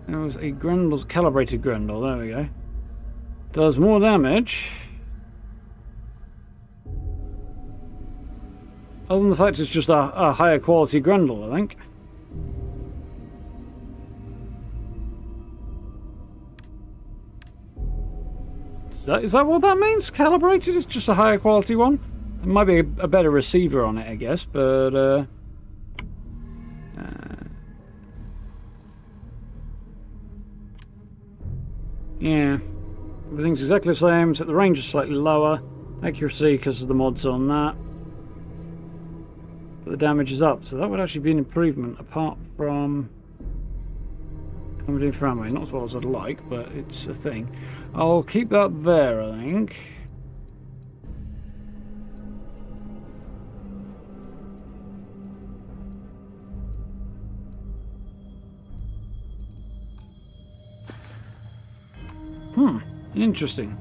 There was a Grendel's calibrated Grendel. There we go. Does more damage. Other than the fact it's just a higher quality Grendel, I think. Is that what that means? Calibrated? It's just a higher quality one? There might be a better receiver on it, I guess, but... yeah. Everything's exactly the same, except the range is slightly lower. Accuracy because of the mods on that. But the damage is up, so that would actually be an improvement apart from... I'm doing for ammo, not as well as I'd like, but it's a thing. I'll keep that there, I think. Interesting.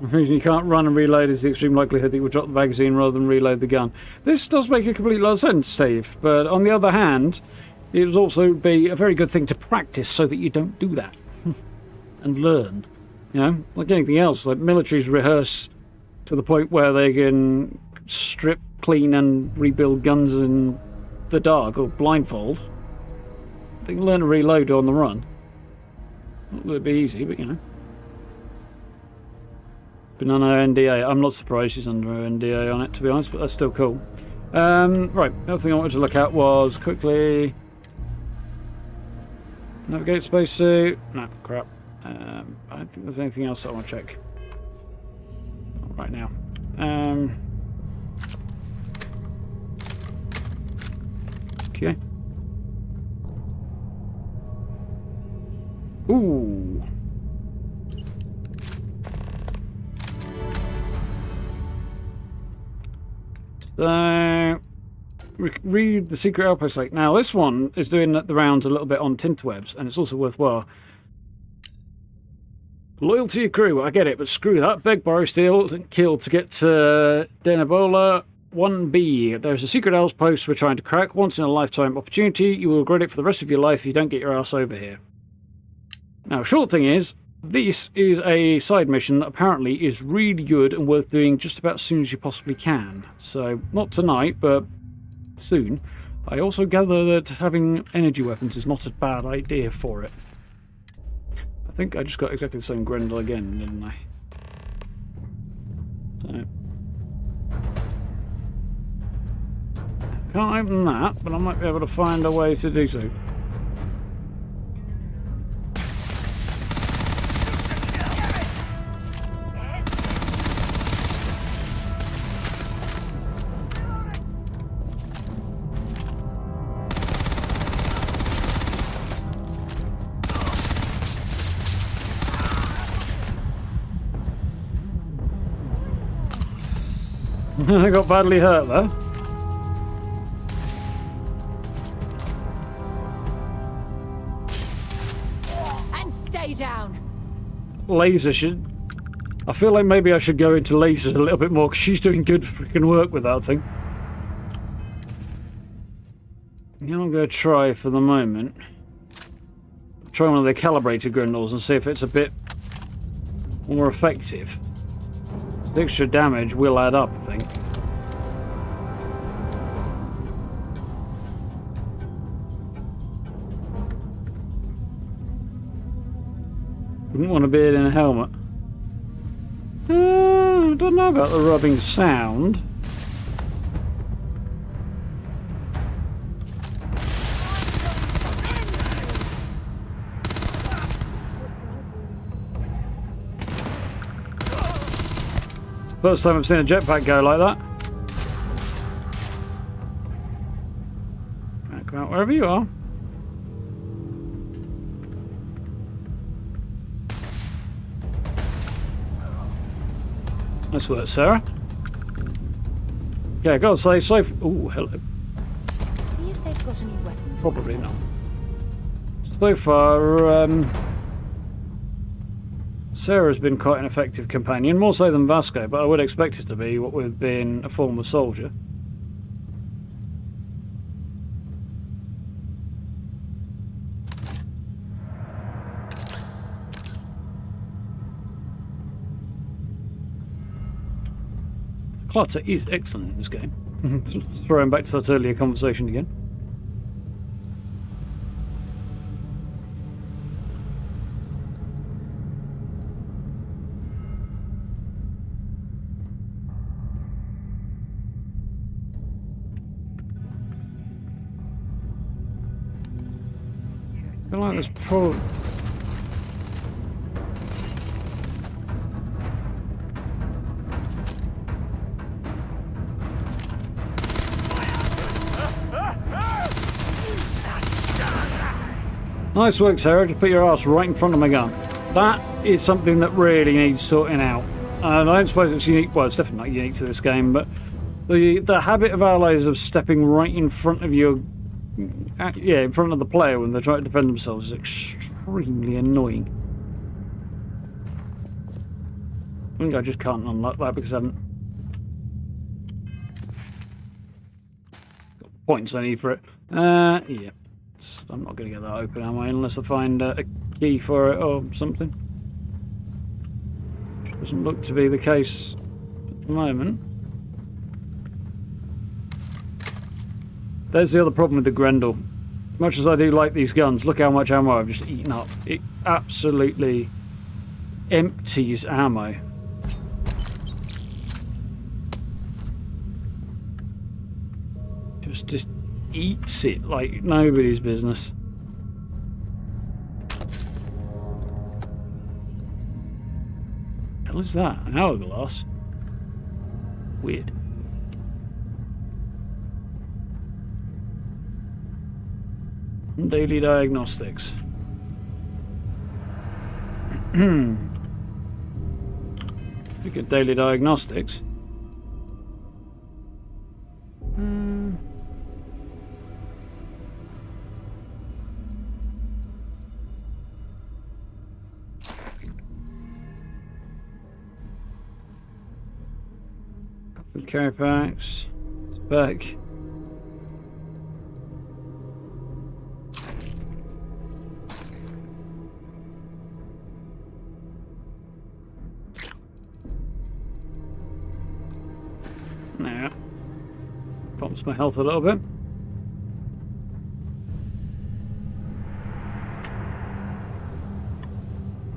The reason you can't run and reload is the extreme likelihood that you will drop the magazine rather than reload the gun. This does make a complete lot of sense, Steve, but on the other hand, it would also be a very good thing to practice so that you don't do that. And learn. You know, like anything else, like militaries rehearse to the point where they can strip, clean and rebuild guns in the dark or blindfold. They can learn to reload on the run. Not that it'd be easy, but you know. Been on her NDA. I'm not surprised she's under her NDA on it, to be honest, but that's still cool. Right, the other thing I wanted to look at was quickly... Navigate spacesuit. No, crap. I don't think there's anything else that I want to check. Not right now. Okay. Ooh. So, read the secret outpost link. Now, this one is doing the rounds a little bit on Tinterwebs, and it's also worthwhile. Loyalty crew, I get it, but screw that. Beg, borrow, steal, and kill to get to Denebola. 1B. There's a secret outpost we're trying to crack. Once in a lifetime opportunity. You will regret it for the rest of your life if you don't get your ass over here. Now, short thing is, this is a side mission that apparently is really good and worth doing just about as soon as you possibly can. So, not tonight, but soon. I also gather that having energy weapons is not a bad idea for it. I think I just got exactly the same Grendel again, didn't I? So. Can't open that, but I might be able to find a way to do so. I got badly hurt there. And stay down. Laser should... I feel like maybe I should go into lasers a little bit more because she's doing good freaking work with that thing. You know, I'm going to try for the moment. Try one of the calibrated Grendels and see if it's a bit more effective. The extra damage will add up, I think. Wouldn't want to be in a helmet. I don't know about the rubbing sound. It's the first time I've seen a jetpack go like that. Right, come out wherever you are. Nice work, Sarah. Okay, I gotta say, so. Ooh, hello. See if they've got any weapons. Probably not. So far, Sarah's been quite an effective companion, more so than Vasco, but I would expect it to be what we've been a former soldier. Clutter is excellent in this game. Throwing back to that earlier conversation again. I feel like there's probably... Nice work, Sarah. Just put your ass right in front of my gun. That is something that really needs sorting out. And I don't suppose it's unique. Well, it's definitely not unique to this game, but the habit of allies of stepping right in front of your... yeah, in front of the player when they're trying to defend themselves is extremely annoying. I think I just can't unlock that because I haven't got the points I need for it. Yeah. I'm not going to get that open, am I? Unless I find a key for it or something. Which doesn't look to be the case at the moment. There's the other problem with the Grendel. As much as I do like these guns, look how much ammo I've just eaten up. It absolutely empties ammo. Just eats it like nobody's business. What the hell is that? An hourglass? Weird. Daily diagnostics. Look at daily diagnostics. Some carry packs. back. Now, bumps my health a little bit.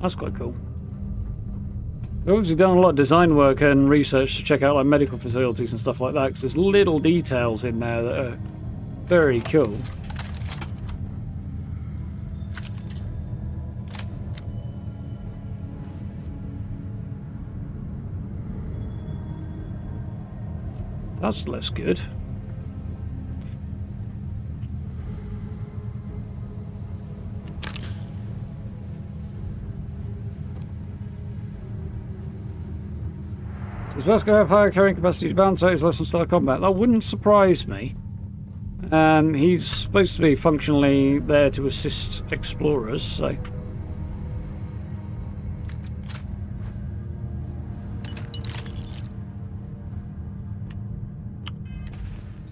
That's quite cool. We've obviously done a lot of design work and research to check out like medical facilities and stuff like that, because there's little details in there that are very cool. That's less good. Does Vasco have higher carrying capacity to balance out his less than stellar combat? That wouldn't surprise me. He's supposed to be functionally there to assist explorers, so...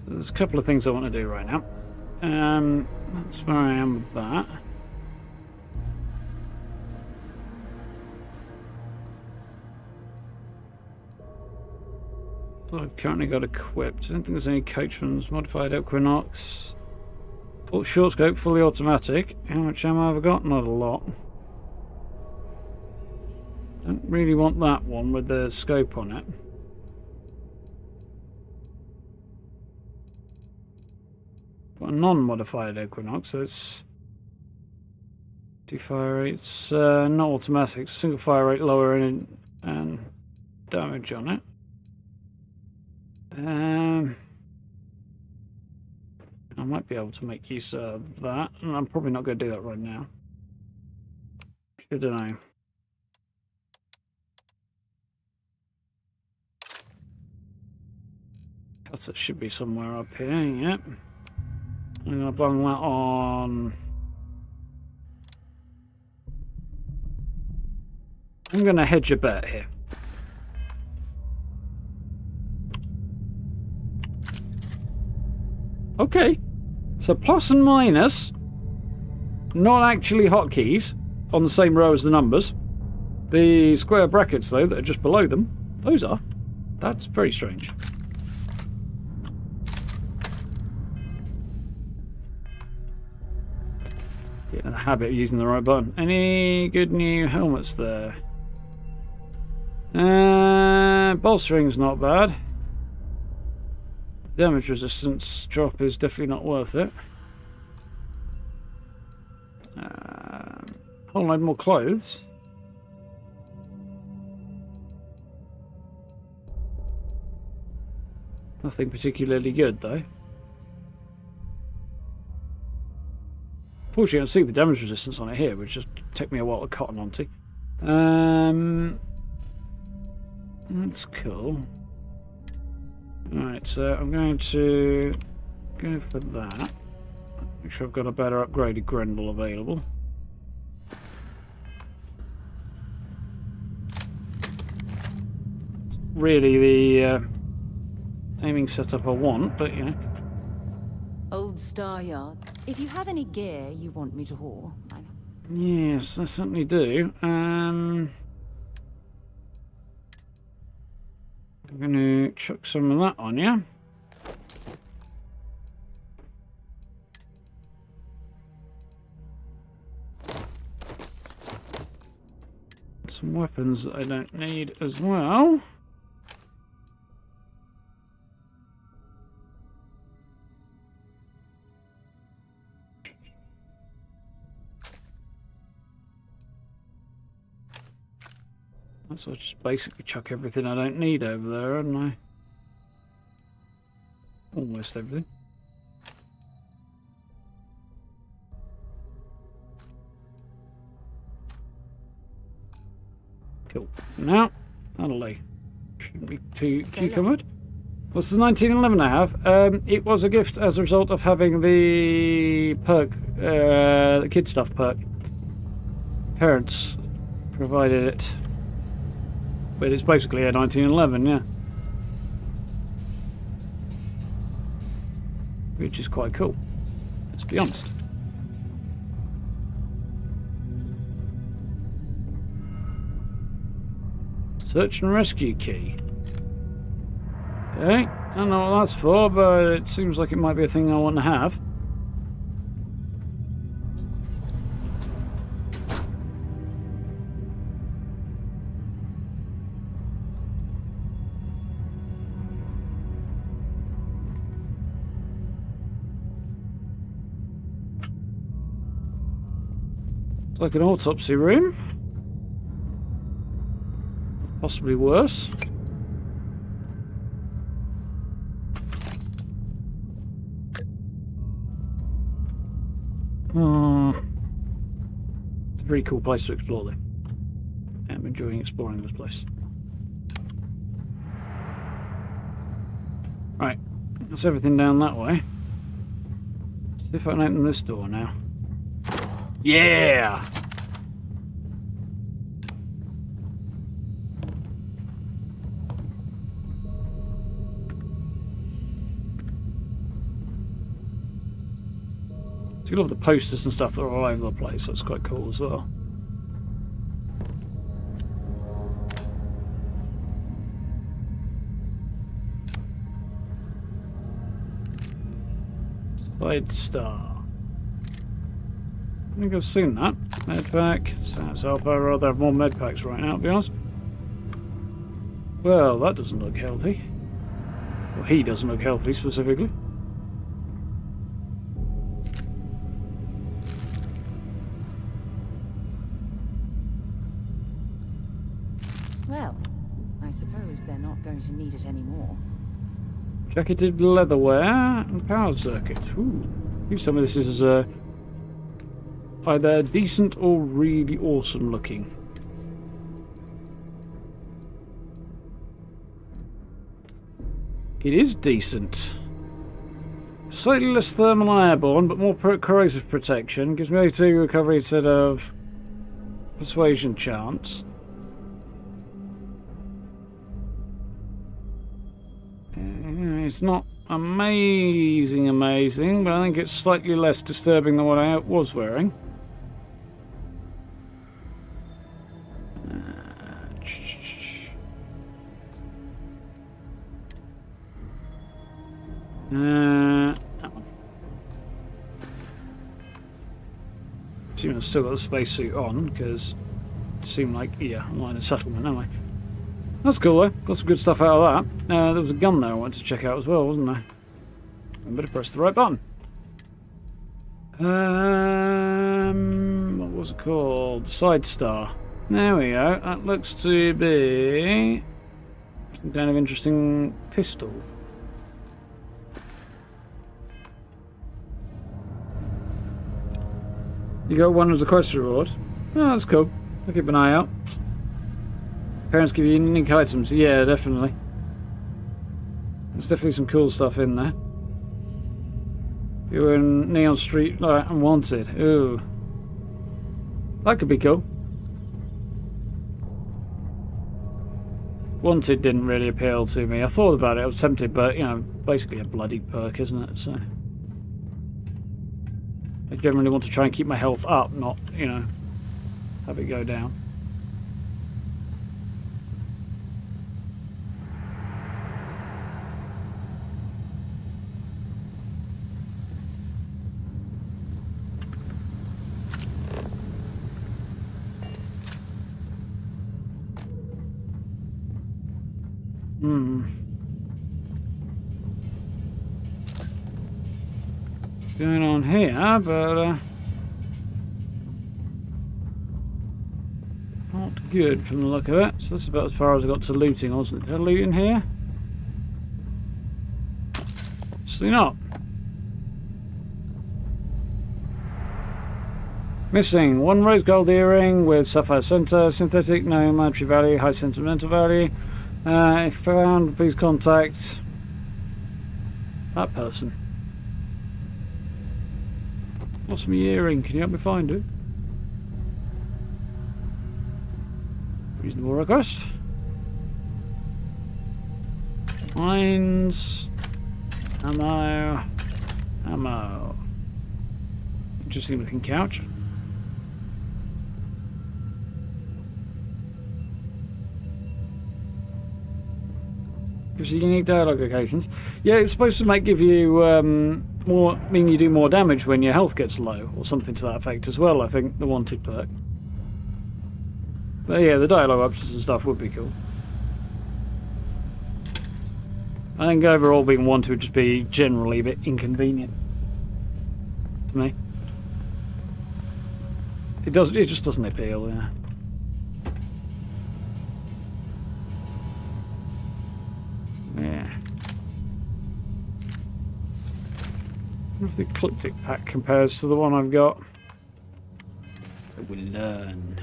There's a couple of things I want to do right now. That's where I am with that. What I've currently got equipped. I don't think there's any coachman's modified Equinox. Full short scope, fully automatic. How much ammo have I got? Not a lot. Don't really want that one with the scope on it. Got a non-modified Equinox, so it's fire rates, not automatic, single fire rate lower and damage on it. I might be able to make use of that, and I'm probably not going to do that right now. I don't know. That should be somewhere up here. Yep. I'm going to bung that on. I'm going to hedge a bet here. Okay, so plus and minus, not actually hotkeys on the same row as the numbers. The square brackets, though, that are just below them, those are. That's very strange. Getting in the habit of using the right button. Any good new helmets there? Bolstering's not bad. Damage resistance drop is definitely not worth it. Whole load more clothes. Nothing particularly good though. Fortunately, I can see the damage resistance on it here, which just take me a while to cotton onto. That's cool. Alright, so I'm going to go for that. Make sure I've got a better upgraded Grendel available. It's really the aiming setup I want, but you know. Old Star Yard. If you have any gear you want me to haul, Yes, I certainly do. I'm going to chuck some of that on you. Some weapons that I don't need as well. So I'll just basically chuck everything I don't need over there, haven't I? Almost everything. Cool. Now, that'll lay. Shouldn't be too cucumbered. What's the 1911 I have? It was a gift as a result of having the perk, the kid stuff perk. Parents provided it. But it's basically a 1911, yeah. which is quite cool. Let's be honest. Search and rescue key. Okay, I don't know what that's for, but it seems like it might be a thing I want to have. It's like an autopsy room. Possibly worse. It's a very cool place to explore, though. I'm enjoying exploring this place. Right, that's everything down that way. See if I can open this door now. Yeah! So you love the posters and stuff that are all over the place, so it's quite cool as well. Side star. I think I've seen that. Medpack. Sounds Alpha. I'd rather have more medpacks right now, to be honest. Well, that doesn't look healthy. Well, he doesn't look healthy specifically. Well, I suppose they're not going to need it anymore. Jacketed leatherware and power circuit. Ooh. Some of this is either decent or really awesome looking. It is decent. Slightly less thermal and airborne, but more corrosive protection. Gives me 2 recovery instead of persuasion chance. It's not amazing, but I think it's slightly less disturbing than what I was wearing. That one. Assume I've still got the spacesuit on, because it seemed like, yeah, I'm not in a settlement, am I? That's cool though, got some good stuff out of that. There was a gun there I wanted to check out as well, wasn't there? I better press the right button. What was it called? Side star. There we go, that looks to be some kind of interesting pistol. You got one as a quest reward. Oh, that's cool. I'll keep an eye out. Parents give you unique items. Yeah, definitely. There's definitely some cool stuff in there. You're in Neon Street like Unwanted. Ooh. That could be cool. Wanted didn't really appeal to me. I thought about it, I was tempted, but, you know, basically a bloody perk, isn't it? So I generally want to try and keep my health up, not, you know, have it go down. Going on here, but not good from the look of it. So that's about as far as I got to looting, wasn't it? Did I loot in here? Obviously not. Missing 1 rose gold earring with sapphire center, synthetic, no monetary value, high sentimental value. If found, please contact that person. Lost my earring, can you help me find it? Reasonable request. Mines. Ammo. Ammo. Interesting looking couch. Gives you unique dialogue occasions. Yeah, it's supposed to give you mean you do more damage when your health gets low, or something to that effect as well. I think the wanted perk. But yeah, the dialogue options and stuff would be cool. I think overall being wanted would just be generally a bit inconvenient to me. It just doesn't appeal, yeah. Yeah. I wonder if the Ecliptic pack compares to the one I've got. We'll learn.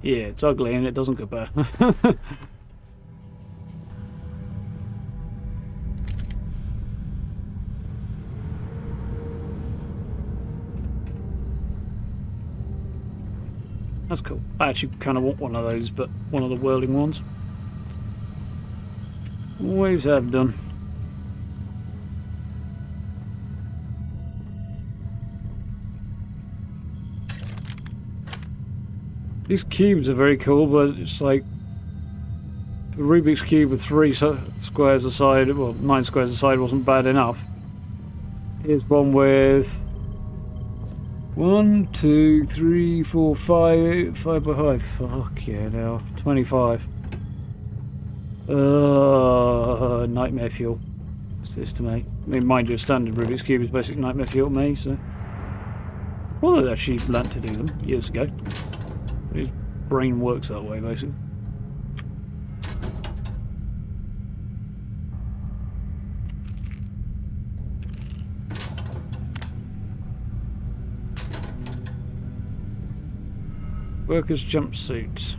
Yeah, it's ugly and it doesn't compare. That's cool. I actually kind of want one of those, but one of the whirling ones. Always have done. These cubes are very cool, but it's like a Rubik's Cube with 3 squares aside, well, 9 squares aside wasn't bad enough. Here's one with 1, 2, 3, 4, 5 by 5. Fuck yeah, now 25. Nightmare fuel. What's this to me? I mean, mind you, a standard Rubik's Cube is basic nightmare fuel to me, so. Well, I actually learnt to do them years ago. His brain works that way, basically. Workers' jumpsuits.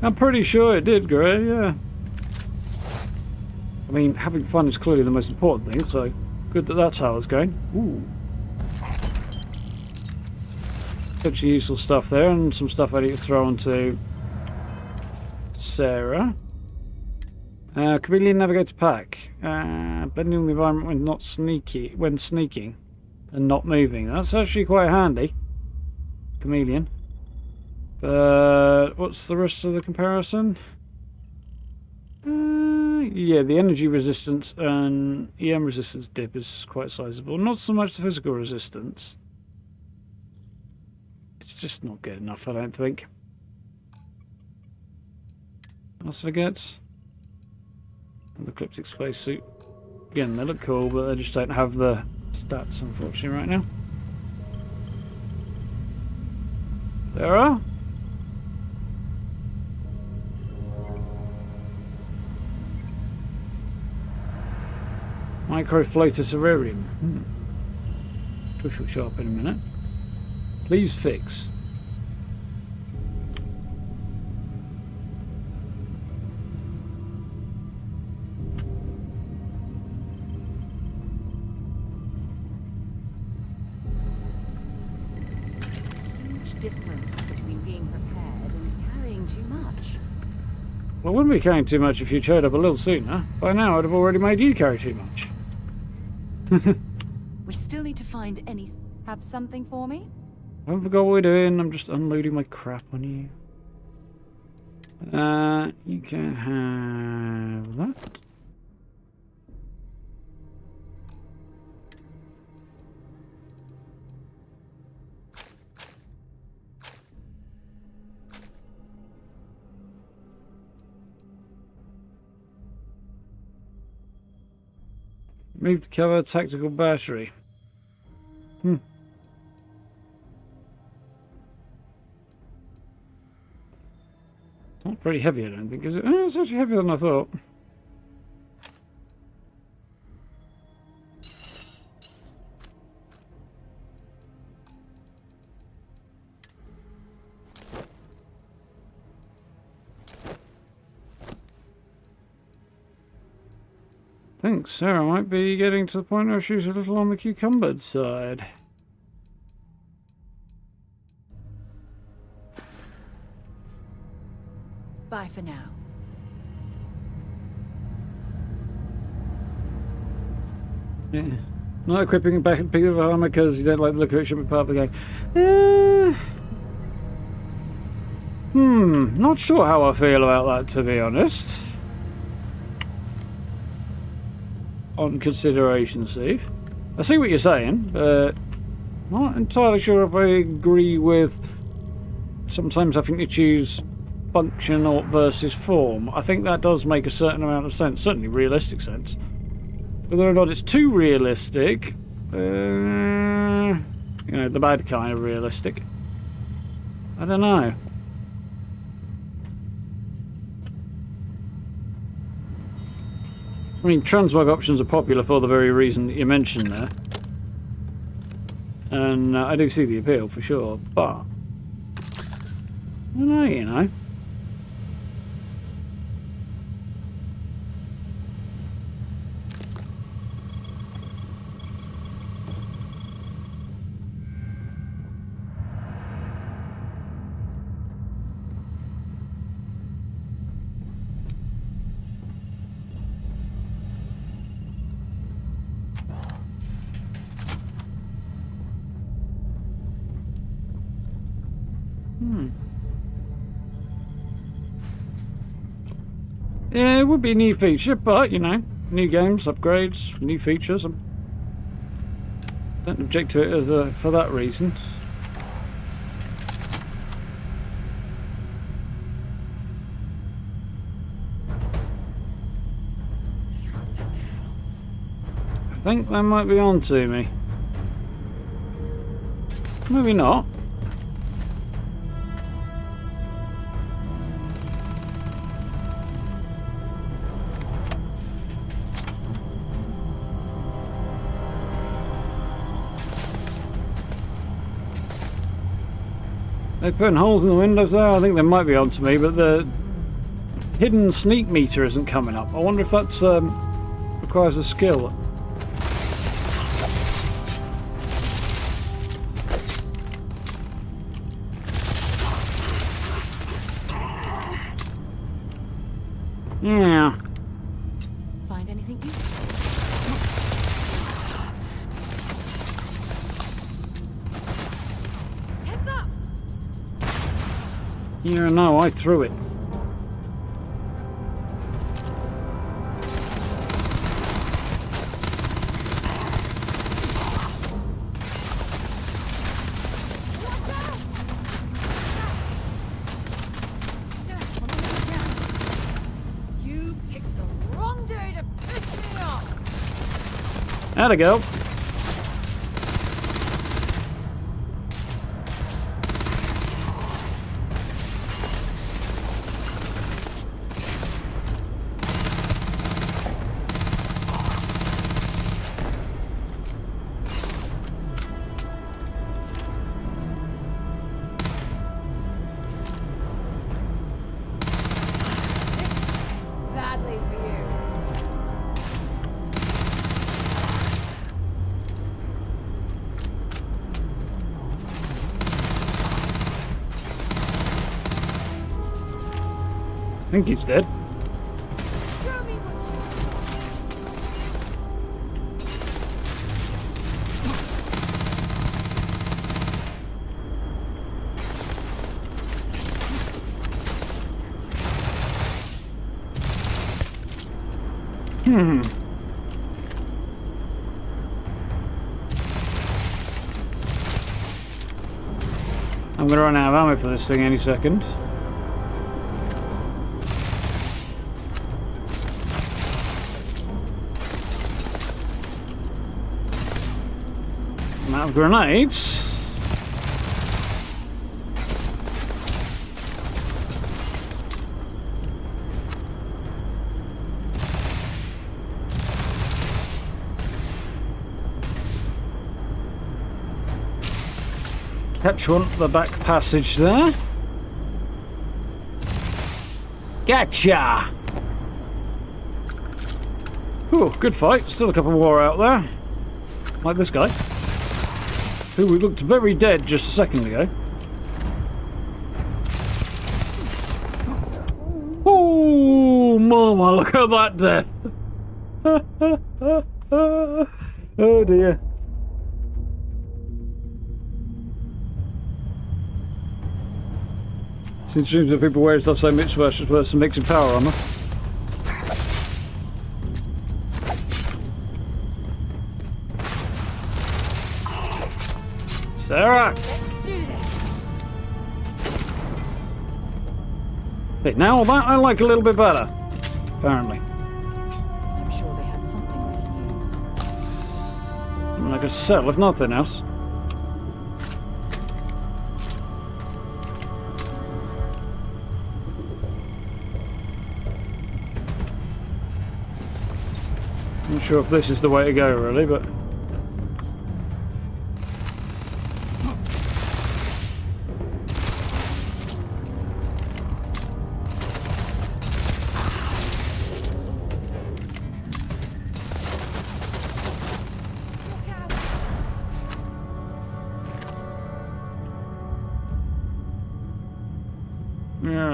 I'm pretty sure it did, Gray, yeah. I mean, having fun is clearly the most important thing, so good that that's how it's going. Ooh. Bunch of useful stuff there, and some stuff I need to throw onto Sarah. Chameleon Navigator Pack. Blending the environment when sneaking and not moving. That's actually quite handy. Chameleon. But what's the rest of the comparison? Yeah, the energy resistance and EM resistance dip is quite sizable. Not so much the physical resistance. It's just not good enough, I don't think. What else did I get? The Ecliptic spacesuit. Again, they look cool, but they just don't have the stats, unfortunately, right now. There are. Microfloater terrarium. Which will show up in a minute. Please fix. Huge difference between being prepared and carrying too much. Well, I wouldn't be carrying too much if you showed up a little sooner. By now, I'd have already made you carry too much. We still need to find any... Have something for me? I haven't forgot what we're doing. I'm just unloading my crap on you. You can have that. Move to cover tactical battery. Not pretty heavy, I don't think, is it? Oh, it's actually heavier than I thought. think Sarah might be getting to the point where she's a little on the cucumbered side. Bye for now. Yeah. Not equipping back a big of armor because you don't like the look of it, should be part of the game. Not sure how I feel about that, to be honest. On consideration, Steve. I see what you're saying, but not entirely sure if I agree with sometimes having to choose function or versus form. I think that does make a certain amount of sense, certainly realistic sense. Whether or not it's too realistic, you know, the bad kind of realistic, I don't know. I mean, transmog options are popular for the very reason that you mentioned there. And I do see the appeal for sure, but I don't know, you know. Yeah, it would be a new feature, but, you know, new games, upgrades, new features. I don't object to it as for that reason. I think they might be on to me. Maybe not. They're putting holes in the windows there. I think they might be onto me, but the hidden sneak meter isn't coming up. I wonder if that's requires a skill. Yeah. Find anything useful? Heads up! Yeah, no, I threw it. You picked the wrong day to piss me off! How'd it go? Badly for you. I think he's dead. Show me what I'm gonna run out of ammo for this thing any second. I'm out of grenades. Catch one at the back passage there. Gotcha! Oh, good fight. Still a couple more out there. Like this guy. Who looked very dead just a second ago. Oh, mama, look at that death. Oh dear. It's interesting that people wear stuff so much worse than mixing power armor. Sarah! Let's do this. Hey, now that I like a little bit better. Apparently. I'm sure they had something we can use. I mean, I could sell if nothing else. Not sure if this is the way to go, really, but...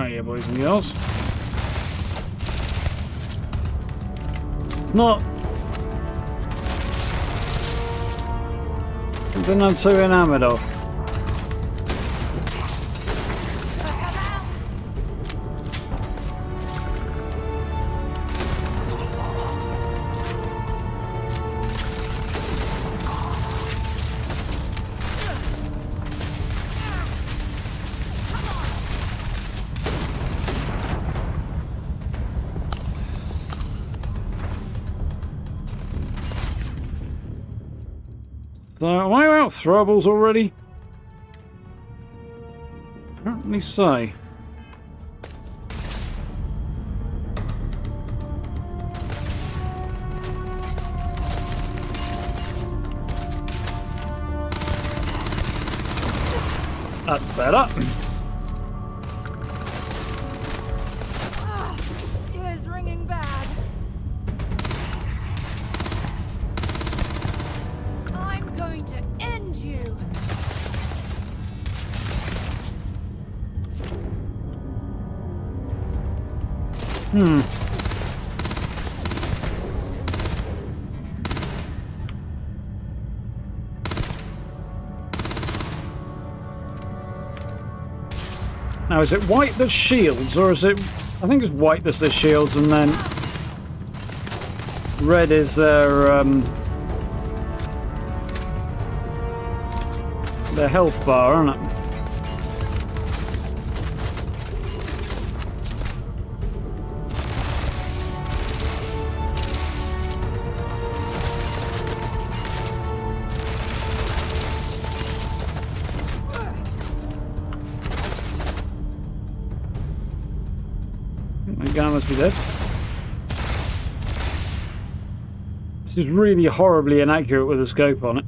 Yeah, boys and girls. It's not something I'm too enamoured of. So, am I out of throwables already? Apparently so. That's better. Ears ringing bad. I'm going to end you. Now, is it white that shields, or is it... I think it's white that's their shields, and then... red is their health bar, isn't it? The guy must be dead. This is really horribly inaccurate with a scope on it.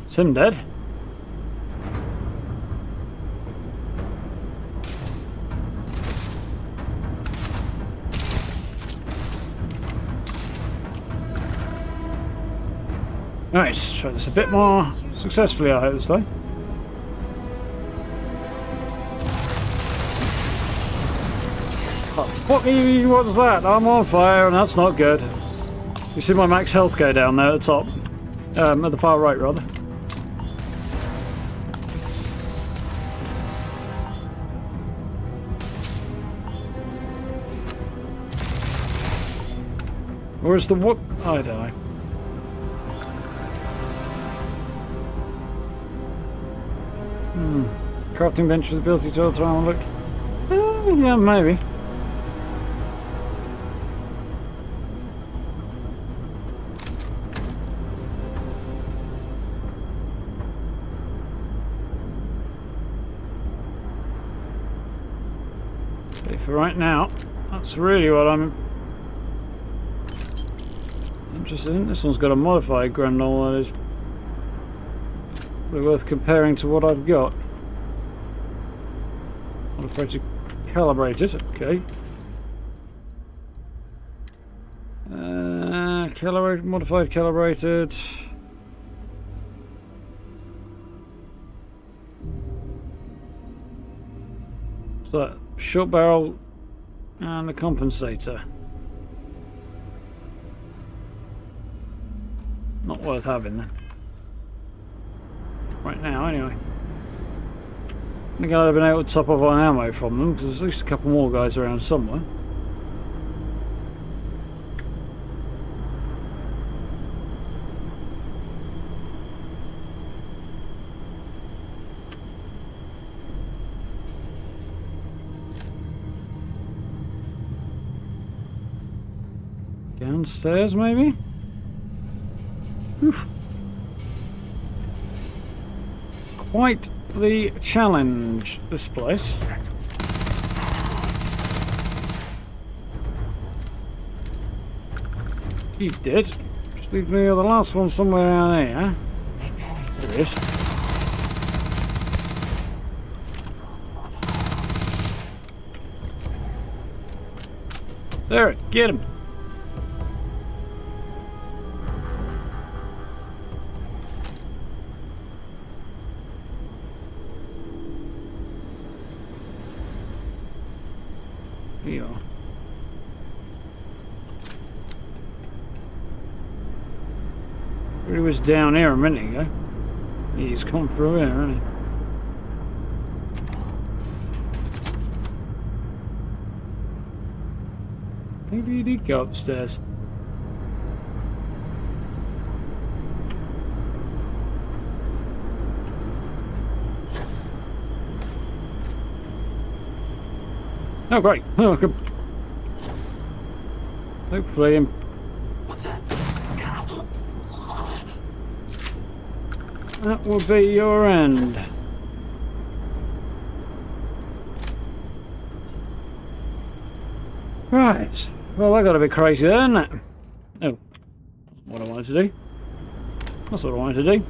Is him dead? Alright, let's try this a bit more successfully, I hope, this time. Oh, fuck you, what's that? I'm on fire, and that's not good. You see my max health go down there at the top. At the far right, rather. Or is the what? I don't know. Crafting bench with the ability to try and look. Yeah, maybe. Okay, for right now, that's really what I'm interested in. This one's got a modified Grendel that is probably worth comparing to what I've got. Modified, calibrated. Okay. Calibrated, modified, calibrated. So, short barrel and a compensator. Not worth having then. Right now, anyway. I think I'd have been able to top up on ammo from them, because there's at least a couple more guys around somewhere. Downstairs, maybe? Oof. Quite the challenge, this place. He did. Just leave me the last one somewhere around here. There it is. There, get him. Here. He was down here a minute ago. He's come through here, hasn't he? Maybe he did go upstairs. Oh, great. Oh, good. Hopefully him. What's that? That will be your end. Right. Well, that got a bit crazy there, didn't it? Oh. What I wanted to do. That's what I wanted to do.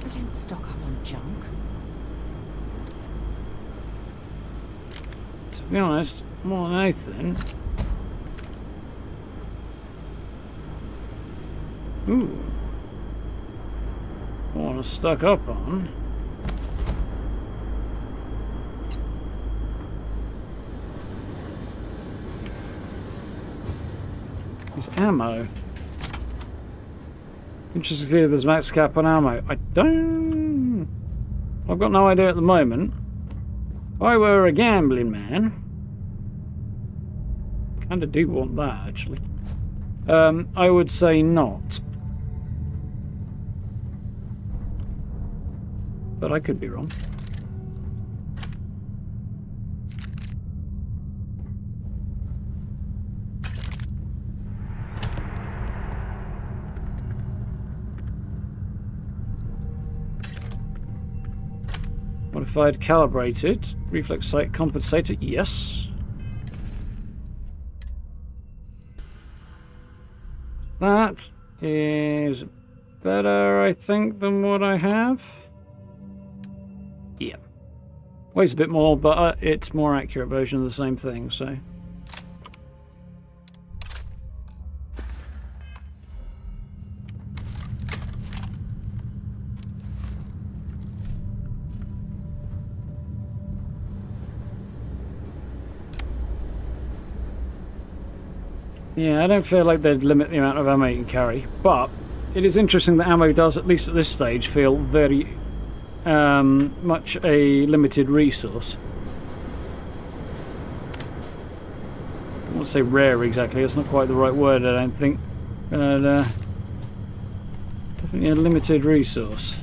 We don't stock up on junk. To be honest, more than anything. Ooh. I want to stock up on. Is ammo. Interesting to see if there's max cap on ammo. I've got no idea at the moment. If I were a gambling man, kinda do want that actually. I would say not. But I could be wrong. Modified, calibrated, reflex sight compensator, yes. That is better, I think, than what I have. Yeah. Weighs a bit more, but it's more accurate version of the same thing, so. Yeah, I don't feel like they'd limit the amount of ammo you can carry, but it is interesting that ammo does, at least at this stage, feel very much a limited resource. I don't want to say rare exactly, that's not quite the right word, I don't think. But definitely a limited resource.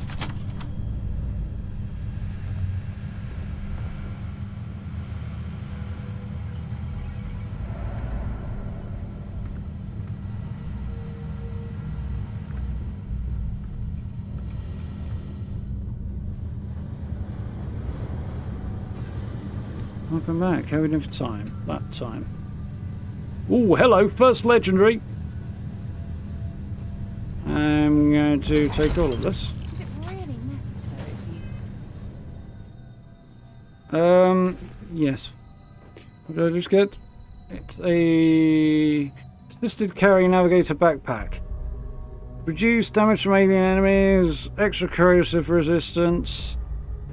Welcome back. How are we doing for time? That time. Oh, hello. First legendary. I'm going to take all of this. Is it really necessary for you? Yes. What did I just get? It's a assisted carry navigator backpack. Reduce damage from alien enemies, extra corrosive resistance,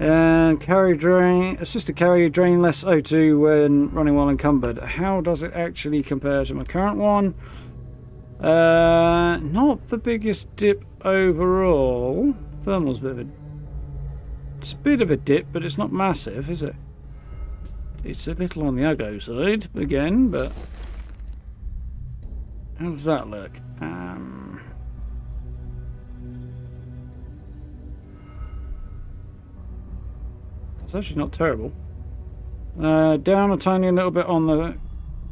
and carry drain. Assisted carry drain less O2 when running while encumbered. How does it actually compare to my current one? Not the biggest dip overall. Thermal's it's a bit of a dip, but it's not massive, is it? It's a little on the uggo side again, but how does that look? It's actually not terrible. Down a tiny little bit on the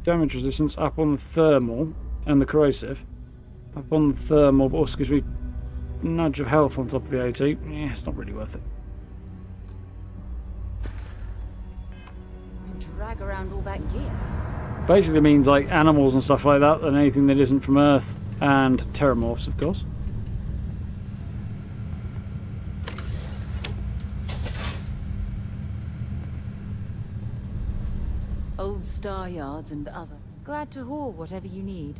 damage resistance, up on the thermal and the corrosive. Up on the thermal, but also gives me a nudge of health on top of the O2. Yeah, it's not really worth it. To drag around all that gear. Basically means like animals and stuff like that, and anything that isn't from Earth, and terramorphs, of course. Old star yards and other. Glad to haul whatever you need.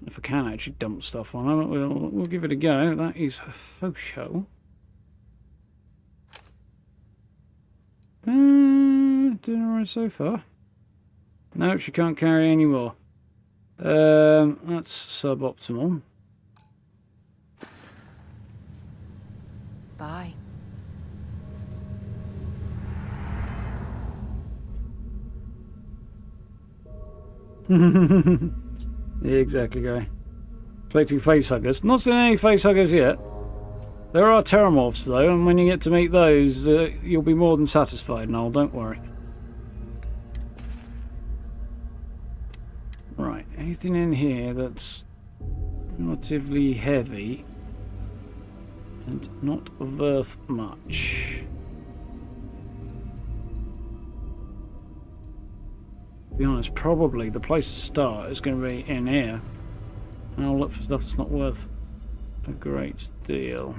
If I can actually dump stuff on them, we'll give it a go. That is a faux show. Doing alright so far. No, she can't carry any more. That's suboptimal. Bye. Yeah, exactly, guy. Expecting facehuggers. Not seen any facehuggers yet. There are terramorphs though, and when you get to meet those, you'll be more than satisfied, Noel, don't worry. Right, anything in here that's relatively heavy and not worth much? To be honest, probably the place to start is going to be in here. And I'll look for stuff that's not worth a great deal.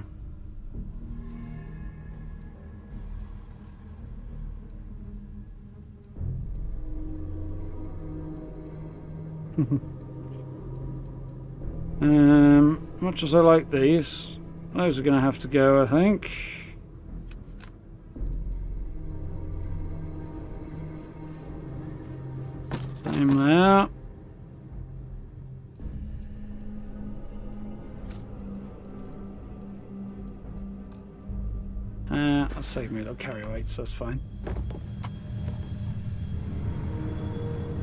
Much as I like these, those are going to have to go, I think. Same there. That'll save me a little carry weight, so that's fine.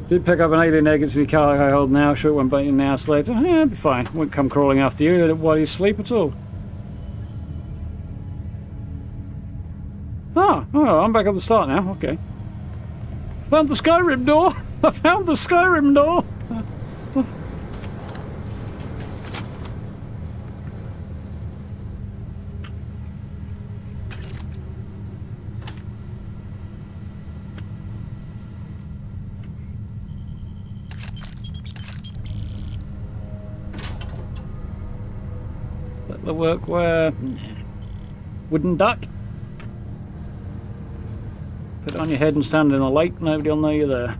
Did pick up an alien egg into the cargo hold now, sure it won't bite you in the ass later. Yeah, it'll be fine. Won't come crawling after you while you sleep at all. Oh, I'm back at the start now, okay. Found the Skyrim door! I found the Skyrim door! Let the work where... Wooden duck? Put it on your head and stand in a lake, nobody will know you're there.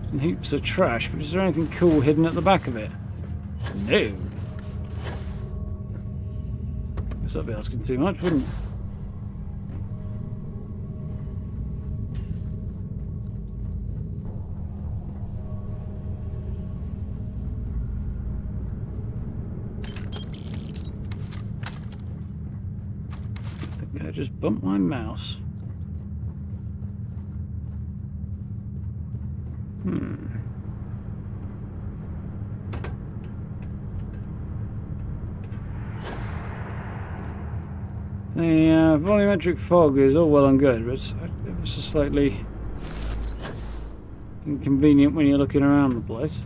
Some heaps of trash, but is there anything cool hidden at the back of it? No. Guess that'd be asking too much, wouldn't it? I just bumped my mouse. The volumetric fog is all well and good, but it's just slightly inconvenient when you're looking around the place.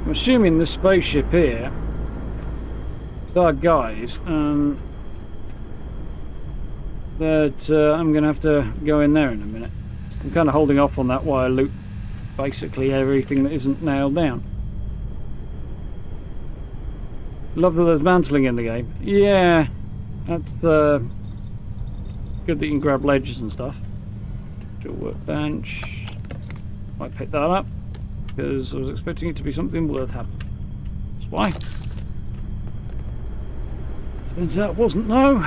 I'm assuming this spaceship here is our guys, and that I'm going to have to go in there in a minute. I'm kind of holding off on that while I loot basically everything that isn't nailed down. Love that there's mantling in the game. Yeah, that's good that you can grab ledges and stuff. Dual workbench. Might pick that up because I was expecting it to be something worth having. That's why. Turns out it wasn't, though.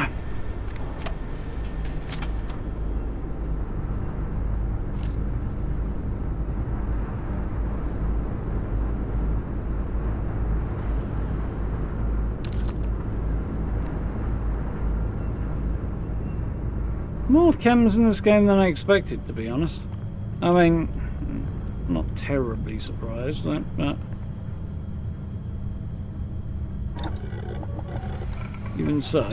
More chems in this game than I expected, to be honest. I mean, I'm not terribly surprised, but even so.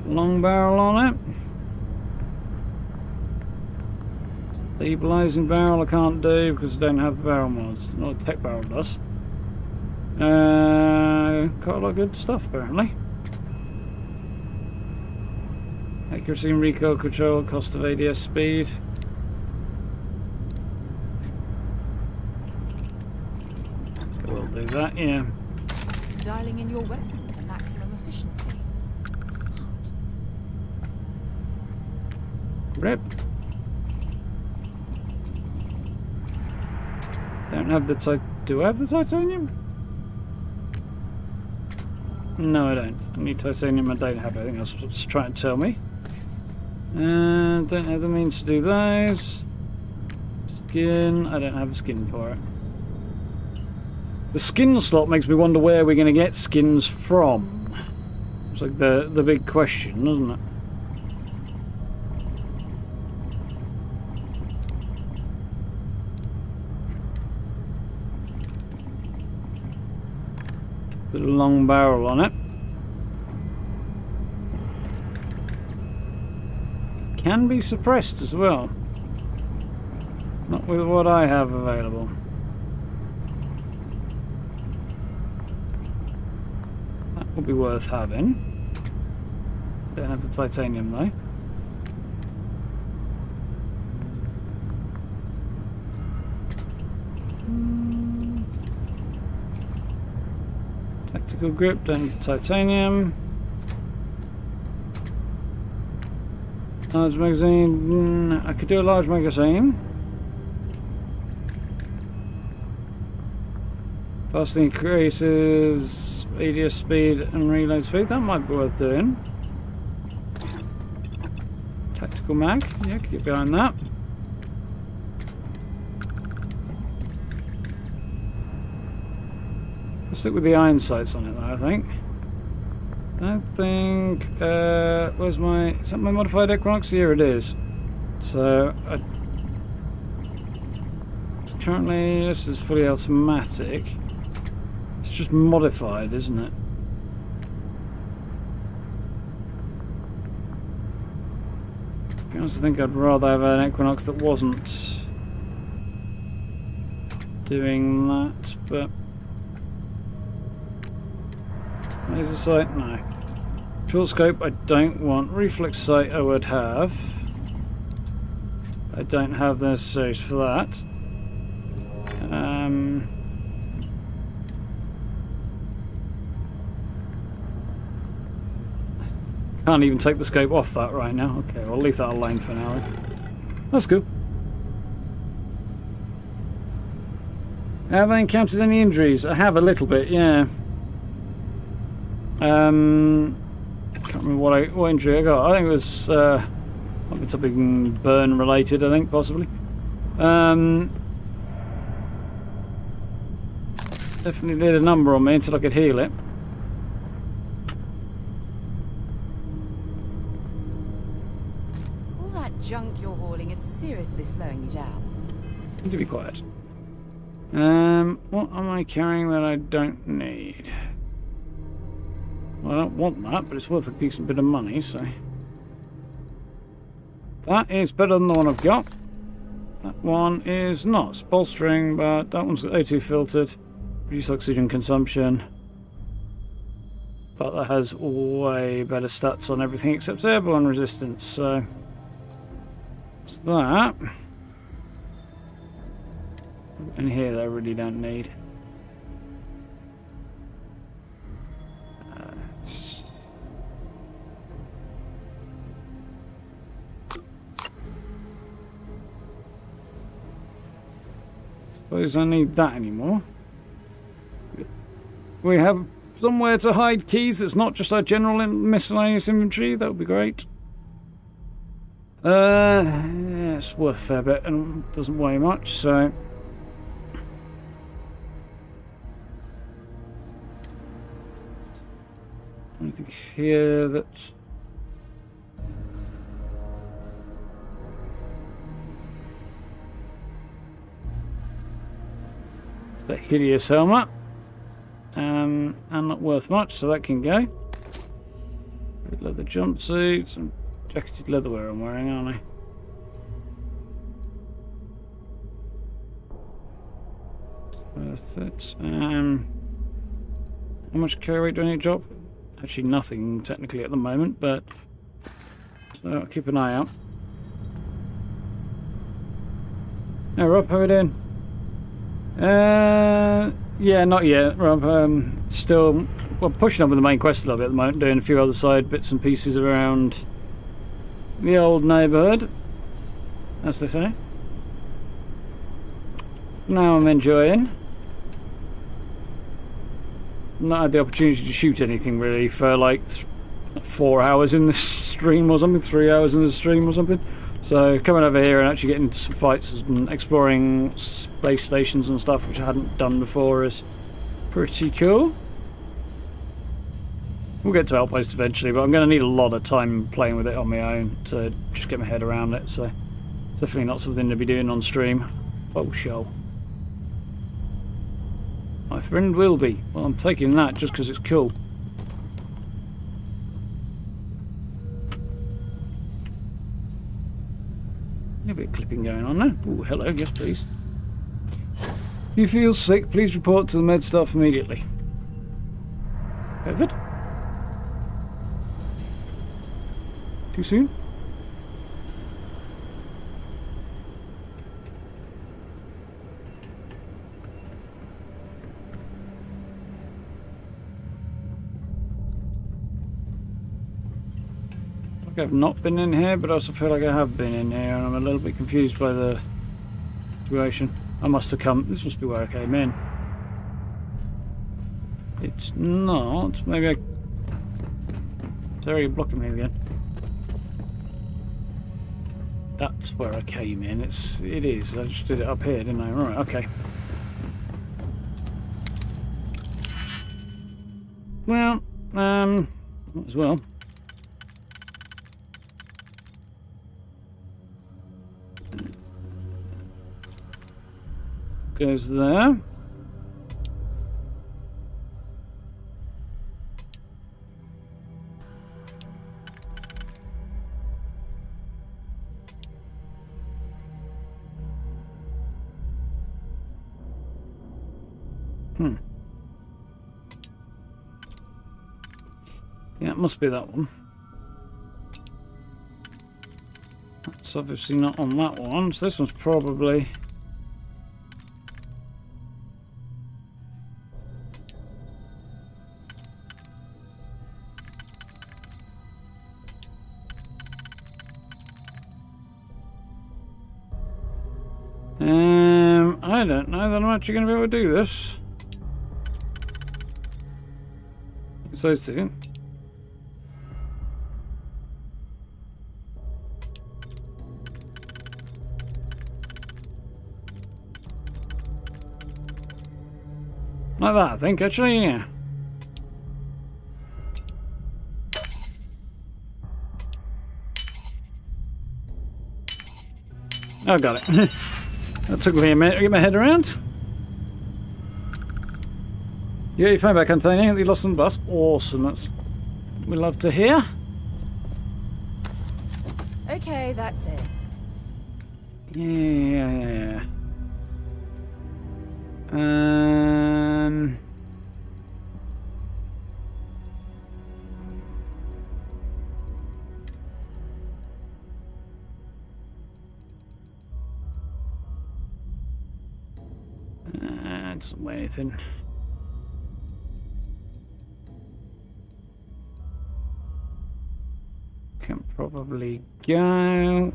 Long barrel on it. Stabilizing barrel I can't do because I don't have the barrel mods. Not a tech barrel does. Quite a lot of good stuff apparently. Accuracy and recoil control, cost of ADS speed. We'll do that, yeah. Dialing in your weapon for maximum efficiency. Smart. Rip. Don't have the do I have the titanium? No, I don't. I need titanium. I don't have it. I think that's what it's trying to tell me. Don't have the means to do those. Skin. I don't have a skin for it. The skin slot makes me wonder where we're going to get skins from. It's like the big question, isn't it? Put a long barrel on it. Can be suppressed as well. Not with what I have available. That would be worth having. Don't have the titanium though. Tactical grip, don't have the titanium. Large magazine, I could do a large magazine. Faster increases ADS speed and reload speed, that might be worth doing. Tactical mag, yeah, could get behind that. Let's stick with the iron sights on it though, I think. I think, where's my, is that my modified Equinox? Here it is. So, it's currently, this is fully automatic. It's just modified, isn't it? To be honest, I think I'd rather have an Equinox that wasn't doing that, but laser sight, no. Short scope, I don't want. Reflex sight, I would have. I don't have the necessaries for that. Can't even take the scope off that right now. Okay, we'll leave that alone for now then. That's cool. Have I encountered any injuries? I have a little bit, yeah. Can't remember what injury I got. I think it was might be something burn related, I think, possibly. Definitely did a number on me until I could heal it. All that junk you're hauling is seriously slowing you down. Need to be quiet. What am I carrying that I don't need? Well, I don't want that, but it's worth a decent bit of money, so... That is better than the one I've got. That one is not. It's bolstering, but that one's got O2 filtered. Reduce oxygen consumption. But that has way better stats on everything except airborne resistance, so it's that. And here they really don't need. Suppose I need that anymore. We have somewhere to hide keys. It's not just our general miscellaneous inventory. That would be great. Yeah, it's worth a fair bit and doesn't weigh much, so. Anything here that's. That hideous helmet. And not worth much, so that can go. Leather jumpsuit and jacketed leatherwear I'm wearing, aren't I? Worth it. How much carry weight do I need to drop? Actually, nothing technically at the moment, but so I'll keep an eye out. Hey Rob, how are we doing? Yeah, not yet, Rob. Still, well, pushing on with the main quest a little bit at the moment, doing a few other side bits and pieces around the old neighbourhood, as they say. Now I'm enjoying. Not had the opportunity to shoot anything really for like 4 hours in the stream or something, 3 hours in the stream or something. So coming over here and actually getting into some fights and exploring space stations and stuff, which I hadn't done before, is pretty cool. We'll get to Outpost eventually, but I'm going to need a lot of time playing with it on my own to just get my head around it, so definitely not something to be doing on stream. Oh, show. My friend will be. Well, I'm taking that just because it's cool. A bit of clipping going on there. Oh, hello. Yes, please. If you feel sick, please report to the med staff immediately. COVID? Too soon? I've not been in here, but I also feel like I have been in here, and I'm a little bit confused by the situation. I must have come. This must be where I came in. It's not. Maybe I. Sorry, you're blocking me again. That's where I came in. It is. I just did it up here, didn't I? Right. Okay. Well, might as well. Goes there. Yeah, it must be that one. That's obviously not on that one, so this one's probably... I don't know that I'm actually going to be able to do this. It's those two. Like that, I think, actually, yeah. Oh, got it. That took me a minute to get my head around. You got your phone back, Antonio. You lost on the bus. Awesome. That's we love to hear. Okay, that's it. Yeah. Doesn't weigh anything. Can probably go.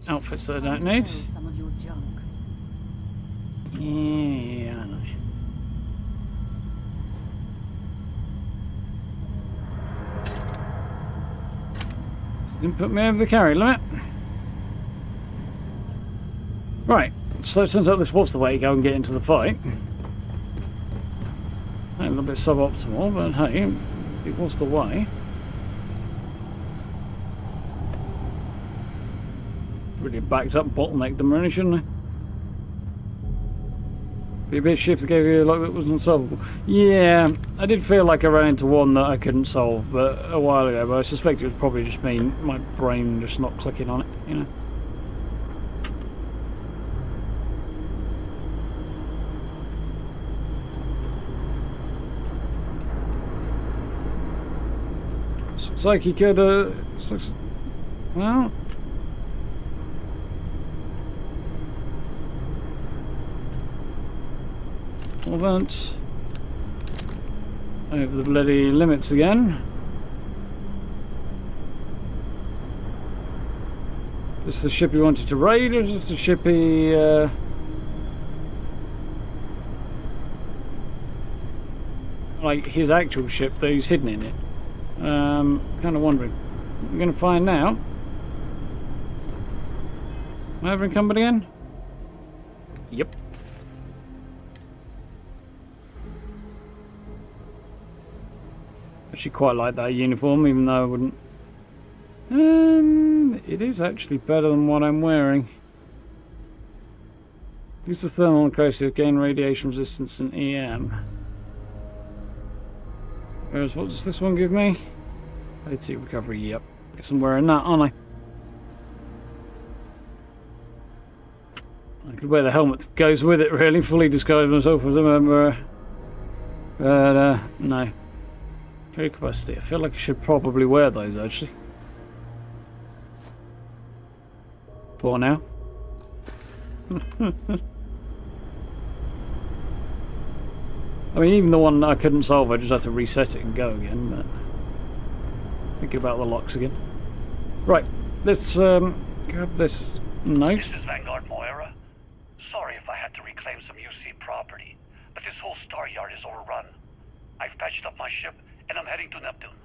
Outfits that I don't need. Some of your junk. Yeah, I know. Didn't put me over the carry limit. Right, so it turns out this was the way to go and get into the fight. A little bit suboptimal, but hey, it was the way. Really backed up, bottlenecked them, really, shouldn't I? Be a bit shift gave you like it was unsolvable. Yeah, I did feel like I ran into one that I couldn't solve, but a while ago. But I suspect it was probably just me, my brain just not clicking on it, you know. Looks like he could. Well. Went over the bloody limits again. Is this the ship he wanted to raid, or is this the ship he like his actual ship that he's hidden in it? Kind of wondering. We're going to find out. Am I ever encumbered again? Yep. Actually quite like that uniform, even though I wouldn't. It is actually better than what I'm wearing. Use the thermal and corrosive, gain radiation resistance and EM. Whereas what does this one give me? AT recovery, yep. Guess I'm wearing that, aren't I? I could wear the helmet that goes with it, really, fully disguise myself as a member. But, no. Carry capacity. I feel like I should probably wear those, actually. For now. I mean, even the one that I couldn't solve, I just had to reset it and go again, but... Thinking about the locks again. Right, let's, grab this note. This is Vanguard Moira. Sorry if I had to reclaim some UC property, but this whole star yard is overrun. I've patched up my ship, and I'm heading to Neptune.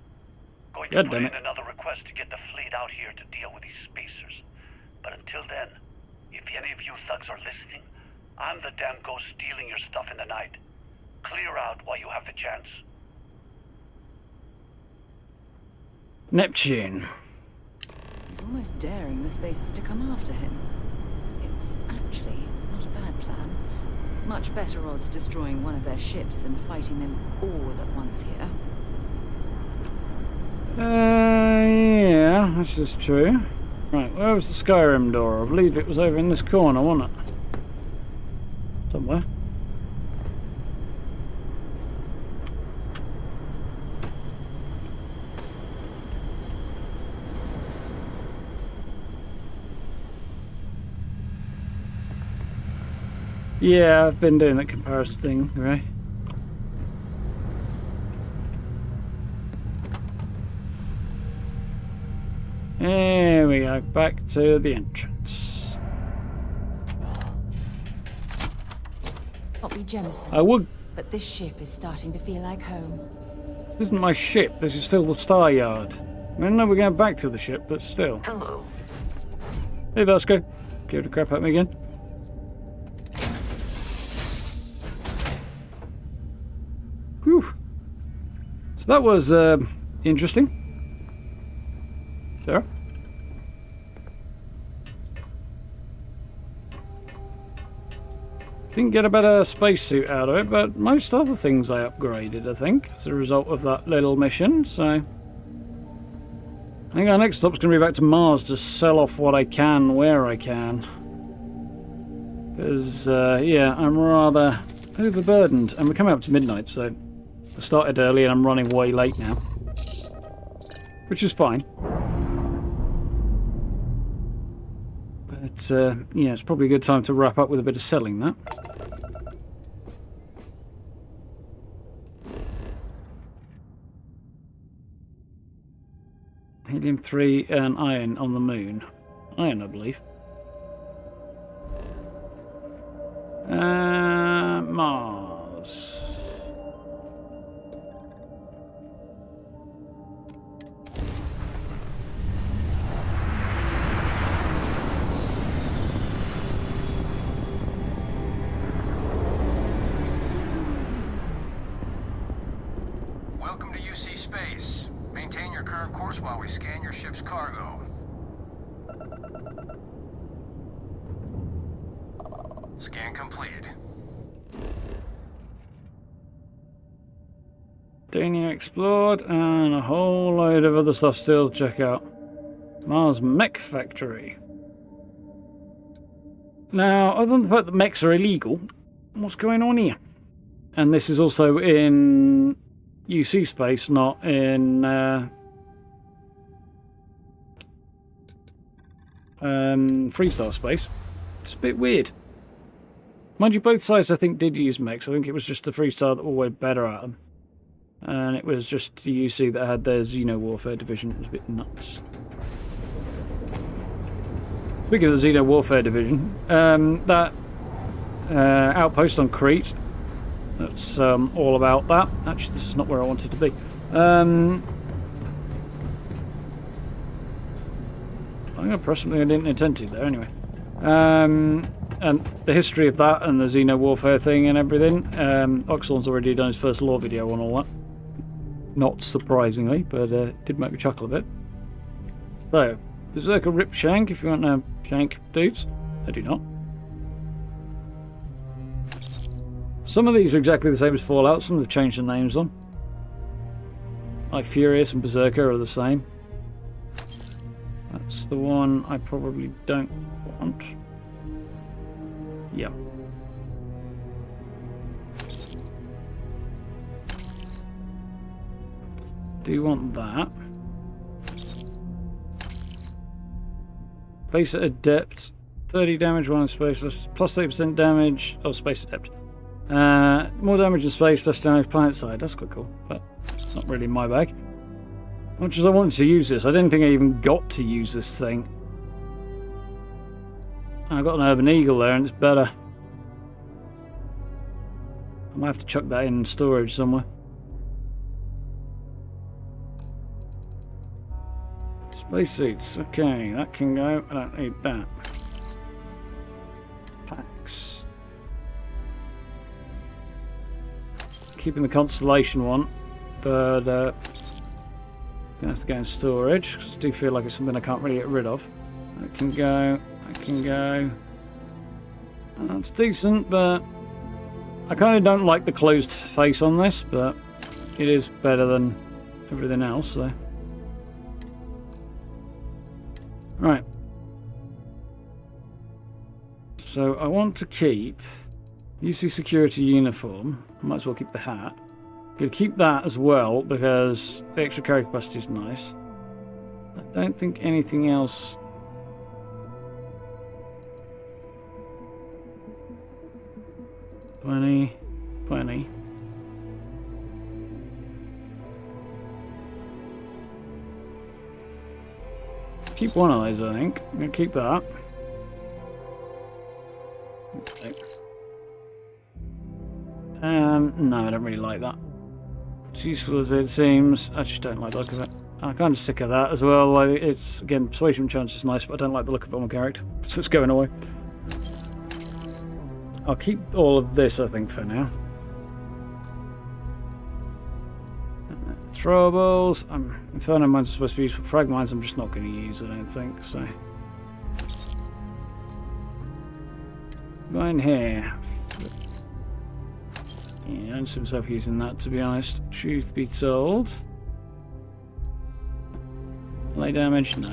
Going to put in another request to get the fleet out here to deal with these spacers. But until then, if any of you thugs are listening, I'm the damn ghost stealing your stuff in the night. Clear out while you have the chance. Neptune. He's almost daring the spacers to come after him. It's actually not a bad plan. Much better odds destroying one of their ships than fighting them all at once here. Yeah, that's just true. Right, where was the Skyrim door? I believe it was over in this corner, wasn't it? Somewhere. Yeah, I've been doing that comparison thing, right? There we go, back to the entrance. Poppy Jemison. I would. But this ship is starting to feel like home. This isn't my ship, this is still the Star Yard. I mean, no, we're going back to the ship, but still. Hello. Hey, Vasco. Give the crap at me again. So that was interesting. Sarah? Didn't get a better spacesuit out of it, but most other things I upgraded, I think, as a result of that little mission, so... I think our next stop's going to be back to Mars to sell off what I can, where I can. Because, yeah, I'm rather overburdened. And we're coming up to midnight, so... I started early and I'm running way late now. Which is fine. But, yeah, it's probably a good time to wrap up with a bit of selling that. Helium-3 and iron on the moon. Iron, I believe. Mars. Welcome to UC Space. Maintain your current course while we scan your ship's cargo. Scan completed. Dania explored, and a whole load of other stuff still to check out. Mars Mech Factory. Now, other than the fact that mechs are illegal, what's going on here? And this is also in UC space, not in Freestar space. It's a bit weird. Mind you, both sides I think did use mechs. I think it was just the Freestar that were way better at them. And it was just the UC that had their Xeno Warfare division. It was a bit nuts. Speaking of the Xeno Warfare division, that outpost on Crete, that's all about that. Actually, this is not where I wanted to be. I'm going to press something I didn't intend to there anyway. And the history of that and the Xeno Warfare thing and everything. Oxlon's already done his first lore video on all that. Not surprisingly, but it did make me chuckle a bit. So, Berserker Rip Shank, if you want to shank dudes. I do not. Some of these are exactly the same as Fallout, some have changed the names on. Like Furious and Berserker are the same. That's the one I probably don't want. Yeah. Do you want that? Place at Adept. 30 damage while in space, plus 30% damage. Oh, Space Adept. More damage in space, less damage planet side. That's quite cool, but not really my bag. Much as I wanted to use this, I didn't think I even got to use this thing. I got an Urban Eagle there, and it's better. I might have to chuck that in storage somewhere. Spacesuits, okay, that can go. I don't need that. Packs. Keeping the Constellation one, but gonna have to go in storage, because I do feel like it's something I can't really get rid of. That can go, that can go. That's decent, but I kind of don't like the closed face on this, but it is better than everything else, so. Right. So I want to keep UC security uniform. I might as well keep the hat. Gonna keep that as well because the extra carry capacity is nice. I don't think anything else. $20. Keep one of those, I think. I'm going to keep that. Okay. No, I don't really like that. As useful as it seems, I just don't like the look of it. I'm kind of sick of that as well. Like, it's, again, persuasion chance is nice, but I don't like the look of it on my character. So it's going away. I'll keep all of this, I think, for now. Throwables. Inferno mines are supposed to be used for frag mines. I'm just not going to use, I don't think. So, go in here. Yeah, I don't see myself using that, to be honest. Truth be told. Lay damage? No.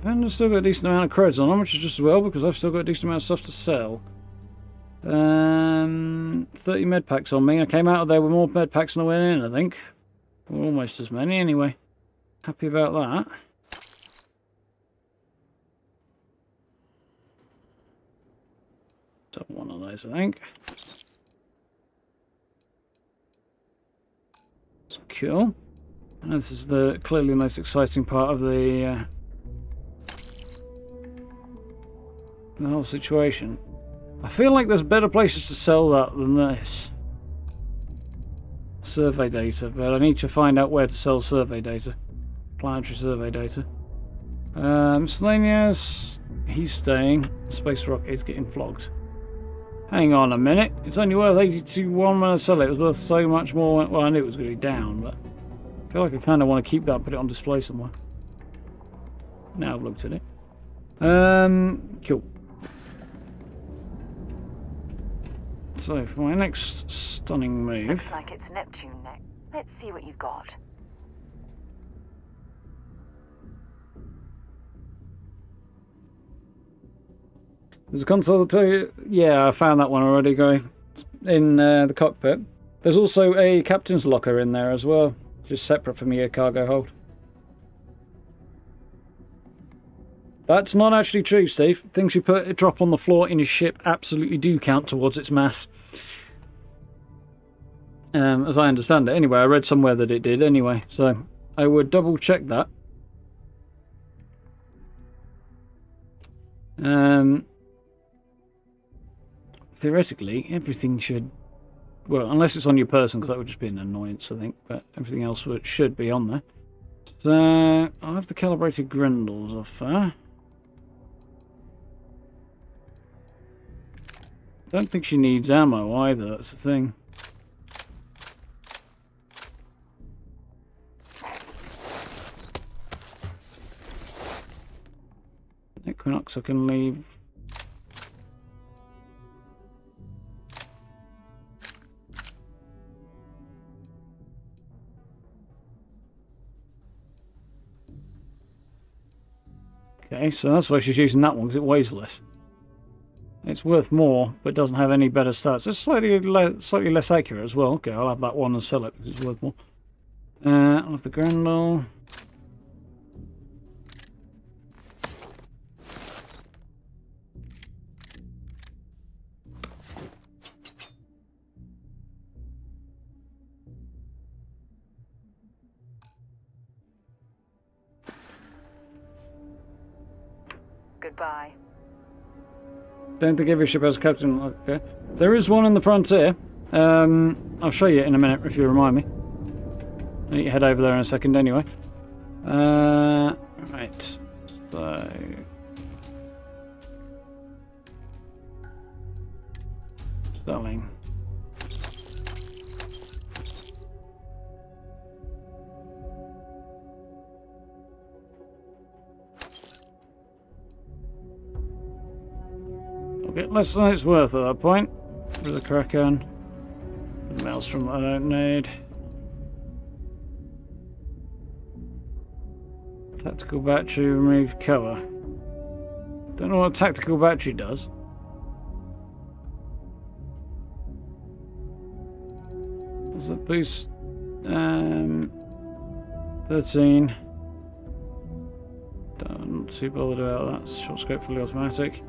And I've still got a decent amount of creds on them, which is just as well because I've still got a decent amount of stuff to sell. 30 med packs on me. I came out of there with more med packs than I went in, I think. Or almost as many, anyway. Happy about that. Double one of those, I think. That's cool. And this is clearly the most exciting part of the whole situation. I feel like there's better places to sell that than this. Survey data, but I need to find out where to sell survey data. Planetary survey data. Miscellaneous. He's staying. Space Rock is getting flogged. Hang on a minute. It's only worth 82 when I sell it. It was worth so much more. Well, I knew it was going to be down, but I feel like I kind of want to keep that and put it on display somewhere. Now I've looked at it. Cool. So for my next stunning move. Looks like it's Neptune next. Let's see what you've got. There's a console too. Yeah, I found that one already, guy. In the cockpit. There's also a captain's locker in there as well, just separate from your cargo hold. That's not actually true, Steve. Things you drop on the floor in your ship absolutely do count towards its mass. As I understand it. Anyway, I read somewhere that it did anyway, so I would double check that. Theoretically, everything should... Well, unless it's on your person, because that would just be an annoyance, I think. But everything else should be on there. So, I'll have the calibrated Grendels off there. Don't think she needs ammo either, that's the thing. Equinox I can leave. Okay, so that's why she's using that one, because it weighs less. It's worth more, but doesn't have any better stats. It's slightly less accurate as well. Okay, I'll have that one and sell it, because it's worth more. I'll have the Grendel. Goodbye. Don't think every ship has a captain. Okay. There is one in the frontier. I'll show you in a minute if you remind me. I need to head over there in a second anyway. Right. So... Selling. Get less than it's worth at that point. With a Kraken. The Maelstrom I don't need. Tactical battery, remove cover. Don't know what a tactical battery does. Does it boost? 13. Not too bothered about that. Short scope, fully automatic.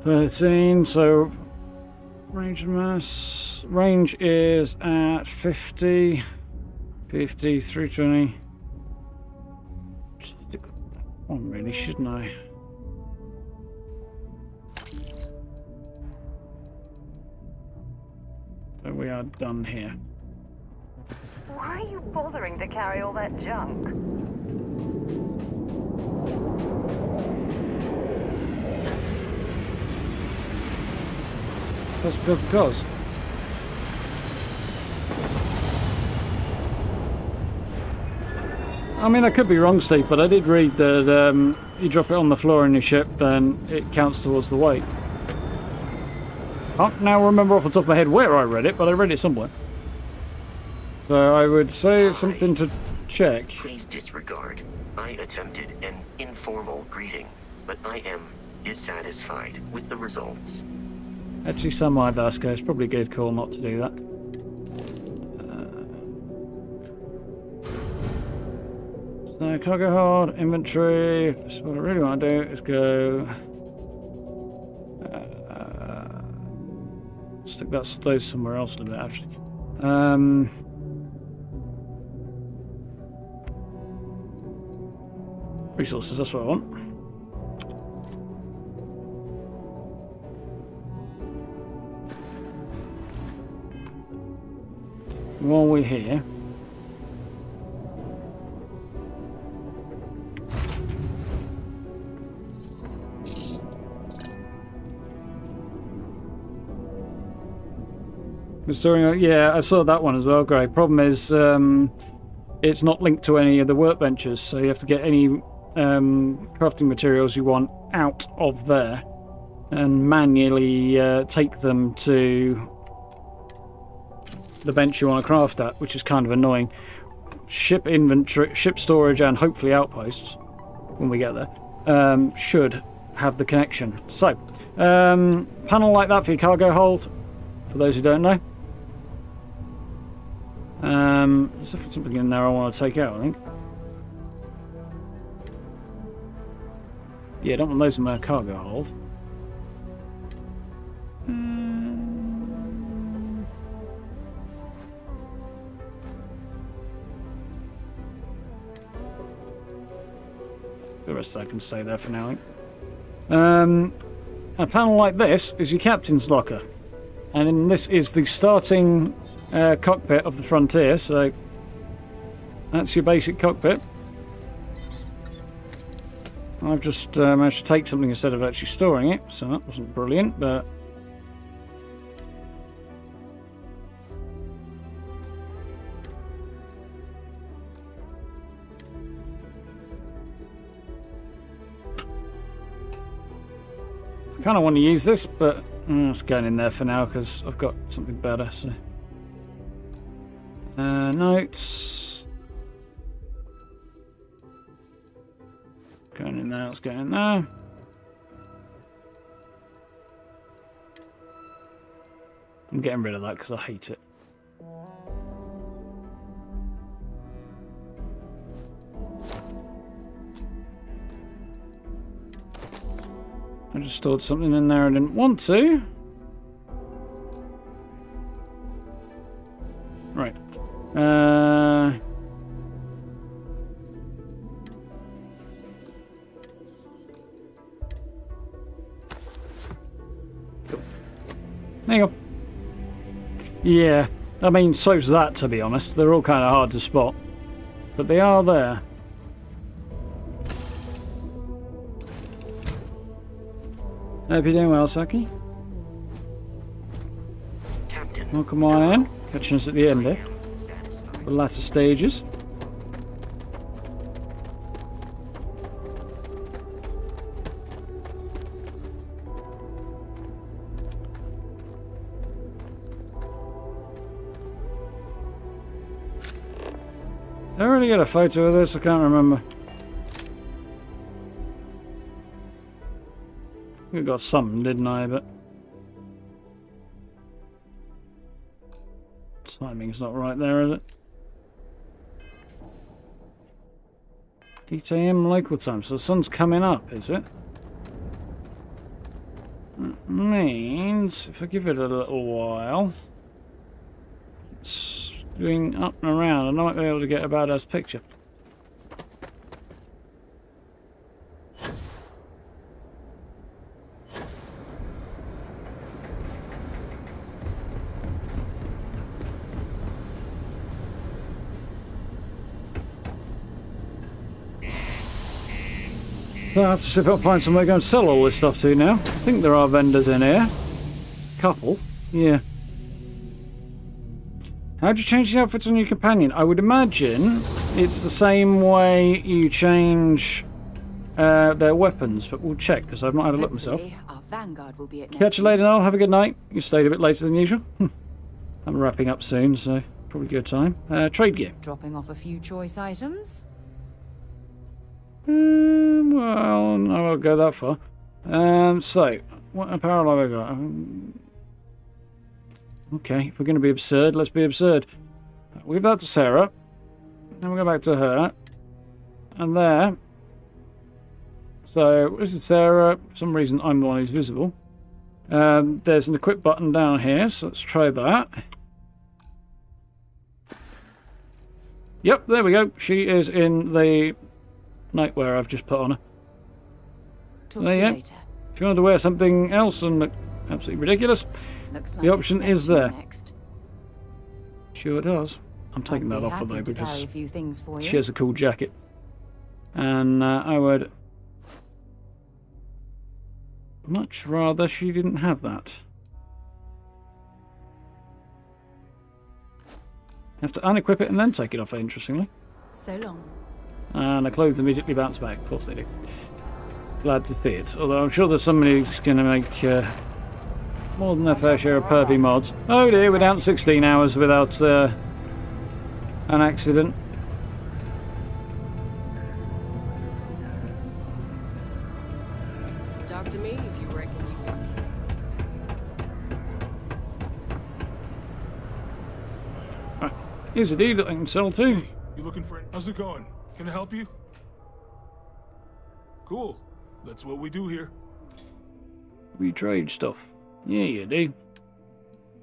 13, so range and mass. Range is at 50, 50, 320. Stick with that one really, shouldn't I? So we are done here. Why are you bothering to carry all that junk? That's because. I mean, I could be wrong, Steve, but I did read that you drop it on the floor in your ship, then it counts towards the weight. Can't now remember off the top of my head where I read it, but I read it somewhere. So I would say it's something to check. Please disregard. I attempted an informal greeting, but I am dissatisfied with the results. Actually, some Vasco. It's probably a good call not to do that. So, cargo hold, inventory. So what I really want to do is go. Stick that stove somewhere else in a bit, actually. Resources, that's what I want. While we're here, yeah, I saw that one as well. Great. Problem is, it's not linked to any of the workbenches, so you have to get any crafting materials you want out of there and manually take them to the bench you want to craft at, which is kind of annoying. Ship inventory, ship storage, and hopefully outposts when we get there should have the connection. So, panel like that for your cargo hold, for those who don't know. There's definitely something in there I want to take out, I think. Yeah, I don't want those in my cargo hold. The rest I can stay there for now, I think. A panel like this is your captain's locker. And this is the starting cockpit of the Frontier, so that's your basic cockpit. I've just managed to take something instead of actually storing it, so that wasn't brilliant, but I kind of want to use this, but it's going in there for now because I've got something better. So notes going in there. Let's go in there. I'm getting rid of that because I hate it. I just stored something in there I didn't want to. Right. Cool. There you go. Yeah, I mean, so's that, to be honest. They're all kind of hard to spot, but they are there. Hope you're doing well, Saki. Captain. Welcome on in. Catching us at the end here. The latter stages. Did I already get a photo of this? I can't remember. I got some, didn't I? But timing's not right there, is it? 8 AM local time, so the sun's coming up, is it? That means if I give it a little while, it's going up and around, and I might be able to get a badass picture. So I have to see if I can find somewhere to go and sell all this stuff to now. I think there are vendors in here. Couple. Yeah. How'd you change the outfits on your companion? I would imagine it's the same way you change their weapons, but we'll check because I've not had a look myself. Our vanguard will be at Catch you later, Noel. Have a good night. You stayed a bit later than usual. I'm wrapping up soon, so probably good time. Trade gear. Dropping off a few choice items. Well, no, I'll go that far. So, what apparel have I got? Okay, if we're going to be absurd, let's be absurd. We'll give that to Sarah. Then we'll go back to her. And there. So, this is Sarah. For some reason, I'm the one who's visible. There's an equip button down here, so let's try that. Yep, there we go. She is in the nightwear I've just put on her. Talk to you later. If you want to wear something else and look absolutely ridiculous, Looks like the option it's is there. Next. Sure does. I'm taking that off for though because carry a few things for she you. has a cool jacket. And I would much rather she didn't have that. Have to unequip it and then take it off, interestingly. So long. And the clothes immediately bounce back. Of course they do. Glad to see it. Although I'm sure that somebody's going to make more than their fair share of pervy mods. Oh dear, we're down to 16 hours without an accident. Talk to me if you reckon you can. Right. Here's a deed that I can sell too. You looking for it? How's it going? Can I help you? Cool. That's what we do here. We trade stuff. Yeah, you do.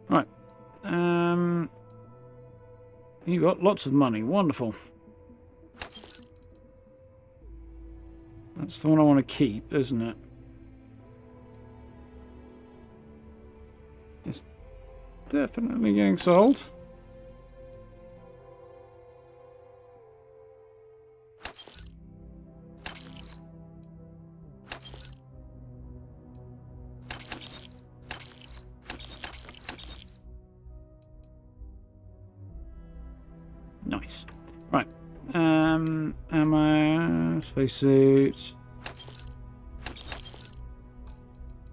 Right. You got lots of money. Wonderful. That's the one I want to keep, isn't it? It's definitely getting sold. Nice. Right. Ammo, spacesuit.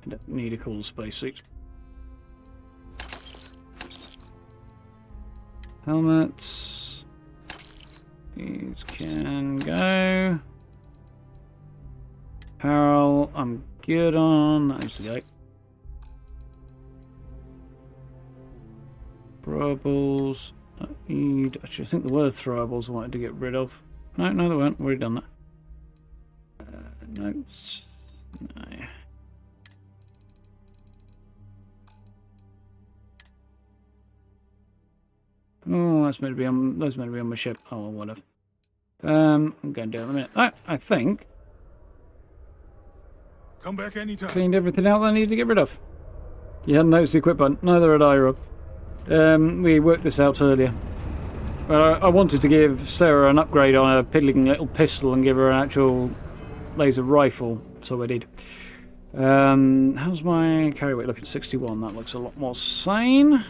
I don't need a cool spacesuit. Helmets. These can go. Apparel, I'm good on. That needs to go. Throwables. Actually, I think there were throwables I wanted to get rid of. No, they weren't. We've already done that. Notes. No. Oh, that's meant to be on. Those meant to be on my ship. Oh, well, whatever. I'm going to do it in a minute. I think. Come back anytime. Cleaned everything out that I needed to get rid of. You hadn't noticed the equip button. Neither had I, Rob. We worked this out earlier. I wanted to give Sarah an upgrade on a piddling little pistol and give her an actual laser rifle, so I did. How's my carry weight looking? 61. That looks a lot more sane.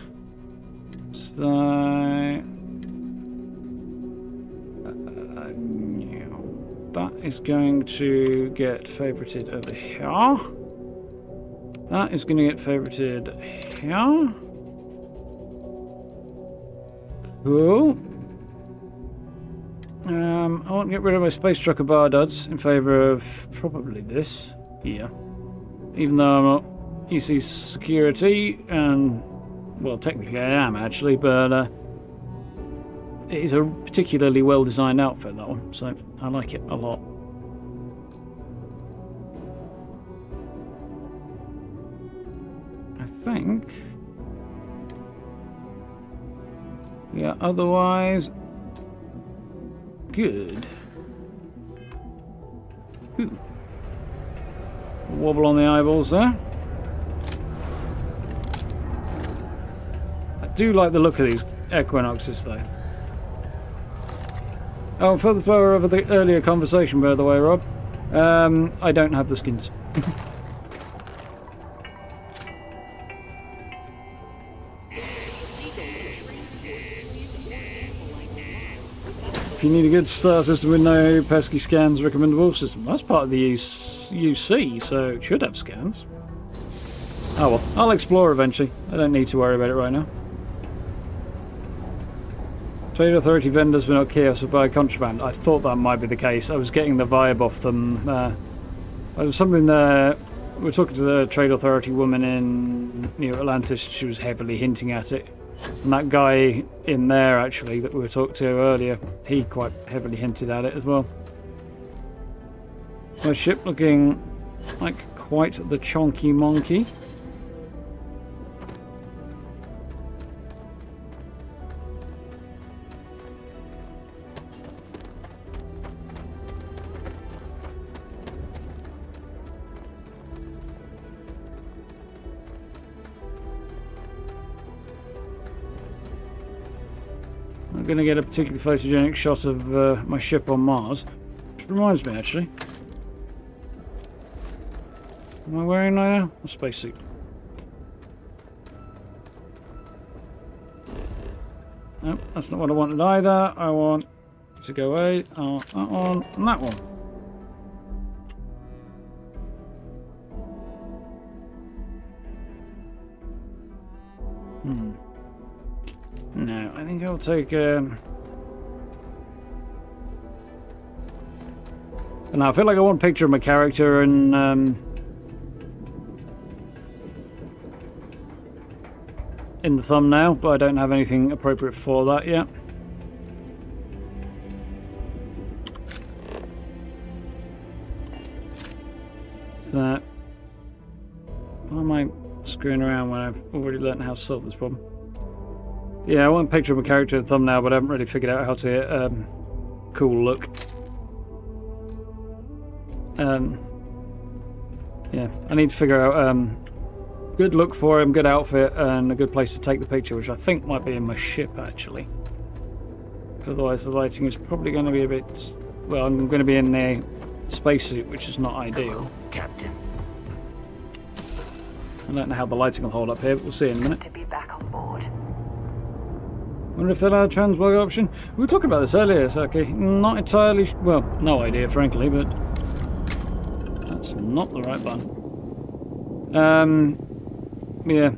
So that is going to get favorited over here. That is going to get favorited here. Cool. I want to get rid of my space trucker bar duds in favour of probably this here. Even though I'm not EC security, and well, technically I am actually, but it is a particularly well designed outfit, that one, so I like it a lot. I think. Yeah, otherwise, good. Ooh. Wobble on the eyeballs there. I do like the look of these Equinoxes, though. Oh, for the power of the earlier conversation, by the way, Rob, I don't have the skins. If you need a good star system with no pesky scans, recommend the Wolf system. That's part of the UC, so it should have scans. Oh well, I'll explore eventually. I don't need to worry about it right now. Trade Authority vendors were not chaos or buy contraband. I thought that might be the case. I was getting the vibe off them. There was something there. We were talking to the Trade Authority woman in New Atlantis. She was heavily hinting at it. And that guy in there, actually, that we were talking to earlier, he quite heavily hinted at it as well. My ship looking like quite the chonky monkey. I'm going to get a particularly photogenic shot of my ship on Mars. Which reminds me, actually. Am I wearing now a spacesuit? Nope, that's not what I wanted either. I want to go away. That one and that one. No, I think I'll take. And I feel like I want a picture of my character and in the thumbnail, but I don't have anything appropriate for that yet. So, why am I screwing around when I've already learned how to solve this problem? Yeah, I want a picture of my character in the thumbnail, but I haven't really figured out how to get cool look. Yeah, I need to figure out good look for him, good outfit, and a good place to take the picture, which I think might be in my ship, actually. Otherwise, the lighting is probably going to be a bit... Well, I'm going to be in the spacesuit, which is not ideal. Hello, Captain. I don't know how the lighting will hold up here, but we'll see in a minute. To be back on board. Wonder if they'll add a transmog option. We were talking about this earlier, Saki. Not entirely... Well, no idea, frankly, but... That's not the right button. Yeah.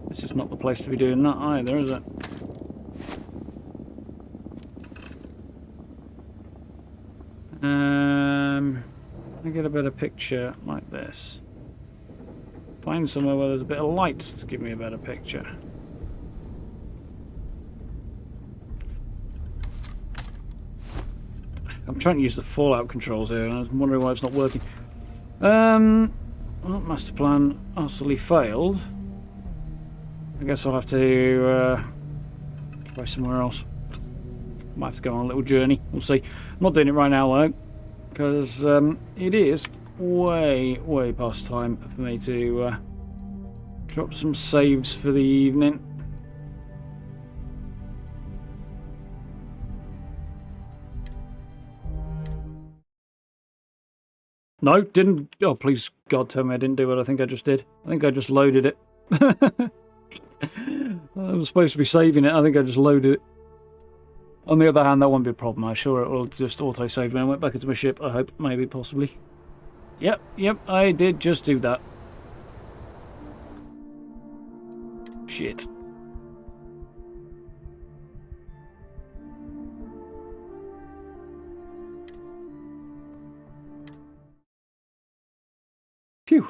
This is not the place to be doing that either, is it? I get a better picture like this. Find somewhere where there's a bit of light to give me a better picture. I'm trying to use the Fallout controls here, and I was wondering why it's not working. Well, master plan utterly failed. I guess I'll have to try somewhere else. Might have to go on a little journey. We'll see. I'm not doing it right now, though, because it is way past time for me to drop some saves for the evening. No, didn't. Oh, please, God, tell me I didn't do what I think I just did. I think I just loaded it. I was supposed to be saving it. I think I just loaded it. On the other hand, that won't be a problem. I'm sure it will just auto-save when I went back into my ship. I hope, maybe, possibly. Yep, I did just do that. Shit. Phew.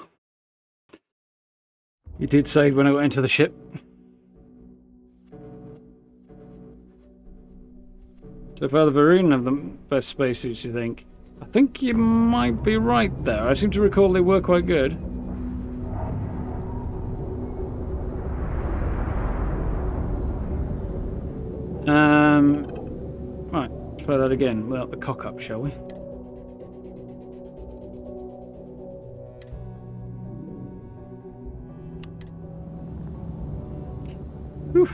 You did save when I got into the ship. So far, the Varun have the best spacesuits, you think? I think you might be right there. I seem to recall they were quite good. Right, try that again without the cock up, shall we? Whew.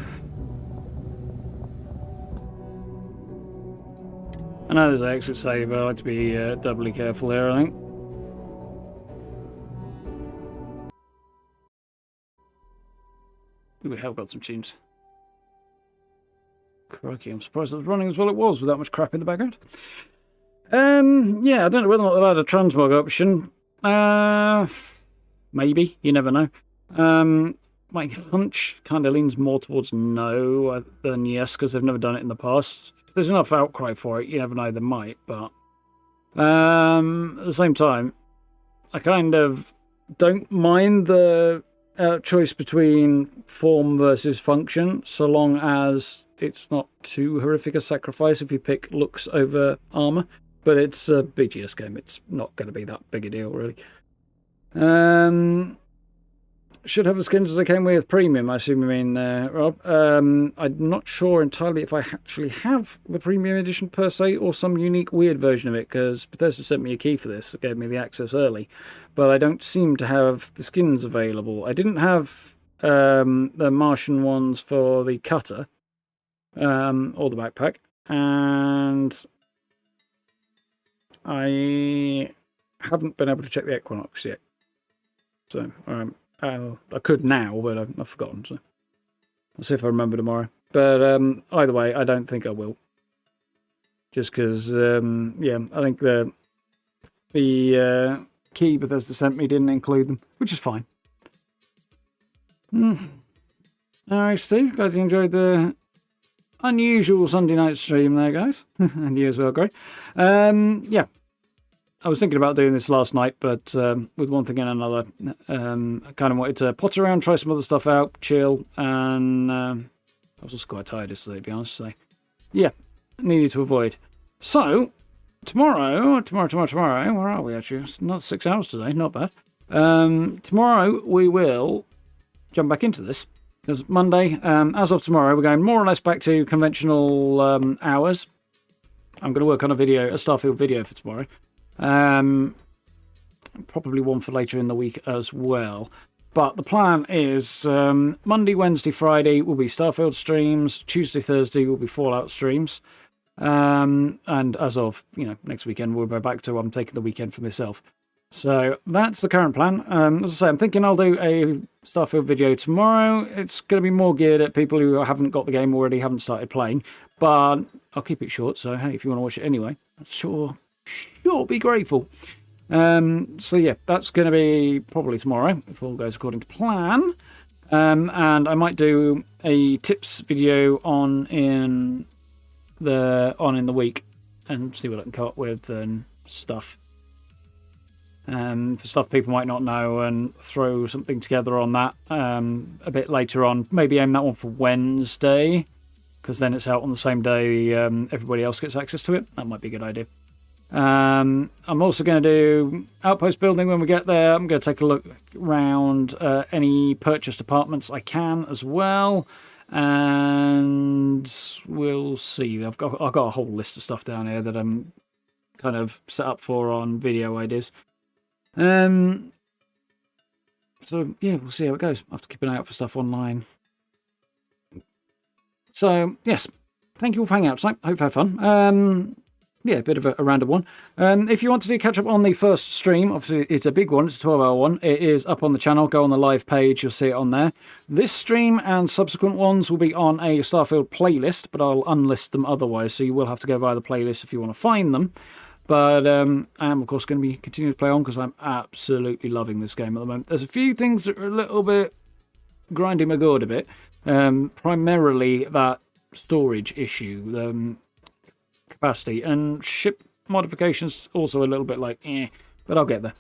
I know there's an exit save, but I like to be doubly careful here, I think. Ooh, we have got some tunes. Crikey, I'm surprised it was running as well it was with that much crap in the background. Yeah, I don't know whether or not they'll add a transmog option. Maybe, you never know. My hunch kind of leans more towards no than yes, because they've never done it in the past. If there's enough outcry for it, you never know, they might, but at the same time, I kind of don't mind the choice between form versus function, so long as it's not too horrific a sacrifice if you pick looks over armor. But it's a BGS game, it's not going to be that big a deal, really. Should have the skins as they came with premium, I assume you mean, Rob. I'm not sure entirely if I actually have the premium edition per se, or some unique weird version of it, because Bethesda sent me a key for this, it gave me the access early, but I don't seem to have the skins available. I didn't have the Martian ones for the cutter, or the backpack, and I haven't been able to check the Equinox yet. So, I could now, but I've forgotten. So I'll see if I remember tomorrow. But either way, I don't think I will. Just because, yeah, I think the key Bethesda sent me didn't include them, which is fine. Alright, Steve, glad you enjoyed the unusual Sunday night stream there, guys. And you as well, Greg. Yeah. I was thinking about doing this last night, but with one thing and another, I kind of wanted to potter around, try some other stuff out, chill, and I was just quite tired yesterday, to be honest. So, yeah, needed to avoid. So, tomorrow, where are we actually? It's not 6 hours today, not bad. Tomorrow we will jump back into this, because Monday, as of tomorrow, we're going more or less back to conventional hours. I'm going to work on a Starfield video for tomorrow. Probably one for later in the week as well. But the plan is Monday, Wednesday, Friday will be Starfield streams. Tuesday, Thursday will be Fallout streams. And as of next weekend, we'll go back to I'm taking the weekend for myself. So that's the current plan. As I say, I'm thinking I'll do a Starfield video tomorrow. It's going to be more geared at people who haven't got the game already, haven't started playing. But I'll keep it short. So hey, if you want to watch it anyway, sure be grateful. So yeah, that's going to be probably tomorrow if all goes according to plan. And I might do a tips video on in the week and see what I can come up with and stuff. For stuff people might not know, and throw something together on that a bit later on. Maybe aim that one for Wednesday, because then it's out on the same day everybody else gets access to it. That might be a good idea. I'm also going to do outpost building when we get there. I'm going to take a look around any purchased apartments I can as well, and we'll see. I've got a whole list of stuff down here that I'm kind of set up for on video ideas. So yeah, we'll see how it goes. I have to keep an eye out for stuff online. So yes, thank you all for hanging out tonight. Hope you had fun. Yeah, a bit of a random one. If you want to catch up on the first stream, obviously it's a big one, it's a 12-hour one. It is up on the channel. Go on the live page, you'll see it on there. This stream and subsequent ones will be on a Starfield playlist, but I'll unlist them otherwise, so you will have to go via the playlist if you want to find them. But I am, of course, going to be continuing to play on because I'm absolutely loving this game at the moment. There's a few things that are a little bit grinding my gourd a bit. Primarily that storage issue, capacity, and ship modifications also a little bit like but I'll get there.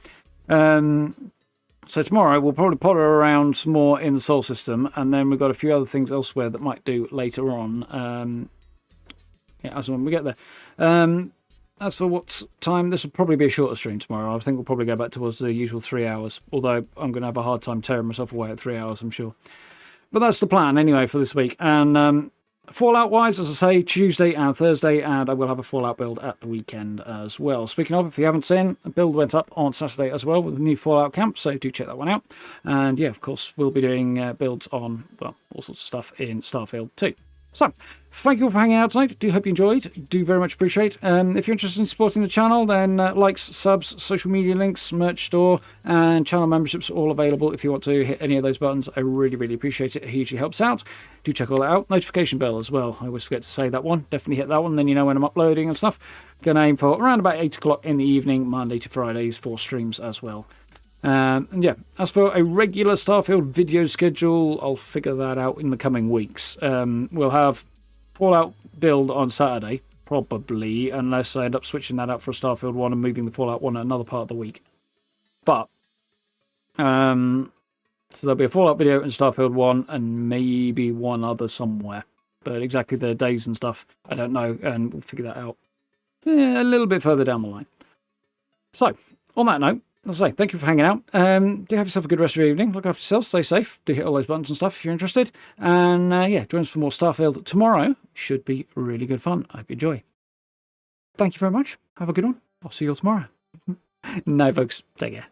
So tomorrow we'll probably potter around some more in the Sol system, and then we've got a few other things elsewhere that might do later on. Yeah, as when we get there. As for what time, this will probably be a shorter stream tomorrow. I think we'll probably go back towards the usual 3 hours, although I'm going to have a hard time tearing myself away at 3 hours, I'm sure. But that's the plan anyway for this week. And Fallout-wise, as I say, Tuesday and Thursday, and I will have a Fallout build at the weekend as well. Speaking of, if you haven't seen, a build went up on Saturday as well with a new Fallout camp, so do check that one out. And yeah, of course, we'll be doing builds on, well, all sorts of stuff in Starfield too. So, thank you all for hanging out tonight. Do hope you enjoyed. Do very much appreciate. If you're interested in supporting the channel, then likes, subs, social media links, merch store, and channel memberships are all available. If you want to hit any of those buttons, I really, really appreciate it. It hugely helps out. Do check all that out. Notification bell as well. I always forget to say that one. Definitely hit that one, then you know when I'm uploading and stuff. Gonna aim for around about 8 o'clock in the evening, Monday to Fridays, for streams as well. And yeah, as for a regular Starfield video schedule, I'll figure that out in the coming weeks. We'll have Fallout build on Saturday, probably, unless I end up switching that out for a Starfield one and moving the Fallout one at another part of the week. But, so there'll be a Fallout video and Starfield one, and maybe one other somewhere. But exactly the days and stuff, I don't know, and we'll figure that out a little bit further down the line. So, on that note, as I say, thank you for hanging out. Do have yourself a good rest of your evening. Look after yourself. Stay safe. Do hit all those buttons and stuff if you're interested. And yeah, join us for more Starfield tomorrow. Should be really good fun. I hope you enjoy. Thank you very much. Have a good one. I'll see you all tomorrow. No, folks. Take care.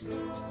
Yeah.